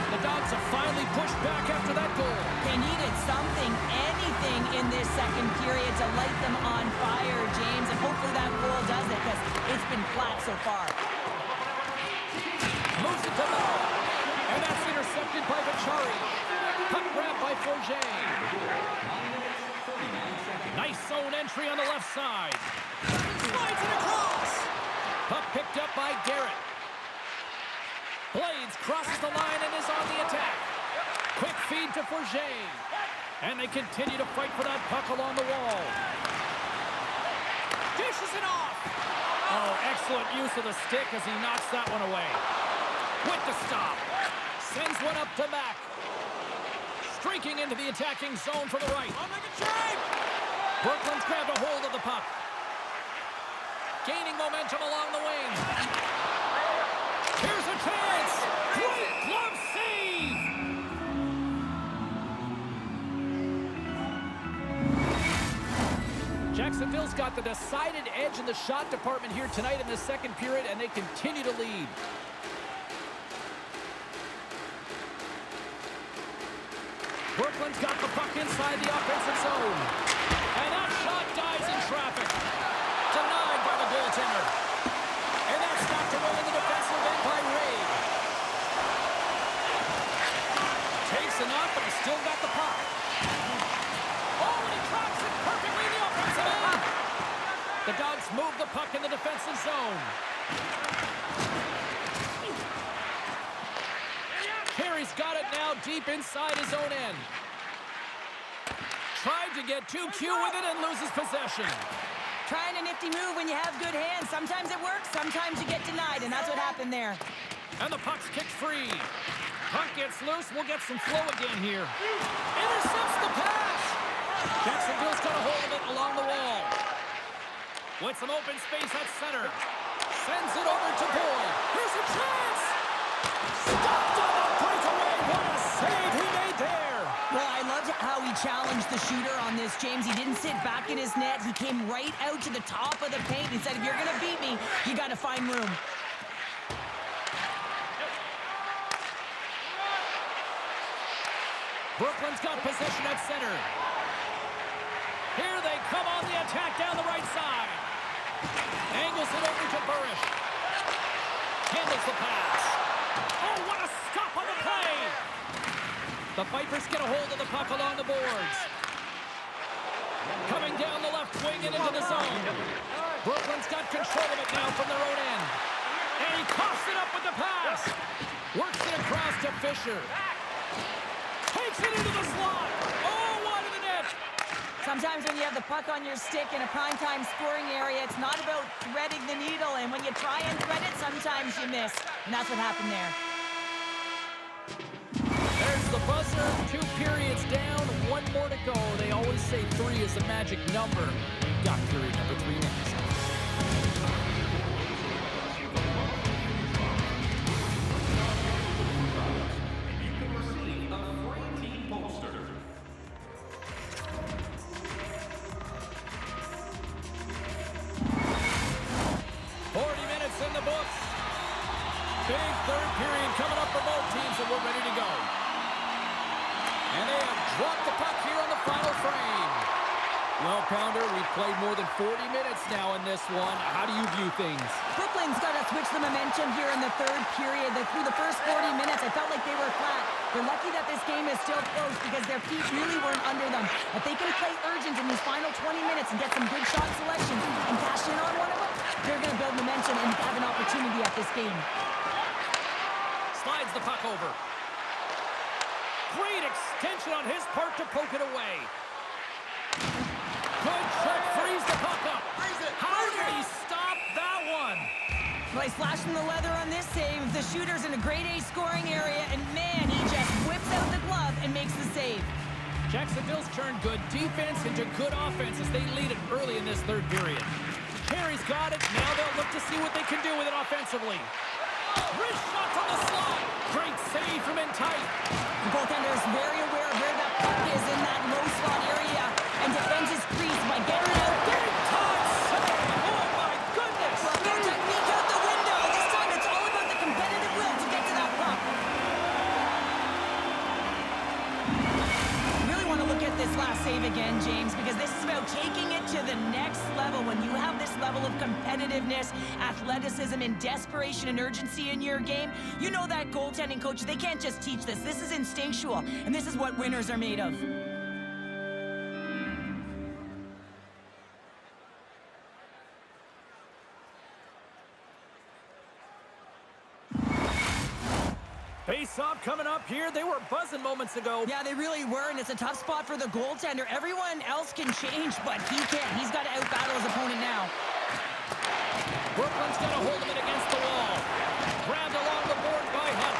The Dogs have finally pushed back after that goal. They needed something, anything in this second period to light them on fire, James, and hopefully that goal does it, because it's been flat so far. Moves it to Mel. And that's intercepted by Vichari. Puck grab by Forget. Nice zone entry on the left side. Slides it across. Puck picked up by Garrett. Blades crosses the line and is on the attack. Quick feed to Forget. And they continue to fight for that puck along the wall. Dishes it off. Oh, excellent use of the stick as he knocks that one away. With the stop. Sends one up to back. Streaking into the attacking zone from the right. Brooklyn's grabbed a hold of the puck. Gaining momentum along the wing. Here's a chance. Great glove save. Jacksonville's got the decided edge in the shot department here tonight in the second period, and they continue to lead. Brooklyn's got the puck inside the offensive zone. And that shot dies in traffic. Denied by the goaltender. And that's knocked away in the defensive end by Ray. Takes it up, but he's still got the puck. Oh, and he drops it perfectly in the offensive end. The Dogs move the puck in the defensive zone. Carey's got it now deep inside his own end. Tried to get too cute with it and loses possession. Trying a nifty move when you have good hands. Sometimes it works, sometimes you get denied, and that's what happened there. And the puck's kicked free. Puck gets loose. We'll get some flow again here. Intercepts the pass. Jacksonville's got a hold of it along the wall. With some open space at center. Sends it over to Boyd. Here's a chance. Stopped on the breakaway. What a save he made there. Well, I loved how he challenged the shooter on this, James. He didn't sit back in his net. He came right out to the top of the paint and said, if you're going to beat me, you got to find room. Brooklyn's got possession at center. Here they come on the attack down the right side. Angles it over to Burish. Handles the pass. Oh, what a stop on the play! The Vipers get a hold of the puck along the boards. Coming down the left wing and into the zone. Brooklyn's got control of it now from their own end. And he coughs it up with the pass. Works it across to Fisher. Takes it into the slot. Oh, wide of the net. Sometimes when you have the puck on your stick in a primetime scoring area, it's not about threading the needle. And when you try and thread it, sometimes you miss. And that's what happened there. There's the buzzer. 2 periods down. 1 more to go. They always say 3 is the magic number. We've got period number 3 next. You can receive a free team poster. In the books. Big third period coming up for both teams, and we're ready to go. And they have dropped the puck here on the final frame. Well, Pounder, we've played more than 40 minutes now in this one. How do you view things? Brooklyn's got to switch the momentum here in the third period. Through the first 40 minutes, I felt like they were flat. They're lucky that this game is still close because their feet really weren't under them. If they can play urgent in these final 20 minutes and get some good shot selections and cash in on one of them, they're going to build momentum and have an opportunity at this game. Slides the puck over. Great extension on his part to poke it away. Good check, frees the puck up. How did he stop that one? Well, he's flashing the leather on this save. The shooter's in a grade A scoring area, and man, he just whips out the glove and makes the save. Jacksonville's turned good defense into good offense as they lead it early in this third period. Carey's got it. Now they'll look to see what they can do with it offensively. Wrist shot from the slot. Great save from in tight. The goaltender is very aware of where that puck is in that low slot area and defends his crease by getting it out. Big time save. Oh, my goodness. Well, their technique out the window. This time it's all about the competitive will to get to that puck. Really want to look at this last save again, James, because this is about taking it to the next level. When you have this level of competitiveness, athleticism, and desperation and urgency in your game, you know that goaltending coach, they can't just teach this. This is instinctual, and this is what winners are made of. Face-off coming up here. They were buzzing moments ago. Yeah, they really were, and it's a tough spot for the goaltender. Everyone else can change, but he can't. He's got to out-battle his opponent now. Brooklyn's got a hold of it against the wall. Grabbed along the board by Hunt.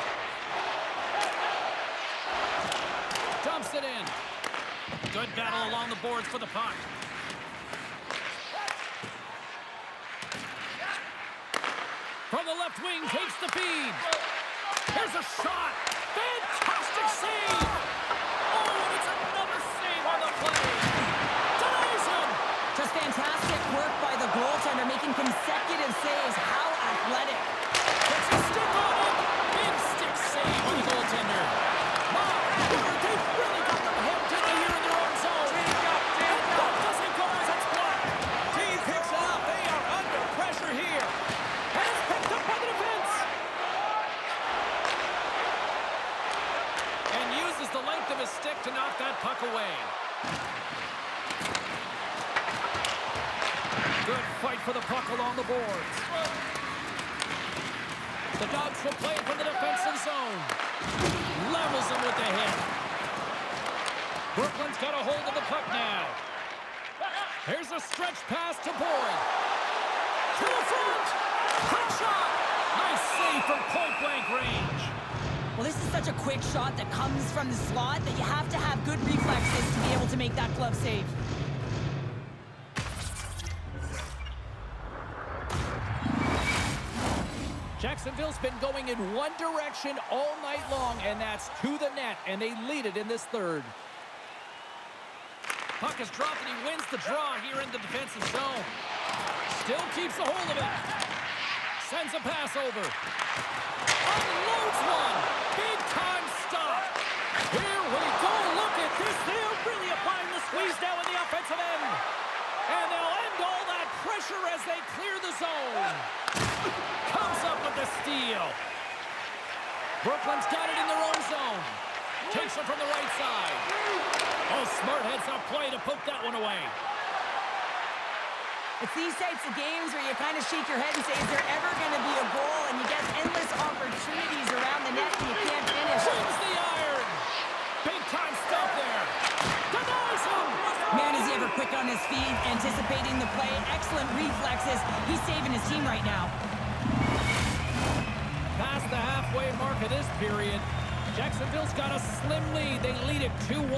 Dumps it in. Good battle along the boards for the puck. From the left wing, takes the feed. Here's a shot. Fantastic save. Oh, and it's another save on the play. Denies him. Just fantastic work by the goaltender, making consecutive saves. How athletic. Puts a stick on it. Big stick save by the goaltender. My word, they've really got them hemmed in here in their own zone. And that doesn't go as it's blocked. Team picks it up. They are under pressure here. And it's picked up by the defense. And uses the length of his stick to knock that puck away. Good fight for the puck along the boards. The Dogs will play it from the defensive zone. Levels him with the hit. Brooklyn's got a hold of the puck now. Here's a stretch pass to Boyd. To the front. Quick shot. Nice save from point-blank range. Well, this is such a quick shot that comes from the slot that you have to have good reflexes to be able to make that glove save. Jacksonville's been going in one direction all night long, and that's to the net, and they lead it in this third. Puck is dropped, and he wins the draw here in the defensive zone. Still keeps a hold of it. Sends a pass over. Unloads one. Big time stop. Here we go. Look at this. They're really applying the squeeze now in the offensive end. And they'll end all that pressure as they clear the zone. Comes up with the steal. Brooklyn's got it in their own zone. Takes it from the right side. Oh, smart heads-up play to poke that one away. It's these types of games where you kind of shake your head and say, is there ever going to be a goal? And you get endless opportunities around the net and you can't finish. Wins the iron. Big time stop there. Denies him. Man, is he ever quick on his feet, anticipating the play. Excellent reflexes. He's saving his team right now. Past the halfway mark of this period. Jacksonville's got a slim lead. They lead it 2-1.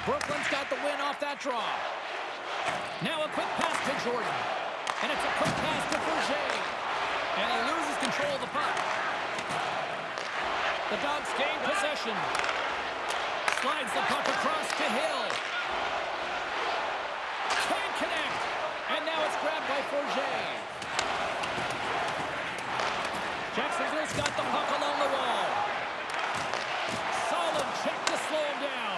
Brooklyn's got the win off that draw. Now a quick pass to Jordan. And it's a quick pass to Fournier. And he loses control of the puck. The Dogs gain possession. Slides the puck across to Hill. Can't connect. And now it's grabbed by Fournier. Jacksonville's got the puck along the wall. Solid check to slow him down.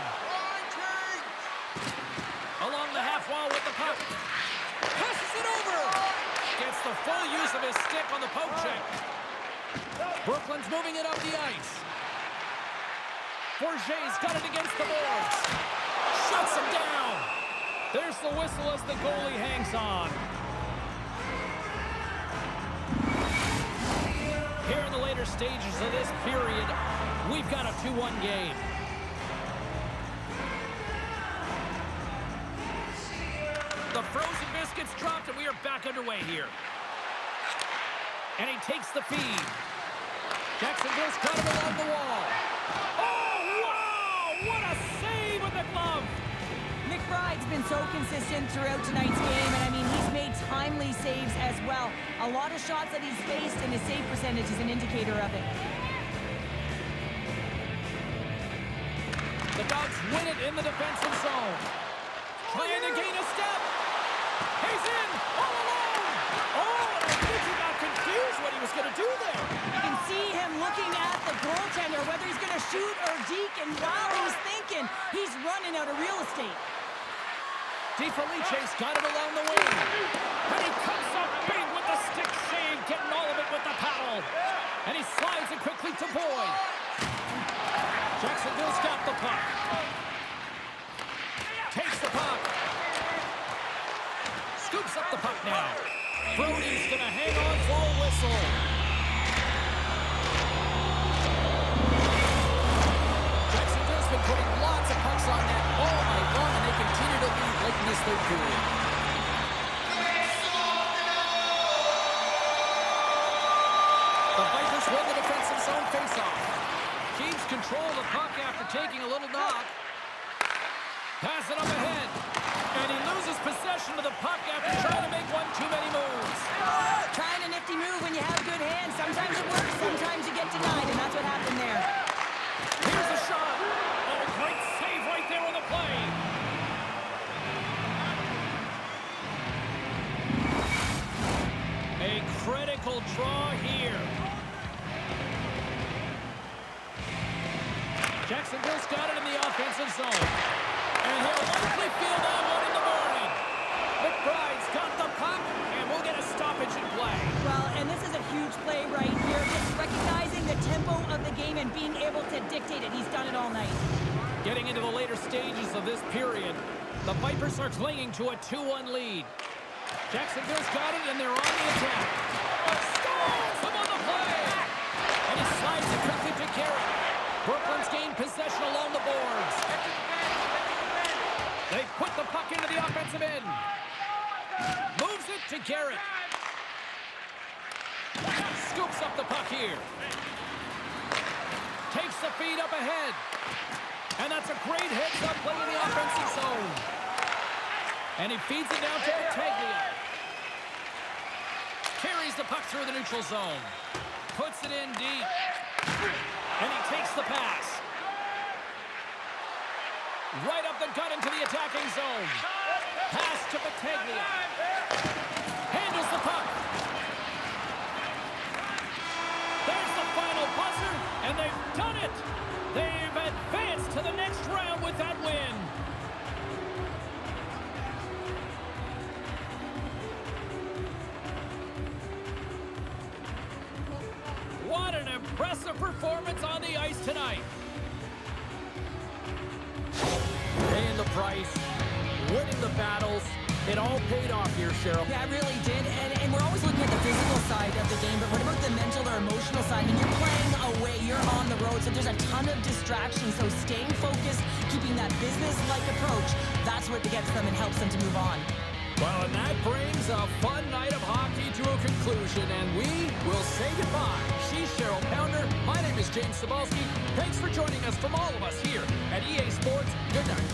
Along the half wall with the puck. Passes it over. Gets the full use of his stick on the poke check. Brooklyn's moving it up the ice. Fournier's got it against the boards. Shuts him down. There's the whistle as the goalie hangs on. Here in the later stages of this period, we've got a 2-1 game. The frozen biscuits dropped, and we are back underway here. And he takes the feed. Jacksonville's got him along the wall. Oh, wow! What a save with the glove! McBride's been so consistent throughout tonight's game, and I mean, he's made timely saves as well. A lot of shots that he's faced, and his save percentage is an indicator of it. The Dogs win it in the defensive zone. Trying to gain a step. He's in, all alone. Oh, and I think he got confused what he was going to do there. You can see him looking at the goaltender, whether he's going to shoot or deke, and while he's thinking, he's running out of real estate. DeFelice's got it along the wing. And he comes up big with the stick save, getting all of it with the paddle. And he slides it quickly to Boyd. Jacksonville's got the puck. Takes the puck. Scoops up the puck now. Brody's going to hang on for a whistle. Jacksonville's been putting lots of pucks on net all night long, and they continue to lead late in this third period. The Vipers win the defensive zone faceoff. Keeps control of the puck after taking a little knock. Pass it up ahead. And he loses possession of the puck after trying to make one too many moves. Trying a nifty move when you have good hands. Sometimes it works, sometimes you get denied, and that's what happened there. Here's a shot. Oh, great save right there on the play. A critical draw here. Jacksonville's got it in the offensive zone. And he'll likely feel that one in the morning. McBride's got the puck, and we'll get a stoppage in play. Well, and this is a huge play right here. Just recognizing the tempo of the game and being able to dictate it. He's done it all night. Getting into the later stages of this period, the Vipers are clinging to a 2-1 lead. Jacksonville's got it, and they're on the attack. Scores him on the play! And he slides it quickly to Garrett. Brooklyn's gained possession along the boards. They put the puck into the offensive end. Moves it to Garrett. Scoops up the puck here. Takes the feed up ahead. And that's a great heads-up play in the offensive zone. And he feeds it down to Battaglia. Carries the puck through the neutral zone. Puts it in deep. And he takes the pass. Right up the gut into the attacking zone. Pass to Battaglia. Handles the puck. There's the final buzzer, and they've done it. They've advanced to the next round with that win. What an impressive performance on the ice tonight. Paying the price, winning the battles. It all paid off here, Cheryl. Yeah, it really did. And we're always looking at the physical side of the game, but what about the mental or emotional side? I mean, you're playing away, you're on the road, so there's a ton of distractions. So staying focused, keeping that business-like approach, that's what gets them and helps them to move on. Well, and that brings a fun night of hockey to a conclusion, and we will say goodbye. She's Cheryl Pounder. My name is James Cybulski. Thanks for joining us from all of us here at EA Sports. Good night.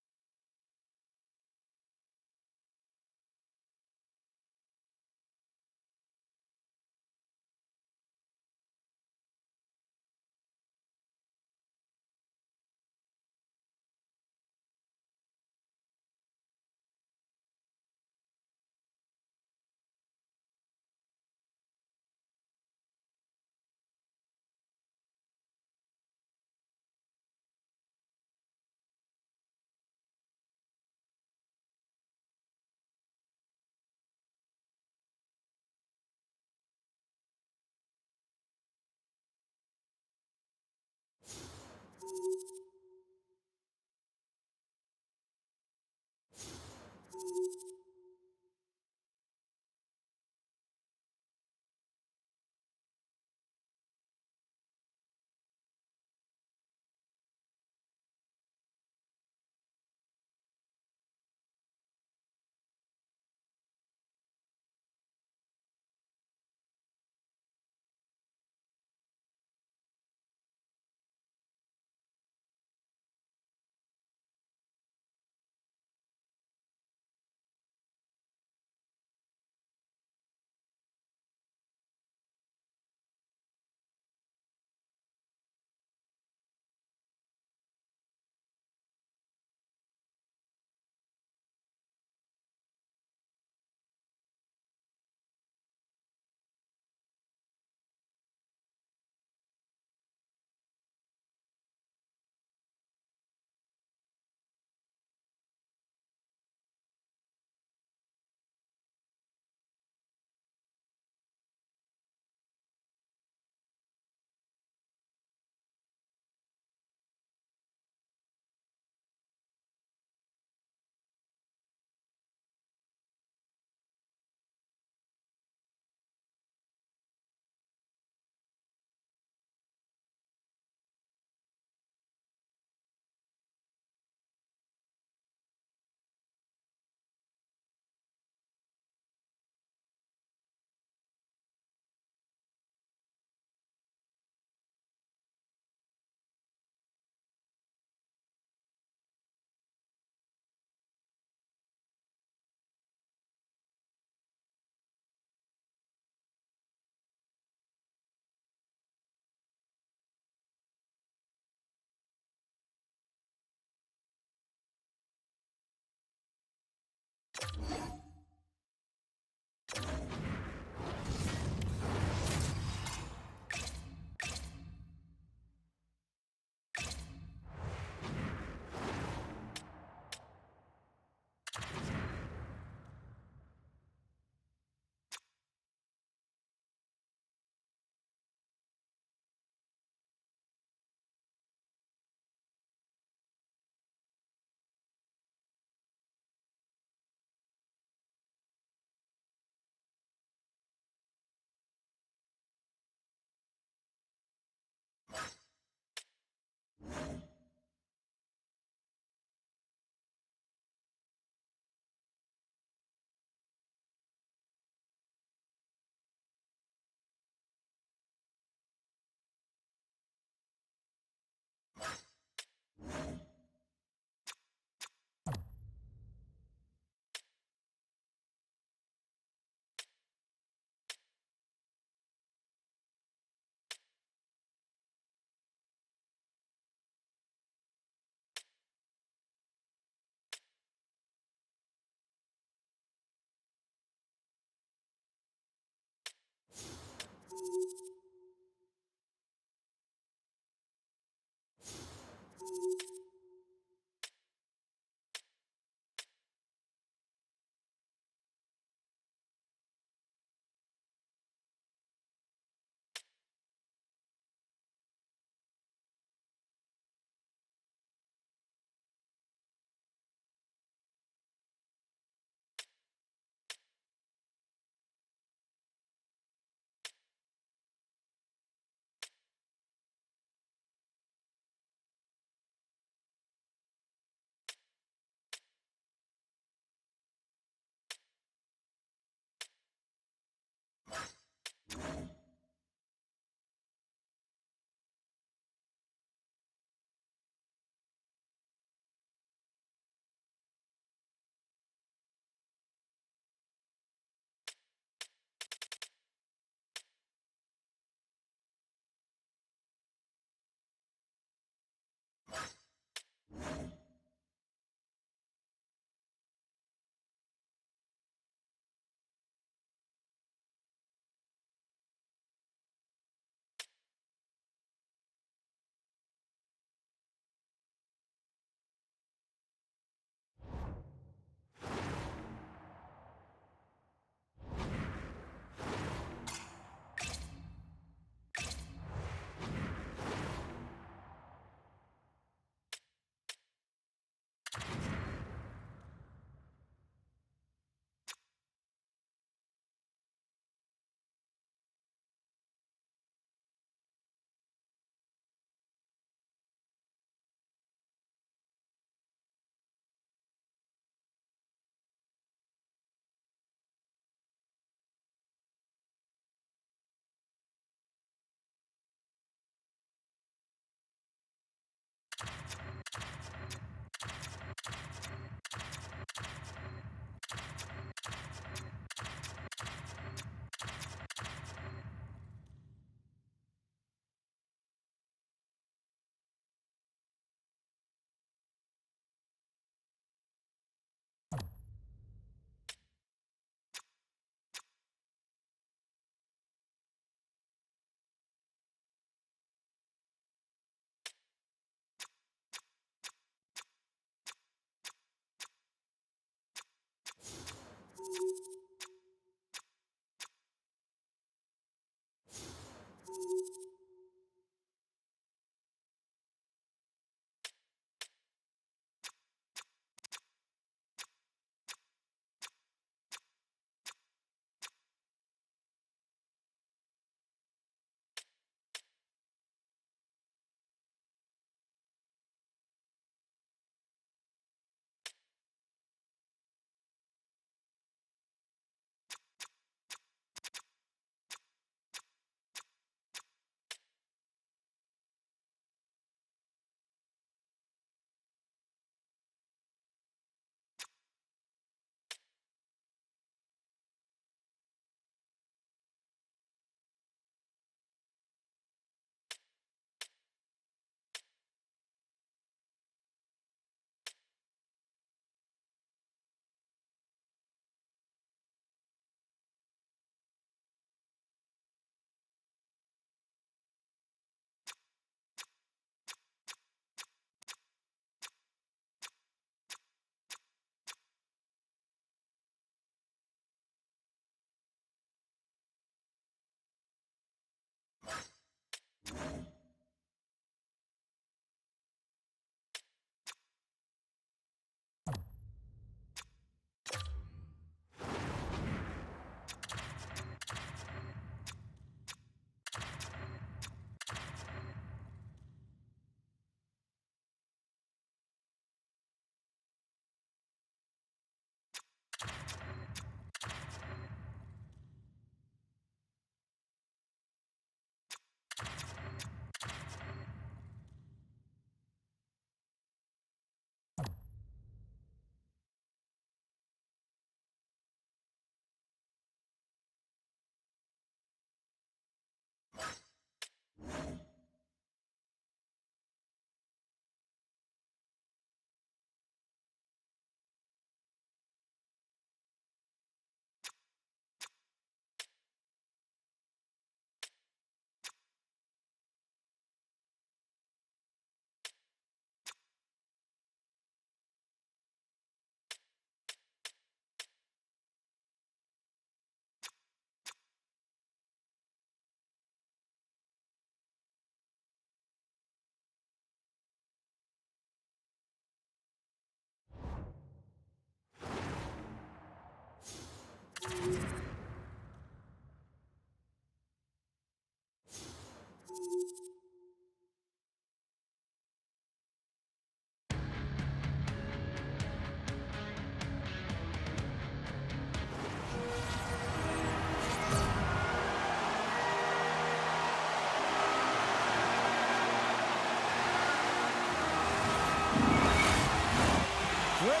great.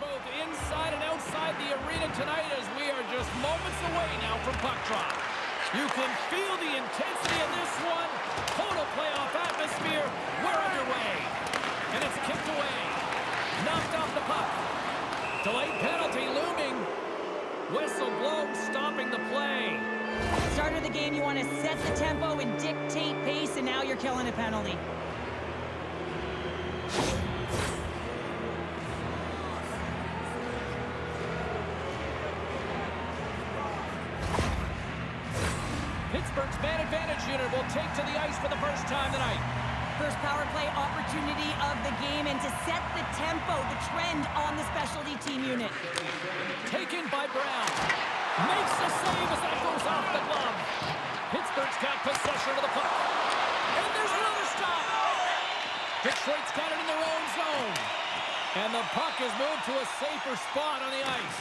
Both inside and outside the arena tonight as we are just moments away now from puck drop. You can feel the intensity of this one. Total playoff atmosphere. We're underway. And it's kicked away. Knocked off the puck. Delayed penalty looming. Whistle blown, stopping the play. Start of the game, you want to set the tempo and dictate pace, and now you're killing a penalty. Pittsburgh's man advantage unit will take to the ice for the first time tonight. First power play opportunity of the game, and to set the tempo, the trend on the specialty team unit. Taken by Brown. Makes the save as that goes off the glove. Pittsburgh's got possession of the puck. And there's another stop. Detroit's got it in their own zone. And the puck is moved to a safer spot on the ice.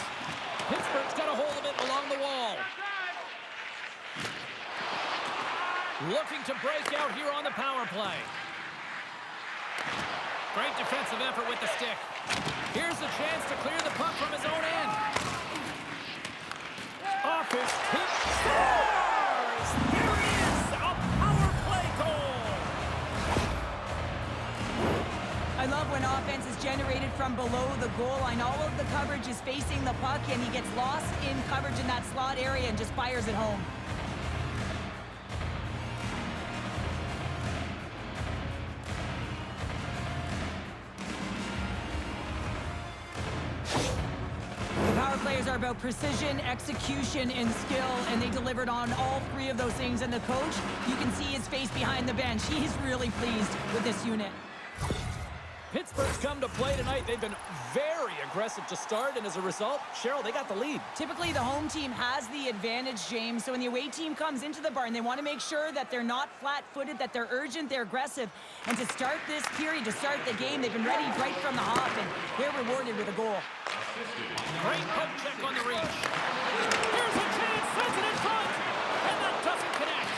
Pittsburgh's got a hold of it along the wall. Looking to break out here on the power play. Great defensive effort with the stick. Here's a chance to clear the puck from his own end. Off his hip. Scores! Here it is! A power play goal! I love when offense is generated from below the goal line. All of the coverage is facing the puck, and he gets lost in coverage in that slot area and just fires it home. Players are about precision, execution, and skill, and they delivered on all three of those things. And the coach, you can see his face behind the bench. He's really pleased with this unit. Pittsburgh's come to play tonight. They've been very aggressive to start, and as a result, Cheryl, they got the lead. Typically, the home team has the advantage, James. So when the away team comes into the barn, they want to make sure that they're not flat-footed, that they're urgent, they're aggressive. And to start this period, to start the game, they've been ready right from the hop, and they're rewarded with a goal. Great poke check on the reach. Here's a chance, sends it in front, and that doesn't connect.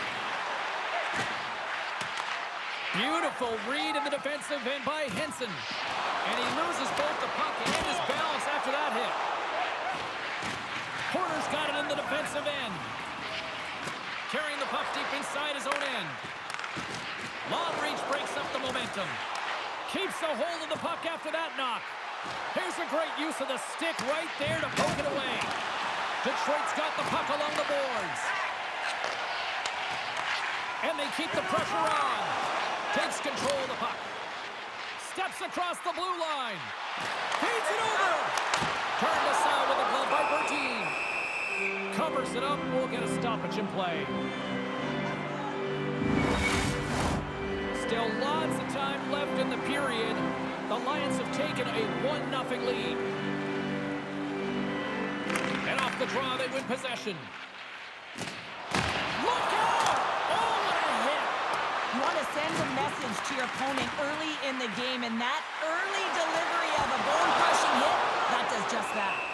Beautiful read in the defensive end by Henson. And he loses both the puck and his balance after that hit. Porter's got it in the defensive end. Carrying the puck deep inside his own end. Long reach breaks up the momentum. Keeps a hold of the puck after that knock. Here's a great use of the stick right there to poke it away. Detroit's got the puck along the boards. And they keep the pressure on. Takes control of the puck. Steps across the blue line. Feeds it over. Turned aside with a glove by Bertine. Covers it up. We'll get a stoppage in play. Still lots of time left in the period. The Lions have taken a 1-0 lead. And off the draw, they win possession. Look out! Oh, what a hit! You want to send a message to your opponent early in the game, and that early delivery of a bone-crushing hit, that does just that.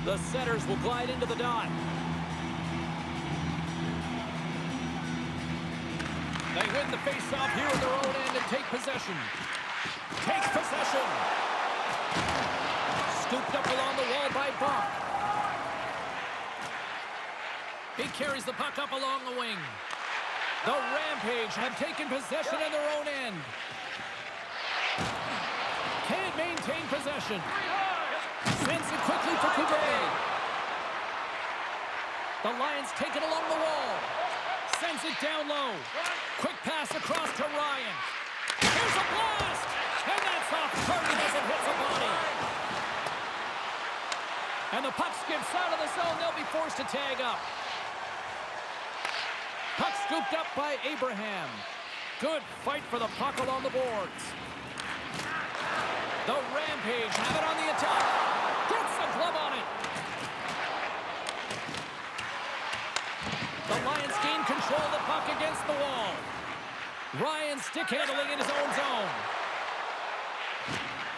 The setters will glide into the dot. They win the face-off here in their own end and take possession. Takes possession. Scooped up along the wall by Buck. He carries the puck up along the wing. The Rampage have taken possession in their own end. Can't maintain possession. Sends it quickly to Couture. The Lions take it along the wall. Sends it down low. Quick pass across to Ryan. Here's a blast! And that's off target as it hits a body. And the puck skips out of the zone. They'll be forced to tag up. Puck scooped up by Abraham. Good fight for the puck along the boards. The Rampage have it on the attack. Gets the glove on it. The Lions gain control of the puck against the wall. Ryan stick handling in his own zone.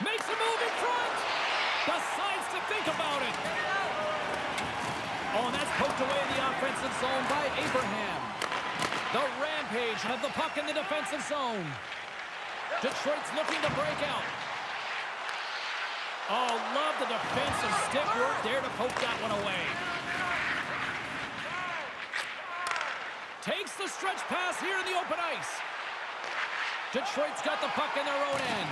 Makes a move in front. Decides to think about it. Oh, and that's poked away in the offensive zone by Abraham. The Rampage have the puck in the defensive zone. Detroit's looking to break out. Oh, love the defensive stick work there to poke that one away. Takes the stretch pass here in the open ice. Detroit's got the puck in their own end.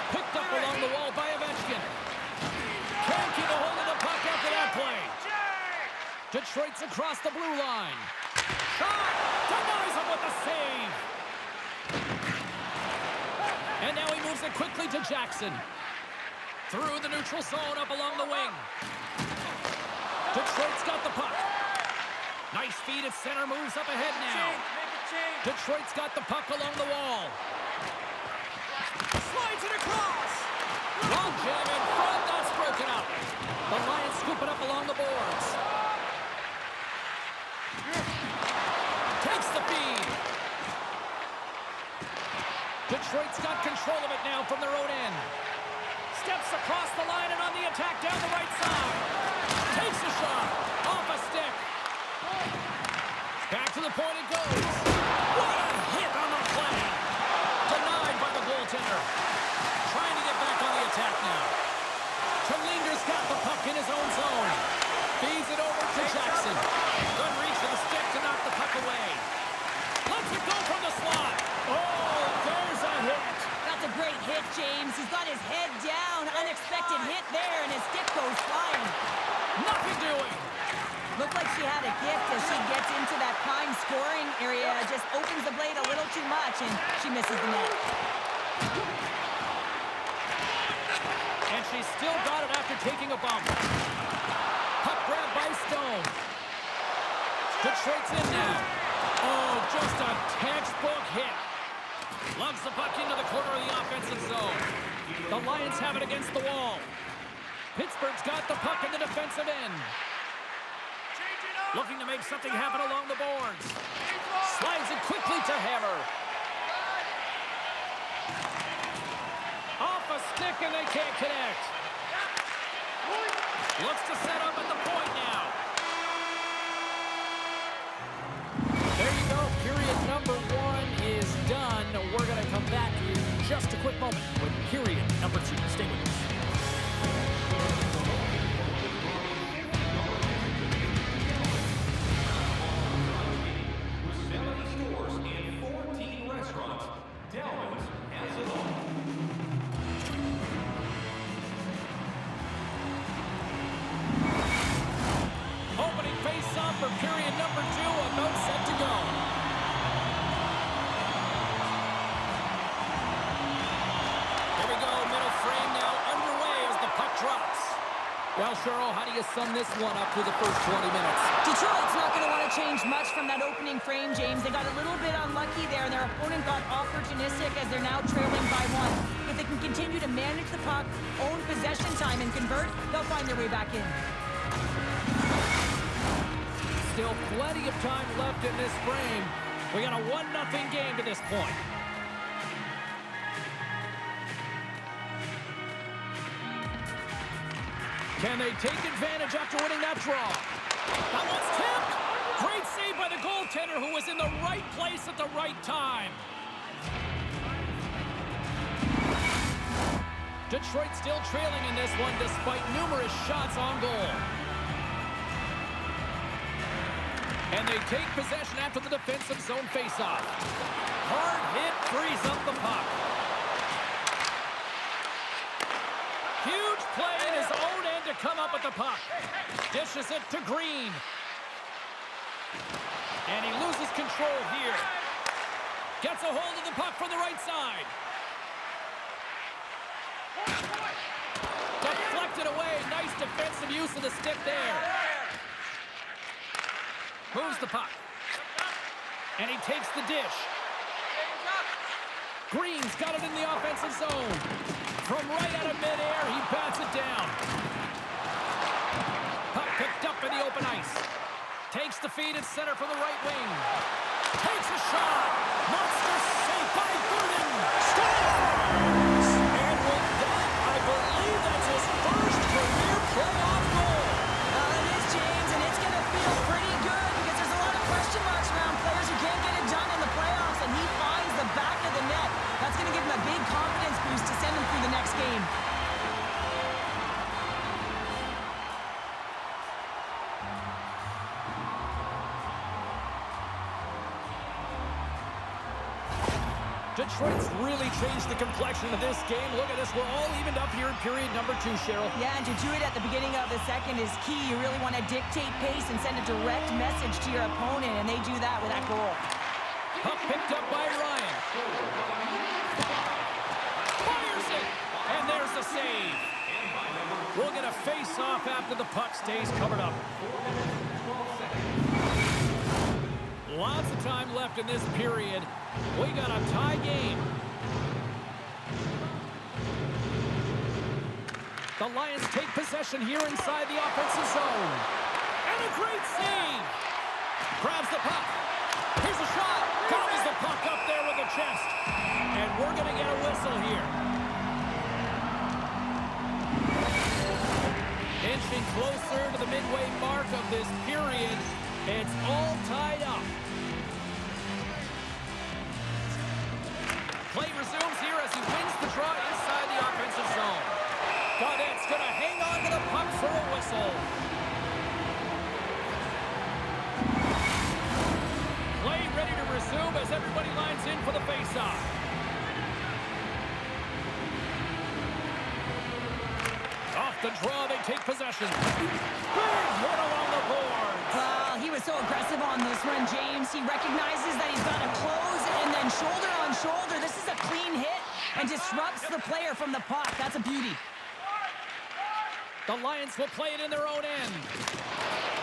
Picked up along the wall by Ovechkin. Can't keep a hold of the puck after that play. Detroit's across the blue line. Shot! Denies him with the save. And now he moves it quickly to Jackson. Through the neutral zone up along the wing. Detroit's got the puck. Nice feed at center, moves up ahead now. Detroit's got the puck along the wall. Slides it across. Long jam in front, that's broken up. The Lions scoop it up along the boards. Takes the feed. Detroit's got control of it now from their own end. Steps across the line and on the attack down the right side. Takes a shot. Off a stick. Back to the point it goes. What a hit on the play. Denied by the goaltender. Trying to get back on the attack now. Terlinger's got the puck in his own zone. Feeds it over to Jackson. Good reach for the stick to knock the puck away. Lets it go from the slot. Oh, there's a hit. That's a great hit, James. He's got his head down. Unexpected hit there, and his stick goes flying. Nothing doing. Looked like she had a gift as she gets into that prime scoring area. Just opens the blade a little too much, and she misses the net. And she's still got it after taking a bump. Puck grab by Stone. Detroit's in now. Oh, just a textbook hit. Lugs the puck into the corner of the offensive zone. The Lions have it against the wall. Pittsburgh's got the puck in the defensive end. Looking to make something happen along the boards. Slides it quickly to Hammer. Off a stick and they can't connect. Looks to set up at the point now. There you go. Period number 1 is done. We're going to come back in just a quick moment with period number 2. Stay with us. For period number 2, about set to go. Here we go, middle frame now underway as the puck drops. Well, Cheryl, how do you sum this one up through the first 20 minutes? Detroit's not going to want to change much from that opening frame, James. They got a little bit unlucky there, and their opponent got opportunistic as they're now trailing by 1. If they can continue to manage the puck, own possession time, and convert, they'll find their way back in. Still plenty of time left in this frame. We got a 1-0 game to this point. Can they take advantage after winning that draw? That one's tipped. Great save by the goaltender who was in the right place at the right time. Detroit still trailing in this one despite numerous shots on goal. And they take possession after the defensive zone faceoff. Hard hit frees up the puck. Huge play in his own end to come up with the puck. Dishes it to Green. And he loses control here. Gets a hold of the puck from the right side. Deflected away. Nice defensive use of the stick there. Moves the puck. And he takes the dish. Green's got it in the offensive zone. From right out of midair, he bats it down. Puck picked up in the open ice. Takes the feed at center from the right wing. Takes a shot. Monster save by Gordon. Scores! And with that, I believe that's his first career playoff goal. It is, James, and it's going to feel pretty good because there's a lot of question marks around players who can't get it done in the playoffs, and he finds the back of the net. That's going to give him a big confidence boost to send him through the next game. Detroit's really changed the complexion of this game. Look at this. We're all evened up here in period number 2, Cheryl. Yeah, and to do it at the beginning of the second is key. You really want to dictate pace and send a direct message to your opponent, and they do that with that goal. Puck picked up by Ryan. Fires it! And there's the save. We'll get a face-off after the puck stays covered up. Lots of time left in this period. We got a tie game. The Lions take possession here inside the offensive zone. And a great save. Grabs the puck. Here's a shot. Gobbles the puck up there with the chest. And we're going to get a whistle here. Inching closer to the midway mark of this period. It's all tied up. Play resumes here as he wins the draw inside the offensive zone. Gaudette's going to hang on to the puck for a whistle. Play ready to resume as everybody lines in for the faceoff. Off the draw, they take possession. Big hit along the boards. Well, he was so aggressive on this one, James. He recognizes that he's got to close and then shoulder on shoulder. This is a clean hit and disrupts the player from the puck. That's a beauty. The Lions will play it in their own end.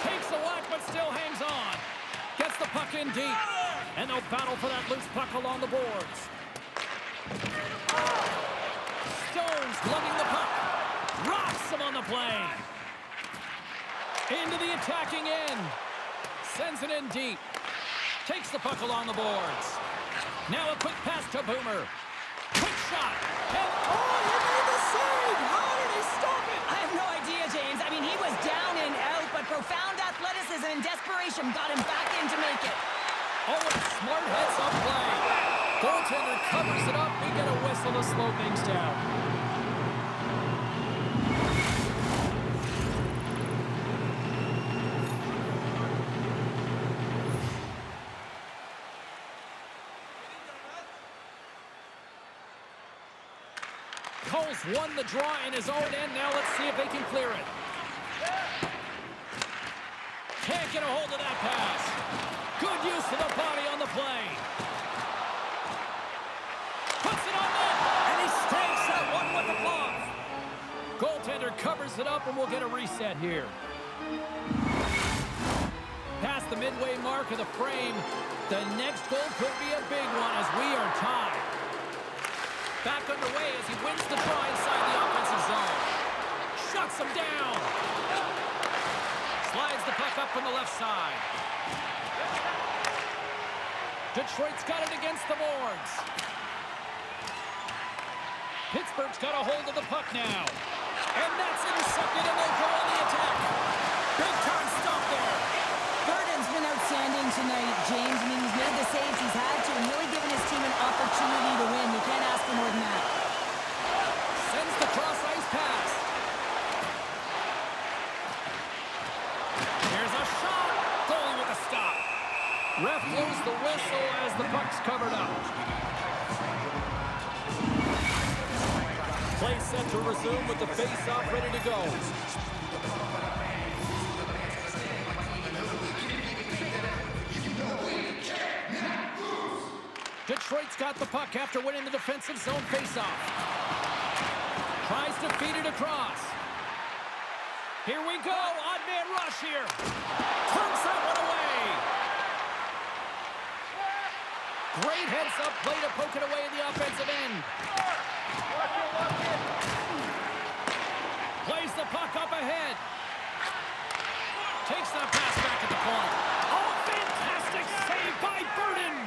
Takes a whack, but still hangs on. Gets the puck in deep. And they'll battle for that loose puck along the boards. Stones lugging the puck. Rocks him on the play. Into the attacking end. Sends it in deep. Takes the puck along the boards. Now a quick pass to Boomer. Quick shot. And he made the save. How did he stop it? I have no idea, James. I mean, he was down and out, but profound athleticism and desperation got him back in to make it. Oh, a smart heads-up play. Goaltender covers it up. We get a whistle to slow things down. Cole's won the draw in his own end. Now let's see if they can clear it. Can't get a hold of that pass. Good use of the body on the play. Puts it on net, and he stakes that one with the glove. Goaltender covers it up, and we'll get a reset here. Past the midway mark of the frame, the next goal could be a big one as we are tied. Back underway as he wins the draw inside the offensive zone. Shuts him down. Slides the puck up from the left side. Detroit's got it against the boards. Pittsburgh's got a hold of the puck now. And that's intercepted, and they'll go on the attack. Big time stop there. Burden's been outstanding tonight, James. I mean, he's made the saves he's had to and really given his team an opportunity to win. You can't ask for more than that. Sends the cross-ice pass. Here's a shot. Goalie with a stop. Ref blows the whistle as the puck's covered up. Play set to resume with the face-off ready to go. Detroit's got the puck after winning the defensive zone face-off. Tries to feed it across. Here we go. Odd man rush here. Turns that one away. Great heads-up play to poke it away in the offensive end. Plays the puck up ahead. Takes that pass back at the point. Oh, fantastic save by Burden.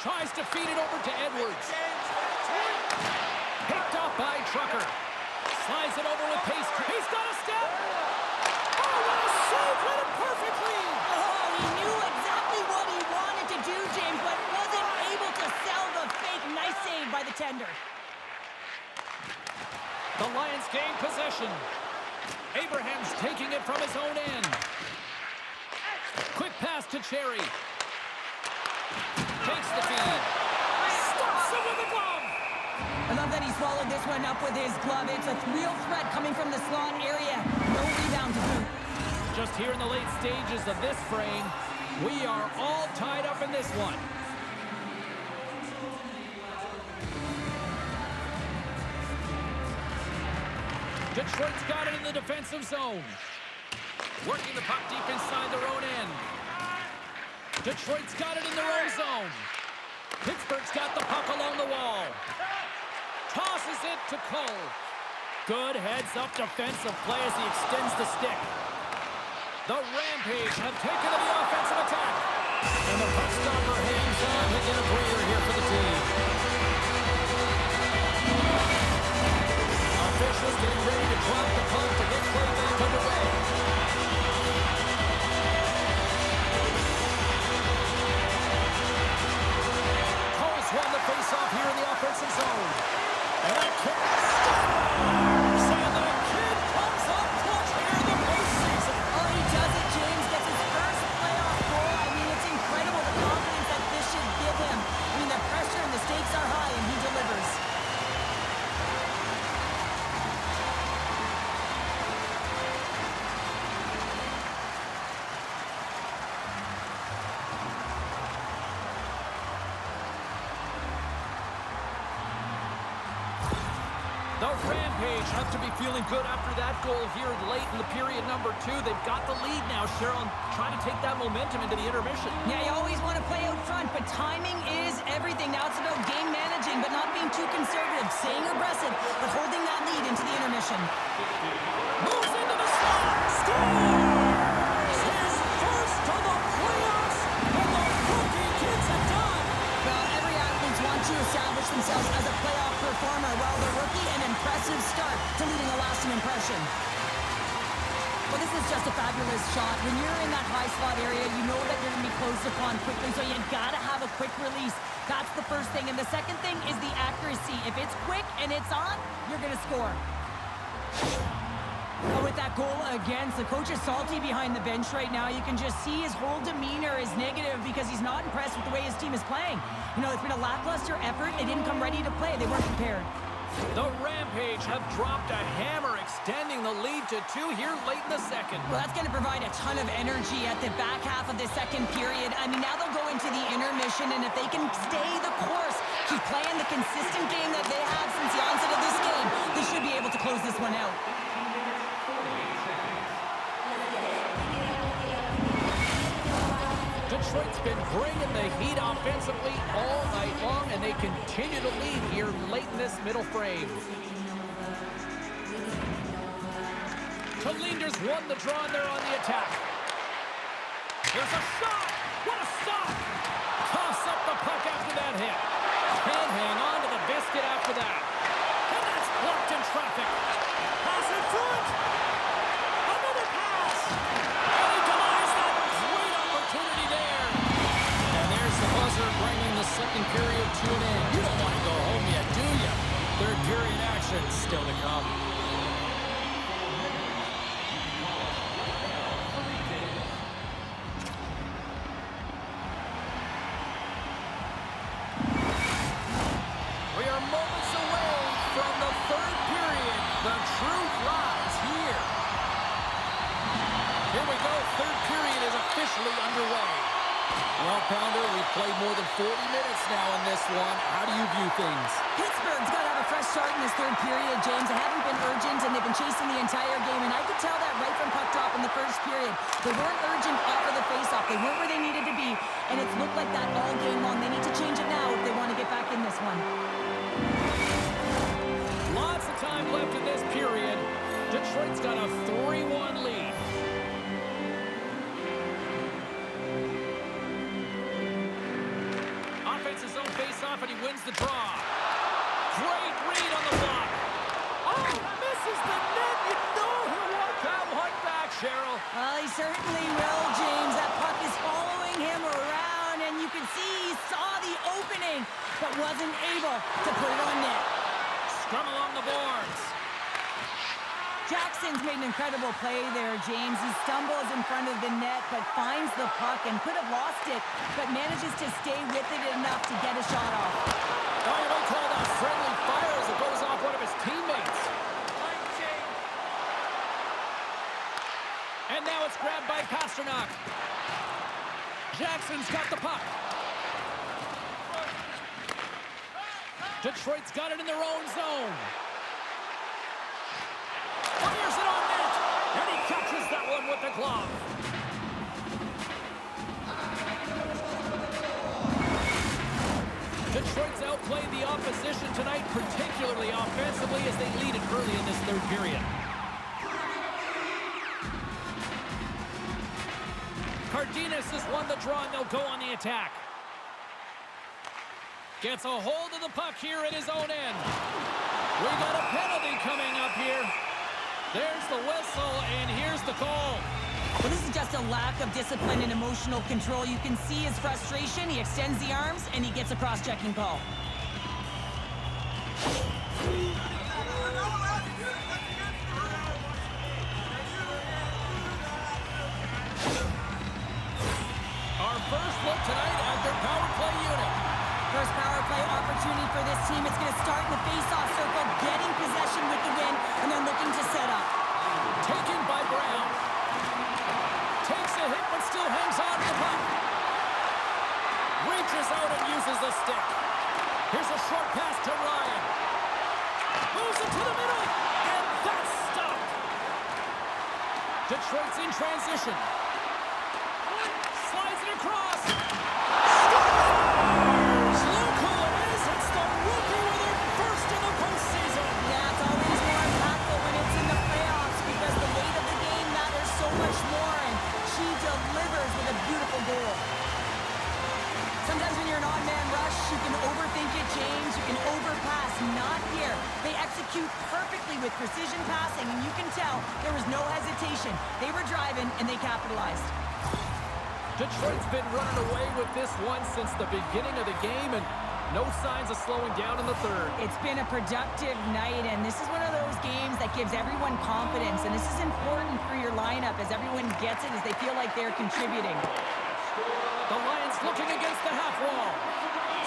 Tries to feed it over to Edwards. Picked up by Trucker. Slides it over with pace. He's got a step. Oh, what a save. Read it perfectly. Oh, he knew exactly what he wanted to do, James, but wasn't able to sell the fake. Nice save by the tender. The Lions gain possession. Abraham's taking it from his own end. Quick pass to Cherry. Takes the feed. Stops it with a glove. I love that he swallowed this one up with his glove. It's a real threat coming from the slot area. No rebound to boot. Just here in the late stages of this frame, we are all tied up in this one. Detroit's got it in the defensive zone. Working the puck deep inside their own end. Detroit's got it in their own zone. Pittsburgh's got the puck along the wall. Tosses it to Cole. Good heads-up defensive play as he extends the stick. The Rampage have taken to the offensive attack. And the puck stopper hangs on to get a breather here for the team. Officials getting ready to drop the puck to get play back underway. Cole's won the face-off here in the offensive zone. And that kick scores! And the kid comes up clutch here in the postseason. Oh, he does it, James. Gets his first playoff goal. I mean, it's incredible the confidence that this should give him. I mean, the pressure and the stakes are high, and he delivers. The Rampage have to be feeling good after that goal here late in the period number 2. They've got the lead now, Cheryl, trying to take that momentum into the intermission. Yeah, you always want to play out front, but timing is everything. Now it's about game managing, but not being too conservative, staying aggressive, but holding that lead into the intermission. Moves into the slot. Scores! His first of the playoffs, and the rookie gets it done. Well, every athlete wants to establish themselves as a playoff performer, while the rookie, an impressive start to leaving a lasting impression. Well, this is just a fabulous shot. When you're in that high slot area, you know that you're going to be close upon quickly, so you got to have a quick release. That's the first thing. And the second thing is the accuracy. If it's quick and it's on, you're going to score. Oh, with that goal against, the coach is salty behind the bench right now. You can just see his whole demeanor is negative because he's not impressed with the way his team is playing. You know, it's been a lackluster effort. They didn't come ready to play. They weren't prepared. The Rampage have dropped a hammer, extending the lead to 2 here late in the second. Well, that's going to provide a ton of energy at the back half of the second period. I mean, now they'll go into the intermission, and if they can stay the course, keep playing the consistent game that they have since the onset of this game, they should be able to close this one out. Detroit's been bringing the heat offensively all night long, and they continue to lead here late in this middle frame. Tolinder's won the draw, and they're on the attack. Here's a shot! What a stop! Toss up the puck after that hit. Can't hang on to the biscuit after that. And that's blocked in traffic. Pass in front! Another pass! And he denies that great opportunity there. And there's the buzzer bringing the second period to an end. You don't want to go home yet, do you? Third period action still to come. We are moments away from the third period. The truth lies here. Here we go. Third period is officially underway. Well, Pounder, we've played more than 40 minutes now in this one. How do you view things? Pittsburgh's got to have a fresh start in this third period, James. They haven't been urgent, and they've been chasing the entire game, and I could tell that right from puck drop in the first period. They weren't urgent off of the faceoff. They weren't where they needed to be, and it's looked like that all game long. They need to change it now if they want to get back in this one. Lots of time left in this period. Detroit's got a 3-1 lead. His own face-off, and he wins the draw. Great read on the block. Oh, misses the net. You know he'll want that one back, Cheryl. Well, he certainly will, James. That puck is following him around, and you can see he saw the opening, but wasn't able to put it on net. Scrum along the boards. Jackson's made an incredible play there, James. He stumbles in front of the net, but finds the puck and could have lost it, but manages to stay with it enough to get a shot off. Oh, you might call that friendly fire as it goes off one of his teammates. And now it's grabbed by Pastrnak. Jackson's got the puck. Detroit's got it in their own zone. Fires it on net, and he catches that one with the glove. Detroit's outplayed the opposition tonight, particularly offensively, as they lead it early in this third period. Cardenas has won the draw, and they'll go on the attack. Gets a hold of the puck here at his own end. We got a penalty coming up here. There's the whistle, and here's the call. Well, this is just a lack of discipline and emotional control. You can see his frustration. He extends the arms, and he gets a cross-checking call. Our first look tonight at their power play unit. First power play opportunity for this team. It's going to start in the face-off circle, getting possession with the win, and then looking to set up. Taken by Brown. Takes a hit, but still hangs on to the puck. Reaches out and uses the stick. Here's a short pass to Ryan. Moves it to the middle, and that's stopped. Detroit's in transition. Slides it across. Sometimes when you're an odd-man rush, you can overthink it, James. You can overpass. Not here. They execute perfectly with precision passing, and you can tell there was no hesitation. They were driving, and they capitalized. Detroit's been running away with this one since the beginning of the game, and no signs of slowing down in the third. It's been a productive night, and this is one of those games that gives everyone confidence, and this is important for your lineup as everyone gets it, as they feel like they're contributing. The Lions looking against the half wall.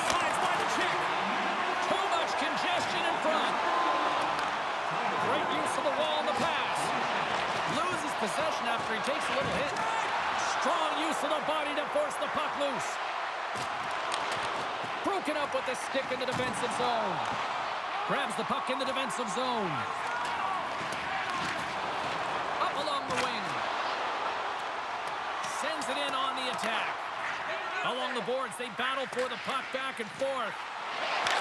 Slides by the check. Too much congestion in front. Great use of the wall in the pass. Loses possession after he takes a little hit. Strong use of the body to force the puck loose. Broken up with the stick in the defensive zone. Grabs the puck in the defensive zone. Up along the wing. Sends it in on the attack. Along the boards, they battle for the puck back and forth.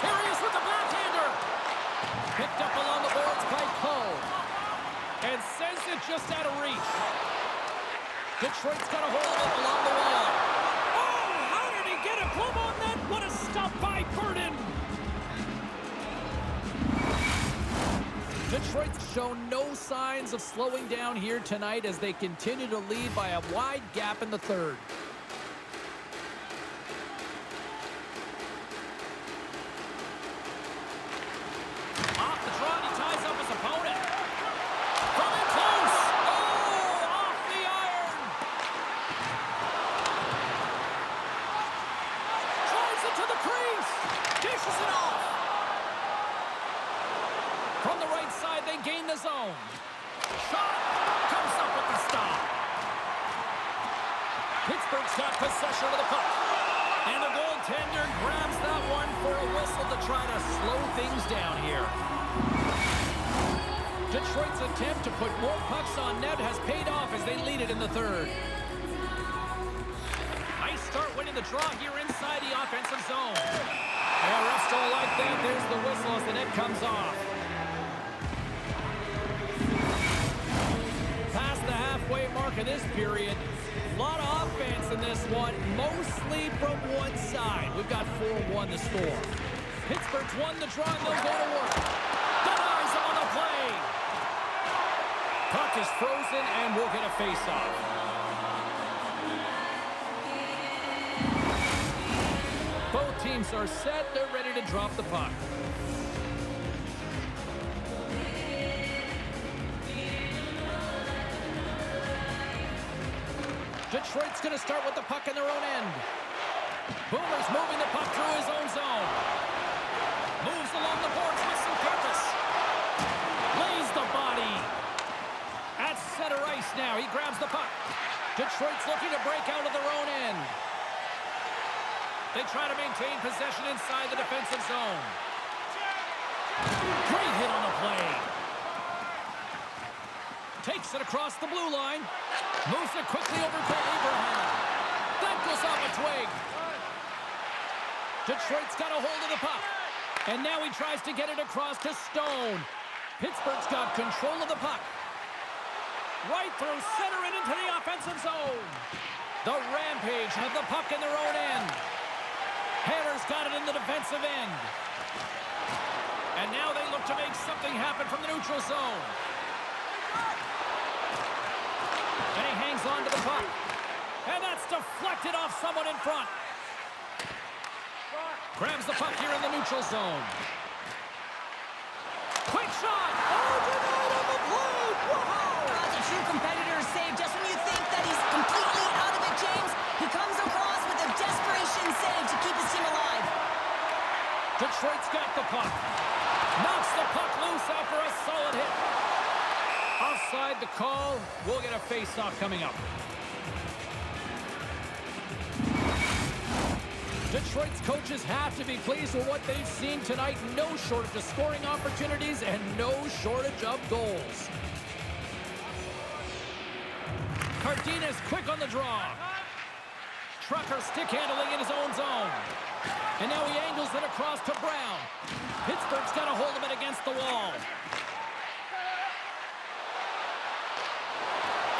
Here he is with the backhander. Picked up along the boards by Cole. And sends it just out of reach. Detroit's got a hold of it along the wall. Oh, how did he get a glove on that? What a stop by Burden. Detroit's shown no signs of slowing down here tonight as they continue to lead by a wide gap in the third. Off the draw, he ties up his opponent. Coming close. Oh, off the iron. Drives it to the crease. Dishes it off. From the right side, they gain the zone. Shot comes up with the stop. Pittsburgh's got possession of the puck. And the goaltender grabs that one for a whistle to try to slow things down here. Detroit's attempt to put more pucks on net has paid off as they lead it in the third. Nice start winning the draw here inside the offensive zone. Yeah, refs don't like that. There's the whistle as the net comes off. Past the halfway mark of this period. A lot of offense in this one, mostly from one side. We've got 4-1 the score. Pittsburgh's won the draw and they'll go to work. Denies him on the play. Puck is frozen and we'll get a face-off. Both teams are set. They're ready to drop the puck. Detroit's going to start with the puck in their own end. Boomer's moving the puck through his own zone. Moves along the boards with some purpose. Lays the body. At center ice now. He grabs the puck. Detroit's looking to break out of their own end. They try to maintain possession inside the defensive zone. Great hit on the play. Takes it across the blue line. Moves it quickly over to Abraham. That goes off a twig. Detroit's got a hold of the puck. And now he tries to get it across to Stone. Pittsburgh's got control of the puck. Right through center and into the offensive zone. The Rampage have the puck in their own end. Haller's got it in the defensive end. And now they look to make something happen from the neutral zone. And he hangs on to the puck. And that's deflected off someone in front. Grabs the puck here in the neutral zone. Quick shot! Oh, denied on the play! Wow! That's a true competitor's save. Just when you think that he's completely out of it, James, he comes across with a desperation save to keep his team alive. Detroit's got the puck. Knocks the puck loose after a solid hit. Offside the call. We'll get a face-off coming up. Detroit's coaches have to be pleased with what they've seen tonight. No shortage of scoring opportunities and no shortage of goals. Cardenas quick on the draw. Trucker stick handling in his own zone. And now he angles it across to Brown. Pittsburgh's got a hold of it against the wall.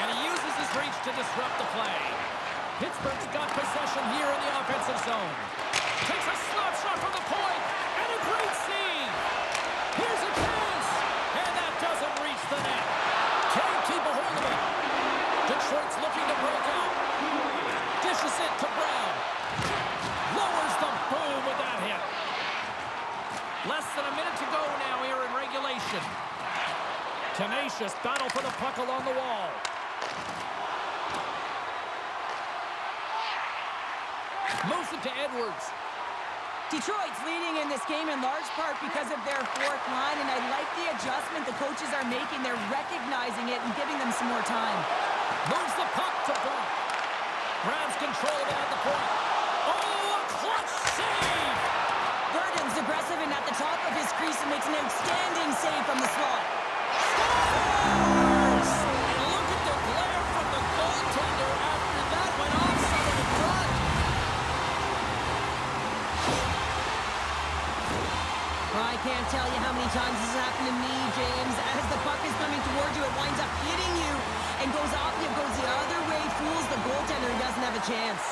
And he uses his reach to disrupt the play. Pittsburgh's got possession here in the offensive zone. Takes a slap shot from the point. And a great save. Here's a chance. And that doesn't reach the net. Can't keep a hold of it. Detroit's looking to break out. Dishes it to Brown. Lowers the boom with that hit. Less than a minute to go now here in regulation. Tenacious battle for the puck along the wall. Moves it to Edwards. Detroit's leading in this game in large part because of their fourth line, and I like the adjustment the coaches are making. They're recognizing it and giving them some more time. Moves the puck to Burke. Grabs control of it at the point. Oh, a clutch save! Burden's aggressive and at the top of his crease and makes an outstanding save from the slot. Scores! And look at the glare from the goaltender after that went off someone in front. I can't tell you how many times this has happened to me, James. As the puck is coming towards you, it winds up hitting you and goes off you, goes the other way, fools the goaltender and doesn't have a chance.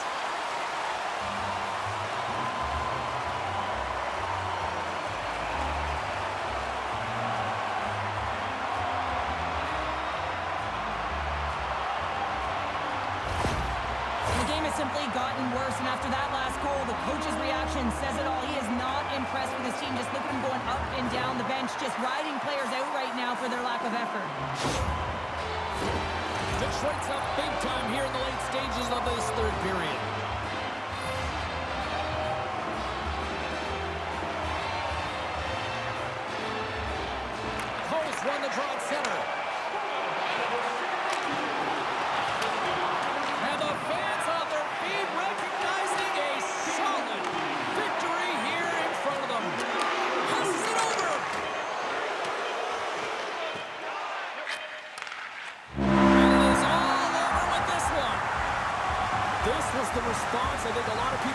The game has simply gotten worse, and after that last goal, the coach's reaction says it all. He is not impressed with his team. Just look at him going up and down the bench, just riding players out right now for their lack of effort. Detroit's up big time here in the late stages of this third period. Colts won the draw at center. And the fans of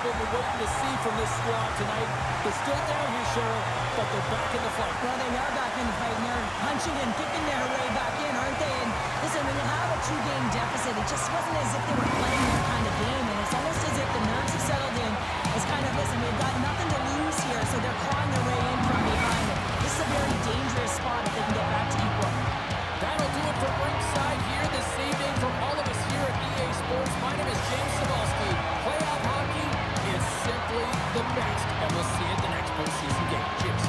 we've been waiting to see from this squad tonight. They're still down here, Cheryl, but they're back in the fight. Well, they are back in the fight, and they're punching and kicking their way back in, aren't they? And listen, when you have a two-game deficit, it just wasn't as if they were playing that kind of game, and it's almost as if the nerves have settled in. It's kind of, listen, we've got nothing to lose here, so they're clawing their way in from behind. This is a very dangerous spot if they can get back to equal. That'll do it from ringside here this evening. From all of us here at EA Sports, my name is James Cybulski. Playoff hockey is simply the best, and we'll see you at the next postseason game. Cheers.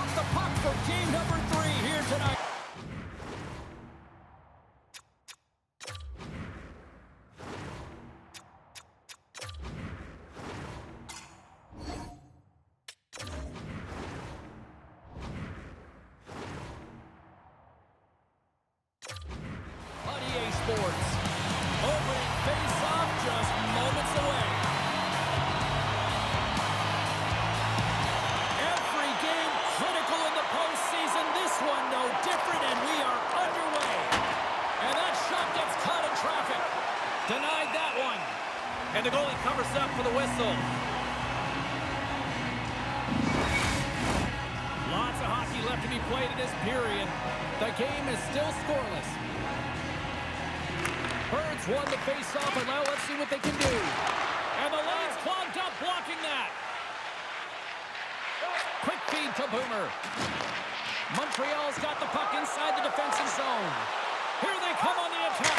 off the puck for game number 3 here tonight. Sports. Opening face-off just moments away. Every game critical in the postseason. This one no different, and we are underway. And that shot gets caught in traffic. Denied that one. And the goalie covers up for the whistle. Lots of hockey left to be played in this period. The game is still scoreless. Birds won the face-off, and now let's see what they can do. And the lane's clogged up, blocking that. Quick feed to Boomer. Montreal's got the puck inside the defensive zone. Here they come on the attack.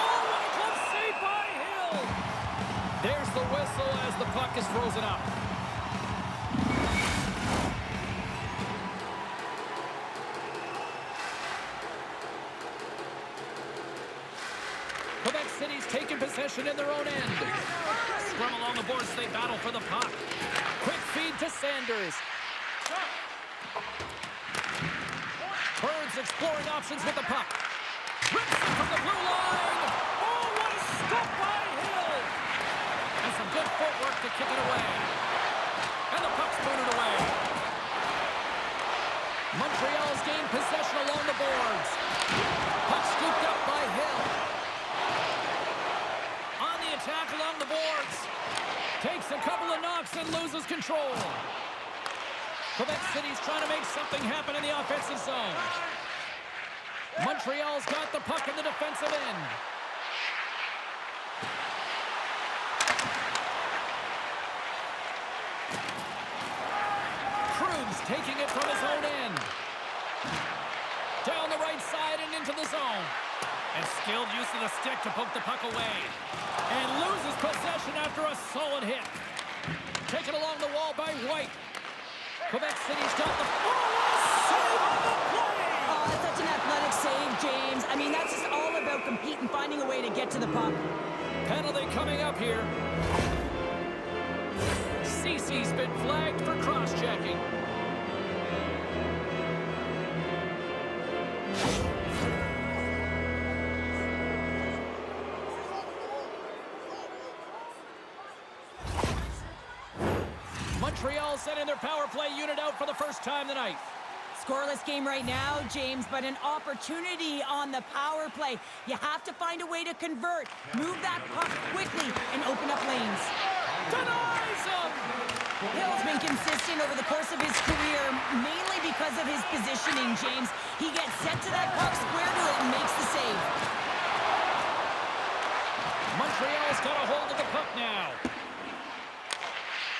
Oh, what a glove save by Hill. There's the whistle as the puck is frozen up. Quebec City's taking possession in their own end. Scrum along the boards, they battle for the puck. Quick feed to Sanders. Birds exploring options with the puck. Rips it from the blue line. Oh, what a step by Hill. And some good footwork to kick it away. And the puck's booted away. Montreal's gained possession along the boards. Puck scooped up by Hill. Attack along the boards. Takes a couple of knocks and loses control. Quebec City's trying to make something happen in the offensive zone. Montreal's got the puck in the defensive end. Krug's taking it from his own end. Down the right side and into the zone. And skilled use of the stick to poke the puck away. And loses possession after a solid hit. Taken along the wall by White. Quebec City's got the... save on the play! Oh, such an athletic save, James. I mean, that's just all about competing, finding a way to get to the puck. Penalty coming up here. Cece's been flagged for cross-checking. Montreal sending their power play unit out for the first time tonight. Scoreless game right now, James, but an opportunity on the power play. You have to find a way to convert. Move that puck quickly and open up lanes. Denies him! Hill's been consistent over the course of his career, mainly because of his positioning, James. He gets set to that puck, square to it, and makes the save. Montreal's got a hold of the puck now.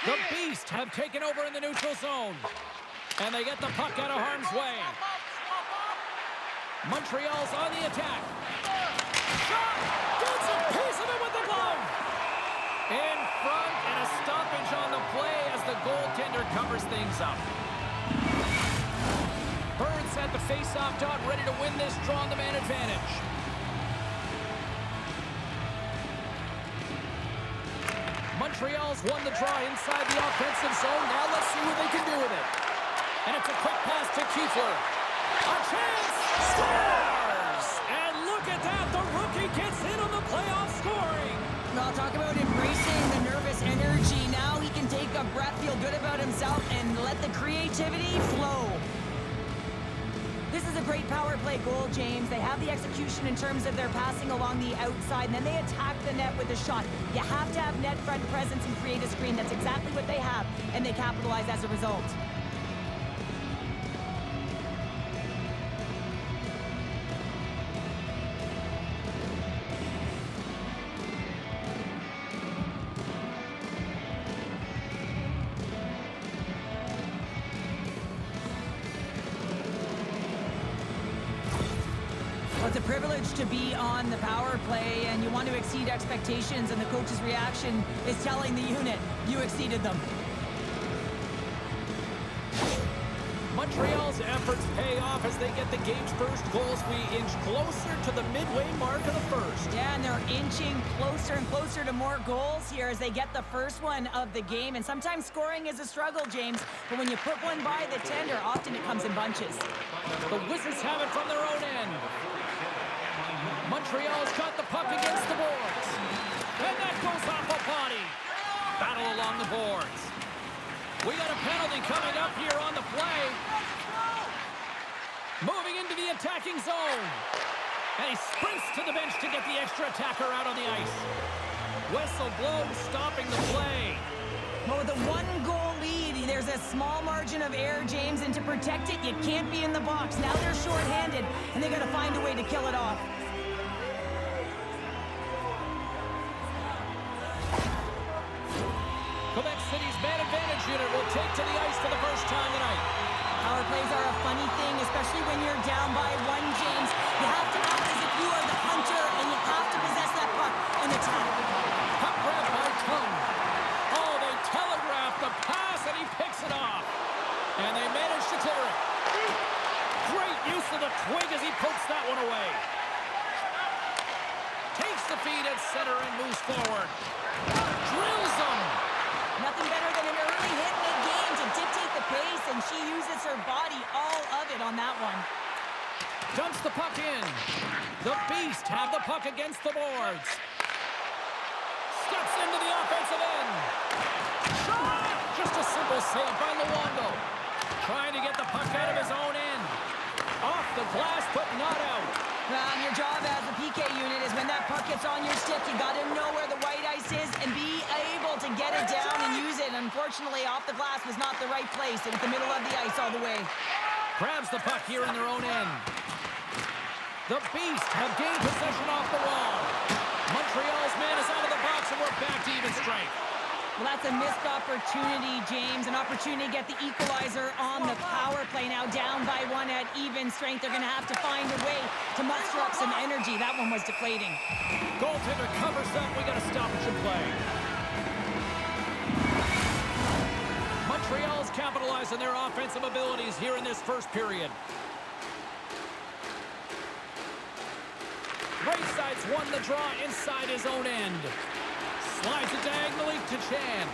The Beast have taken over in the neutral zone. And they get the puck out of harm's way. Montreal's on the attack. Shot! Gets a piece of it with the glove! In front, and a stoppage on the play as the goaltender covers things up. Birds at the face-off dot, ready to win this draw on the man advantage. Montreal's won the draw inside the offensive zone. Now let's see what they can do with it. And it's a quick pass to Kiefer. A chance! Scores! And look at that. The rookie gets in on the playoff scoring. Well, talk about embracing the nervous energy. Now he can take a breath, feel good about himself, and let the creativity flow. This is a great power play goal, James. They have the execution in terms of their passing along the outside, and then they attack the net with a shot. You have to have net front presence and create a screen. That's exactly what they have, and they capitalize as a result. Well, it's a privilege to be on the power play, and you want to exceed expectations, and the coach's reaction is telling the unit, you exceeded them. Montreal's efforts pay off as they get the game's first goals. We inch closer to the midway mark of the first. Yeah, and they're inching closer and closer to more goals here as they get the first one of the game. And sometimes scoring is a struggle, James, but when you put one by the tender, often it comes in bunches. The Wizards have it from their own end. Montreal's got the puck against the boards. And that goes off a body. Battle along the boards. We got a penalty coming up here on the play. Moving into the attacking zone. And he sprints to the bench to get the extra attacker out on the ice. Whistle blown, stopping the play. Well, with a one-goal lead, there's a small margin of error, James, and to protect it, you can't be in the box. Now they're shorthanded, and they got to find a way to kill it off. Quebec City's man advantage unit will take to the ice for the first time tonight. Power plays are a funny thing, especially when you're down by one, James. You have to act as if you are the hunter, and you have to possess that puck and attack. Puck grab by Tongue. Oh, they telegraph the pass, and he picks it off. And they manage to clear it. Great use of the twig as he pokes that one away. Takes the feed at center and moves forward. Drills them. Nothing better than an early hit mid-game to dictate the pace, and she uses her body, all of it, on that one. Dumps the puck in. The Beast have the puck against the boards. Steps into the offensive end. Shot! Just a simple save by Luongo. Trying to get the puck out of his own end. Off the glass, but not out. Your job as a PK unit is when that puck gets on your stick, you got to know where the white ice is and be able to get it down and use it. Unfortunately, off the glass was not the right place. It was the middle of the ice all the way. Grabs the puck here in their own end. The Beast have gained possession off the wall. Montreal's man is out of the box, and we're back to even strength. Well, that's a missed opportunity, James. An opportunity to get the equalizer on the power play. Now down by one at even strength. They're going to have to find a way to muster up some energy. That one was deflating. Goaltender covers up. We got a stoppage in play. Montreal's capitalized on their offensive abilities here in this first period. Right-side's won the draw inside his own end. Slides it diagonally to Chan.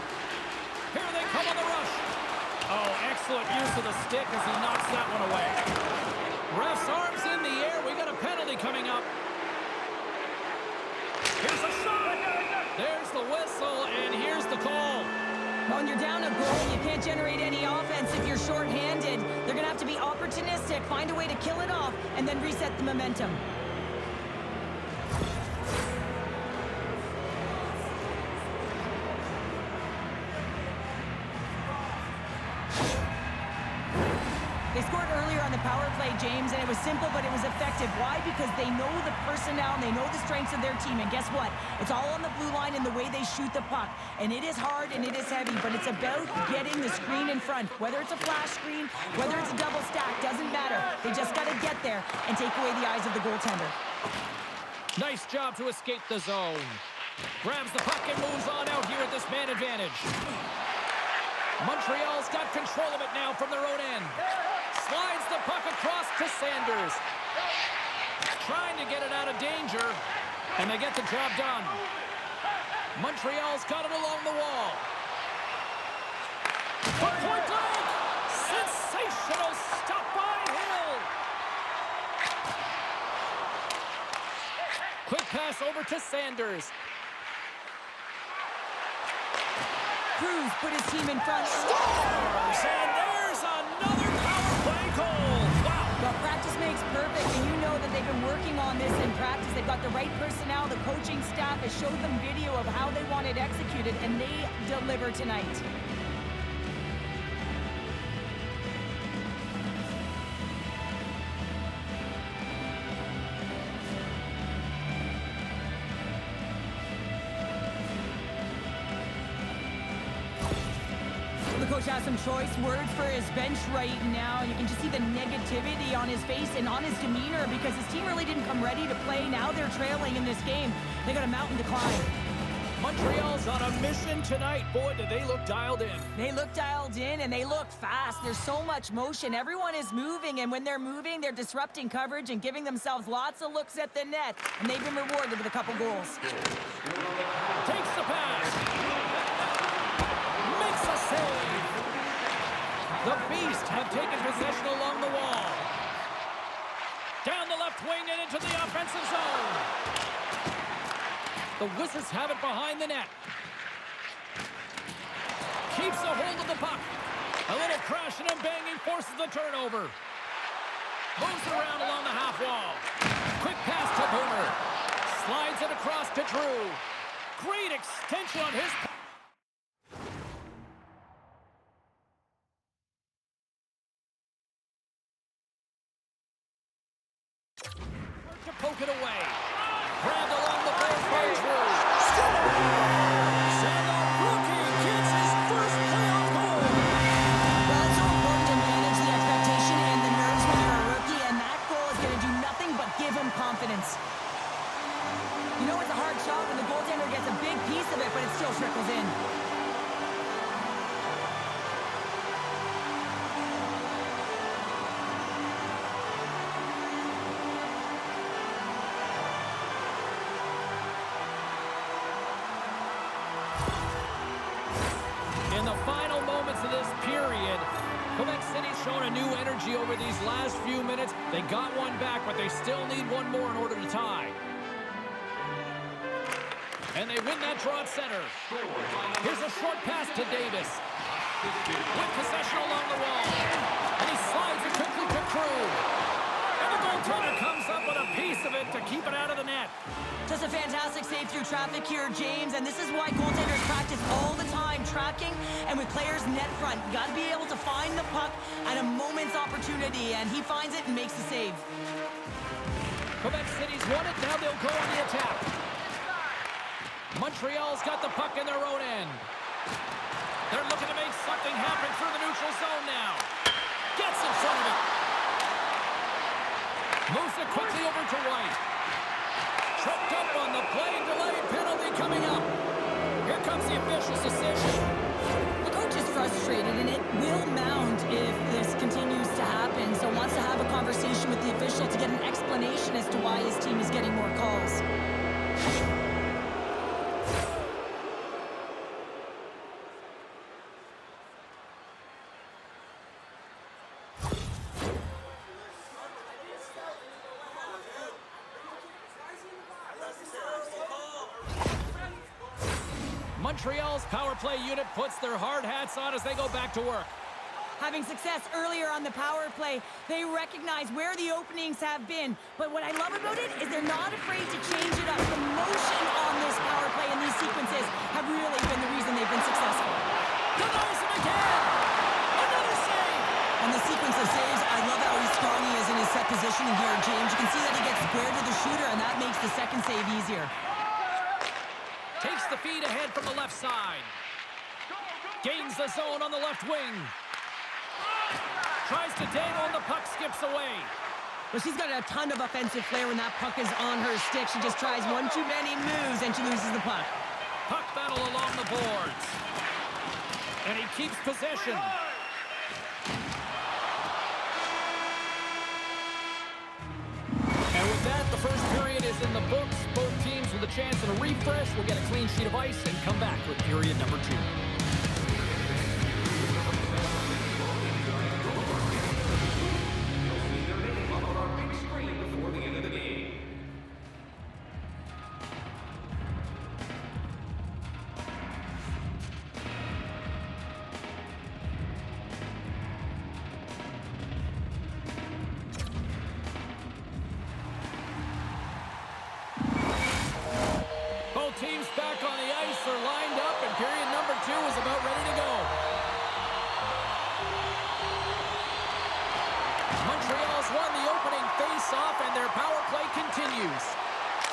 Here they come on the rush. Oh, excellent use of the stick as he knocks that one away. Ref's arms in the air. We got a penalty coming up. Here's a shot. There's the whistle, and here's the call. When you're down a goal, you can't generate any offense if you're shorthanded. They're going to have to be opportunistic, find a way to kill it off, and then reset the momentum. They scored earlier on the power play, James, and it was simple, but it was effective. Why? Because they know the personnel and they know the strengths of their team. And guess what? It's all on the blue line and the way they shoot the puck. And it is hard and it is heavy, but it's about getting the screen in front. Whether it's a flash screen, whether it's a double stack, doesn't matter. They just got to get there and take away the eyes of the goaltender. Nice job to escape the zone. Grabs the puck and moves on out here at this man advantage. Montreal's got control of it now from their own end. Slides the puck across to Sanders. Trying to get it out of danger, and they get the job done. Montreal's got it along the wall. For point blank! Sensational stop by Hill! Quick pass over to Sanders. Cruz put his team in front. Scores! And there's another power play goal! Wow! Well, practice makes perfect, and you know that they've been working on this in practice. They've got the right personnel. The coaching staff has showed them video of how they want it executed, and they deliver tonight. Coach has some choice words for his bench right now. You can just see the negativity on his face and on his demeanor because his team really didn't come ready to play. Now they're trailing in this game. They got a mountain to climb. Montreal's on a mission tonight. Boy, do they look dialed in. They look dialed in, and they look fast. There's so much motion. Everyone is moving, and when they're moving, they're disrupting coverage and giving themselves lots of looks at the net, and they've been rewarded with a couple goals. Takes the pass. Makes a save. The Beast have taken possession along the wall. Down the left wing and into the offensive zone. The Wizards have it behind the net. Keeps a hold of the puck. A little crashing and banging forces the turnover. Moves around along the half wall. Quick pass to Boomer. Slides it across to Drew. Great extension on his... to poke it away. Grabbed along the boards by Drew. And the rookie gets his first playoff goal. Well, it's so important to manage the expectation and the nerves when you're a rookie, and that goal is going to do nothing but give him confidence. You know it's a hard shot when the goaltender gets a big piece of it, but it still trickles in. In the final moments of this period, Quebec City's shown a new energy over these last few minutes. They got one back, but they still need one more in order to tie. And they win that draw at center. Here's a short pass to Davis. With possession along the wall. And he slides it quickly to Crew. And the goaltender comes up with a piece of it to keep it out of the net. Just a fantastic save through traffic here, James, and this is why goaltenders practice all the time, tracking and with players net front. You got to be able to find the puck at a moment's opportunity, and he finds it and makes the save. Quebec City's won it, now they'll go on the attack. Montreal's got the puck in their own end. They're looking to make something happen through the neutral zone now. Gets in front of it. Moves it quickly over to White. Tripped up on the play, delayed penalty coming up. Here comes the official's decision. The coach is frustrated, and it will mount if this continues to happen, so wants to have a conversation with the official to get an explanation as to why his team is getting more calls. Montreal's power play unit puts their hard hats on as they go back to work. Having success earlier on the power play, they recognize where the openings have been. But what I love about it is they're not afraid to change it up. The motion on this power play and these sequences have really been the reason they've been successful. Denies him again! Another save! On the sequence of saves, I love how strong he is in his set positioning here, James. You can see that he gets square to the shooter, and that makes the second save easier. Takes the feed ahead from the left side. Gains the zone on the left wing. Tries to dangle and the puck skips away. Well, she's got a ton of offensive flair when that puck is on her stick. She just tries one too many moves and she loses the puck. Puck battle along the boards. And he keeps possession. And with that, the first period is in the books. Both teams with a chance at a refresh will get a clean sheet of ice and come back with period number 2. Teams back on the ice are lined up, and period number 2 is about ready to go. Montreal's won the opening face-off, and their power play continues.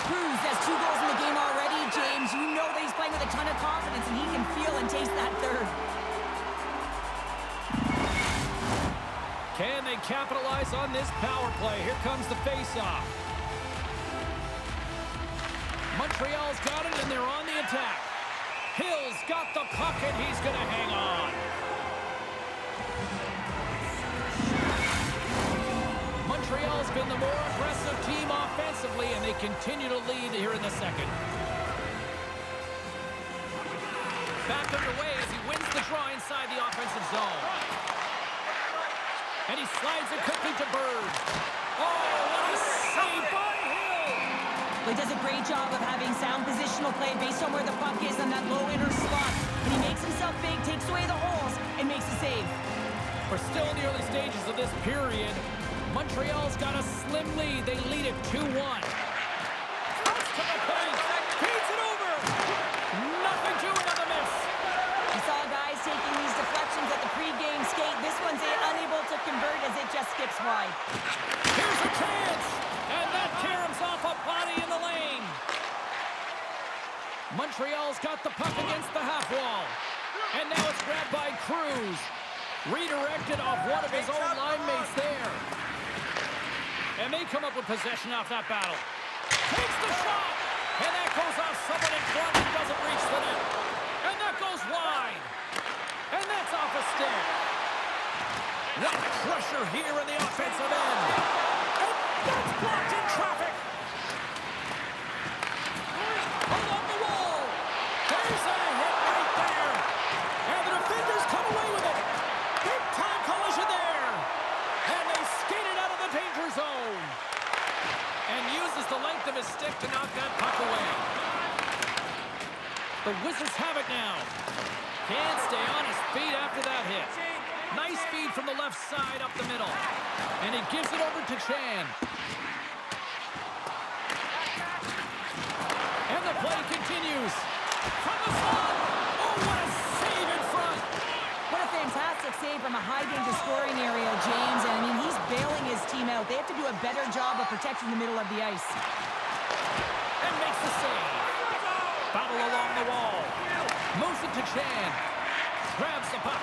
Cruz has 2 goals in the game already, James. You know that he's playing with a ton of confidence, and he can feel and taste that third. Can they capitalize on this power play? Here comes the face-off. Montreal's got it, and they're on the attack. Hill's got the puck, and he's going to hang on. Montreal's been the more aggressive team offensively, and they continue to lead here in the second. Back underway as he wins the draw inside the offensive zone. And he slides it quickly to Bird. Oh, what a save by Hill! Well, he does a great job of having sound positional play based on where the puck is in that low inner slot. And he makes himself big, takes away the holes, and makes a save. We're still in the early stages of this period. Montreal's got a slim lead. They lead it 2-1. Cuts to the paint. Feeds it over. Nothing to it on the miss. You saw guys taking these deflections at the pregame skate. This one's unable to convert as it just skips wide. Here's a chance. And that caroms off a body in the lane. Montreal's got the puck against the half wall. And now it's grabbed by Cruz. Redirected off one of his own line mates there. And they come up with possession off that battle. Takes the shot. And that goes off someone in front and doesn't reach the net. And that goes wide. And that's off a stick. What pressure here in the offensive end. And that's blocked in traffic. Along the wall. There's a hit right there. And the defenders come away with it. Big time collision there. And they skate it out of the danger zone. And uses the length of his stick to knock that puck away. The Wizards have it now. Can't stay on his feet after that hit. Nice feed from the left side up the middle. And he gives it over to Chan. And the play continues. From the slot. Oh, what a save in front. What a fantastic save from a high-danger scoring area, James. And, I mean, he's bailing his team out. They have to do a better job of protecting the middle of the ice. And makes the save. Battle along the wall. Moves it to Chan. Grabs the puck.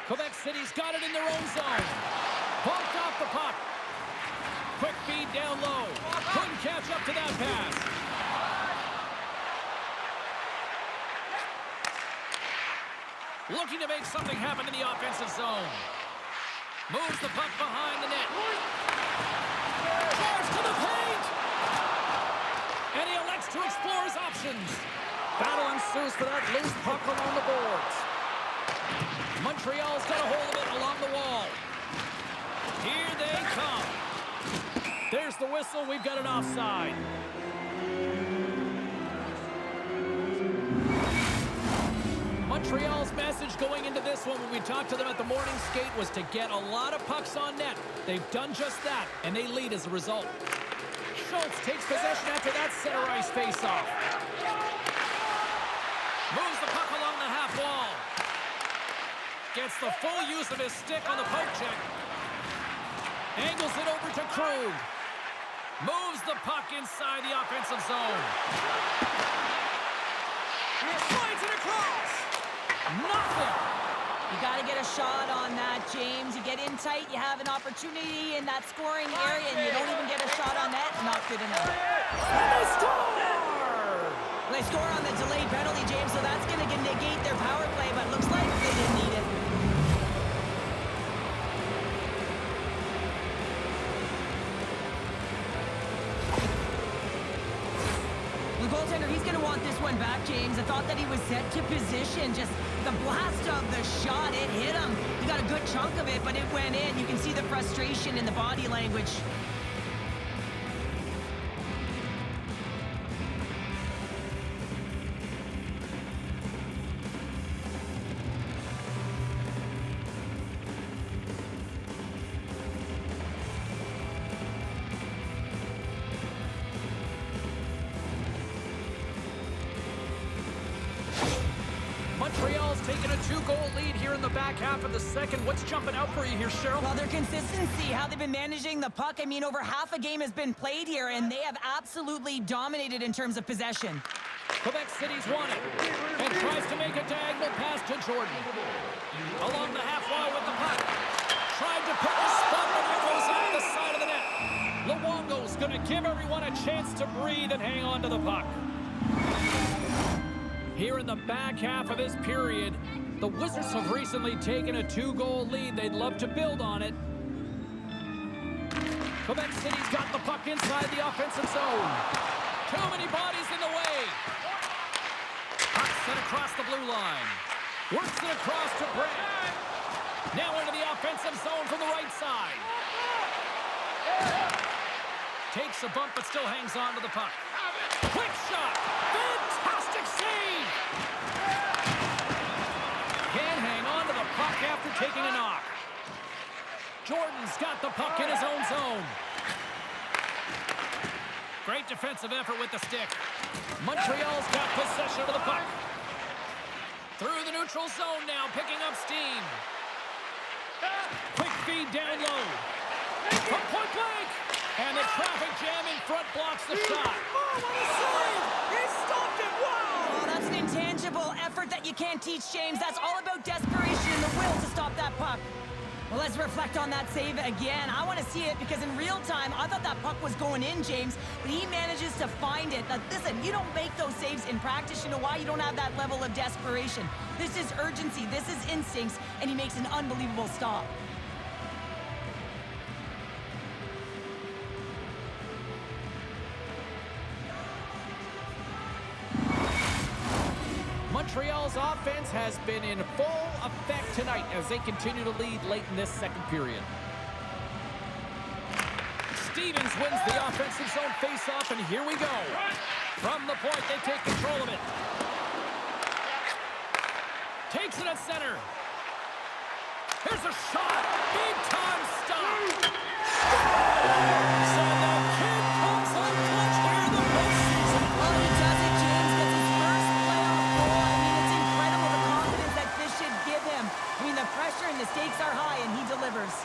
Quebec City's got it in their own zone. Bumped off the puck. Quick feed down low. Couldn't catch up to that pass. Looking to make something happen in the offensive zone. Moves the puck behind the net. Charge to the paint! And he elects to explore his options. Battle ensues for that loose puck along the boards. Montreal's got a hold of it along the wall. Here they come. There's the whistle. We've got an offside. Montreal's message going into this one when we talked to them at the morning skate was to get a lot of pucks on net. They've done just that, and they lead as a result. Schultz takes possession after that center ice faceoff. Moves the puck along the half wall. Gets the full use of his stick on the poke check. Angles it over to Krug. Moves the puck inside the offensive zone. Slides it across. Nothing. You got to get a shot on that, James. You get in tight, you have an opportunity in that scoring area, and you don't even get a shot on that. Not good enough. And they score! Well, they score on the delayed penalty, James, so that's going to negate their power play, but it looks like they didn't need it. The goaltender, he's going to want this one back, James. I thought that he was set to position. Just the blast of the shot, it hit him. He got a good chunk of it, but it went in. You can see the frustration in the body language. Montreal's taking a 2-goal lead here in the back half of the second. What's jumping out for you here, Cheryl? Well, their consistency, how they've been managing the puck. I mean, over half a game has been played here, and they have absolutely dominated in terms of possession. Quebec City's won it and tries to make a diagonal pass to Jordan. Along the half wall with the puck. Tried to put the spot, but that goes off the side of the net. Luongo's going to give everyone a chance to breathe and hang on to the puck. Here in the back half of this period, the Wizards have recently taken a 2-goal lead. They'd love to build on it. Quebec City's got the puck inside the offensive zone. Too many bodies in the way. Puck sent across the blue line. Works it across to Brand. Now into the offensive zone from the right side. Takes a bump but still hangs on to the puck. Quick shot. Fantastic save. Can't hang on to the puck after taking a knock. Jordan's got the puck in his own zone. Great defensive effort with the stick. Montreal's got possession of the puck. Through the neutral zone now, picking up steam. Quick feed down low. From point blank. And the traffic jam in front blocks the shot. Oh, what a save! He stopped it! Wow! Oh, that's an intangible effort that you can't teach, James. That's all about desperation and the will to stop that puck. Well, let's reflect on that save again. I want to see it because in real time, I thought that puck was going in, James, but he manages to find it. Now, listen, you don't make those saves in practice. You know why? You don't have that level of desperation. This is urgency. This is instincts, and he makes an unbelievable stop. Montreal's offense has been in full effect tonight as they continue to lead late in this second period. Stevens wins the offensive zone faceoff, and here we go. From the point, they take control of it. Takes it at center. Here's a shot. Big time stop. So the kid comes unclutched here in the postseason. Oh, he does it, James. Gets his first playoff goal. I mean, it's incredible the confidence that this should give him. I mean, the pressure and the stakes are high, and he delivers.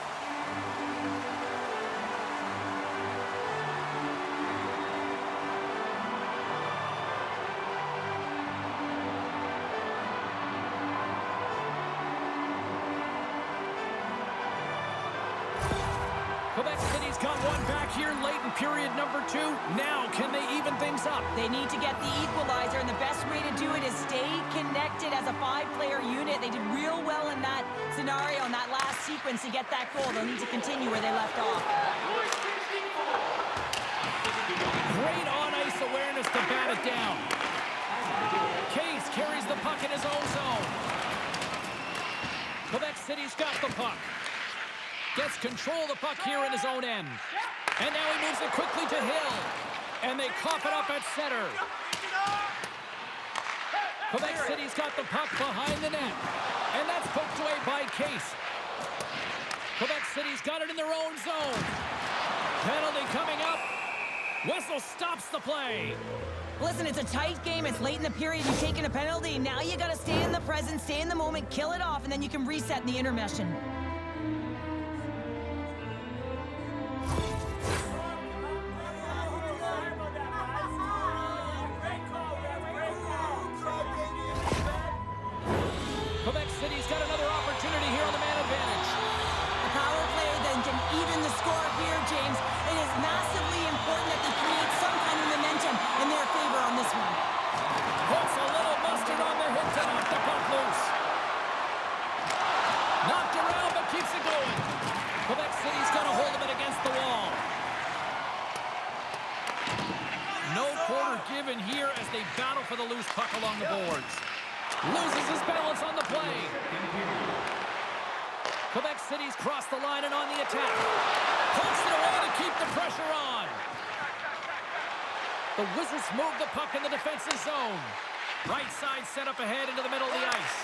Quebec City's got one back here late in period number 2. Now, can they even things up? They need to get the equalizer, and the best way to do it is stay connected as a 5-player unit. They did real well in that scenario, in that last sequence to get that goal. They'll need to continue where they left off. Great on-ice awareness to bat it down. Case carries the puck in his own zone. Quebec City's got the puck. Gets control of the puck here in his own end. And now he moves it quickly to Hill. And they cough it up at center. Quebec City's got the puck behind the net. And that's poked away by Case. Quebec City's got it in their own zone. Penalty coming up. Whistle stops the play. Listen, it's a tight game. It's late in the period. You've taken a penalty. Now you got to stay in the present, stay in the moment, kill it off, and then you can reset in the intermission. Quebec City's got another opportunity here on the man advantage. A power play then can even the score here, James. It is massively important that they create some kind of momentum in their favor on this one. Puts a little mustard on the hit to knock the puck loose. Knocked around but keeps it going. Quebec City's got a hold of it against the wall. No quarter given here as they battle for the loose puck along the boards. Loses his balance on the play. Quebec City's crossed the line and on the attack. Punts it away to keep the pressure on. The Wizards move the puck in the defensive zone. Right side set up ahead into the middle of the ice.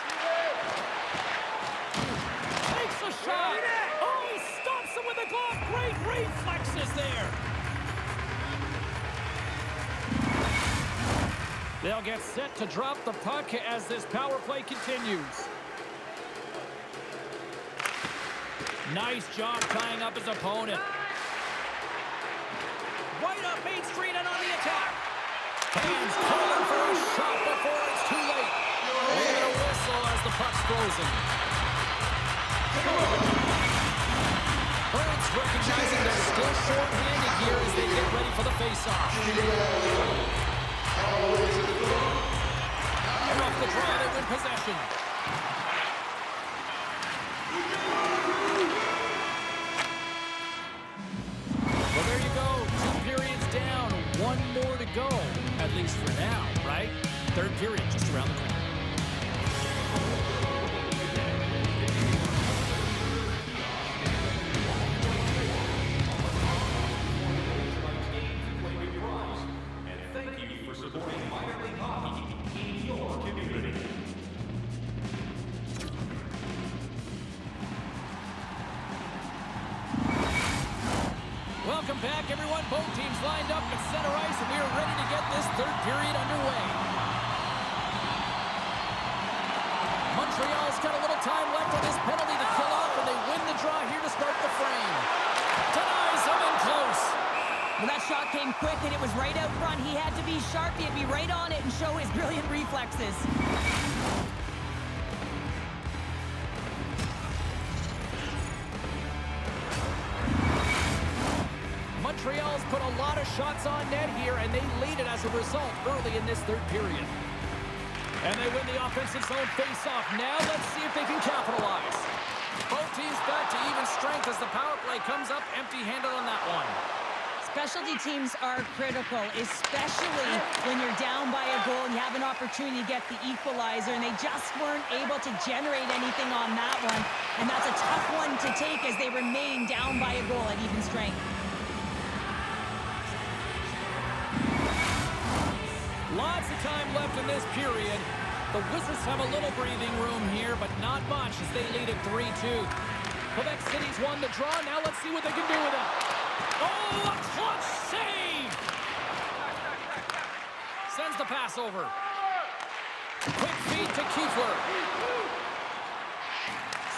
Takes a shot. Oh, he stops him with a glove. Great reflexes there. They'll get set to drop the puck as this power play continues. Nice job tying up his opponent. Right up Main Street and on the attack. Fans calling for a shot before it's too late. They get a whistle as the puck's frozen. Birds recognizing they're still short-handed here as they get ready for the face-off. off the draw, they win possession. Well, there you go. 2 periods down. 1 more to go. At least for now, right? Third period just around the corner. Welcome back, everyone. Both teams lined up at center ice, and we are ready to get this third period underway. Montreal's got a little time left on this penalty to kill off, and they win the draw here to start the frame. Denies him in close. Well, that shot came quick, and it was right out front. He had to be sharp. He had to be right on it and show his brilliant reflexes. Montreal's put a lot of shots on net here, and they lead it as a result early in this third period. And they win the offensive zone face-off. Now let's see if they can capitalize. Both teams back to even strength as the power play comes up empty-handed on that one. Specialty teams are critical, especially when you're down by a goal and you have an opportunity to get the equalizer, and they just weren't able to generate anything on that one. And that's a tough one to take as they remain down by a goal at even strength. Lots of time left in this period. The Wizards have a little breathing room here, but not much as they lead at 3-2. Quebec City's won the draw. Now let's see what they can do with it. Oh, a clutch save! Sends the pass over. Quick feed to Kiefler.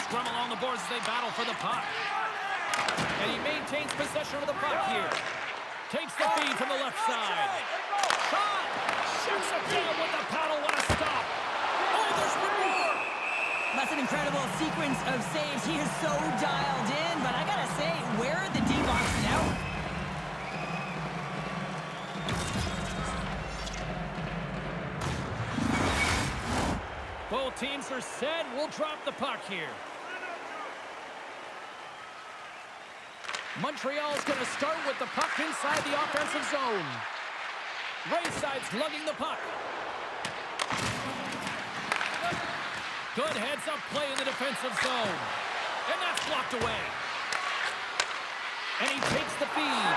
Scrum along the boards as they battle for the puck. And he maintains possession of the puck here. Takes the feed from the left side. Shot! Shoots it down with the paddle. What a stop! Oh, there's one more! That's an incredible sequence of saves. He is so dialed in, but I gotta say, where are the D-box now? Both teams are set. We'll drop the puck here. Montreal's going to start with the puck inside the offensive zone. Right side's lugging the puck. Good heads-up play in the defensive zone. And that's blocked away. And he takes the feed.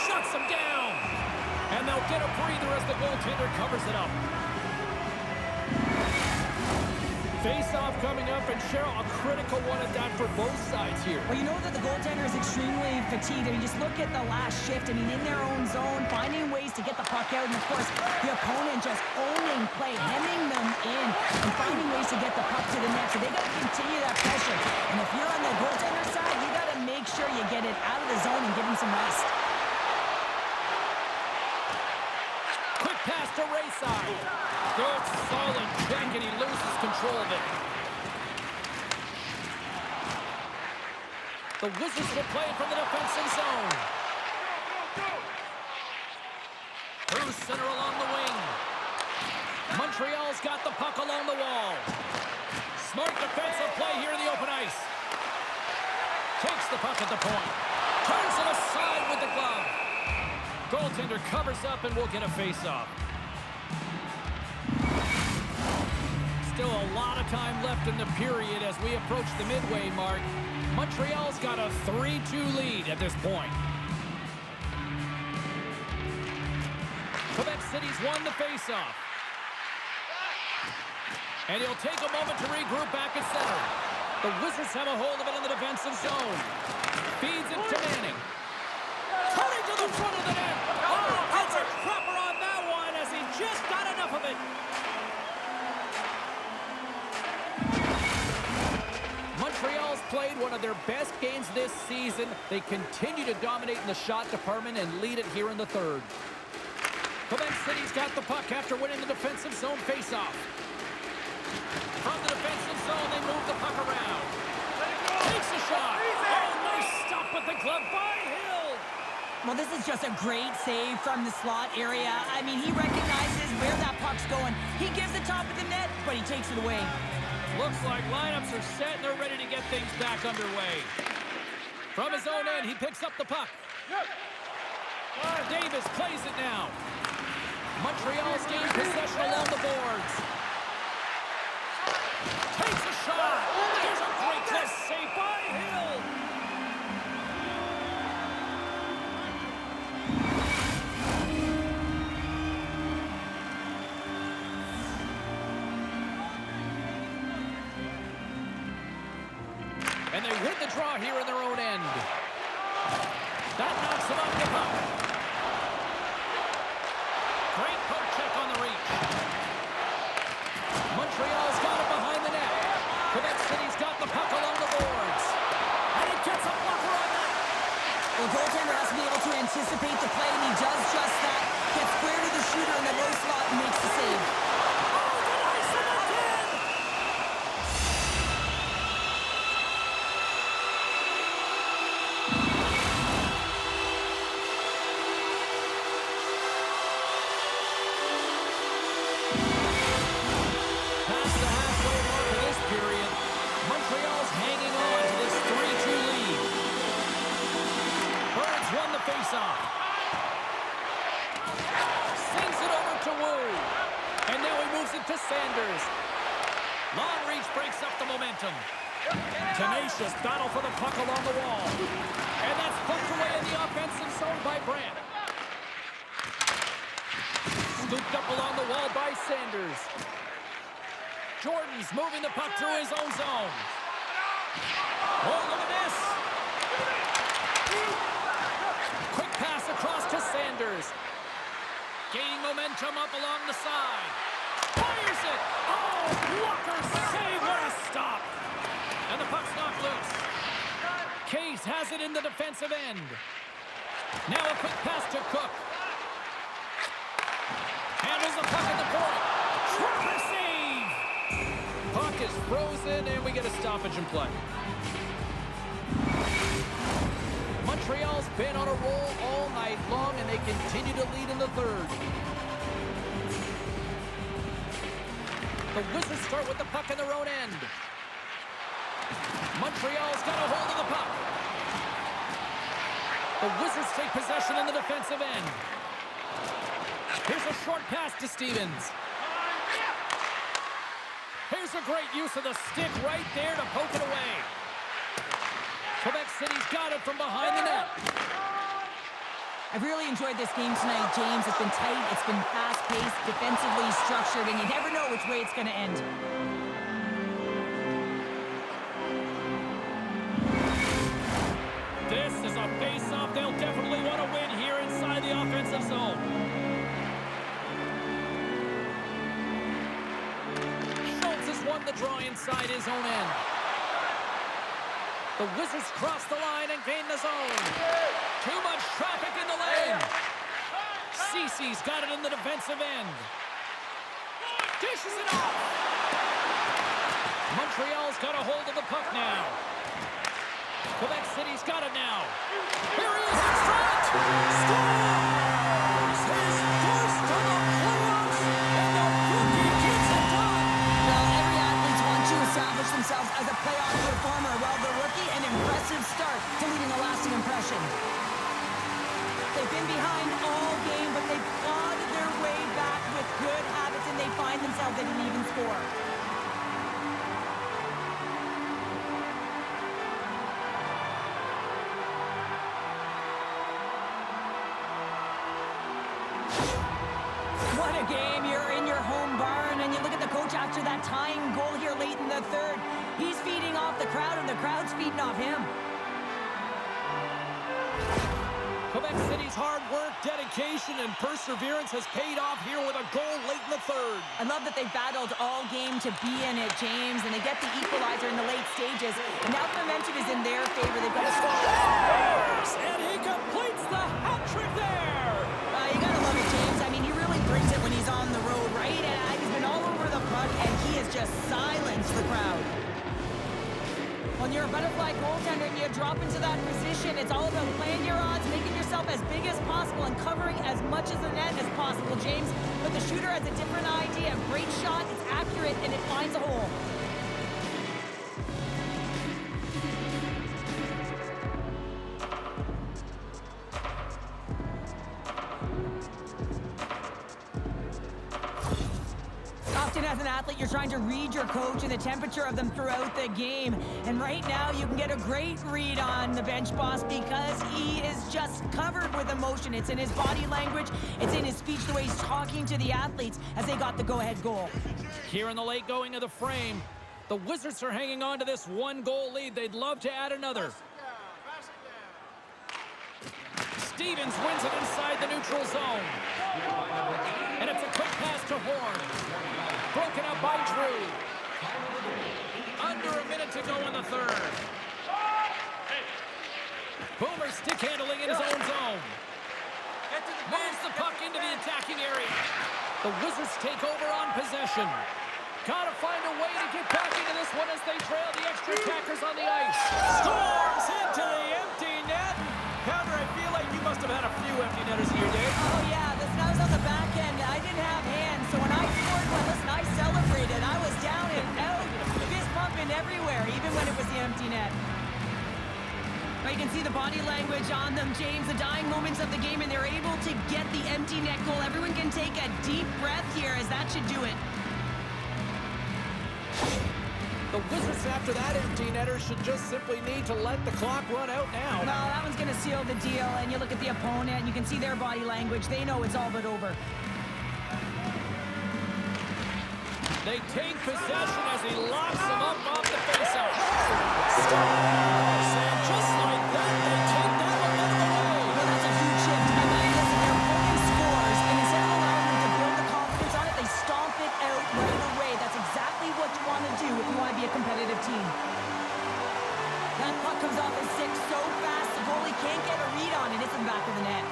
Shuts him down. And they'll get a breather as the goaltender covers it up. Face-off coming up, and Cheryl, a critical one at that for both sides here. Well, you know that the goaltender is extremely fatigued. I mean, just look at the last shift. I mean, in their own zone, finding ways to get the puck out, and of course, the opponent just owning play, hemming them in, and finding ways to get the puck to the net. So they got to continue that pressure. And if you're on the goaltender side, you got to make sure you get it out of the zone and give him some rest. Quick pass to Ray side. Good, solid check, and he loses control of it. The Wizards will play from the defensive zone. Through center along the wing. Montreal's got the puck along the wall. Smart defensive play here in the open ice. Takes the puck at the point. Turns it aside with the glove. Goaltender covers up and will get a face-off. Still a lot of time left in the period as we approach the midway mark. Montreal's got a 3-2 lead at this point. Quebec City's won the faceoff. And he'll take a moment to regroup back at center. The Wizards have a hold of it in the defensive zone. Feeds it to Manning. Turning to the front of the net. Oh, that's a cropper on that one as he just got enough of it. Montreal's played one of their best games this season. They continue to dominate in the shot department and lead it here in the third. Quebec City's got the puck after winning the defensive zone faceoff. From the defensive zone, they move the puck around. Takes a shot. Oh, nice stop with the glove by Hill. Well, this is just a great save from the slot area. I mean, he recognizes where that puck's going. He gives the top of the net, but he takes it away. Looks like lineups are set and they're ready to get things back underway. From his own end, he picks up the puck. Davis plays it now. Montreal's gained possession along the boards. Takes a shot. There's a great test save by Hill. And they win the draw here in their own end. That knocks him off the puck. Great poke check on the reach. Montreal's got it behind the net. Quebec City's got the puck along the boards. And he gets a blocker on that. Well, the goaltender has to be able to anticipate the play, and he does just that. Gets square to the shooter in the low slot and makes the save. Sends it over to Wu. And now he moves it to Sanders. Long reach breaks up the momentum. Tenacious battle for the puck along the wall. And that's poked away in the offensive zone by Brandt. Scooped up along the wall by Sanders. Jordan's moving the puck through his own zone. Oh, look at this. Quick pass across to Sanders. Gaining momentum up along the side. Fires it! Oh, Walker save! What a stop! And the puck's knocked loose. Case has it in the defensive end. Now a quick pass to Cook. Handles the puck at the point. Trapper save! Puck is frozen, and we get a stoppage in play. Montreal's been on a roll all night long, and they continue to lead in the third. The Wizards start with the puck in their own end. Montreal's got a hold of the puck. The Wizards take possession in the defensive end. Here's a short pass to Stevens. Here's a great use of the stick right there to poke it away. Quebec City's got it from behind the net. I've really enjoyed this game tonight, James. It's been tight, it's been fast-paced, defensively structured, and you never know which way it's going to end. This is a face-off they'll definitely want to win here inside the offensive zone. Schultz has won the draw inside his own end. The Wizards cross the line and gain the zone. Too much traffic in the lane. Cece's got it in the defensive end. Dishes it off. Montreal's got a hold of the puck now. Quebec City's got it now. Here he is in front. Scores! His first to the playoffs, and the rookie gets it done. Well, every athlete wants to establish themselves as a playoff performer. Well, the rookie, an impressive start to leaving a lasting impression. They've been behind all game, but they've clawed their way back with good habits, and they find themselves at an even score. What a game. You're in your home barn, and you look at the coach after that tying goal here late in the third. He's feeding off the crowd, and the crowd's feeding off him. Quebec City's hard work, dedication, and perseverance has paid off here with a goal late in the third. I love that they've battled all game to be in it, James, and they get the equalizer in the late stages. And now the momentum is in their favor. They've got to score. And he completes the hat trick there. You gotta love it, James. I mean, he really brings it when he's on the road, right? And he's been all over the puck, and he has just silenced the crowd. When you're a butterfly goaltender and you drop into that position, it's all about playing your odds, making yourself as big as possible, and covering as much of the net as possible, James. But the shooter has a different idea. Great shot, it's accurate, and it finds a hole. Often as an athlete, you're trying to read your coach and the temperature of them throughout the game. And right now, you can get a great read on the bench boss because he is just covered with emotion. It's in his body language, it's in his speech, the way he's talking to the athletes as they got the go-ahead goal. Here in the late going of the frame, the Wizards are hanging on to this one-goal lead. They'd love to add another. Stevens wins it inside the neutral zone. And it's a quick pass to Horn. Broken up by Drew. Under a minute to go in the third. Boomer stick handling in his own zone. Moves the puck into the attacking area. The Wizards take over on possession. Gotta find a way to get back into this one as they trail the extra attackers on the ice. Scores into the empty net. Pounder, I feel like you must have had a few empty netters here, Dave. Oh yeah, listen, I was on the back end. I didn't have hands, so when I scored one, listen, I celebrated. I was down and out, fist pumping everywhere, even when it was the empty net. But you can see the body language on them, James, the dying moments of the game, and they're able to get the empty net goal. Everyone can take a deep breath here, as that should do it. The Wizards, after that empty netter, should just simply need to let the clock run out now. No, that one's going to seal the deal, and you look at the opponent, and you can see their body language. They know it's all but over. They take possession as he locks them up off the faceoff. And just like that, they take that one out of the way. Well, that's a huge shift. I mean, listen, their opponent scores, and instead of allowing them to build the confidence on it, they stomp it out right away. That's exactly what you want to do if you want to be a competitive team. That puck comes off his stick so fast, the goalie can't get a read on it. It's in the back of the net.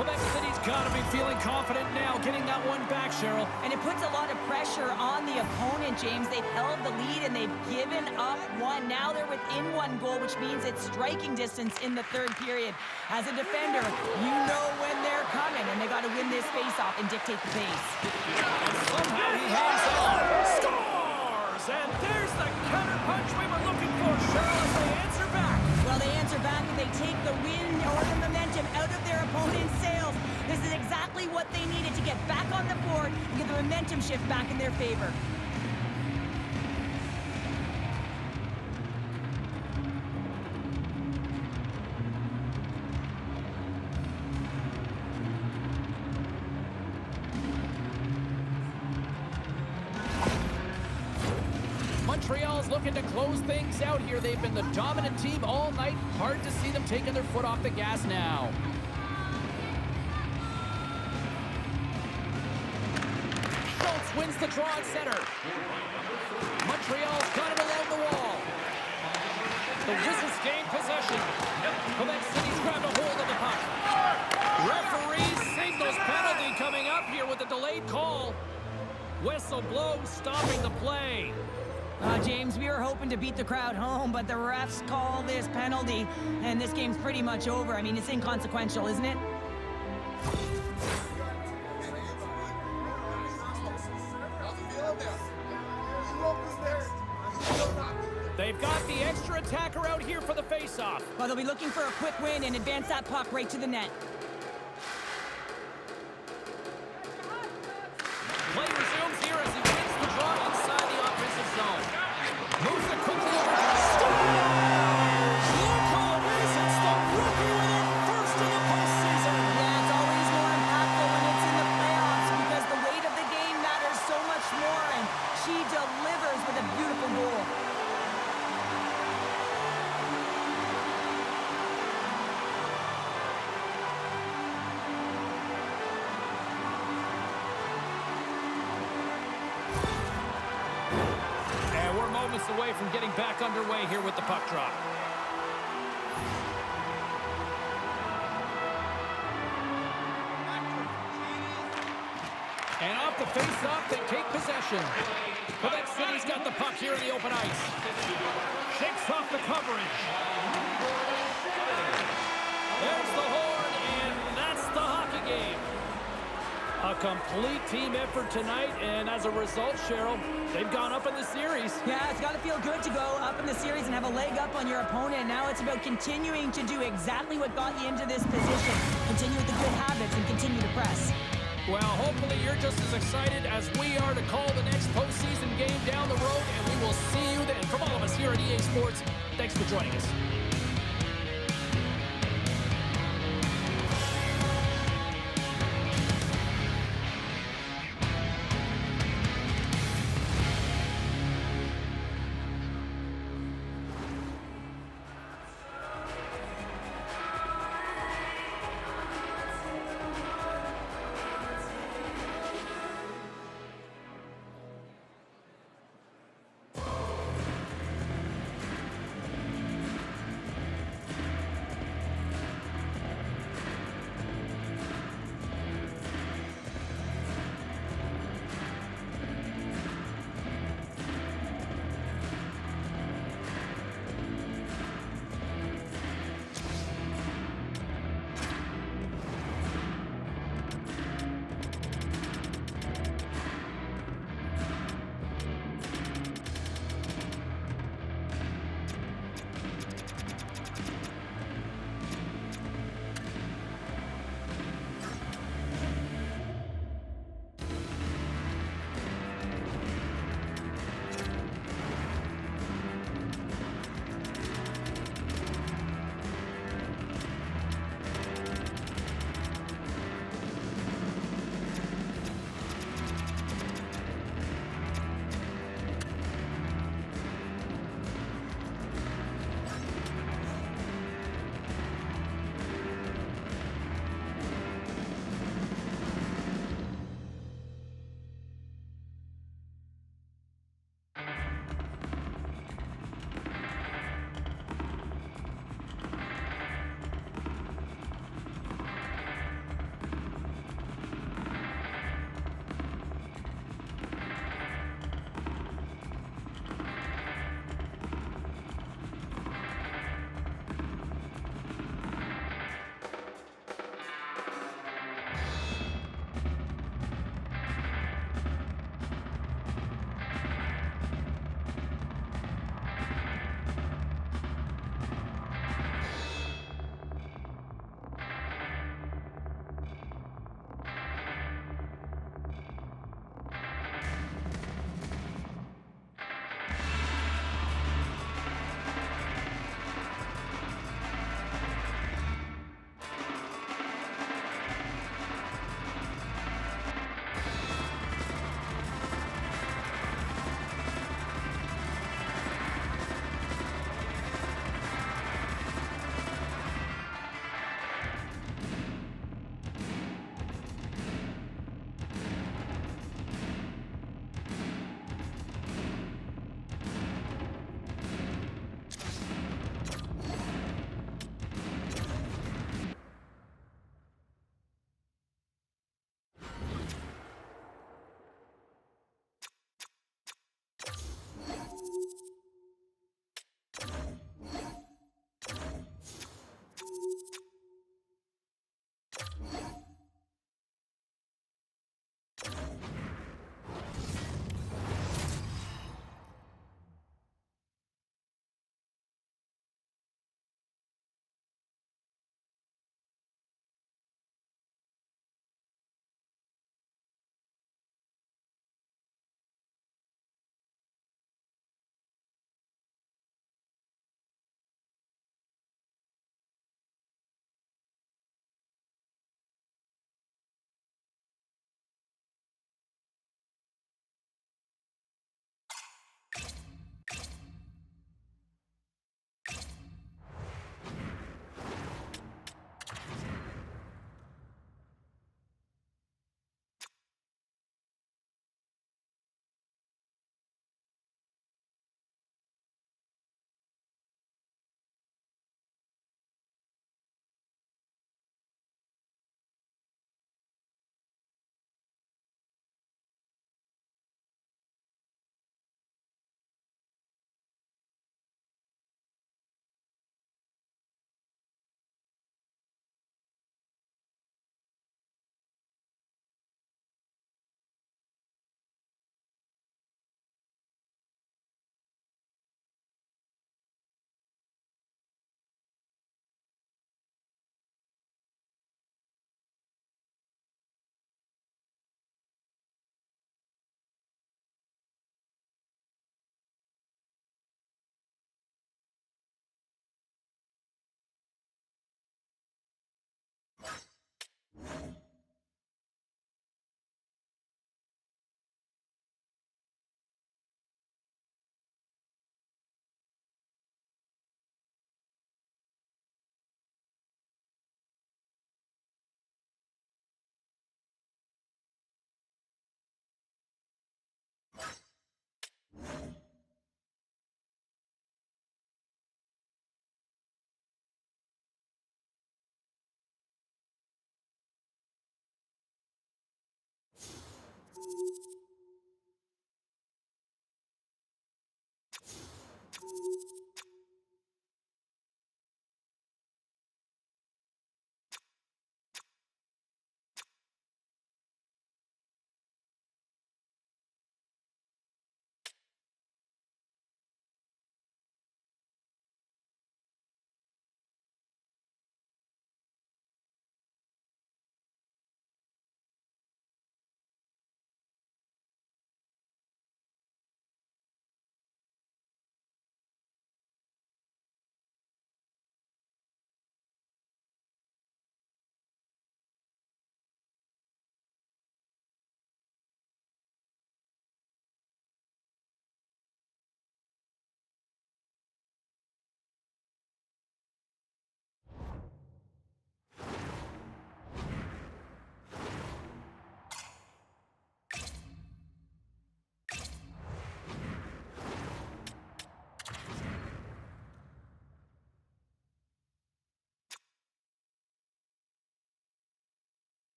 Quebec City's got to be feeling confident now, getting that one back, Cheryl. And it puts a lot of pressure on the opponent, James. They've held the lead and they've given up one. Now they're within one goal, which means it's striking distance in the third period. As a defender, you know when they're coming, and they got to win this face-off and dictate the pace. And somehow he hangs on. Scores! And there's the counter punch we were looking for, Cheryl, as they answer back. Well, they answer back and they take the wind or the momentum out of their opponent's sails. This is exactly what they needed to get back on the board and get the momentum shift back in their favor. Montreal's looking to close things out here. They've been the dominant team all night. Hard to see them taking their foot off the gas now. Schultz wins the draw at center. Montreal's got it along the wall. The Wizards gain possession. Quebec City's grabbed a hold of the puck. Referee signals penalty coming up here with a delayed call. Whistle blows, stopping the play. James, we were hoping to beat the crowd home, but the refs call this penalty, and this game's pretty much over. I mean, it's inconsequential, isn't it? They've got the extra attacker out here for the faceoff. Well, they'll be looking for a quick win and advance that puck right to the net. Play resumes here as he wins the draw inside the offensive zone. Moves it quickly over to the Stars. Look who it is. It's the rookie with it first in the postseason. Yeah, it's always more impactful when it's in the playoffs because the weight of the game matters so much more, and she delivers with a beautiful goal. And we're moments away from getting back underway here with the puck drop. the face-off. They take possession. Quebec City's got the puck here in the open ice. Shakes off the coverage. There's the horn, and that's the hockey game. A complete team effort tonight, and as a result, Cheryl, they've gone up in the series. Yeah, it's got to feel good to go up in the series and have a leg up on your opponent. Now it's about continuing to do exactly what got you into this position. Continue with the good habits and continue to press. Well, hopefully you're just as excited as we are to call the next postseason game down the road, and we will see you then. From all of us here at EA Sports, thanks for joining us.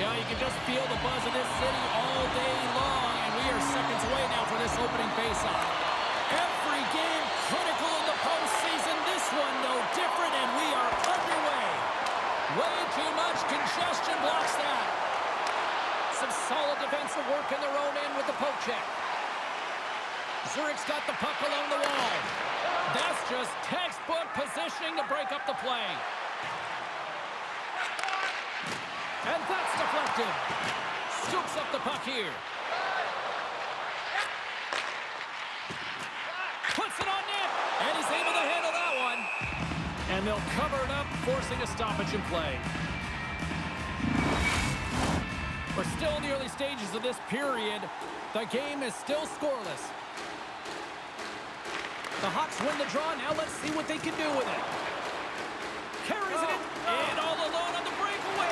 Yeah, you can just feel the buzz of this city all day long, and we are seconds away now for this opening faceoff. Every game critical in the postseason. This one no different, and we are underway. Way too much congestion blocks that. Some solid defensive work in their own end with the poke check. Zurich's got the puck along the wall. That's just textbook positioning to break up the play. And that's deflected. Scoops up the puck here. Puts it on net. And he's able to handle that one. And they'll cover it up, forcing a stoppage in play. We're still in the early stages of this period. The game is still scoreless. The Hawks win the draw. Now let's see what they can do with it. Carries it in. And all alone on the breakaway.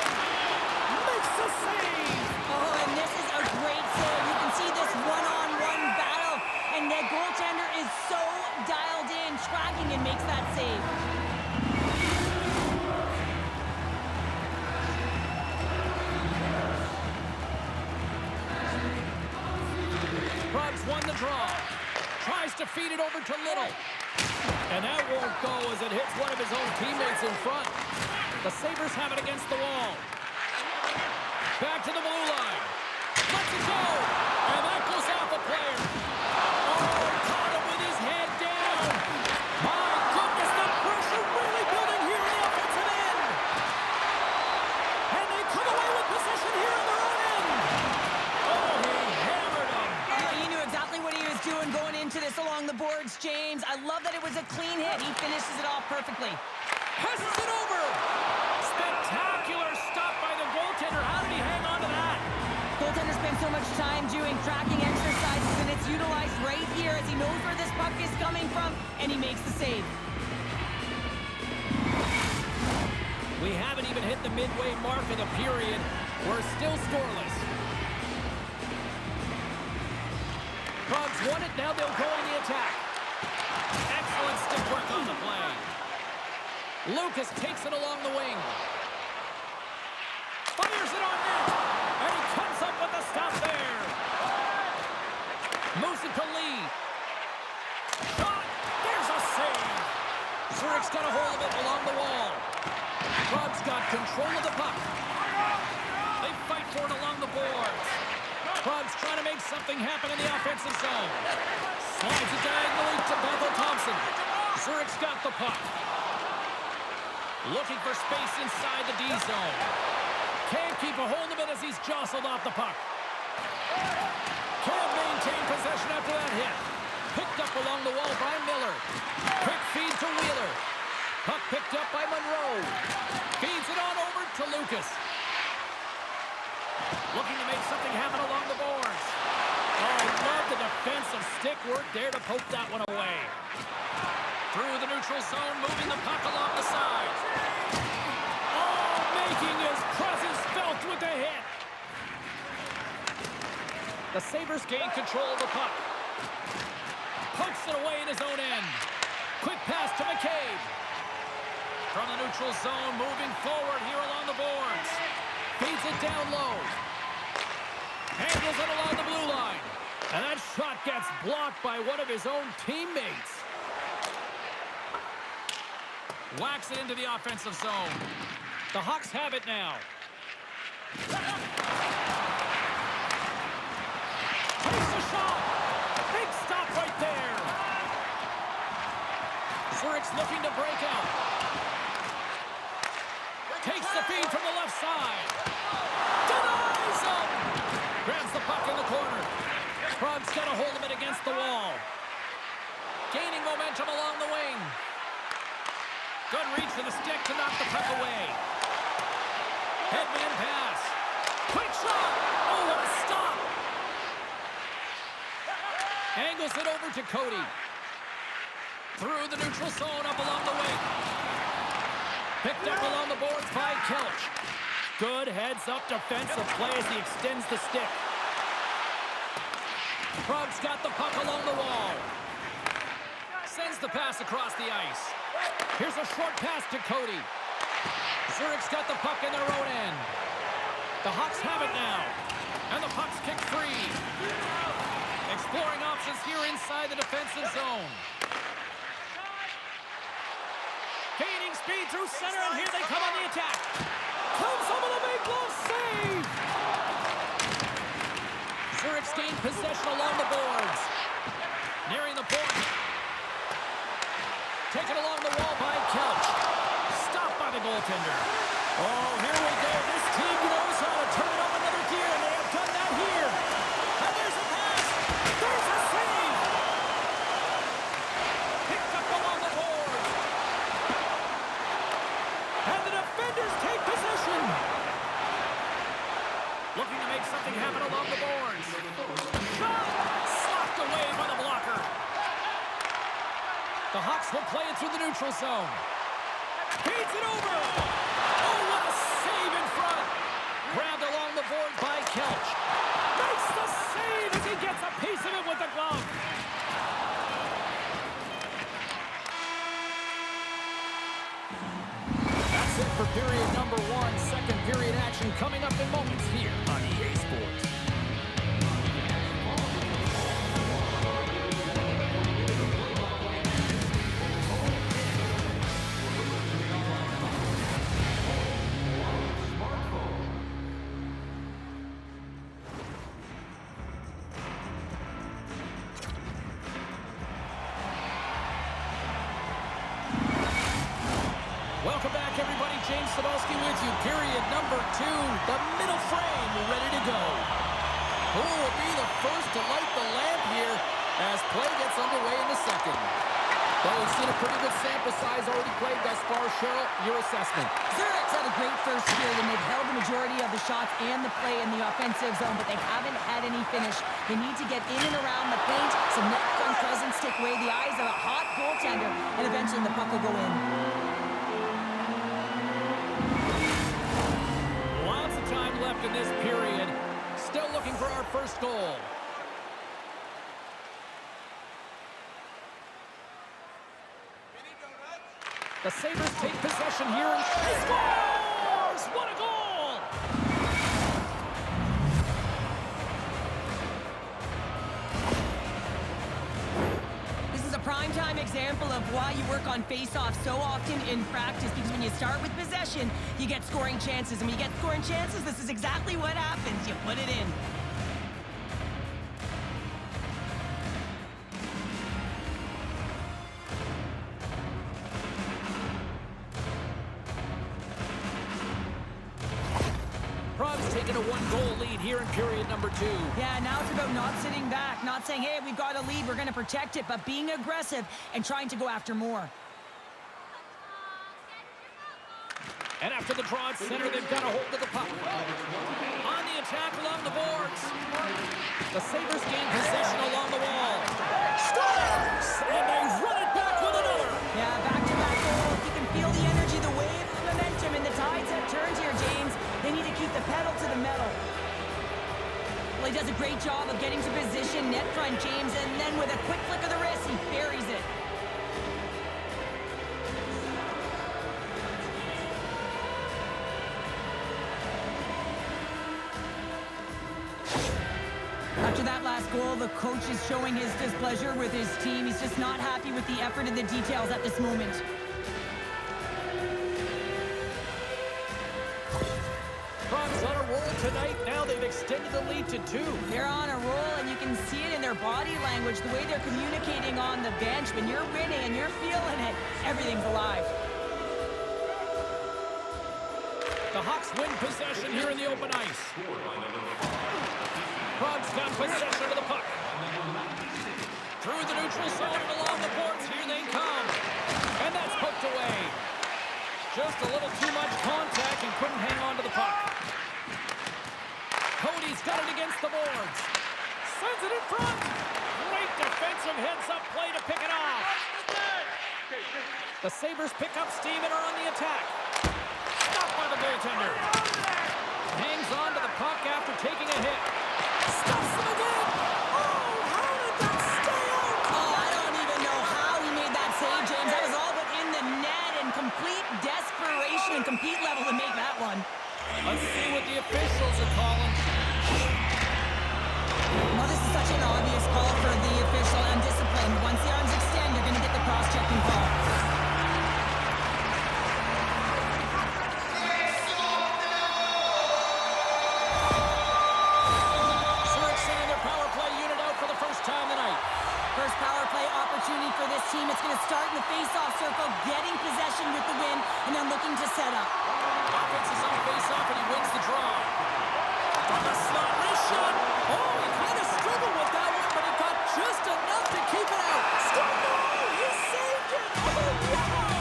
Makes the save. Oh, and this is a great save. You can see this one-on-one battle. And the goaltender is so dialed in, tracking and makes that save. Probs won the draw. Tries to feed it over to Little. And that won't go as it hits one of his own teammates in front. The Sabres have it against the wall. Back to the blue line. Lets it go. And that goes off a player. Oh, caught him with his head down. My goodness, the pressure really building here in the offensive end. And they come away with possession here in their own end. Oh, he hammered him. He knew exactly what he was doing going into this along the boards, James. I love that it was a clean hit. He finishes it off perfectly. Passes it over. Spectacular stop by the goaltender. How did he hang on to that? Goaltender spends so much time doing tracking exercises, and it's utilized right here as he knows where this puck is coming from, and he makes the save. We haven't even hit the midway mark of the period. We're still scoreless. Probs won it. Now they'll go on the attack. Excellent stick work on the play. Lucas takes it along the wing. Fires it on net. And he comes up with the stop there. Moves it to Lee. Shot. There's a save. Zurich's got a hold of it along the wall. Probs got control of the puck. They fight for it along the boards. Probs trying to make something happen in the offensive zone. Slides it diagonally to Bethel Thompson. Zurich's got the puck. Looking for space inside the D zone. Can't keep a hold of it as he's jostled off the puck. Can't maintain possession after that hit. Picked up along the wall by Miller. Quick feed to Wheeler. Puck picked up by Monroe. Feeds it on over to Lucas. Looking to make something happen along the boards. Oh, I love the defensive stick work there to poke that one away. Through the neutral zone, moving the puck along the side. Oh, making his presence felt with the hit. The Sabres gain control of the puck. Pokes it away in his own end. Quick pass to McCabe. From the neutral zone, moving forward here along the boards. Feeds it down low. Handles it along the blue line. And that shot gets blocked by one of his own teammates. Whacks it into the offensive zone. The Hawks have it now. Takes a shot. Big stop right there. Zurich's looking to break out. Takes the feed from the left side. Denies him. Grabs the puck in the corner. Probs got a hold of it against the wall. Gaining momentum along the wing. Good reach to the stick to knock the puck away. Headman pass. Quick shot. Oh, what a stop. Angles it over to Cody. Through the neutral zone up along the wing. Picked up along the boards by Kelch. Good heads-up defensive play as he extends the stick. Probs got the puck along the wall. Sends the pass across the ice. Here's a short pass to Cody. Zurich's got the puck in their own end. The Hawks have it now. And the puck's kicked free. Exploring options here inside the defensive zone. Gaining speed through center, and here they come on the attack. Comes up with a big glove save. Zurich's gained possession along the boards. Nearing the point. Taken along the wall by Kelch. Stopped by the goaltender. Oh, here we go. This team knows how to turn it up another gear, and they have done that here. And there's a pass. There's a save. Picked up along the boards. And the defenders take possession. Looking to make something happen along the boards. Shot! Slapped away by the blocker. The Hawks will play it through the neutral zone. Feeds it over. Oh, what a save in front. Grabbed along the board by Kelch. Makes the save as he gets a piece of it with the glove. That's it for period number 1. Second period action coming up in moments here on EA Sports. Welcome back, everybody. James Cybulski with you. Period number 2. The middle frame ready to go. Who will be the first to light the lamp here as play gets underway in the second? Well, we've seen a pretty good sample size already played thus far. Cheryl, your assessment. Zurich's had a great first period, and they've held the majority of the shots and the play in the offensive zone, but they haven't had any finish. They need to get in and around the paint. Some net front presence take away the eyes of a hot goaltender, and eventually the puck will go in. Lots of time left in this period. Still looking for our first goal. The Sabres take possession here and he scores! What a goal! This is a primetime example of why you work on face-off so often in practice, because when you start with possession, you get scoring chances. And when you get scoring chances, this is exactly what happens. You put it in. Prague's taken a 1-goal lead here in period number 2. Yeah, now it's about not sitting back, not saying, hey, we've got a lead, we're going to protect it, but being aggressive and trying to go after more. And after the draw at center, they've got a hold of the puck. On the attack along the boards. The Sabres gain possession along the wall. Scores! And they run it back with another. Yeah, back-to-back goals. You can feel the energy, the wave, the momentum, and the tides have turned here, James. They need to keep the pedal to the metal. Well, he does a great job of getting to position, net front, James, and then with a quick flick of the wrist, he buries it. After that last goal, the coach is showing his displeasure with his team. He's just not happy with the effort and the details at this moment. Prague's on a roll tonight. Now they've extended the lead to 2. They're on a roll, and you can see it in their body language, the way they're communicating on the bench. When you're winning and you're feeling it, everything's alive. The Hawks win possession here in the open ice. Prague's got possession of the puck. Through the neutral zone and along the boards, here they come. And that's poked away. Just a little too much contact and couldn't hang on to the puck. Cody's got it against the boards. Sends it in front. Great defensive heads-up play to pick it off. The Sabres pick up steam and are on the attack. Stopped by the goaltender. Hangs on to the puck after taking a hit. Stops him again. Oh, how did that stay out? Oh, I don't even know how he made that save, James. That was all but in the net, and complete desperation and complete level to make that one. Let's see what the officials are calling. Well, this is such an obvious call for the official. Undisciplined. Once the arms extend, you're going to get the cross-checking call. Zurich sending their power play unit out for the first time tonight. First power play opportunity for this team. It's going to start in the face-off circle, getting possession with the win, and then looking to set up. Offense is on face-off, and he wins the draw. From the slot, wrist shot. Oh, he kind of struggled with that one, but he got just enough to keep it out. Score! He saved it! Oh, wow!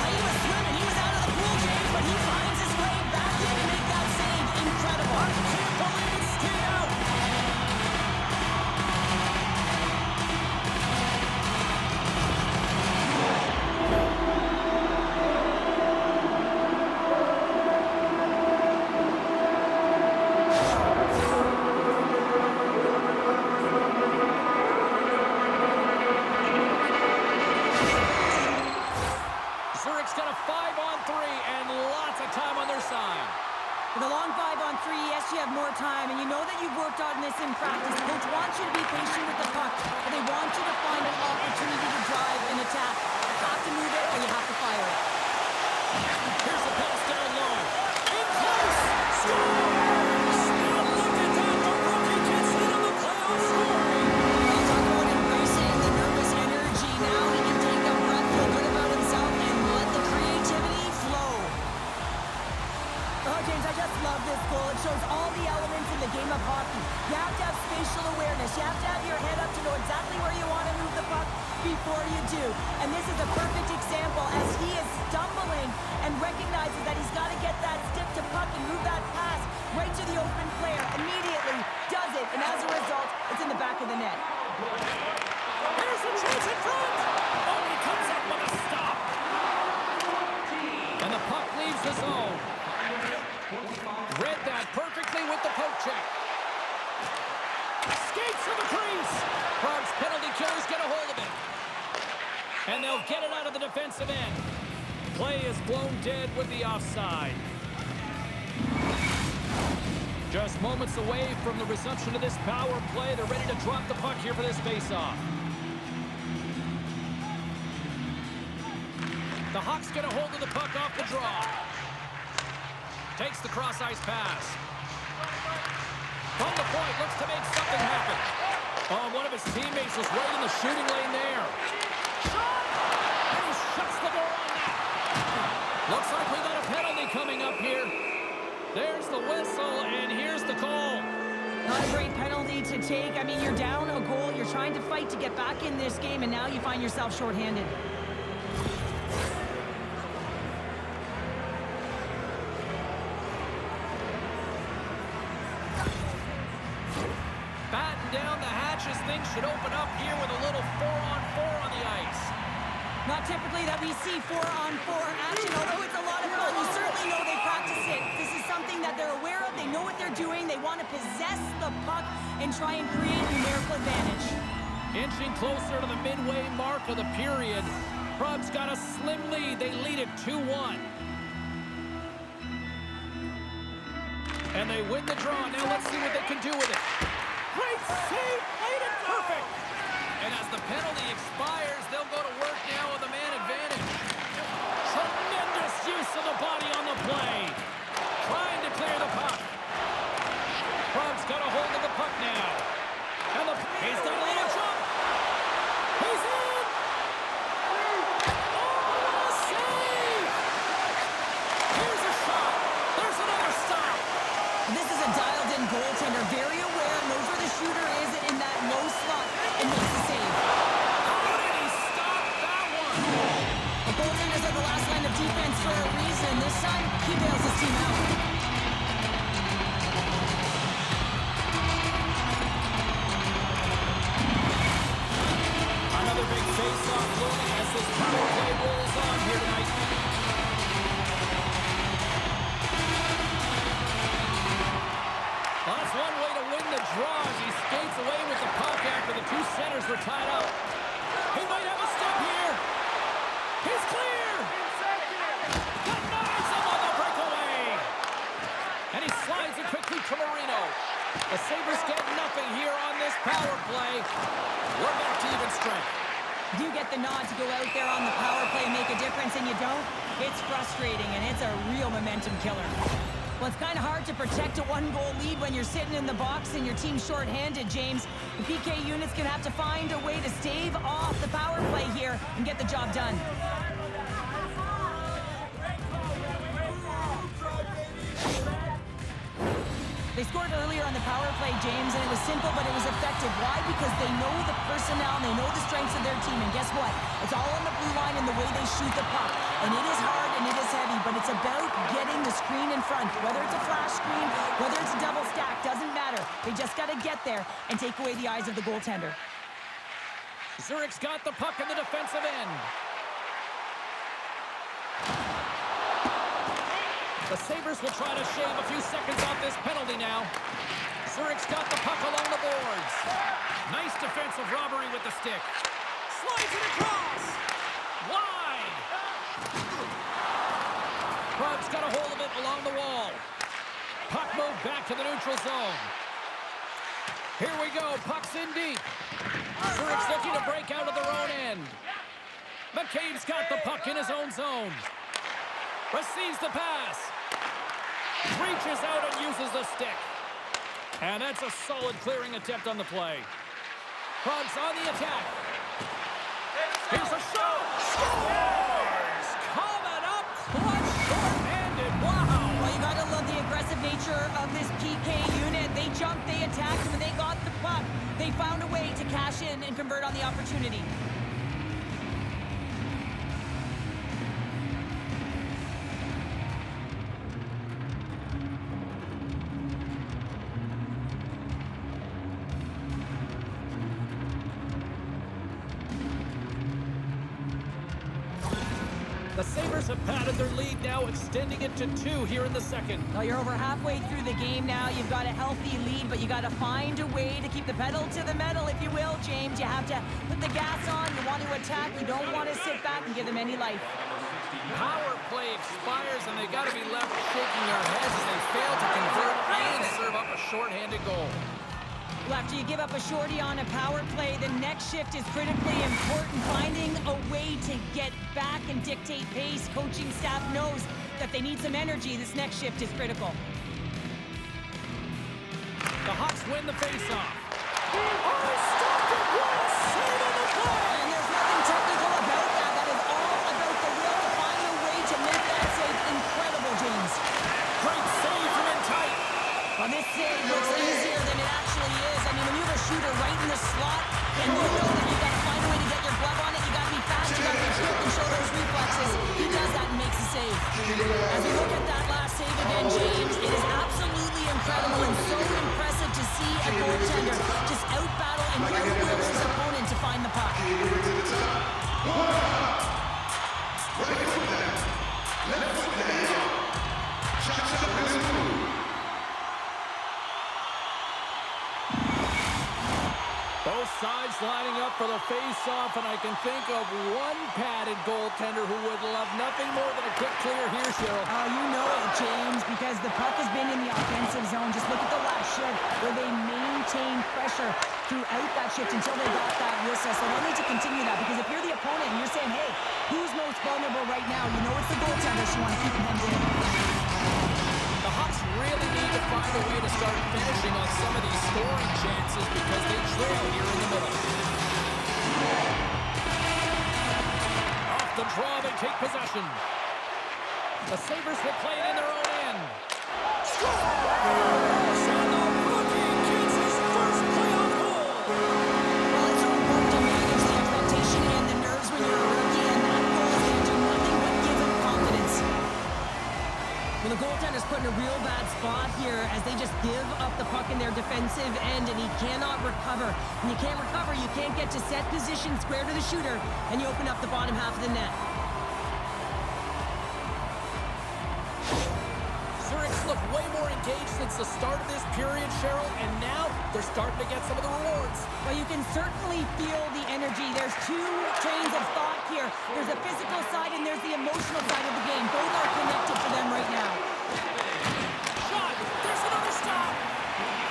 He was swimming. He was out of the pool, James, but he finds his way back in to make that save. Incredible. I can't believe it stayed out. Zurich's got a 5-on-3 and lots of time on their side. With a long 5-on-3, yes, you have more time, and you know that you've worked on this in practice. Coach wants you to be patient with the puck, but they want you to find an opportunity to drive and attack. You have to move it, or you have to fire it. Here's the pass down low. In close. Scores! Now look at that. The rookie gets in on the playoff scoring. Well, talk about embracing the nervous energy. Now he can take a breath, feel good about himself, and let the creativity flow. Oh, James, I just love this goal. It shows all the elements in the game of hockey. You have to have spatial awareness. You have to have your head up to know exactly where you want to move the puck before you do. And this is a perfect example as he is stumbling and recognizes that he's got to get that stick to puck and move that pass right to the open player. Immediately does it, and as a result, it's in the back of the net. Here's the chance in front. Oh, he comes up with a stop. And the puck leaves the zone. Read that perfectly with the poke check. Skates to the crease. Bronx penalty killers get a hold of it. And they'll get it out of the defensive end. Play is blown dead with the offside. Just moments away from the resumption of this power play. They're ready to drop the puck here for this faceoff. The Hawks get a hold of the puck off the draw. Takes the cross-ice pass. From the point, looks to make something happen. Oh, one of his teammates was right in the shooting lane there. And he shuts the door on that. Looks like we got a penalty coming up here. There's the whistle, and here's the call. Not a great penalty to take. I mean, you're down a goal. You're trying to fight to get back in this game, and now you find yourself shorthanded. Batten down the hatches. Things should open up here with a little 4-on-4 on the ice. Not typically that we see 4-on-4 action, although it's a lot of fun. You certainly know they practice it. This is something that they're aware of. They know what they're doing. They want to possess the puck and try and create numerical advantage. Inching closer to the midway mark of the period. Probs got a slim lead. They lead it 2-1. And they win the draw. Now let's see what they can do with it. Great save. Made it perfect. And as the penalty expires, they'll go to work now with a man advantage. Tremendous use of the body on the play. Trying to clear the puck. Probs got a hold of the puck now. And he's done a little jump. He's in. Oh, save. Here's a shot. There's another stop. This is a dialed-in goaltender, very aware, knows where the shooter is in that low slot, and makes the save. How did he stop that one? The goaltenders are the last line of defense for a reason. This time, he bails his team out. Another big face-off looming as this power play rolls on here tonight. Well, that's one way to win the draw as he skates away with the puck after the two centers were tied up. He might have a step here. He's clear. Denies him on the breakaway. The Sabres get nothing here on this power play. We're back to even strength. You get the nod to go out there on the power play and make a difference, and you don't? It's frustrating, and it's a real momentum killer. Well, it's kind of hard to protect a one-goal lead when you're sitting in the box and your team's shorthanded, James. The PK unit's going to have to find a way to stave off the power play here and get the job done. They scored earlier on the power play, James, and it was simple, but it was effective. Why? Because they know the personnel and they know the strengths of their team. And guess what? It's all on the blue line and the way they shoot the puck. And it is hard and it is heavy, but it's about getting the screen in front. Whether it's a flash screen, whether it's a double stack, doesn't matter. They just got to get there and take away the eyes of the goaltender. Zurich's got the puck in the defensive end. The Sabres will try to shave a few seconds off this penalty now. Zurich's got the puck along the boards. Nice defensive robbery with the stick. Slides it across. Wide. Krug's got a hold of it along the wall. Puck moved back to the neutral zone. Here we go. Puck's in deep. Zurich's looking to break out of their own end. McCabe's got the puck in his own zone. Receives the pass. Reaches out and uses the stick. And that's a solid clearing attempt on the play. Krug's on the attack. Here's a shot. Scores! Coming up clutch, short-handed. Wow! Well, you got to love the aggressive nature of this PK unit. They jumped, they attacked, and when they got the puck, they found a way to cash in and convert on the opportunity. The Sabres have padded their lead now, extending it to 2 here in the second. Well, you're over halfway through the game now. You've got a healthy lead, but you got to find a way to keep the pedal to the metal, if you will, James. You have to put the gas on. You want to attack. You don't want to sit back and give them any life. Power play expires, and they got to be left shaking their heads as they fail to convert and serve up a shorthanded goal. Well, after you give up a shorty on a power play, the next shift is critically important. Finding a way to get back and dictate pace. Coaching staff knows that they need some energy. This next shift is critical. The Hawks win the faceoff. Stopped it well, save on the play. And there's nothing technical about that. That is all about the will to find a way to make that save. Incredible, James. Great save from in tight. Well, this save looks easier than it actually is. I mean, when you have a shooter right in the slot, and you know that you got to find a way to get your glove on it, you got to be fast, you got to be quick and show those reflexes. He does that and makes the save. As we look at that last save again, James, it is absolutely incredible and so impressive to see a goaltender just out-battle and out-will his opponent to find the puck. Both sides lining up for the face-off, and I can think of one padded goaltender who would love nothing more than a quick clear here, Cheryl. Oh, you know it, James, because the puck has been in the offensive zone. Just look at the last shift where they maintained pressure throughout that shift until they got that whistle. So they'll need to continue that, because if you're the opponent and you're saying, hey, who's most vulnerable right now? You know it's the goaltender, so you want to keep them in. The Hawks really need to find a way to start finishing on some of these scoring chances because they trail here in the middle. Off the draw, they take possession. The Sabres will play it in their own end. Scores! And the rookie gets his first playoff goal! Well, it's so important to manage the expectation and the nerves when you're a rookie, and that goal is going to do nothing but give him confidence. Well, the goaltender's put in a real bad spot here as they just give up the puck in their defensive end, and he cannot recover. When you can't recover, you can't get to set position square to the shooter, and you open up the bottom half of the net. Zurich's looked way more engaged since the start of this period, Cheryl, and now they're starting to get some of the rewards. Well, you can certainly feel the energy. There's two trains of thought here. There's the physical side and there's the emotional side of the game. Both are connected for them right now. Shot! There's another stop!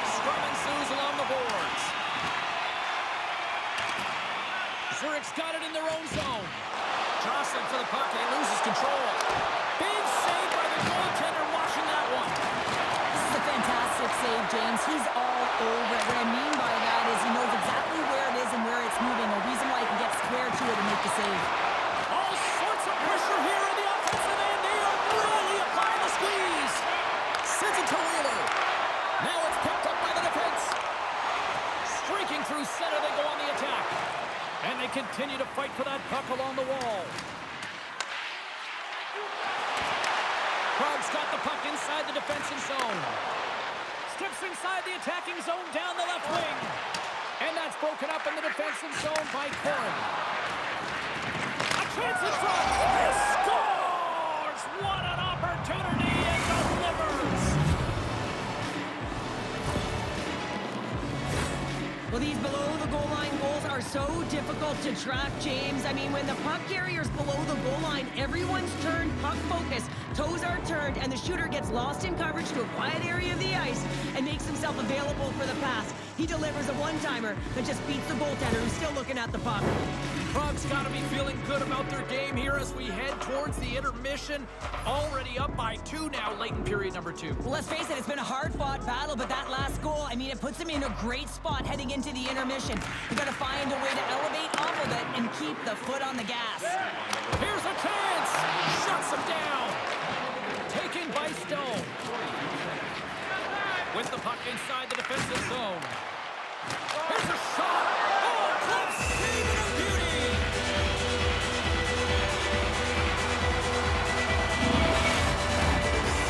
Strike Zurich's got it in their own zone. Jostling for the puck, and he loses control. Big save by the goaltender, watching that one. This is a fantastic save, James. He's all over it. What I mean by that is he knows exactly where it is and where it's moving. A reason why he can get square to it and make the save. All sorts of pressure here in the offensive end. They are really applying the squeeze. Sends it to Wheeler. Now it's picked up by the defense. Streaking through center, they go on the attack. And they continue to fight for that puck along the wall. Prague's got the puck inside the defensive zone. Steps inside the attacking zone down the left wing. And that's broken up in the defensive zone by Corrin. A chance in front. He scores! What an opportunity and delivers! Well, these below-the-goal-line goals are so difficult to track, James. I mean, when the puck carrier's below the goal line, everyone's turned puck focus, toes are turned, and the shooter gets lost in coverage to a quiet area of the ice and makes himself available for the pass. He delivers a one-timer that just beats the goaltender who's still looking at the puck. Prague's got to be feeling good about their game here as we head towards the intermission. Already up by 2 now, late in period number 2. Well, let's face it, it's been a hard-fought battle, but that last goal, I mean, it puts him in a great spot heading into the intermission. You got to find a way to elevate off of it and keep the foot on the gas. Here's a chance! Shuts him down! Taken by Stone. With the puck inside the defensive zone. Here's a shot! Oh, close save and a beauty!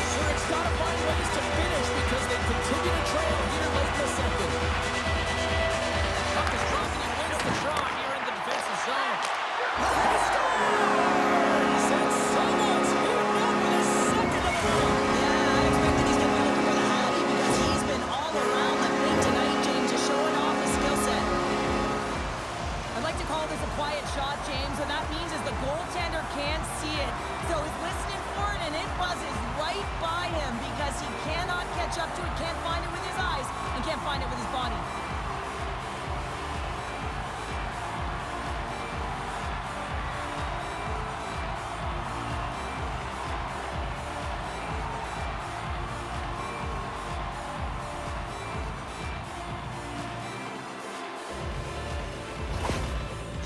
Zurich's got to find ways to finish because they continue to trail here late in the second. Puck is dropped and he wins the draw here in the defensive zone. He scores! And someone's heating up with his second of the night. Yeah, I expect that he's going to be looking for the hobby because he's been all around the plate tonight, James, just showing off his skill set. I'd like to call this a quiet shot, James. What that means is the goaltender can't see it. So he's listening for it, and it buzzes right by him because he cannot catch up to it, can't find it with his eyes, and can't find it with his body.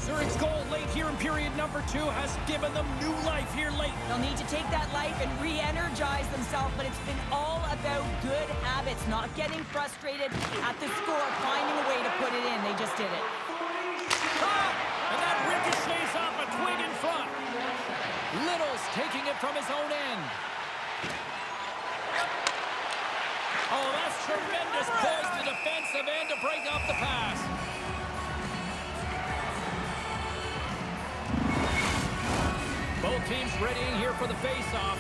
Zurich's goal late here in period number 2 has given them new life here late. They'll need to take that life and re-energize themselves, but it's been all about good habits, not getting frustrated at the score, finding a way to put it in. They just did it. And that ricochets off a twig in front. Little's taking it from his own end. Oh, that's tremendous poise to the defensive end to break off the pass. Both teams readying here for the face-off.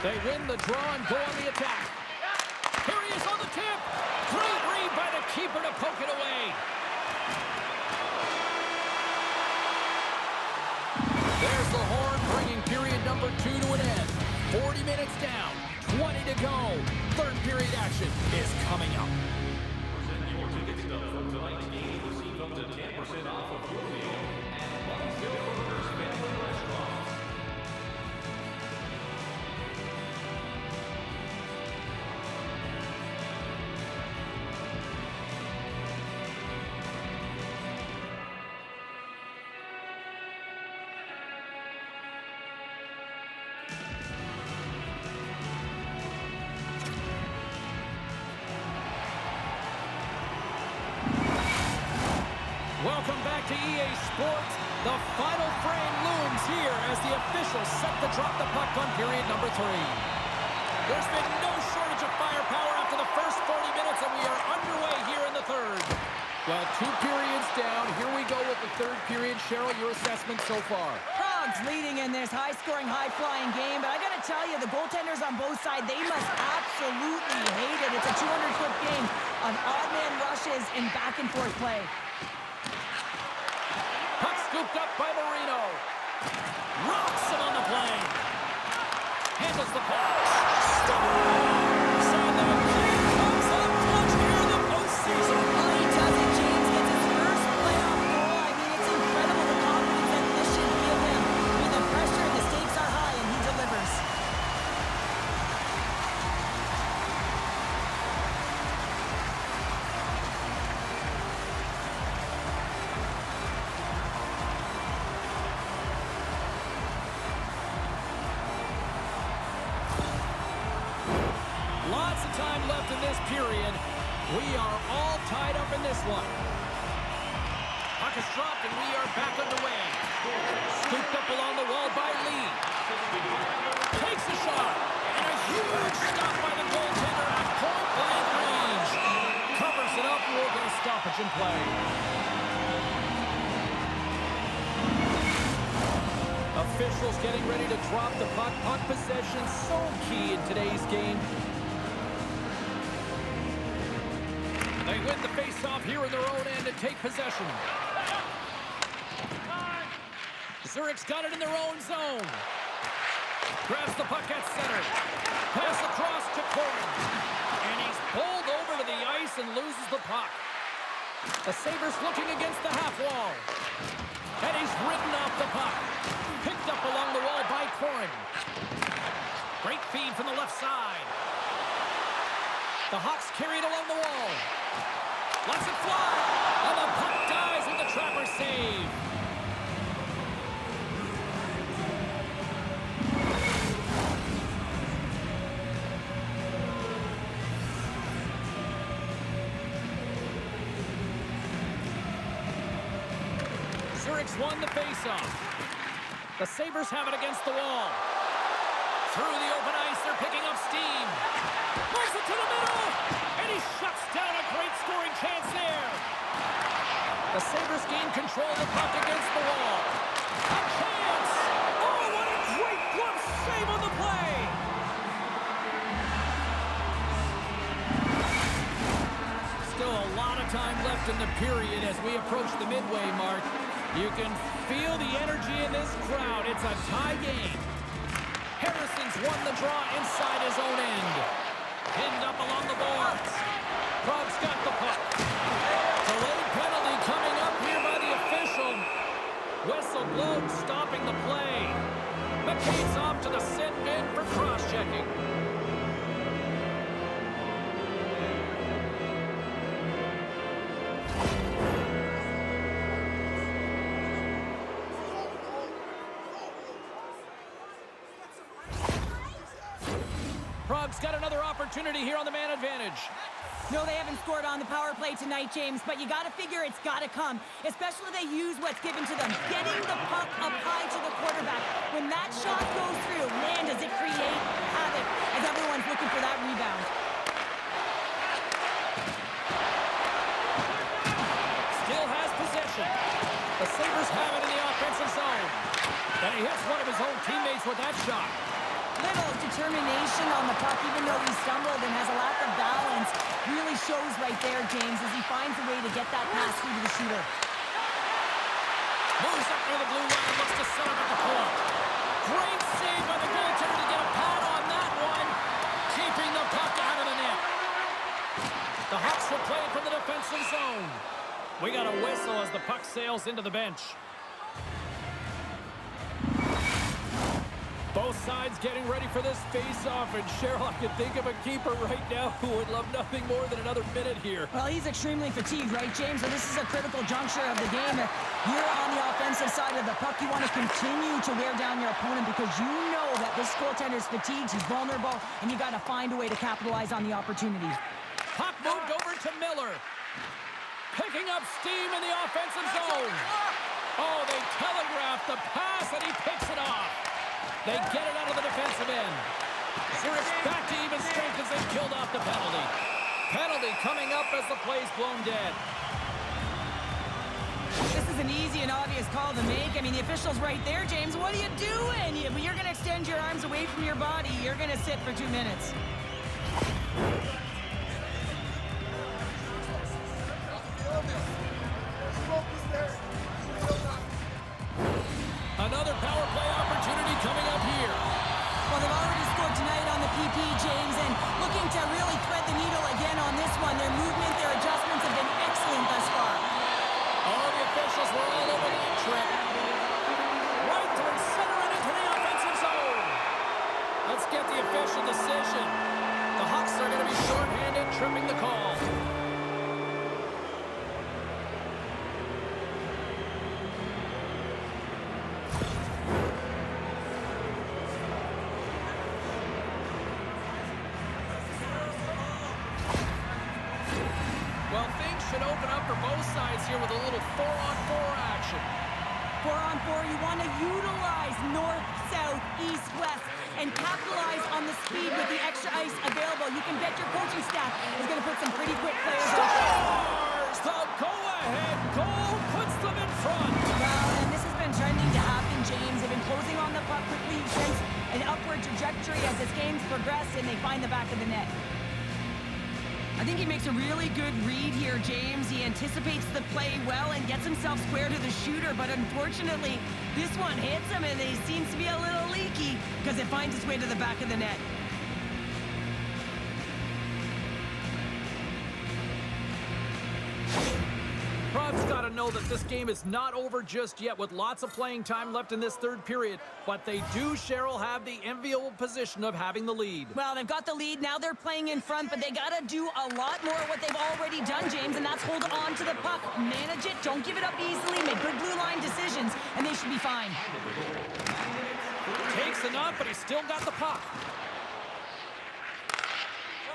They win the draw and go on the attack. Here he is on the tip. Great read by the keeper to poke it away. There's the horn, bringing period number 2 to an end. 40 minutes down, 20 to go. Third period action is coming up. Present your ticket stub from tonight's game. Receive up to 10% off of your meal at Bunsville Burgers Family Restaurant. Welcome back to EA Sports. The final frame looms here as the officials set to drop the puck on period number 3. There's been no shortage of firepower after the first 40 minutes, and we are underway here in the third. Well, 2 periods down. Here we go with the third period. Cheryl, your assessment so far? Prague's leading in this high-scoring, high-flying game, but I got to tell you, the goaltenders on both sides, they must absolutely hate it. It's a 200-foot game of odd-man rushes and back-and-forth play. Puck scooped up by Marino. Rocks him on the plane. Handles the puck. Scores! And the time left in this period. We are all tied up in this one. Puck is dropped, and we are back underway. Scooped up along the wall by Lee. Takes a shot. And a huge stop by the goaltender at point-blank range. Covers it up, and we'll get a stoppage in play. Officials getting ready to drop the puck. Puck possession so key in today's game. They win the face-off here in their own end and take possession. Zurich's got it in their own zone. Grabs the puck at center. Pass across to Corin. And he's pulled over to the ice and loses the puck. The Sabres looking against the half wall. And he's ridden off the puck. Picked up along the wall by Corin. Great feed from the left side. The Hawks carried along the wall. Lets it fly. And the puck dies with the Trapper save. Zurich's won the faceoff. The Sabres have it against the wall. Through the open ice, they're picking up steam. Moves it to the middle, and he shuts down a great scoring chance there. The Sabres gain control of the puck against the wall. A chance! Oh, what a great glove save on the play! Still a lot of time left in the period as we approach the midway mark. You can feel the energy in this crowd. It's a tie game. Harrison's won the draw inside his own end. Pinned up along the boards. Krog's got the puck. Delayed penalty coming up here by the official. Whistle blown, stopping the play. McCabe's off to the sin bin for cross-checking. Krog's got another opportunity here on the man advantage. No, they haven't scored on the power play tonight, James, but you got to figure it's got to come, especially they use what's given to them. Getting the puck up high to the quarterback. When that shot goes through, man, does it create havoc as everyone's looking for that rebound. Still has possession. The Sabres have it in the offensive zone. And he hits one of his own teammates with that shot. Little determination on the puck, even though he stumbled and has a lack of balance. Really shows right there, James, as he finds a way to get that pass through to the shooter. Moves up near the blue line, looks to set up at the point. Great save by the goaltender to get a pad on that one. Keeping the puck out of the net. The Hawks will play it from the defensive zone. We got a whistle as the puck sails into the bench. Both sides getting ready for this face-off, and Cheryl, I can think of a keeper right now who would love nothing more than another minute here. Well, he's extremely fatigued, right, James? So this is a critical juncture of the game. You're on the offensive side of the puck. You want to continue to wear down your opponent because you know that this goaltender's fatigued, he's vulnerable, and you got to find a way to capitalize on the opportunity. Puck moved over to Miller. Picking up steam in the offensive zone. Oh, they telegraphed the pass, and he picks it off. They get it out of the defensive end. Zurich back to even strength as they killed off the penalty. Penalty coming up as the play's blown dead. This is an easy and obvious call to make. I mean, the official's right there, James. What are you doing? You're going to extend your arms away from your body. You're going to sit for 2 minutes. Another power play opportunity coming up here. Well, they've already scored tonight on the PP, James, and looking to really thread the needle again on this one. Their movement, their adjustments have been excellent thus far. Oh, the officials were all over that trip. Right through center and into the offensive zone. Let's get the official decision. The Hawks are going to be shorthanded, tripping the call. could open up for both sides here with a little 4-on-4 action. 4-on-4, you want to utilize north, south, east, west, and capitalize on the speed with the extra ice available. You can bet your coaching staff is going to put some pretty quick players on. Scores! The go-ahead goal puts them in front. Well, and this has been trending to happen, James. They've been closing on the puck quickly since an upward trajectory as this game's progressed, and they find the back of the net. I think he makes a really good read here, James. He anticipates the play well and gets himself square to the shooter, but unfortunately, this one hits him, and he seems to be a little leaky because it finds its way to the back of the net. Prob's got to know that this game is not over just yet with lots of playing time left in this third period, but they do, Cheryl, have the enviable position of having the lead. Well, they've got the lead. Now they're playing in front, but they got to do a lot more of what they've already done, James, and that's hold on to the puck. Manage it. Don't give it up easily. Make good blue line decisions, and they should be fine. Takes enough, but he's still got the puck.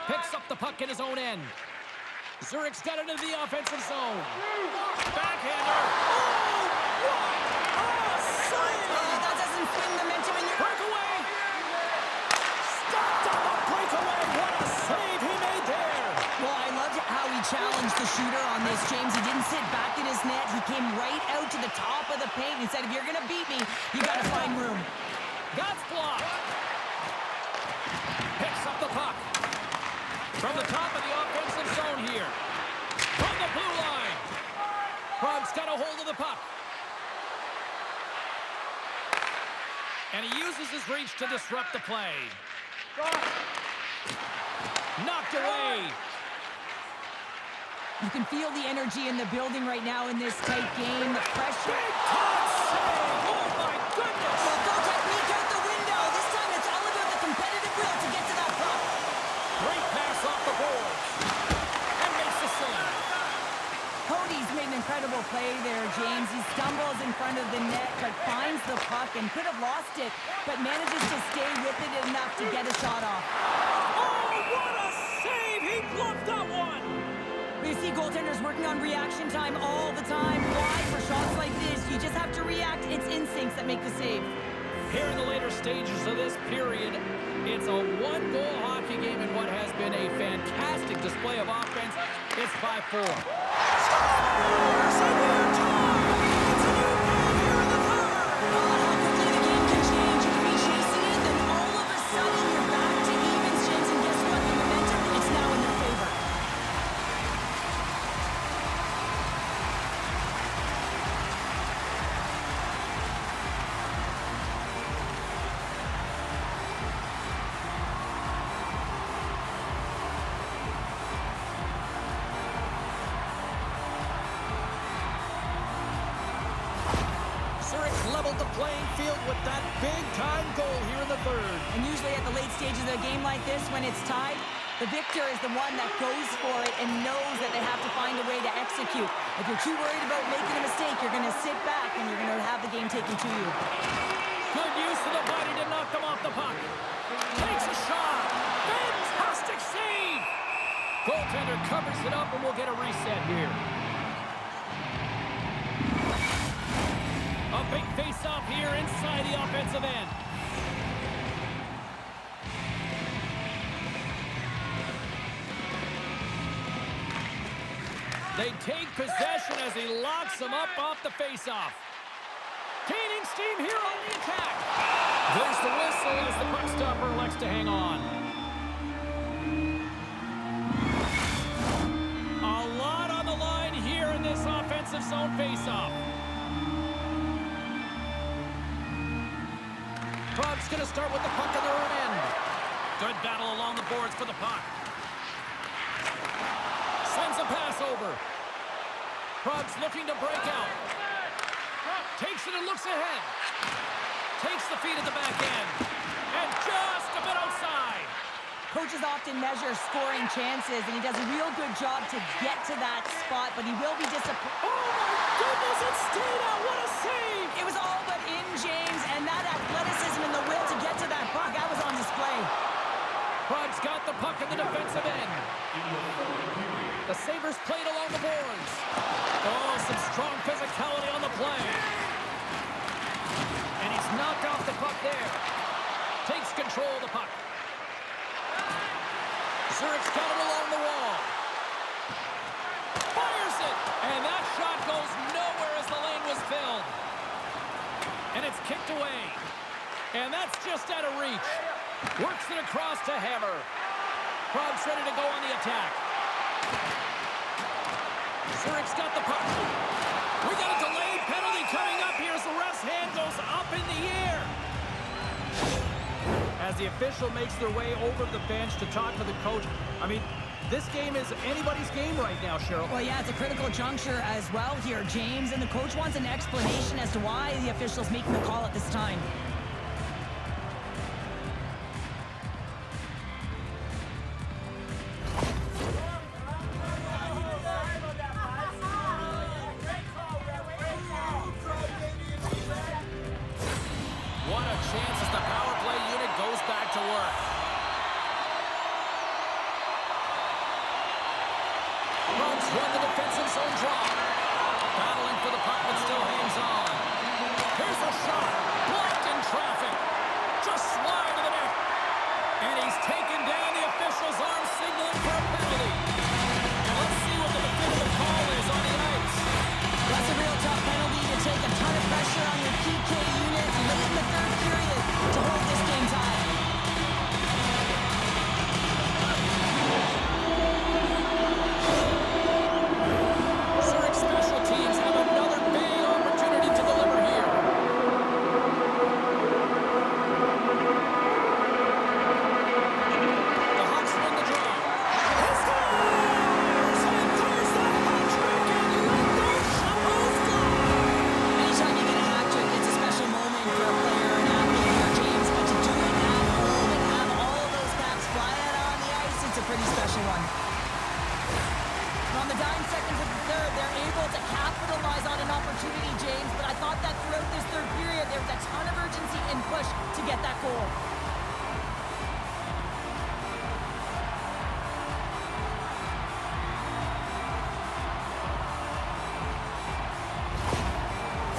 Picks up the puck in his own end. Zurich's got it into the offensive zone. Backhander. Oh, what a save! That doesn't swing momentum in your... Breakaway! Stopped on the breakaway! What a save he made there! Well, I loved how he challenged the shooter on this, James. He didn't sit back in his net. He came right out to the top of the paint and said, if you're going to beat me, you got to find room. That's blocked. Picks up the puck. From the top of the offensive zone here. From the blue line. Prob's got a hold of the puck. And he uses his reach to disrupt the play. Knocked away. You can feel the energy in the building right now in this tight game. The pressure. Big time save. Oh, my goodness. Well, go technique out the window. This time it's all about the competitive will to get to that puck. Great pass off the boards. And makes the save. Cody's made an incredible play there, James. He stumbles in front of the net, but finds the puck and could have lost it, but manages to stay with it enough to get a shot off. Oh, what a save. He bluffed that one. We see goaltenders working on reaction time all the time. Why? For shots like this, you just have to react. It's instincts that make the save. Here in the later stages of this period, it's a one-goal hockey game in what has been a fantastic display of offense. It's 5-4. How quickly the game can change. You can be chasing it, then all of a sudden you're back to evens, James, and guess what? The momentum, it's now in their favor. Zurich leveled the playing field with that big-time goal here in the third. And usually at the late stages of a game like this, when it's tied, the victor is the one that goes for it and knows that they have to find a way to execute. If you're too worried about making a mistake, you're going to sit back and you're going to have the game taken to you. Good use of the body to knock them off the puck. Takes a shot. Fantastic save. Goaltender covers it up and we'll get a reset here. A big face-off here inside the offensive end. They take possession as he locks them up off the face-off. Gaining steam here on the attack. There's the whistle as the puck stopper elects to hang on. A lot on the line here in this offensive zone face-off. Prob's going to start with the puck on their own end. Good battle along the boards for the puck. Sends a pass over. Prob's looking to break out. Takes it and looks ahead. Takes the feed at the back end. And just a bit outside. Coaches often measure scoring chances, and he does a real good job to get to that spot, but he will be disappointed. Oh, my goodness, it stayed out. What a save. It was all but in, James, and that athleticism and the will to get to that puck, that was on display. Prob's got the puck in the defensive end. The Sabres played along the boards. Strong physicality on the play. And he's knocked off the puck there. Takes control of the puck. Zurich's got it along the wall. Fires it! And that shot goes nowhere as the lane was filled. And it's kicked away. And that's just out of reach. Works it across to Hammer. Krog's ready to go on the attack. Zurich's got the puck. We got a delayed penalty coming up here as the ref's hand goes up in the air. As the official makes their way over to the bench to talk to the coach. I mean, this game is anybody's game right now, Cheryl. Well, yeah, it's a critical juncture as well here, James. And the coach wants an explanation as to why the official's making the call at this time. What a chance as the power play unit goes back to work. Runs run the defensive zone draw. Battling for the puck, but still hangs on. Here's a shot. Blocked in traffic. Just wide of the net. And he's taken down. The official's arm signaling for a penalty. And let's see what the definitive call is on the ice. That's a real tough penalty to take a ton of pressure on your PK unit late in the third period to hold this game tied. Zurich special teams have another big opportunity to deliver here. The Hawks win the draw. He scores! And there's the hat trick, and Luka Shapovalski! Anytime you get a hat trick, it's a special moment for a player and athlete here, James. But to do it at home and have all of those caps fly out on the ice, it's a pretty special one. On the dying seconds of the third, they're able to capitalize on an opportunity, James. But I thought that throughout this third period, there was a ton of urgency and push to get that goal.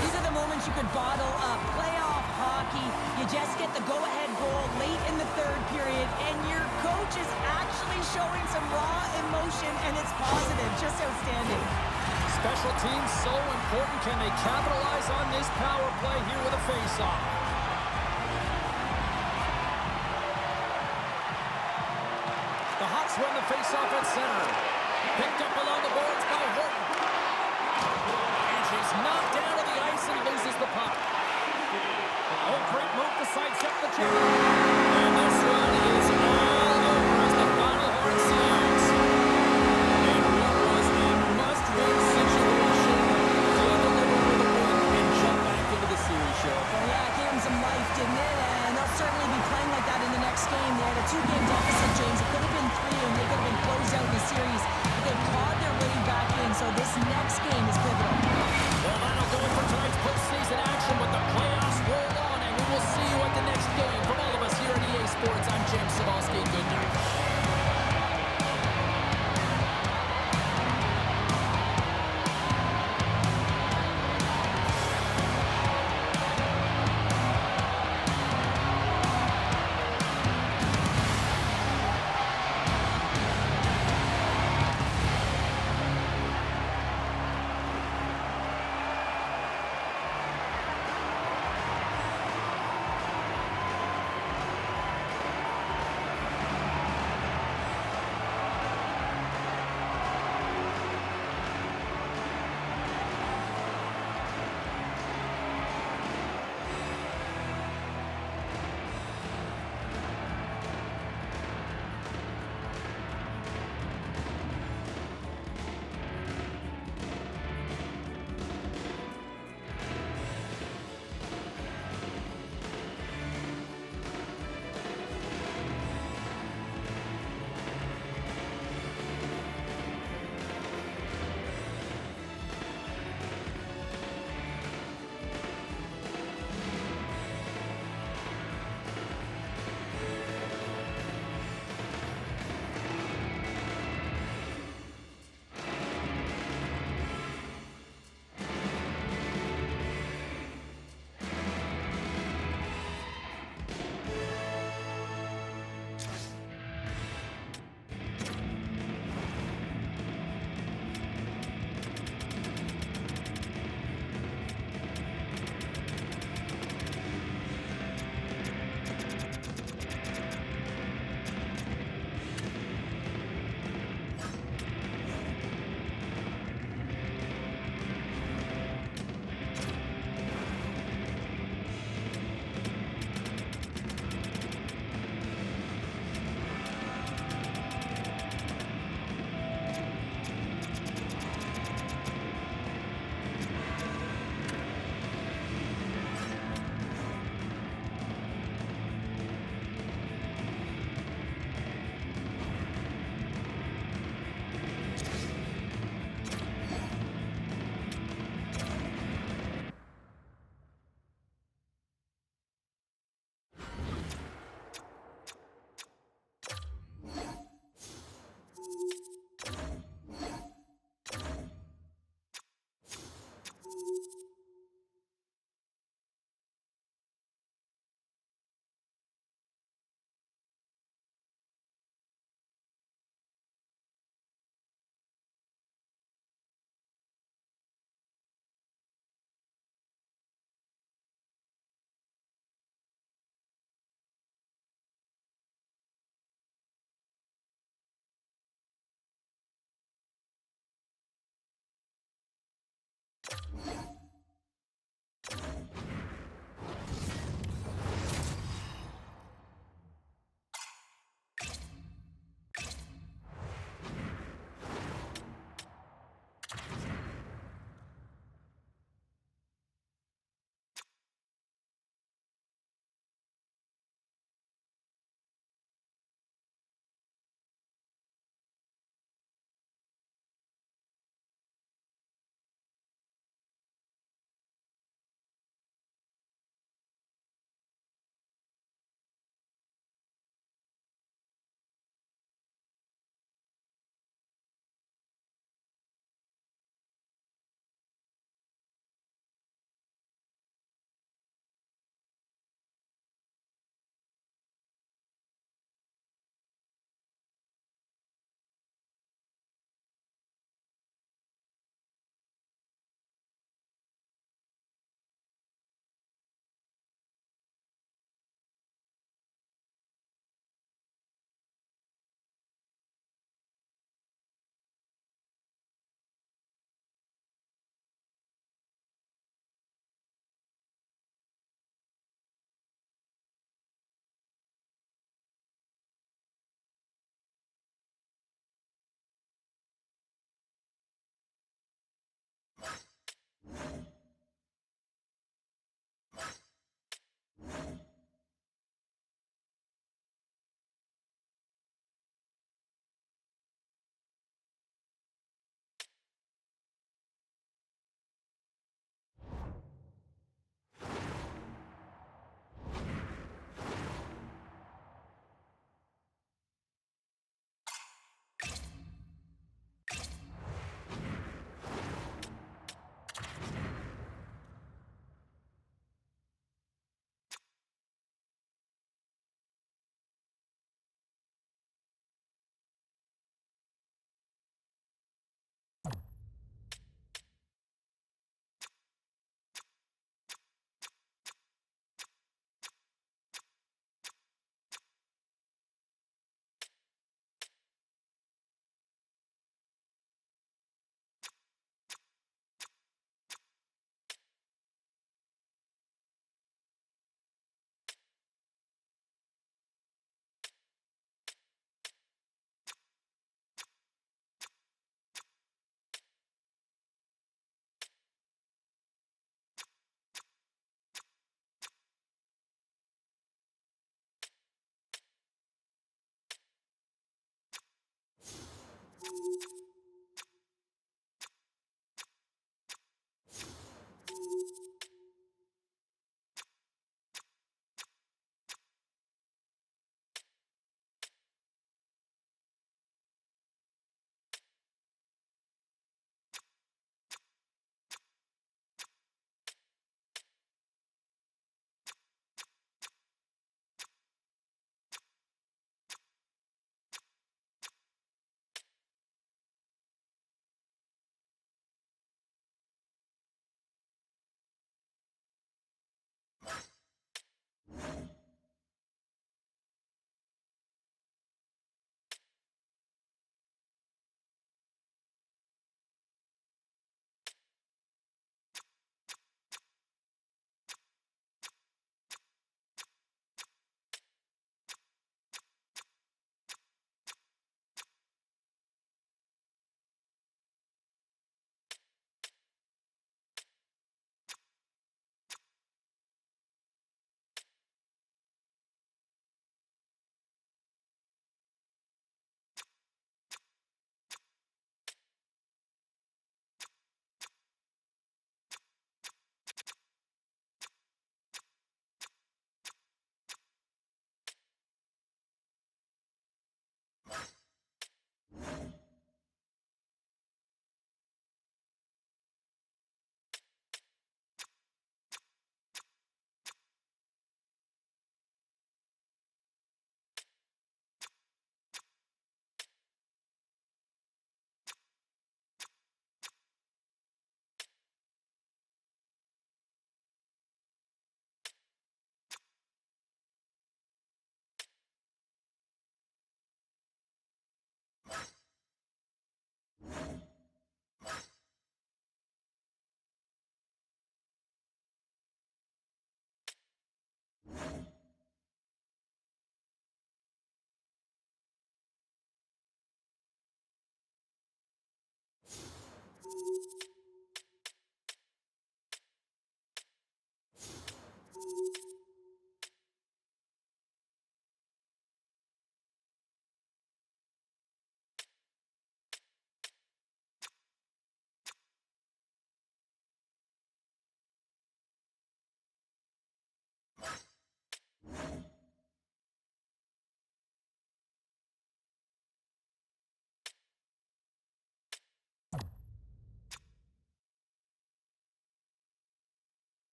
These are the moments you could bottle up. Playoff hockey, you just get the go-ahead goal late in the third period, and your coach is actually showing some raw emotion, and it's positive. Just outstanding. Special teams so important. Can they capitalize on this power play here with a face-off? The Hawks run the face-off at center. Picked up along the boards by Horton. And she's knocked down to the ice and loses the puck. Oh, great move to sidestep the check. And this one is all over as the final horn sounds. And what was a must-win situation, they delivered with a win and jump back into the series, Cheryl. Well, yeah, it gave them some life, didn't it? And they'll certainly be playing like that in the next game. They had a 2-game deficit, James. It could have been 3, and they could have been closed out in the series. But they've clawed their way back in, so this next game is pivotal. Well, that'll do it for tonight's postseason action, but the playoffs roll on, and we will see you at the next game. From all of us here at EA Sports, I'm James Cybulski. Good night.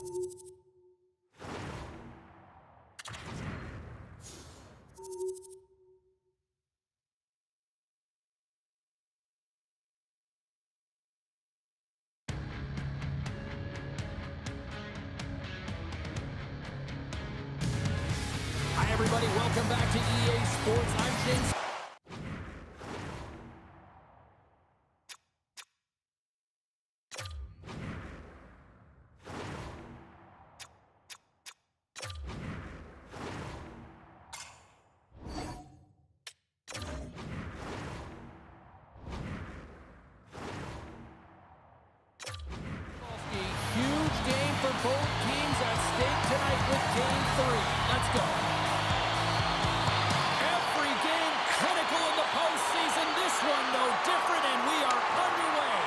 Hi, everybody. Welcome back to EA Sports. I'm James. Huge game for both teams at stake tonight with Game 3. Let's go. Every game critical in the postseason. This one no different, and we are underway.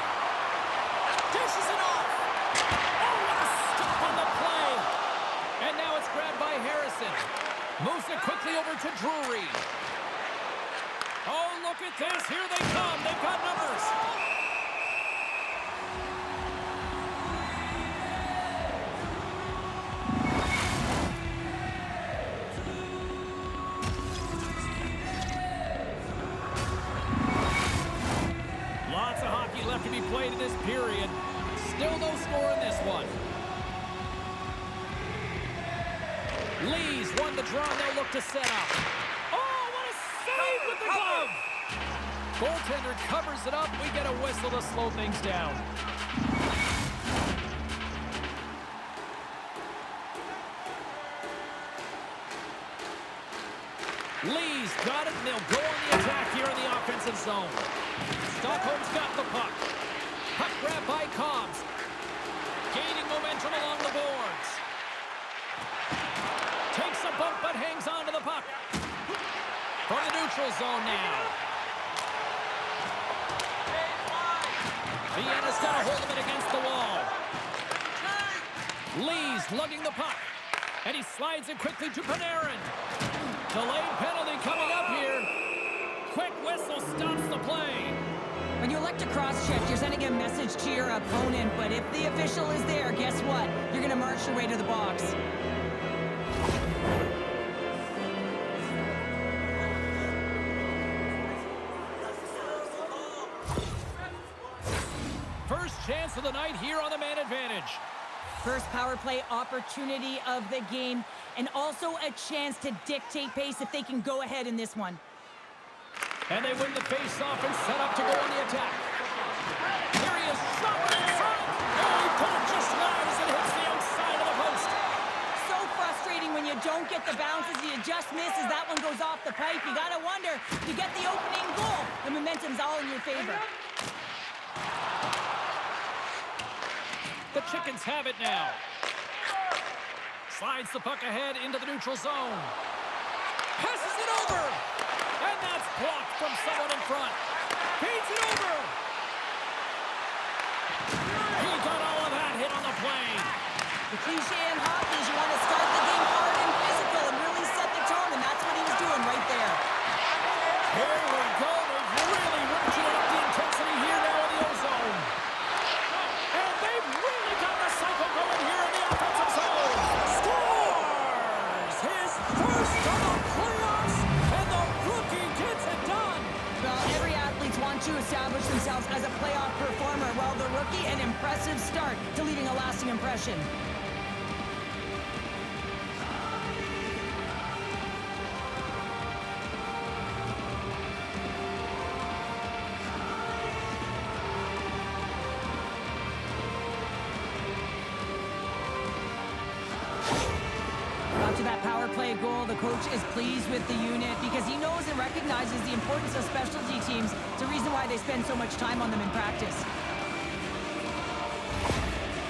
Dishes it off. Oh, what a stop on the play. And now it's grabbed by Harrison. Moves it quickly over to Drury. Oh, look at this. Here they come. They've got numbers. Lots of hockey left to be played in this period. Still no score in this one. Lee's won the draw, and they'll look to set up. Oh, what a save with the glove! Goaltender covers it up. We get a whistle to slow things down. Lee's got it, and they'll go on the attack here in the offensive zone. Stockholm's got the puck. Puck grab by Cobbs. Gaining momentum along the boards. Takes a bump but hangs on to the puck. From the neutral zone now. Vienna's got a hold of it against the wall. Lee's lugging the puck. And he slides it quickly to Panarin. Delayed penalty coming up here. Quick whistle stops the play. When you elect to cross-check, you're sending a message to your opponent, but if the official is there, guess what? You're going to march your way to the box. First chance of the night here on the man advantage. First power play opportunity of the game, and also a chance to dictate pace if they can go ahead in this one. And they win the face-off and set up to go on the attack. Here he is, shot in front. Oh, he put it just wide as it hits the outside of the post. So frustrating when you don't get the bounces, you just miss as that one goes off the pipe. You gotta wonder, you get the opening goal, the momentum's all in your favor. The Chickens have it now. Slides the puck ahead into the neutral zone. Passes it over. And that's blocked from someone in front. Feeds it over. He got all of that hit on the play. The cliche in hockey is you want to start the game hard and physical and really set the tone, and that's what he was doing right there. Here we go. They've really ratcheted up the intensity here now in the ozone. And they've really got the cycle going here in the offensive zone. Scores! His first of the playoffs, and the rookie gets it done. Well, every athlete wants to establish themselves as a playoff performer, while the rookie, an impressive start to leaving a lasting impression. After that power play goal, the coach is pleased with the unit because he knows and recognizes the importance of specialty teams. It's a reason why they spend so much time on them in practice.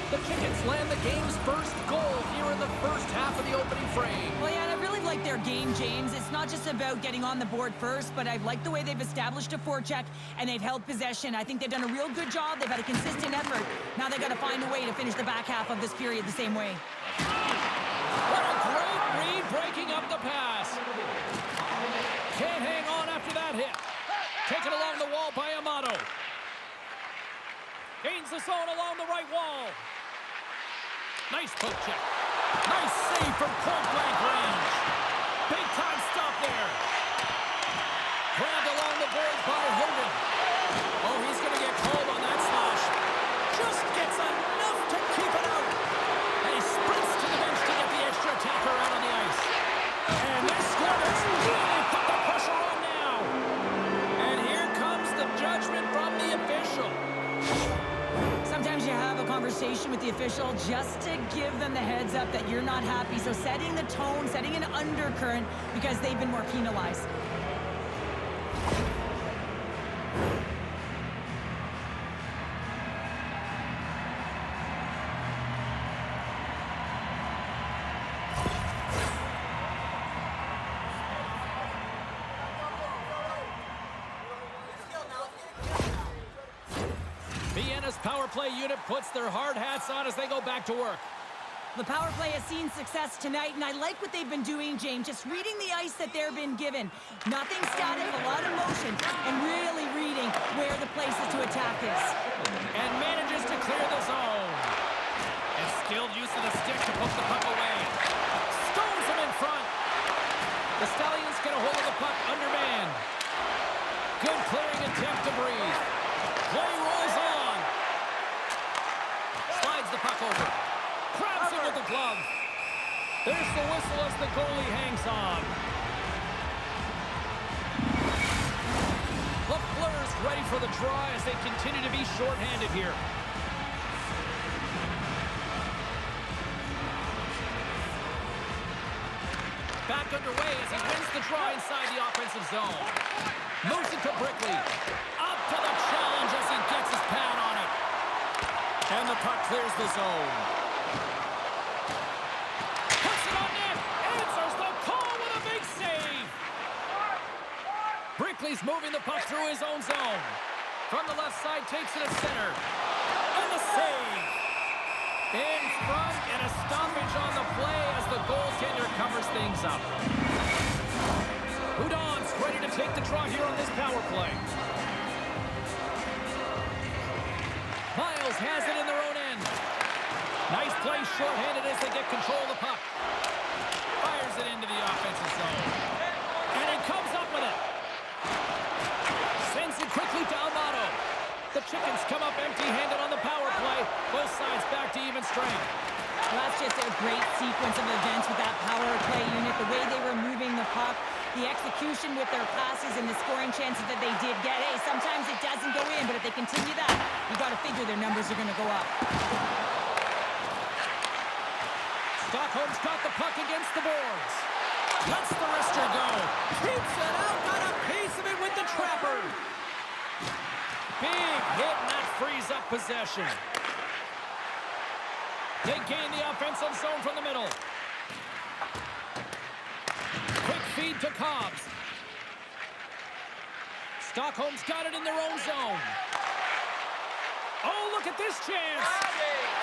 The Chickens land the game's first goal here in the first half of the opening frame. Well, yeah, and I really like their game, James. It's not just about getting on the board first, but I like the way they've established a forecheck and they've held possession. I think they've done a real good job. They've had a consistent effort. Now they've got to find a way to finish the back half of this period the same way. What a great read, breaking up the pass. Can't hang on after that hit. Taken along the wall by Amato. Gains the zone along the right wall. Nice poke check. Nice save from point-blank range. Big-time stop there. Grabbed along the boards by Hogan. Oh, he's going to get called on that slash. Just gets enough to keep it out. And he sprints to the bench to get the extra attacker out on the ice. And this score has really put the pressure on now. And here comes the judgment from the official. Sometimes you have a conversation with the official just to give them the heads up that you're not happy. So setting the tone, setting an undercurrent because they've been more penalized. Vienna's power play unit puts their hard hats on as they go back to work. The power play has seen success tonight, and I like what they've been doing, James. Just reading the ice that they've been given. Nothing static, a lot of motion, and really reading where the places to attack is. And manages to clear the zone. And skilled use of the stick to poke the puck away. Stones him in front. The Stallions get a hold of the puck undermanned. Good clearing attempt to breathe. Play rolls on. Slides the puck over. Grabs him with the glove. There's the whistle as the goalie hangs on. LaFleur's ready for the draw as they continue to be shorthanded here. Back underway as he wins the draw inside the offensive zone. Moves it to Brickley. Up to the challenge as he gets his pad on it. And the puck clears the zone. Puts it on net. Answers the call with a big save. Brickley's moving the puck through his own zone. From the left side, takes it to center. And the save. In front and a stoppage on the play as the goaltender covers things up. Hudon's ready to take the draw here on this power play. Miles has it in their own end. Nice play shorthanded as they get control of the puck. Fires it into the offensive zone. And he comes up with it. Sends it quickly to Amato. The Chickens come up empty-handed on the power play. Both sides back to even strength. Well, that's just a great sequence of events with that power play unit. The way they were moving the puck, the execution with their passes, and the scoring chances that they did get. Hey, sometimes it doesn't go in, but if they continue that, you got to figure their numbers are going to go up. Stockholm's got the puck against the boards. Lets the wrister go. Keeps it out. Got a piece of it with the trapper. Big hit, and that frees up possession. They gain the offensive zone from the middle. Quick feed to Cobbs. Stockholm's got it in their own zone. Oh, look at this chance.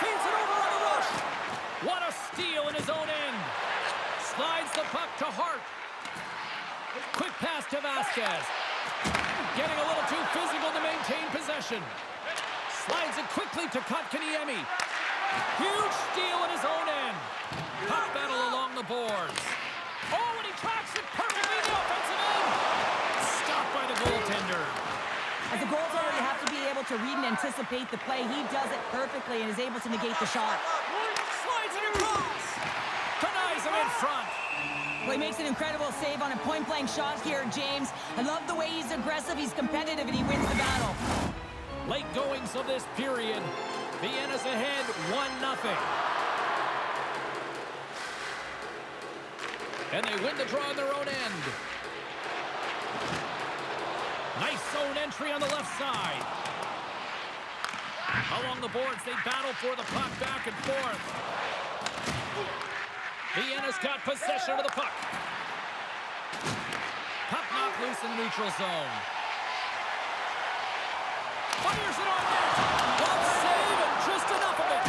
Feeds it over on the rush. What a steal in his own end. Slides the puck to Hart. Quick pass to Vasquez. Getting a little too physical to maintain possession. Slides it quickly to Kotkaniemi. Huge steal in his own end. Puck battle along the boards. Oh, and he tracks it perfectly in the offensive end. Stopped by the goaltender. As a goaltender, you have to be able to read and anticipate the play. He does it perfectly and is able to negate the shot. Slides it across. Denies him in front. Well, he makes an incredible save on a point-blank shot here, James. I love the way he's aggressive, he's competitive, and he wins the battle. Late goings of this period. Vienna's ahead 1-0. And they win the draw on their own end. Nice zone entry on the left side. Along the boards, they battle for the puck back and forth. Vienna's got possession of the puck. Puck knocked loose in neutral zone. Fires it on net. Glove save and just enough of it.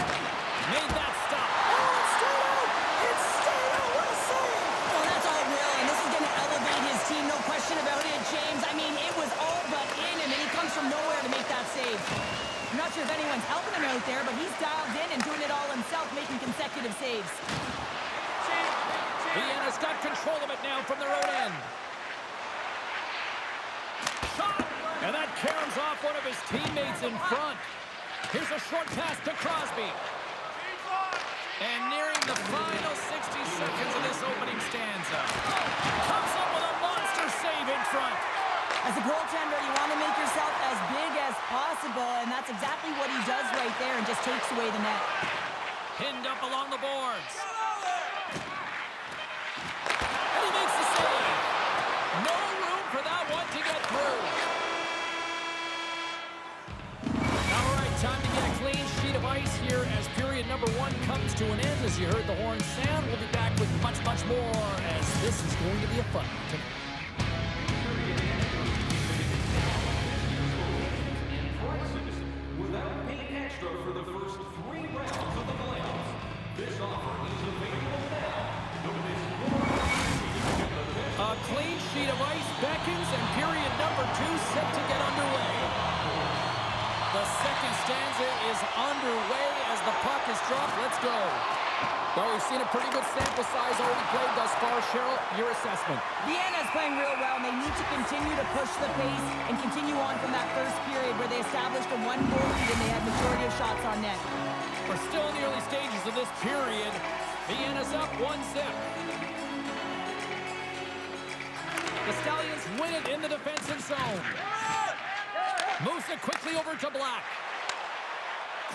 Made that stop. Oh, it's stayed out. It's stayed out. What a save. Well, that's all real, and this is going to elevate his team, no question about it, James. I mean, it was all but in him, and he comes from nowhere to make that save. I'm not sure if anyone's helping him out there, but he's dialed in and doing it all himself, making consecutive consecutive saves. Vienna's got control of it now from their own end. Shot! And that caroms off one of his teammates in front. Here's a short pass to Crosby. And nearing the final 60 seconds of this opening stanza. Comes up with a monster save in front. As a goaltender, you want to make yourself as big as possible, and that's exactly what he does right there and just takes away the net. Pinned up along the boards. And he makes the save. No room for that one to get through. All right, time to get a clean sheet of ice here as period number 1 comes to an end. As you heard the horn sound, we'll be back with much, much more as this is going to be a fun one tonight. Without paying extra for the first 3 rounds of the playoffs. This offer is available now. Don't miss more. A clean sheet of ice beckons and period number 2 set to get underway. The second stanza is underway as the puck is dropped. Let's go. Well, we've seen a pretty good sample size already played thus far. Cheryl, your assessment. Vienna's playing real well, and they need to continue to push the pace and continue on from that first period where they established a 1-goal lead and they had majority of shots on net. We're still in the early stages of this period. Vienna's up 1-0. The Stallions win it in the defensive zone. Moves it quickly over to Black.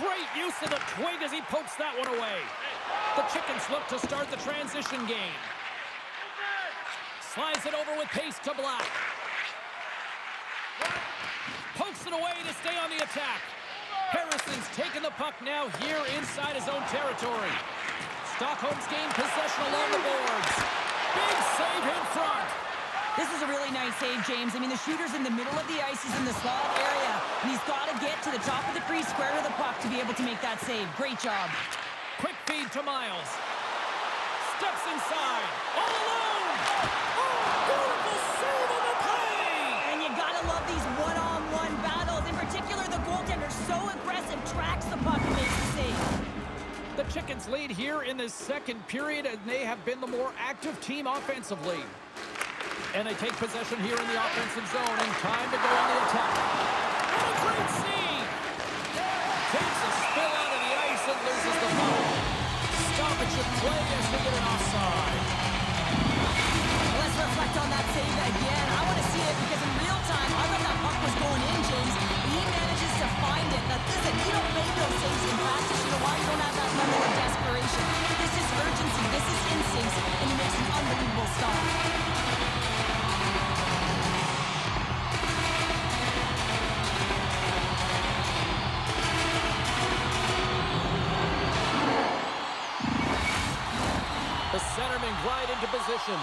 Great use of the twig as he pokes that one away. The Chickens look to start the transition game. Slides it over with pace to Black. Pokes it away to stay on the attack. Harrison's taking the puck now here inside his own territory. Stockholm's gained possession along the boards. Big save in front. This is a really nice save, James. I mean, the shooter's in the middle of the ice. He's in the slot area, and he's got to get to the top of the crease, square to the puck to be able to make that save. Great job. Quick feed to Miles. Steps inside. All alone. Oh, beautiful save on the play. And you got to love these one-on-one battles. In particular, the goaltender, so aggressive, tracks the puck and makes the save. The Chickens lead here in this second period, and they have been the more active team offensively. And they take possession here in the offensive zone, and time to go on the attack. And a great save! Takes a spill out of the ice and loses the puck. Stoppage of play as we get an offside. Let's reflect on that save again. I want to see it because in real time, I thought that puck was going in, James. He manages to find it. Now, listen, you don't make those saves in practice. You know why? You don't have that level of desperation. This is urgency. This is instincts, and he makes an unbelievable stop. The centerman glide into position.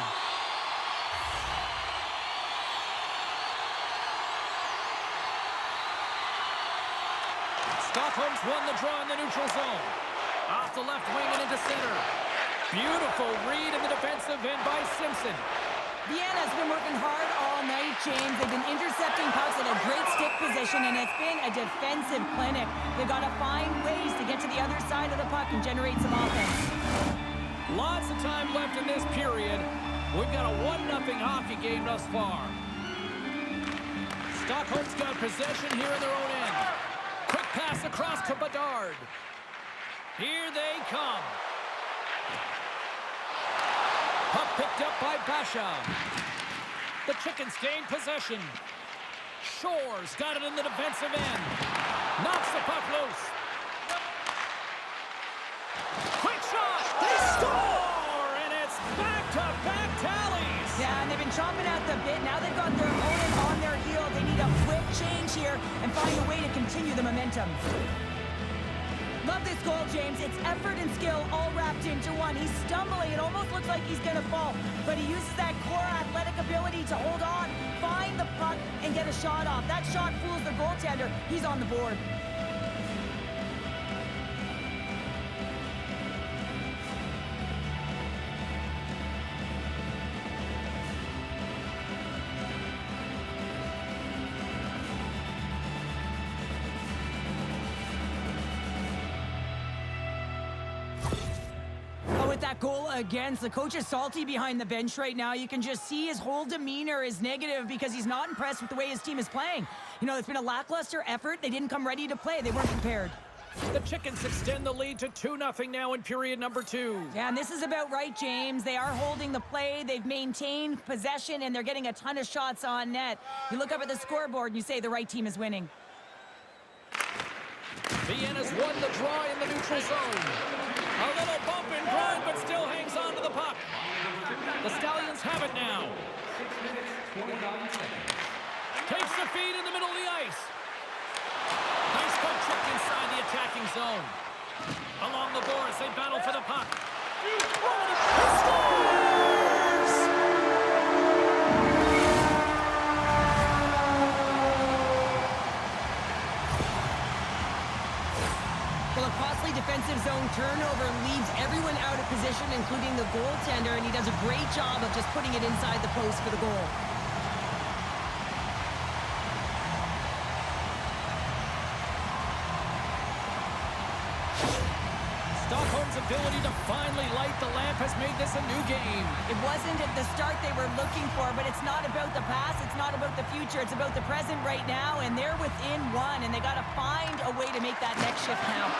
Stockholm's won the draw in the neutral zone. Off the left wing and into center. Beautiful read in the defensive end by Simpson. Vienna's been working hard all night, James. They've been intercepting pucks at a great stick position, and it's been a defensive clinic. They've got to find ways to get to the other side of the puck and generate some offense. Lots of time left in this period. We've got a 1-0 hockey game thus far. Stockholm's got possession here in their own end. Quick pass across to Bedard. Here they come. Puck picked up by Basha. The Chickens gain possession. Shores got it in the defensive end. Knocks the puck loose. Quick shot! They score! And it's back-to-back tallies! Yeah, and they've been chomping at the bit. Now they've got their opponent on their heels. They need a quick change here and find a way to continue the momentum. Love this goal, James. It's effort and skill all wrapped into one. He's stumbling. It almost looks like he's going to fall. But he uses that core athletic ability to hold on, find the puck, and get a shot off. That shot fools the goaltender. He's on the board. that goal against. The coach is salty behind the bench right now. You can just see his whole demeanor is negative because he's not impressed with the way his team is playing. You know, it's been a lackluster effort. They didn't come ready to play. They weren't prepared. The Chickens extend the lead to 2-0 now in period number 2. Yeah, and this is about right, James. They are holding the play. They've maintained possession, and they're getting a ton of shots on net. You look up at the scoreboard, and you say the right team is winning. Vienna's won the draw in the neutral zone. A little bump and grind, but still hangs on to the puck. The Stallions have it now. Takes the feed in the middle of the ice. Nice puck check inside the attacking zone. Along the boards, they battle for the puck. He scores! Well, a costly defensive zone turnover leaves everyone out of position, including the goaltender, and he does a great job of just putting it inside the post for the goal. Stockholm's ability to finally light the lamp has made this a new game. It wasn't at the start they were looking for, but it's not about the past, it's not about the future, it's about the present right now, and they're within one, and they got to find a way to make that next shift count.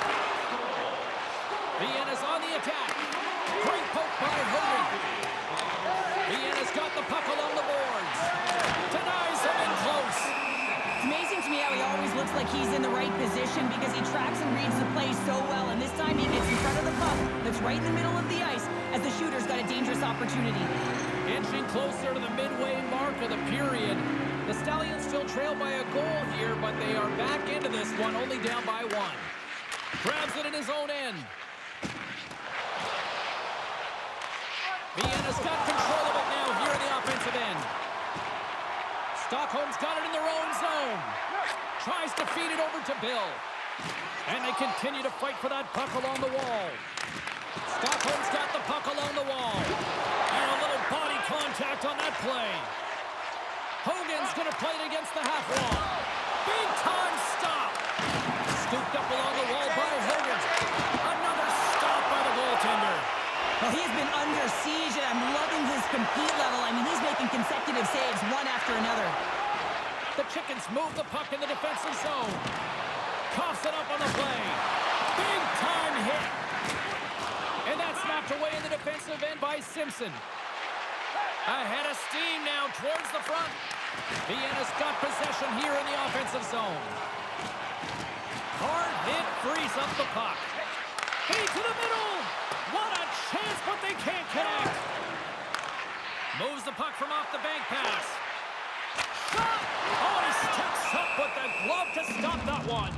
Vienna's on the attack. Great poke by Hogan. Vienna's got the puck along the boards. Denies him in close. It's amazing to me how he always looks like he's in the right position because he tracks and reads the play so well, and this time he gets in front of the puck that's right in the middle of the ice as the shooter's got a dangerous opportunity. Inching closer to the midway mark of the period. The Stallions still trail by a goal here, but they are back into this one, only down by 1. Grabs it in his own end. Vienna's got control of it now here in the offensive end. Stockholm's got it in their own zone. Tries to feed it over to Bill. And they continue to fight for that puck along the wall. Stockholm's got the puck along the wall. And a little body contact on that play. Hogan's going to play it against the half wall. Big time stop. Scooped up along the wall by Hogan. Another stop by the goaltender. Well, he's been under siege, and I'm loving his compete level. I mean, he's making consecutive saves one after another. The Chickens move the puck in the defensive zone. Coughs it up on the play. Big time hit. And that's knocked away in the defensive end by Simpson. Ahead of steam now towards the front. Vienna's got possession here in the offensive zone. Hard hit frees up the puck. Feed to the middle. What a chance, but they can't connect. Moves the puck from off the bank pass. Shot! Oh, he steps up with the glove to stop that one.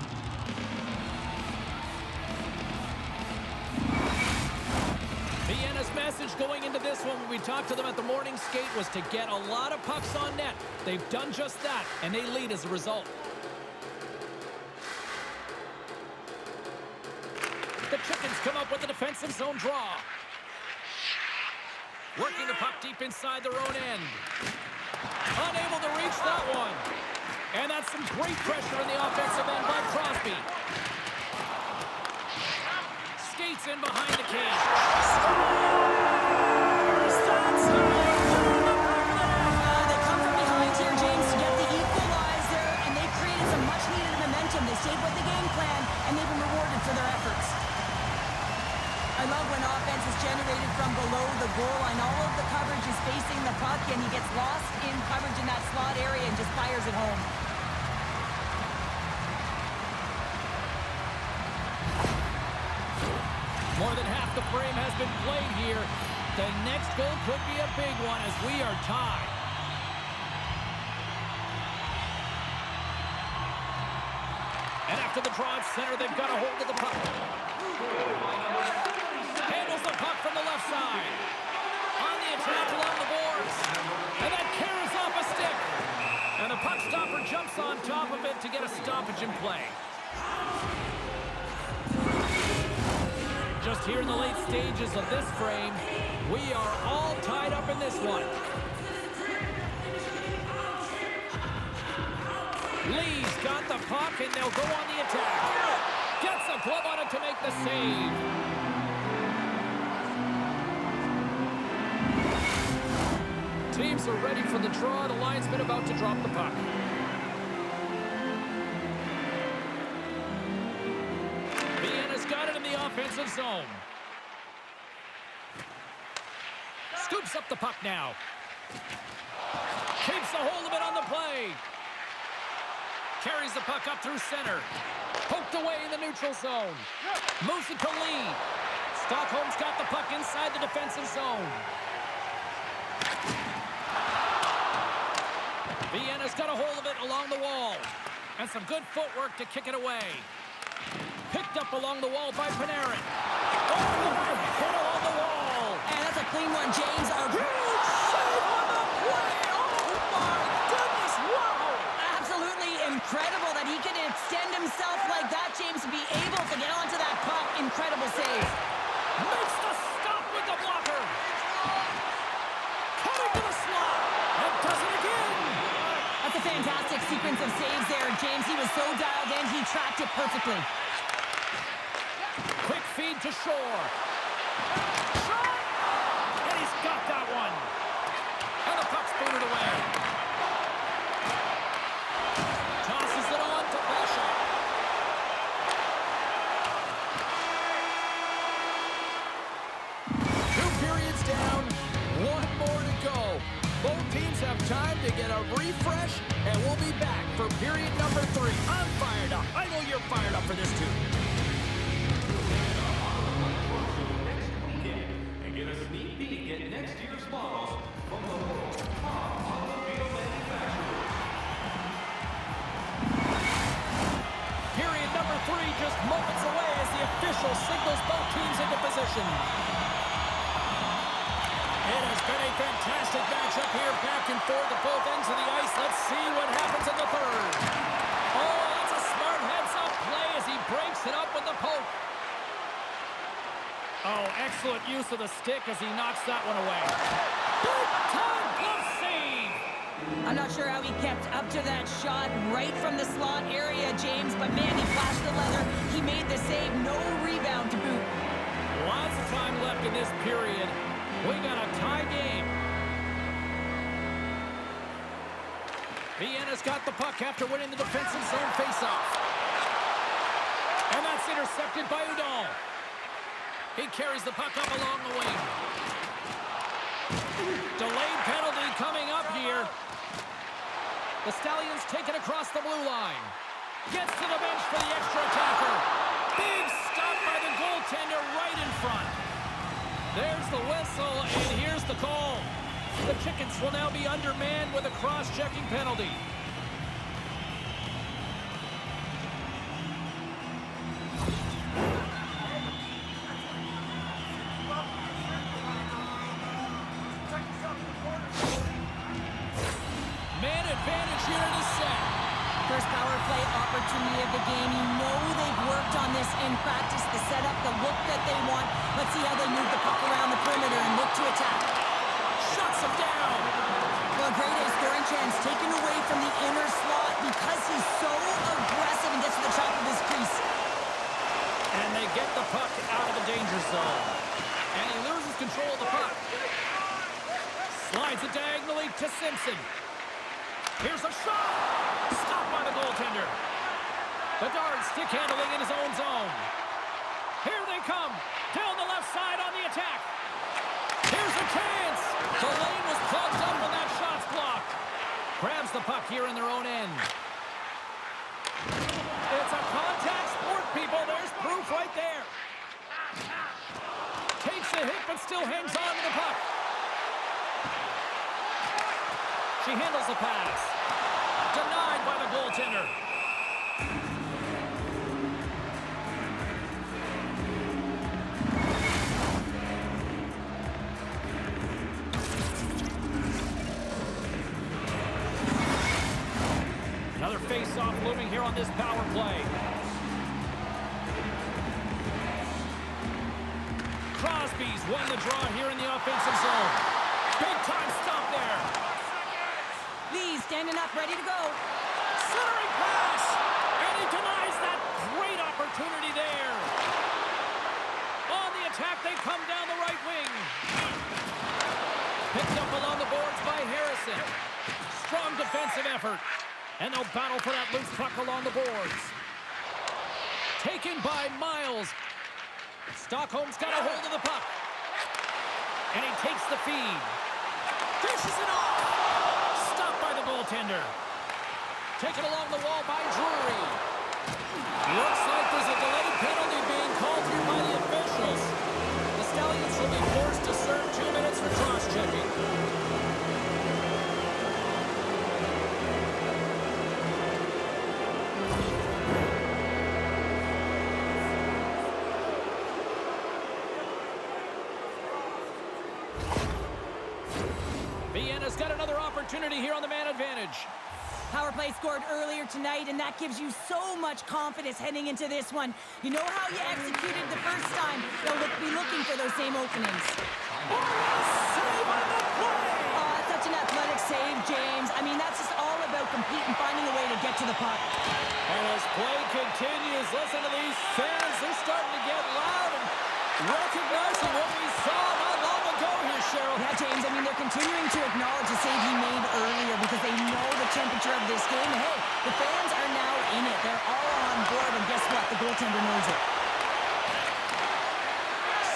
Vienna's message going into this one when we talked to them at the morning skate was to get a lot of pucks on net. They've done just that, and they lead as a result. The Chickens come up with a defensive zone draw. Working the puck deep inside their own end. Unable to reach that one. And that's some great pressure in the offensive end by Crosby. Skates in behind the cage. Scores! That's how They come from behind here, James, to get the equalizer, and they created some much-needed momentum. They stayed with the game plan, and they've been rewarded for their efforts. I love when offense is generated from below the goal line. All of the coverage is facing the puck, and he gets lost in coverage in that slot area and just fires it home. More than half the frame has been played here. The next goal could be a big one as we are tied. And after the draw at center, they've got a hold of the puck. Handles the puck from the left side. On the attack along the boards. And that carries off a stick. And the puck stopper jumps on top of it to get a stoppage in play. Just here in the late stages of this frame, we are all tied up in this one. Lee's got the puck, and they'll go on the attack. Gets a glove on it to make the save. teams are ready for the draw. The linesman about to drop the puck. Vienna's got it in the offensive zone. Scoops up the puck now. Keeps a hold of it on the play. Carries the puck up through center. Poked away in the neutral zone. Moves it to Lee. Stockholm's got the puck inside the defensive zone. Vienna's got a hold of it along the wall. And some good footwork to kick it away. Picked up along the wall by Panarin. Oh, hit along the wall. And that's a clean one, James. A Huge save on the play. Oh, my goodness. Wow. absolutely incredible that he can extend himself like that, James, to be able to get onto that puck. Incredible save. Makes the stop with the blocker. Cutting to the slot. And does it again. That's a fantastic sequence of saves there, James. He was so dialed in, he tracked it perfectly. Quick feed to Shore. Shot! And he's got that one. And the puck's booted away. Tosses it on to Basha. Two periods down, one more to go. Both teams have time to get a refresh, and we'll be back for period number 3. I'm fired up. I know you're fired up for this too. And get a sneak peek at next year's models from the world's top automobile manufacturer. Period number 3 just moments away as the official signals both teams into position. It has been a fantastic matchup here, back and forth at both ends of the ice. Let's see what happens in the third. Oh, that's a smart heads-up play as he breaks it up with the poke. Oh, excellent use of the stick as he knocks that one away. Big-time glove save! I'm not sure how he kept up to that shot right from the slot area, James, but man, he flashed the leather. He made the save, no rebound to boot. Lots of time left in this period. We got a tie game. Vienna's got the puck after winning the defensive zone faceoff. And that's intercepted by Udall. He carries the puck up along the wing. Delayed penalty coming up here. The Stallions take it across the blue line. Gets to the bench for the extra attacker. Big stop by the goaltender right in front. There's the whistle, and here's the call. The Chickens will now be undermanned with a cross-checking penalty. Man advantage here in the set. First power play opportunity of the game. You know they've worked on this in practice, the setup, the look that they want. Let's see how they move the puck around the perimeter and look to attack. Shuts him down. Well, great A scoring chance taken away from the inner slot because he's so aggressive and gets to the top of his crease. And they get the puck out of the danger zone. And he loses control of the puck. Slides it diagonally to Simpson. Here's a shot. Stopped by the goaltender. Bedard stick handling in his own zone. Here they come. Down the left side on the attack. Here's a chance. The lane was plugged up when that shot's blocked. Grabs the puck here in their own end. It's a contact sport, people. There's proof right there. Takes a hit, but still hangs on to the puck. She handles the pass. Denied by the goaltender. Another face-off looming here on this power play. Crosby's won the draw here in the offensive zone. Big-time stop there. Lee standing up, ready to go. Centering pass! And he denies that great opportunity there. On the attack, they come down the right wing. Picked up along the boards by defensive effort. And they'll battle for that loose puck along the boards. Taken by Miles. Stockholm's got a hold of the puck. And he takes the feed. Dishes it off. Stopped by the goaltender. Taken along the wall by Drury. Looks like there's a delayed penalty being called here by the officials. The Stallions will be forced to serve 2 minutes for cross-checking. Vienna's got another opportunity here on the man advantage. Power play scored earlier tonight, and that gives you so much confidence heading into this one. You know how you executed the first time. You'll be looking for those same openings. Save on the play! Such an athletic save, James. I mean, that's just all about competing, finding a way to get to the puck. And as play continues, listen to these fans. They're starting to get loud and recognizing what we saw not long ago here, Cheryl. Yeah, James, I mean, they're continuing to acknowledge the save he made earlier because they know the temperature of this game. And hey, the fans are now in it. They're all on board, and guess what? The goaltender knows it.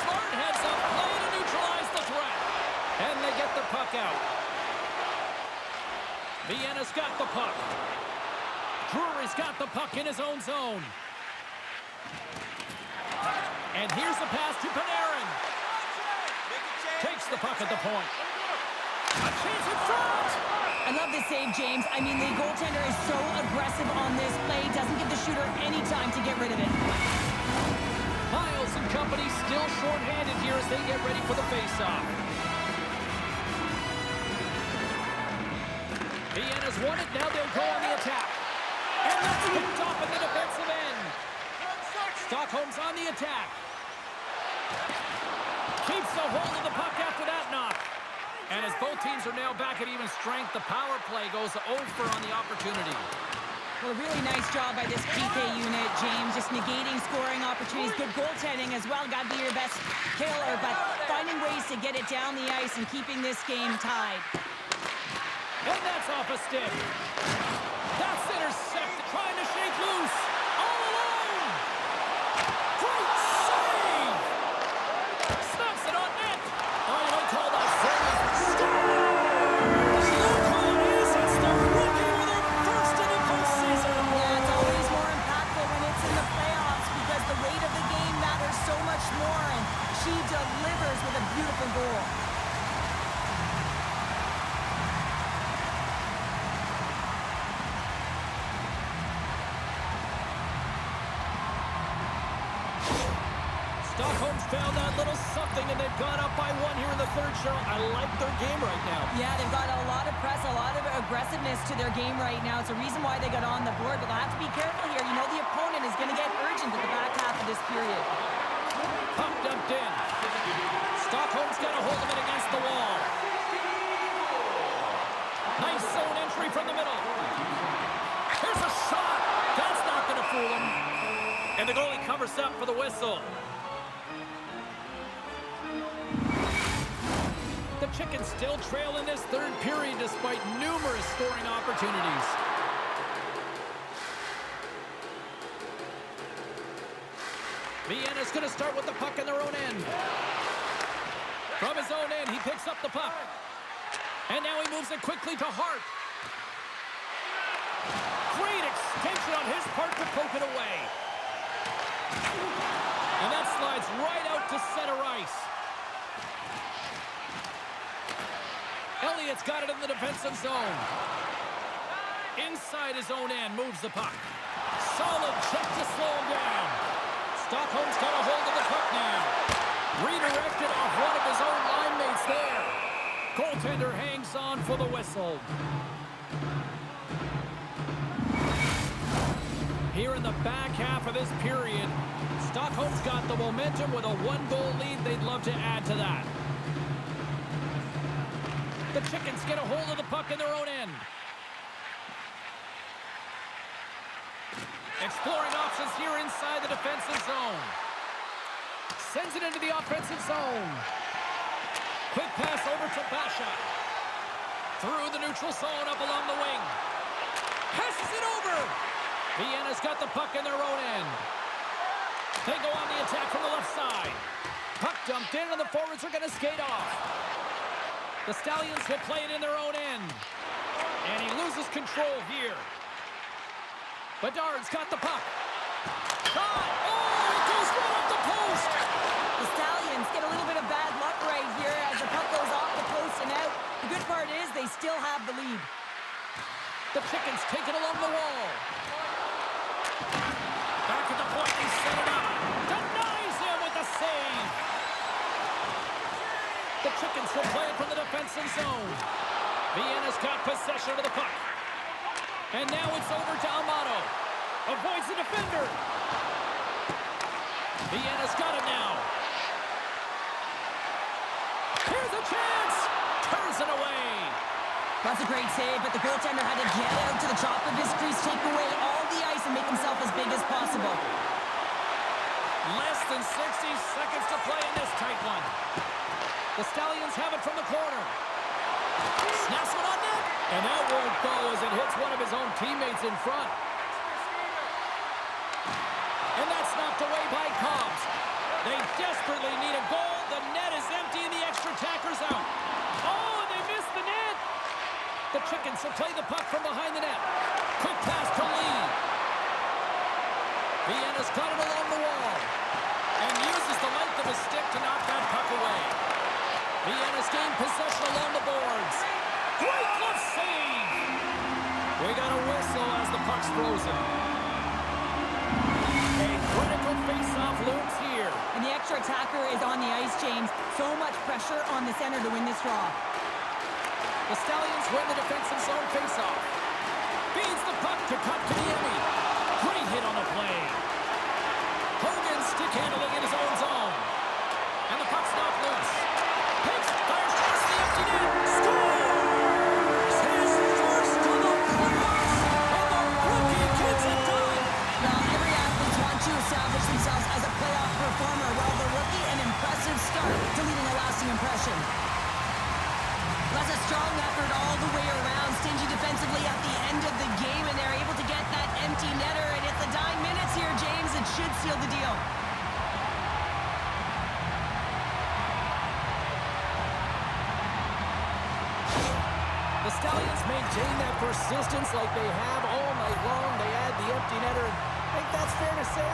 Smart heads up play to neutralize the threat. And they get the puck out. Vienna's got the puck. Drury's got the puck in his own zone. And here's the pass to Panarin. Takes the puck at the point. A chance in front! I love this save, James. I mean, the goaltender is so aggressive on this play. Doesn't give the shooter any time to get rid of it. Miles and company still shorthanded here as they get ready for the faceoff. Vienna's won it. Now they'll go on the attack. And that's picked off in the defensive end. Stockholm's on the attack. Keeps a hold of the puck after that knock. And as both teams are now back at even strength, the power play goes over on the opportunity. Well, a really nice job by this PK unit, James. Just negating scoring opportunities. Good goaltending as well. Got to be your best killer, but finding ways to get it down the ice and keeping this game tied. And that's off a stick. That's intercepted. Trying to shake loose. All alone. Great save. Snaps it on net. Oh, you might call that save. Look who it is. It's the rookie with their first in the postseason. Yeah, it's always more impactful when it's in the playoffs because the weight of the game matters so much more, and she delivers with a beautiful goal. Stockholm's found that little something, and they've gone up by one here in the third, Cheryl. I like their game right now. Yeah, they've got a lot of press, a lot of aggressiveness to their game right now. It's a reason why they got on the board, but they'll have to be careful here. You know the opponent is going to get urgent at the back half of this period. Puck dumped in. Stockholm's got a hold of it against the wall. Nice zone entry from the middle. Here's a shot. That's not going to fool him. And the goalie covers up for the whistle. The Chickens still trail in this third period despite numerous scoring opportunities. Vienna's going to start with the puck in their own end. From his own end, he picks up the puck. And now he moves it quickly to Hart. Great extension on his part to poke it away. And that slides right out to center ice. Elliott's got it in the defensive zone. Inside his own end, moves the puck. Solid check to slow him down. Stockholm's got a hold of the puck now. Redirected off one of his own line mates there. Goaltender hangs on for the whistle. Here in the back half of this period, Stockholm's got the momentum with a one-goal lead. They'd love to add to that. The Chickens get a hold of the puck in their own end. Exploring options here inside the defensive zone. Sends it into the offensive zone. Quick pass over to Basha. Through the neutral zone up along the wing. Passes it over. Vienna's got the puck in their own end. They go on the attack from the left side. Puck dumped in, and the forwards are going to skate off. The Stallions will play it in their own end. And he loses control here. Bedard's got the puck. Shot! Oh, it goes right off the post! The Stallions get a little bit of bad luck right here as the puck goes off the post and out. The good part is they still have the lead. The Chickens take it along the wall. Back at the point, they set it up. Denies him with a save. The Chickens will play it from the defensive zone. Vienna's got possession of the puck. And now it's over to Amato. Avoids the defender. Vienna's got it now. Here's a chance. Turns it away. That's a great save, but the goaltender had to get out to the top of his crease, take away all the ice, and make himself as big as possible. Less than 60 seconds to play in this tight one. The Stallions have it from the corner. Snaps one on net. And that won't go as it hits one of his own teammates in front. And that's knocked away by Cobbs. They desperately need a goal. The net is empty and the extra attacker's out. Oh, and they missed the net. The Chickens will play the puck from behind the net. Quick pass to Lee. Vienna's got it along the wall. And uses the length of his stick to knock that puck away. Vienna's gained possession along the boards. Great glove save. We got a whistle as the puck's frozen. A critical face-off looms here. And the extra attacker is on the ice, James. So much pressure on the center to win this draw. The Stallions win the defensive zone face-off. Feeds the puck to Kotkaniemi. Great hit on the play. Hogan stick handling in his own zone. And the puck's knocked loose. Hicks fires towards the empty net. Scores! His first to the playoffs. And the rookie gets it done. Now, every athlete wants to establish themselves as a playoff performer, while the rookie, an impressive start to leaving a lasting impression. That's a strong effort all the way around. Stingy defensively at the end of the game, and they're able to get that empty netter. And it's the dying minutes here, James. It should seal the deal. The Stallions maintain that persistence like they have all night long. They add the empty netter, and I think that's fair to say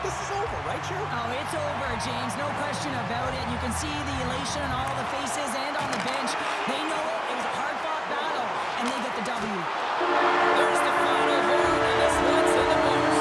this is over, right, Cheryl? Oh, it's over, James. No question about it. You can see the elation on all the faces and on the bench. They know it. It was a hard-fought battle, and they get the W. There's the final horn, and this one's in the books.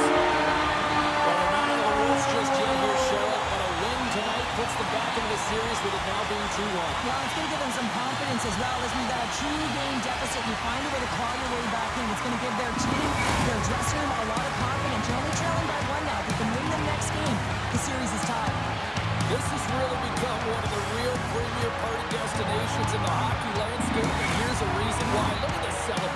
Well, we're not in the rules just yet here, Cheryl, but a win tonight puts them back into the series with it now being 2-1. Well, it's going to give them some confidence as well. As we've got a two-game deficit, you find a way to claw your way back in. It's going to give their team, their dressing room, a lot of confidence. You're only trailing by one now. If you can win the next game, the series is tied. This has really become one of the real premier party destinations in the hockey landscape, and here's a reason why. Look at the celebration.